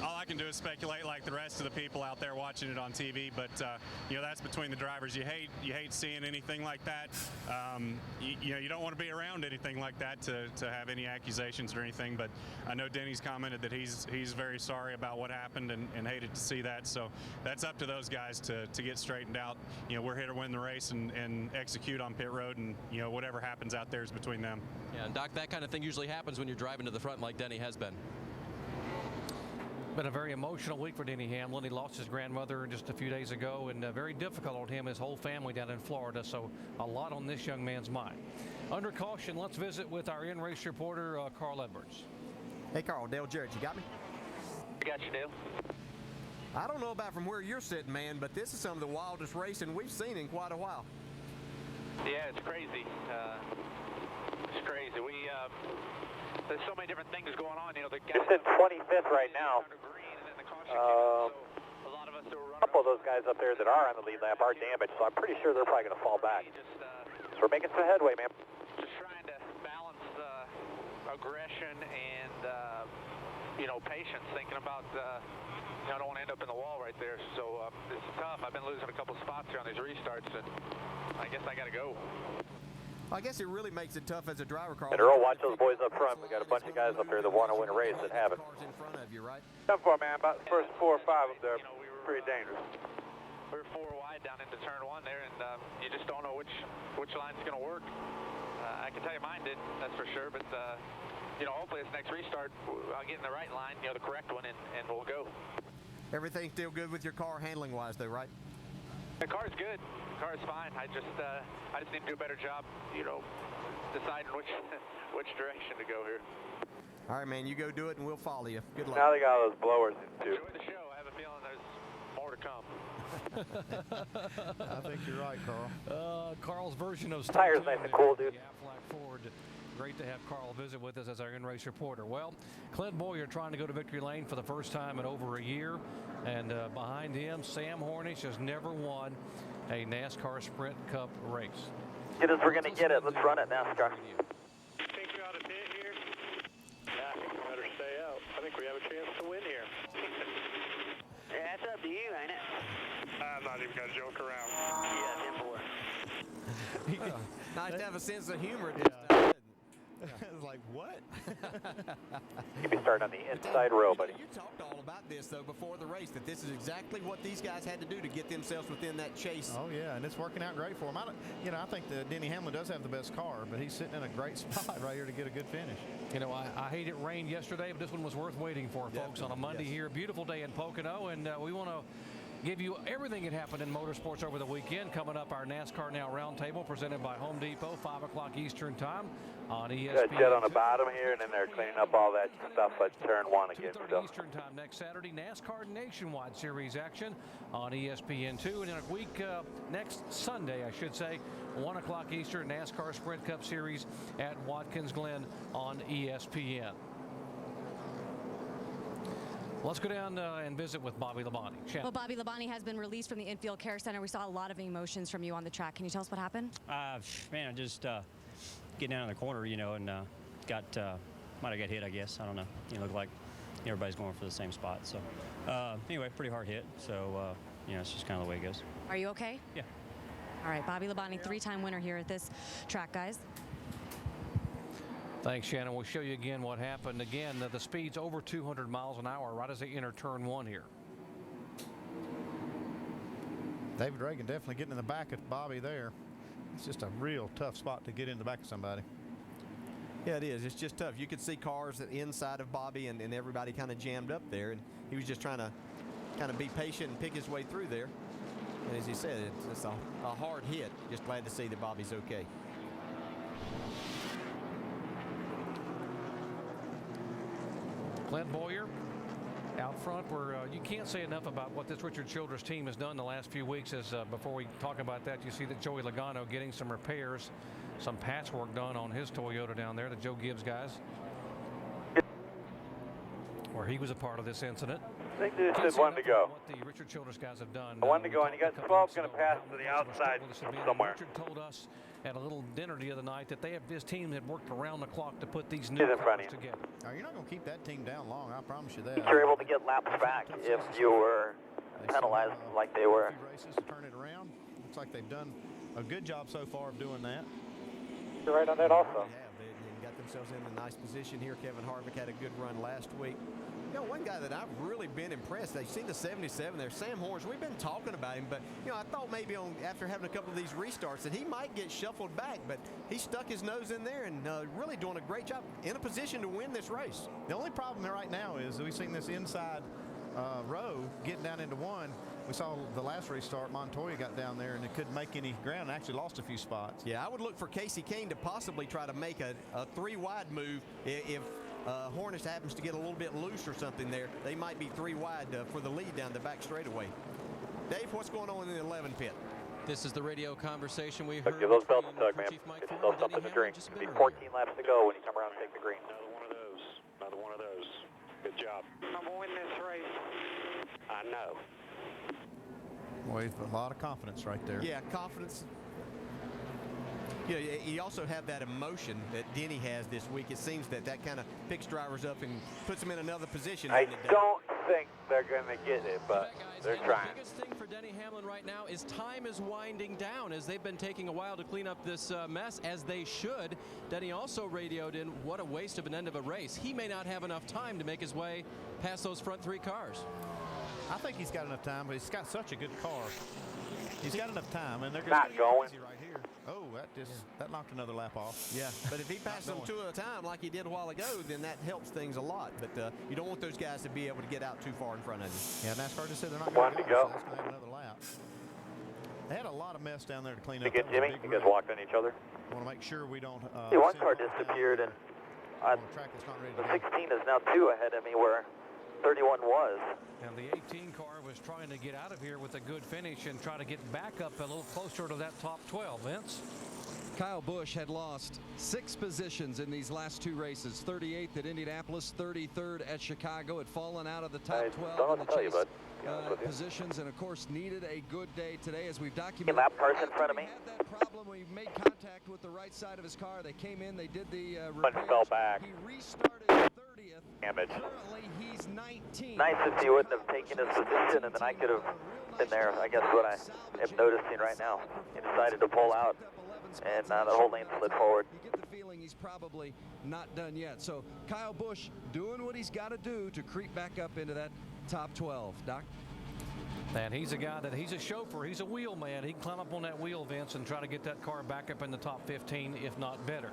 all I can do is speculate like the rest of the people out there watching it on TV, but you know, that's between the drivers. You hate seeing anything like that. You know, you don't want to be around anything like that to have any accusations or anything, but I know Denny's commented that he's very sorry about what happened and hated to see that, so that's up to those guys to get straightened out. You know, we're here to win the race and execute on pit road, and you know, whatever happens out there is between them. Yeah, and Doc, that kind of thing usually happens when you're driving to the front like Denny has been. Been a very emotional week for Denny Hamlin. He lost his grandmother just a few days ago, and very difficult on him and his whole family down in Florida, so a lot on this young man's mind. Under caution, let's visit with our in-race reporter, Carl Edwards. Hey, Carl, Dale Jarrett, you got me? I got you, Dale. I don't know about from where you're sitting, man, but this is some of the wildest racing we've seen in quite a while. Yeah, it's crazy. It's crazy. There's so many different things going on. You know, the guys. It's in 25th right now. A couple of those guys up there that are on the lead lap are damaged, so I'm pretty sure they're probably going to fall back. So we're making some headway, man. Just trying to balance aggression and you know, patience, thinking about you know, I don't want to end up in the wall right there. So it's tough. I've been losing a couple spots here on these restarts, and I guess I got to go. I guess it really makes it tough as a driver, Carl. And Earl, watch those boys up front. We got a bunch of guys up there that want to win a race that haven't. In front of you, right? Tough for man. About the first 4 or 5 up there, pretty dangerous. We were 4 wide down into turn 1 there, and you just don't know which line's going to work. I can tell you mine did, that's for sure. But you know, hopefully this next restart, I'll get in the right line, you know, the correct one, and we'll go. Everything's still good with your car handling-wise, though, right? The car's good. The car's fine. I just need to do a better job, you know, deciding which direction to go here. All right, man, you go do it, and we'll follow you. Good luck. Now they got those blowers in, too. Enjoy the show. I have a feeling there's more to come. I think you're right, Carl. Carl's version of tires nice and cool, dude. Ford. Great to have Carl visit with us as our in-race reporter. Well, Clint Boyer trying to go to victory lane for the first time in over a year. And behind him, Sam Hornish has never won a NASCAR Sprint Cup race. Get us, we're going to get it. Let's run it, NASCAR. Think we ought to pit here? Yeah, I think we better stay out. I think we have a chance to win here. Yeah, it's up to you, ain't it? I'm not even going to joke around. Yeah, 10-4. Nice to have a sense of humor at this time. I was like, what? You'll be starting on the inside row, buddy. You talked all about this, though, before the race, that this is exactly what these guys had to do to get themselves within that chase. Oh, yeah, and it's working out great for them. I think that Denny Hamlin does have the best car, but he's sitting in a great spot right here to get a good finish. You know, I hate it rained yesterday, but this one was worth waiting for, folks, on a Monday here. Beautiful day in Pocono, and we want to give you everything that happened in motorsports over the weekend. Coming up, our NASCAR Now Roundtable presented by Home Depot, 5 o'clock Eastern Time on ESPN. Got a jet on the bottom here, and then they're cleaning up all that stuff at turn 1 again. 2:30 Eastern Time next Saturday. NASCAR Nationwide Series action on ESPN2. And in a week, next Sunday, I should say, 1 o'clock Eastern, NASCAR Sprint Cup Series at Watkins Glen on ESPN. Let's go down and visit with Bobby Labonte. Well, Bobby Labonte has been released from the infield care center. We saw a lot of emotions from you on the track. Can you tell us what happened? Man, I just getting down in the corner, you know, and might have got hit, I guess. I don't know. You know, look like everybody's going for the same spot. So anyway, pretty hard hit. So you know, it's just kind of the way it goes. Are you okay? Yeah. All right, Bobby Labonte, 3-time winner here at this track, guys. Thanks, Shannon. We'll show you again what happened. Again, the speed's over 200 miles an hour right as they enter turn 1 here. David Reagan definitely getting in the back of Bobby there. It's just a real tough spot to get in the back of somebody. Yeah, it is. It's just tough. You could see cars inside of Bobby and everybody kind of jammed up there, and he was just trying to kind of be patient and pick his way through there. And as he said, it's a hard hit. Just glad to see that Bobby's okay. Clint Boyer out front, where you can't say enough about what this Richard Childress team has done the last few weeks. As before we talk about that, you see that Joey Logano getting some repairs, some patchwork done on his Toyota down there, the Joe Gibbs guys, where he was a part of this incident. I think they just said one to go. What the Richard Childress guys have done. One to go, and you got 12 going to pass to the outside somewhere. Richard told us at a little dinner the other night that his team had worked around the clock to put these new cars together. Now, you're not going to keep that team down long, I promise you that. You're able to get laps back if you were penalized like they were. Races to turn it around. Looks like they've done a good job so far of doing that. You're right on that also. Yeah, they got themselves in a nice position here. Kevin Harvick had a good run last week. You know, one guy that I've really been impressed, they've seen the 77 there, Sam Horns. We've been talking about him, but, you know, I thought maybe after having a couple of these restarts that he might get shuffled back, but he stuck his nose in there and really doing a great job in a position to win this race. The only problem right now is that we've seen this inside row getting down into one. We saw the last restart, Montoya got down there and it couldn't make any ground and actually lost a few spots. Yeah, I would look for Casey Kane to possibly try to make a 3-wide move if Hornish happens to get a little bit loose or something there. They might be 3 wide for the lead down the back straightaway. Dave, what's going on in the 11 pit? This is the radio conversation we heard. Give those belts a tug, man. Get yourself something to drink. Be 14 laps to go when you come around and take the green. Another one of those. Another one of those. Good job. I'm going to win this race. I know. Boy, a lot of confidence right there. Yeah, confidence. You know, you also have that emotion that Denny has this week. It seems that kind of picks drivers up and puts them in another position. I don't think they're going to get it, but they're trying. The biggest thing for Denny Hamlin right now is time is winding down, as they've been taking a while to clean up this mess, as they should. Denny also radioed in, what a waste of an end of a race. He may not have enough time to make his way past those front 3 cars. I think he's got enough time, but he's got such a good car. He's got enough time, and they're not going right here. Oh, that knocked another lap off. Yeah, but if he passes them 2 at a time like he did a while ago, then that helps things a lot. But you don't want those guys to be able to get out too far in front of you. Yeah, NASCAR just said they're not going to go. So that's going to have another lap. They had a lot of mess down there to clean up. Jimmy, you guys walked on each other. I want to make sure we don't. See, one car disappeared, and the 16 is now 2 ahead of me, where 31 was. And the 18 car was trying to get out of here with a good finish and try to get back up a little closer to that top 12. Vince? Kyle Busch had lost 6 positions in these last 2 races. 38th at Indianapolis, 33rd at Chicago. Had fallen out of the top 12 in the chase positions, and of course needed a good day today, as we've documented. Lap cars in front of me. Had that problem. We made contact with the right side of his car. They came in, they did the repairs. Fell back. He restarted 30th. Damage. Currently he's 19. Nice if he wouldn't have taken his position, and then I could have been there. I guess what I am noticing right now. He decided to pull out, and the whole lane slid forward. You get the feeling he's probably not done yet. So Kyle Busch doing what he's got to do to creep back up into that top 12. Doc? And he's a guy that he's a chauffeur. He's a wheel man. He can climb up on that wheel, Vince, and try to get that car back up in the top 15, if not better.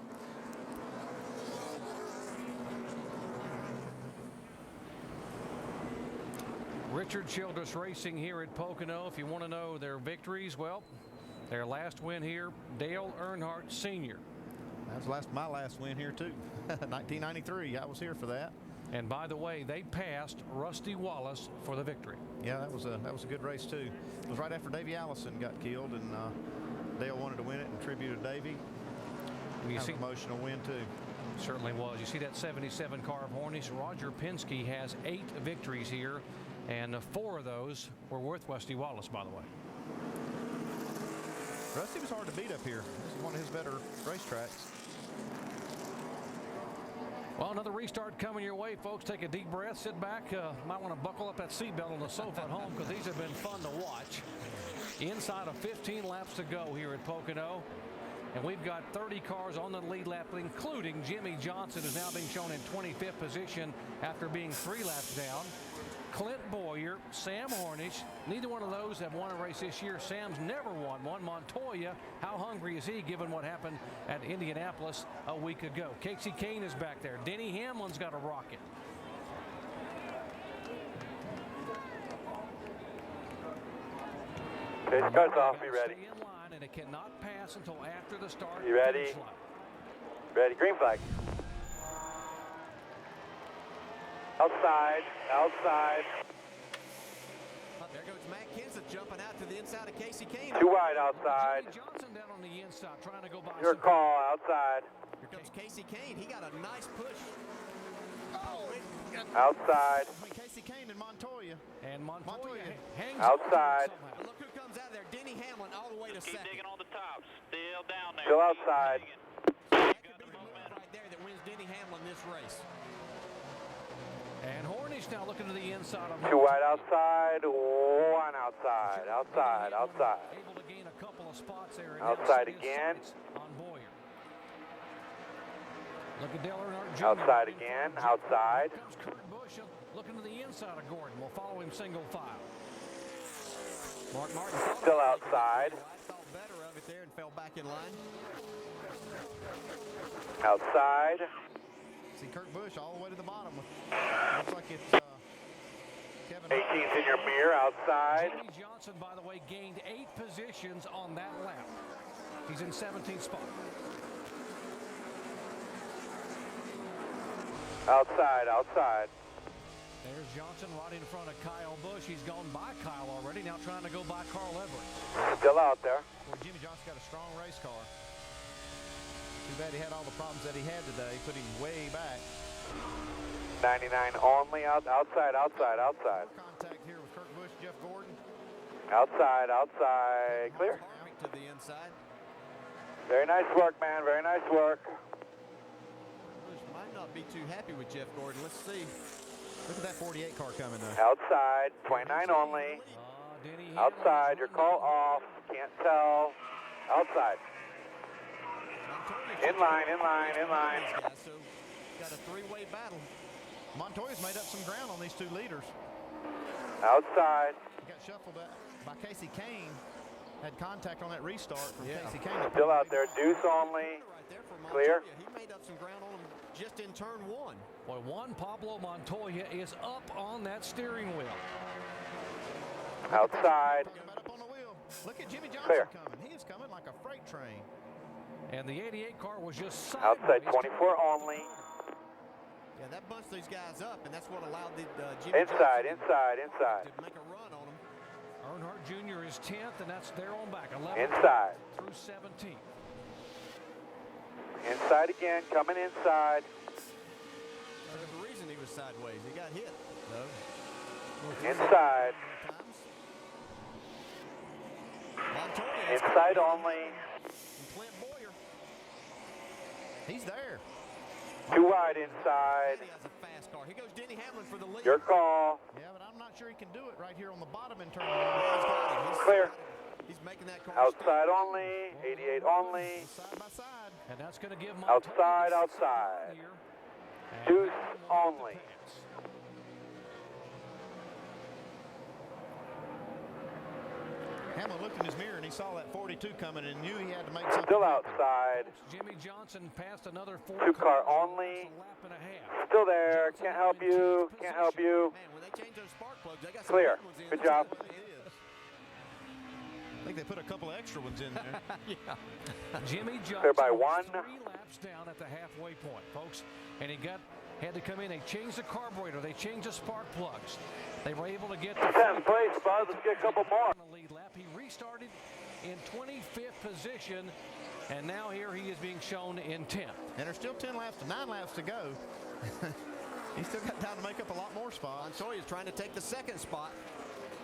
Richard Childress Racing here at Pocono. If you want to know their victories, well, their last win here, Dale Earnhardt Sr. That was my last win here too. 1993. I was here for that. And by the way, they passed Rusty Wallace for the victory. Yeah, that was a good race too. It was right after Davey Allison got killed, and Dale wanted to win it in tribute to Davey. You see, emotional win too. Certainly was. You see that 77 car of Hornish. Roger Penske has 8 victories here, and 4 of those were with Rusty Wallace, by the way. Rusty was hard to beat up here. This is one of his better racetracks. Well, another restart coming your way, folks. Take a deep breath, sit back. Might want to buckle up that seatbelt on the sofa at home, because these have been fun to watch. Inside of 15 laps to go here at Pocono. And we've got 30 cars on the lead lap, including Jimmie Johnson, who's now being shown in 25th position after being 3 laps down. Clint Boyer, Sam Hornish, neither one of those have won a race this year. Sam's never won one. Montoya, how hungry is he given what happened at Indianapolis a week ago? Casey Kane is back there. Denny Hamlin's got a rocket. Okay, car's off. Be ready. Stay in line, and it cannot pass until after the start. You ready? Ready. Green flag. Outside. Outside. There goes Matt Kenseth jumping out to the inside of Casey Kane. Too wide outside. Jimmie Johnson down on the inside, trying to go by. Your call. Outside. Here comes Casey Kane. He got a nice push. Outside. Casey Kane and Montoya. And Montoya hangs outside. And look who comes out there. Denny Hamlin all the way to second. Keep digging on the tops. Still down there. Still outside. That could be the move right there that wins Denny Hamlin this race. And Hornish now looking to the inside of 2 wide outside, 1 outside, outside, outside. Able to gain a couple of spots there. Outside again. On Boyer. Look at Dale Earnhardt Jr. Outside again, outside. Here comes Kurt Busch looking to the inside of Gordon. We'll follow him single file. Mark Martin still outside. Thought better of it there and fell back in line. Outside. See Kurt Busch all the way to the bottom. Looks like it's Kevin. 18's in your mirror, outside. Jimmie Johnson, by the way, gained 8 positions on that lap. He's in 17th spot. Outside, outside. There's Johnson right in front of Kyle Busch. He's gone by Kyle already, now trying to go by Carl Everett. Still out there. Well, Jimmie Johnson got a strong race car. Too bad he had all the problems that he had today. Put him way back. 99 only, outside, outside, outside. Contact here with Kurt Busch, Jeff Gordon. Outside, outside, clear. To the inside. Very nice work, man, very nice work. Busch might not be too happy with Jeff Gordon. Let's see. Look at that 48 car coming though. Outside, 29 only. Outside, your call off, can't tell. Outside. In line, in line, in line. So got a 3-way battle. Montoya's made up some ground on these 2 leaders. Outside. He got shuffled by Casey Kane. Had contact on that restart from Casey Kane. Still out there, deuce only. Clear. He made up some ground on him just in turn 1. Boy, Juan Pablo Montoya is up on that steering wheel. Outside. Up on the wheel. Look at Jimmie Johnson Clear. coming. He is coming like a freight train. And the 88 car was just sideways. Outside 24 only. Yeah, that bunched these guys up, and that's what allowed the Jimmie Inside, Johnson inside, inside. to make a run on him. Earnhardt Jr. is 10th, and that's their own back. 11 Inside. through 17. Inside again, coming inside. There's a reason he was sideways. He got hit, though. Inside. Montoya. Inside only. Clint Boyer. He's there. 2 wide inside. He has a fast car. Here goes Denny Hamlin for the lead. Your call. Yeah, but I'm not sure he can do it right here on the bottom in turn. Clear. He's making that car Outside only. 88 only. Side by side. And that's going to give Outside, outside. Deuce only. Hamlin looked in his mirror and he saw that 42 coming and knew he had to make something. Still outside. Jimmie Johnson passed another 4 2 car only. Still there. Can't help you. Can't help you. Man, when they change those spark plugs, they got some Clear. good ones in. Good job. I think they put a couple of extra ones in there. Yeah. Jimmie Johnson Clear by was 1. 3 laps down at the halfway point, folks. And he had to come in. They changed the carburetor. They changed the spark plugs. They were able to get the 10th place, Buzz. Let's get a couple more. lead lap. He restarted in 25th position And now here he is being shown in 10th. And there's still 9 laps to go. He's still got time to make up a lot more spots. Montoya's trying to take the second spot.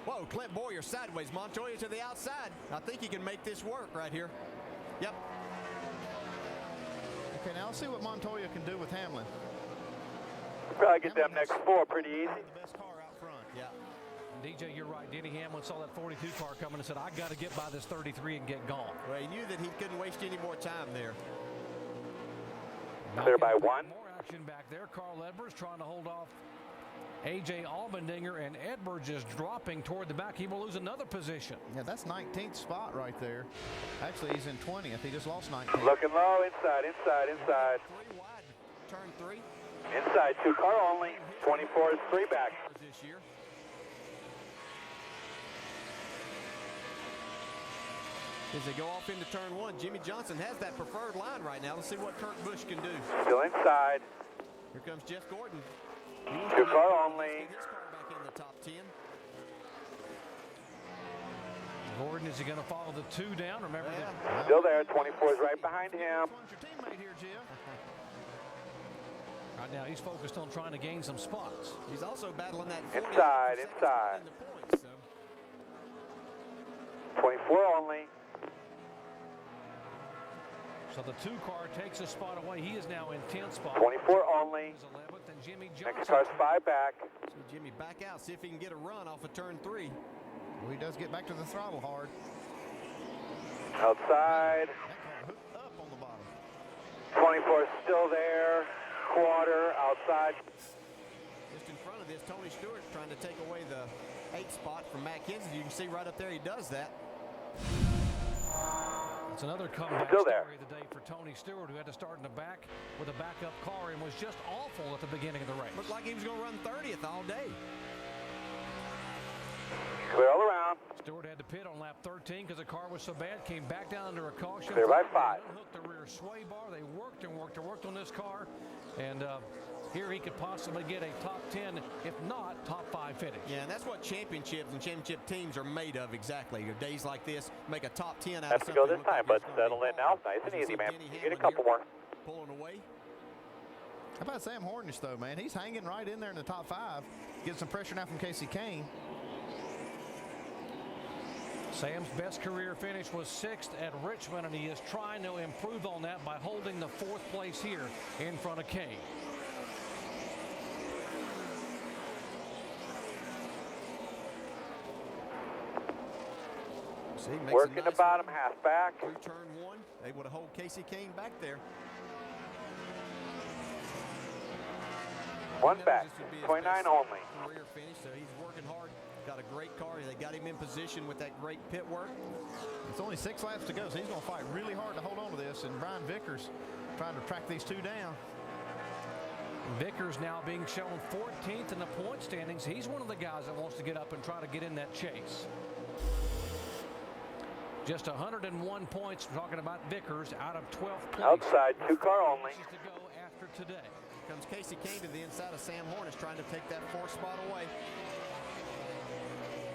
Whoa, Clint Boyer sideways. Montoya to the outside. I think he can make this work right here. Yep. Okay, now let's see what Montoya can do with Hamlin. Probably get them next 4 pretty easy. The best car out front. Yeah. DJ, you're right. Denny Hamlin saw that 42 car coming and said, I got to get by this 33 and get gone. Well, he knew that he couldn't waste any more time there. Clear by 1. More action back there. Carl Edwards trying to hold off A.J. Allmendinger, and Edwards is dropping toward the back. He will lose another position. Yeah, that's 19th spot right there. Actually, he's in 20th. He just lost 19th. Looking low, inside. 3 wide, turn 3. Inside, 2 car only. 24 is 3 back. This year. As they go off into turn 1, Jimmie Johnson has that preferred line right now. Let's see what Kurt Busch can do. Still inside. Here comes Jeff Gordon. 2 car only. His car back in the top 10. Gordon, is he going to follow the 2 down? Remember that? Still there. 24 is right behind him. What's your teammate here, Jeff? Right now, he's focused on trying to gain some spots. He's also battling that inside. 24 only. So the 2 car takes a spot away. He is now in 10th spot. 24 only. 11th, and Jimmie Johnson. Next car's 5 back. So Jimmie back out, see if he can get a run off of turn 3. Well, he does get back to the throttle hard. Outside. That car hooked up on the bottom. 24 is still there. Quarter outside. Just in front of this, Tony Stewart trying to take away the 8th spot from Matt Kenseth. You can see right up there he does that. It's another comeback Still story there. of the day for Tony Stewart, who had to start in the back with a backup car and was just awful at the beginning of the race. Looked like he was going to run 30th all day. Clear all around. Stewart had to pit on lap 13 because the car was so bad. Came back down under a caution. Clear by 5. Unhooked the rear sway bar. They worked and worked and worked on this car. And here he could possibly get a top 10, if not top 5 finish. Yeah, and that's what championships and championship teams are made of exactly. Days like this, make a top 10 out Has of to something. go this time, but settle in now. Nice and easy, man. You get a couple more. Pulling away. How about Sam Hornish, though, man? He's hanging right in there in the top 5. Getting some pressure now from Casey Kane. Sam's best career finish was 6th at Richmond, and he is trying to improve on that by holding the 4th place here in front of Kane. See, Working the bottom half back. Through turn 1, able to hold Casey Kane back there. 1 back. 29 only. Career finish, so he's working hard. Got a great car. They got him in position with that great pit work. It's only 6 laps to go, so he's going to fight really hard to hold on to this. And Brian Vickers trying to track these 2 down. Vickers now being shown 14th in the point standings. He's one of the guys that wants to get up and try to get in that chase. Just 101 points. We're talking about Vickers out of 12th place. Outside, 2 car only. To go after today. Comes Casey Kane to the inside of Sam Hornish, trying to take that 4th spot away.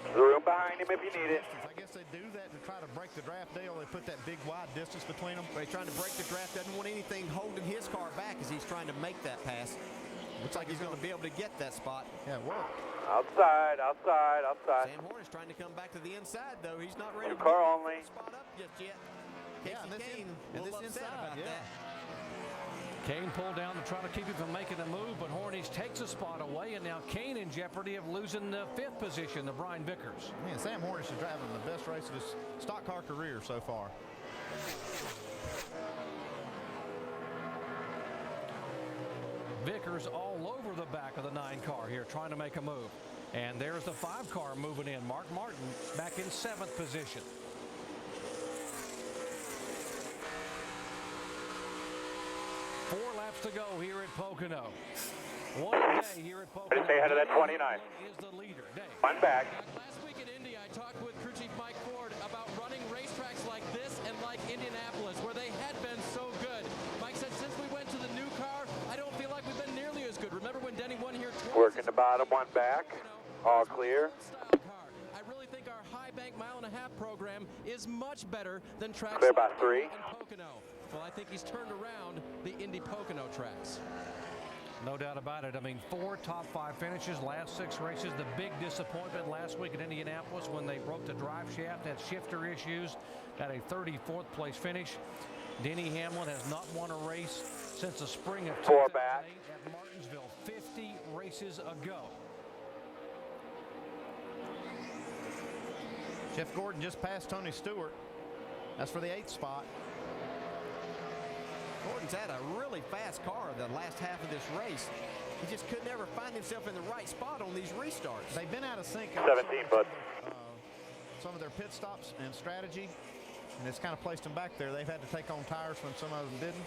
There's room behind him if you need it. I guess they do that to try to break the draft, Dale. They put that big wide distance between them. But he's trying to break the draft. Doesn't want anything holding his car back as he's trying to make that pass. Looks like he's going to be able to get that spot. Yeah, work. Outside. Sam Hornish trying to come back to the inside, though. He's not ready 2 to car only. spot up just yet. Yeah, Casey Kane and a this little upset inside, about yeah. that. Kane pulled down to try to keep him from making a move, but Hornish takes a spot away, and now Kane in jeopardy of losing the 5th position to Brian Vickers. Man, Sam Hornish is driving the best race of his stock car career so far. Vickers all over the back of the 9 car here, trying to make a move. And there's the 5 car moving in. Mark Martin back in 7th position. Four laps to go here at Pocono. One a day here at Pocono. Stay ahead of that 29. Is the leader. Dave. 1 back. Last week in Indy, I talked with crew chief Mike Ford about running racetracks like this and like Indianapolis, where they had been so good. Mike said, since we went to the new car, I don't feel like we've been nearly as good. Remember when Denny won here twice? Working the bottom, 1 back. All clear. Style car. I really think our high bank mile-and-a-half program is much better than tracks Clear like by 3. in Pocono. Well, I think he's turned around the Indy Pocono tracks. No doubt about it. I mean, 4 top 5 finishes, last 6 races. The big disappointment last week at Indianapolis when they broke the drive shaft, had shifter issues, got a 34th place finish. Denny Hamlin has not won a race since the spring of 2008 at Martinsville, 50 races ago. Jeff Gordon just passed Tony Stewart. That's for the 8th spot. Gordon's had a really fast car the last half of this race. He just could never find himself in the right spot on these restarts. They've been out of sync. 17, bud. Some of their pit stops and strategy, and it's kind of placed them back there. They've had to take on tires when some of them didn't.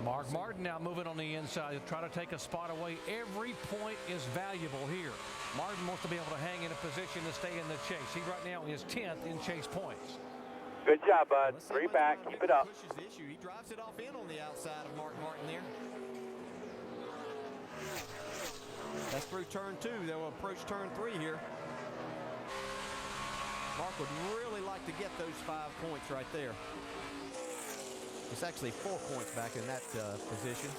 Mark Martin now moving on the inside to try to take a spot away. Every point is valuable here. Martin wants to be able to hang in a position to stay in the chase. He right now is 10th in chase points. Good job, bud. 3 back. Keep it up. Pushes the issue. He drives it off in on the outside of Mark Martin there. That's through turn 2. They'll approach turn 3 here. Mark would really like to get those 5 points right there. It's actually 4 points back in that position.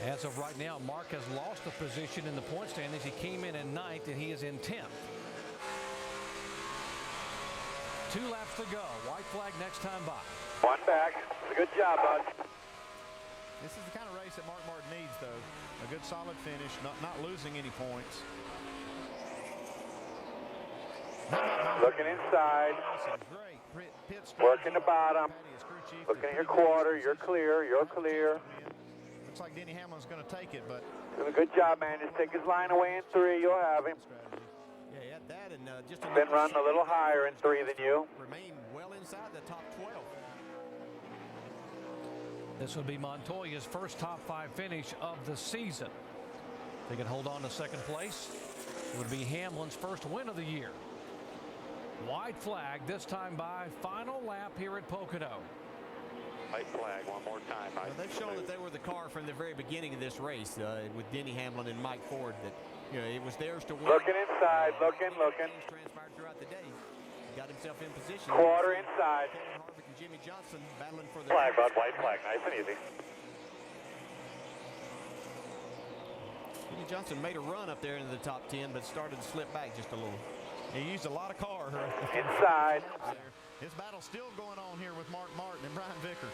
As of right now, Mark has lost a position in the point standings. He came in 9th, and he is in 10th. 2 laps to go. White flag next time by. 1 back. Good job, bud. This is the kind of race that Mark Martin needs, though. A good solid finish, not losing any points. Looking inside. Working the bottom. Looking at your quarter. You're clear. You're clear. Looks like Denny Hamlin's going to take it, but... Doing a good job, man. Just take his line away in 3. You'll have him. Yeah, that and just been running a little higher in 3 than you. Remain well inside the top 12. This would be Montoya's first top 5 finish of the season. If they can hold on to 2nd place, it would be Hamlin's first win of the year. White flag this time by. Final lap here at Pocono. White flag one more time. Well, they've shown that they were the car from the very beginning of this race with Denny Hamlin and Mike Ford, that it was theirs to win. Looking inside, looking. Things transpired throughout the day. He got himself in position. Quarter inside. Kevin Harvick and Jimmie Johnson battling for the flag, bud. White flag, nice and easy. Jimmie Johnson made a run up there into the top 10, but started to slip back just a little. He used a lot of car. Inside. His battle's still going on here with Mark Martin and Brian Vickers.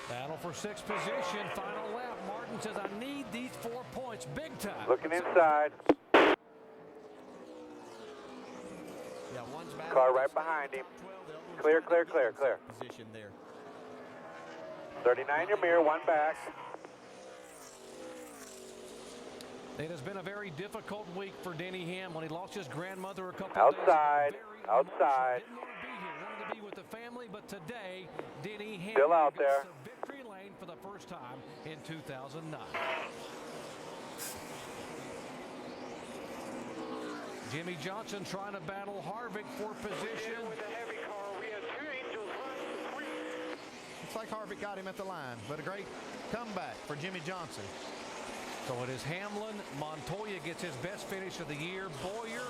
Battle for 6th position. Final lap. Martin says, I need these 4 points big time. Looking inside. Yeah, one's car right behind him. Clear. Position there. 39 your mirror, 1 back. It has been a very difficult week for Denny Hamlin. He lost his grandmother a couple outside, days ago. Outside. Didn't want to be here. Wanted to be with the family, but today, Denny Hamlin still out there. goes to victory lane for the first time in 2009. Jimmie Johnson trying to battle Harvick for position. With a heavy car, we had 2 angels run. Looks like Harvick got him at the line, but a great comeback for Jimmie Johnson. So it is Hamlin. Montoya gets his best finish of the year. Boyer,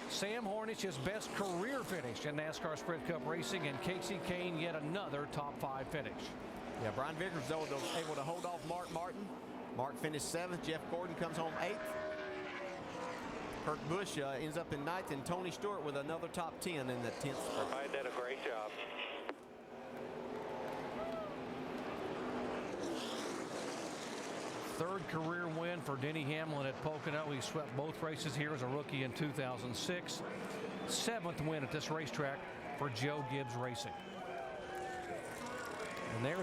Sam Hornish, his best career finish in NASCAR Sprint Cup racing, and Casey Kane yet another top 5 finish. Yeah, Brian Vickers able to hold off Mark Martin. Mark finished 7th. Jeff Gordon comes home 8th. Kurt Busch ends up in 9th, and Tony Stewart with another top 10 in the 10th spot. I did a great job. Third career win for Denny Hamlin at Pocono. He swept both races here as a rookie in 2006. 7th win at this racetrack for Joe Gibbs Racing. And there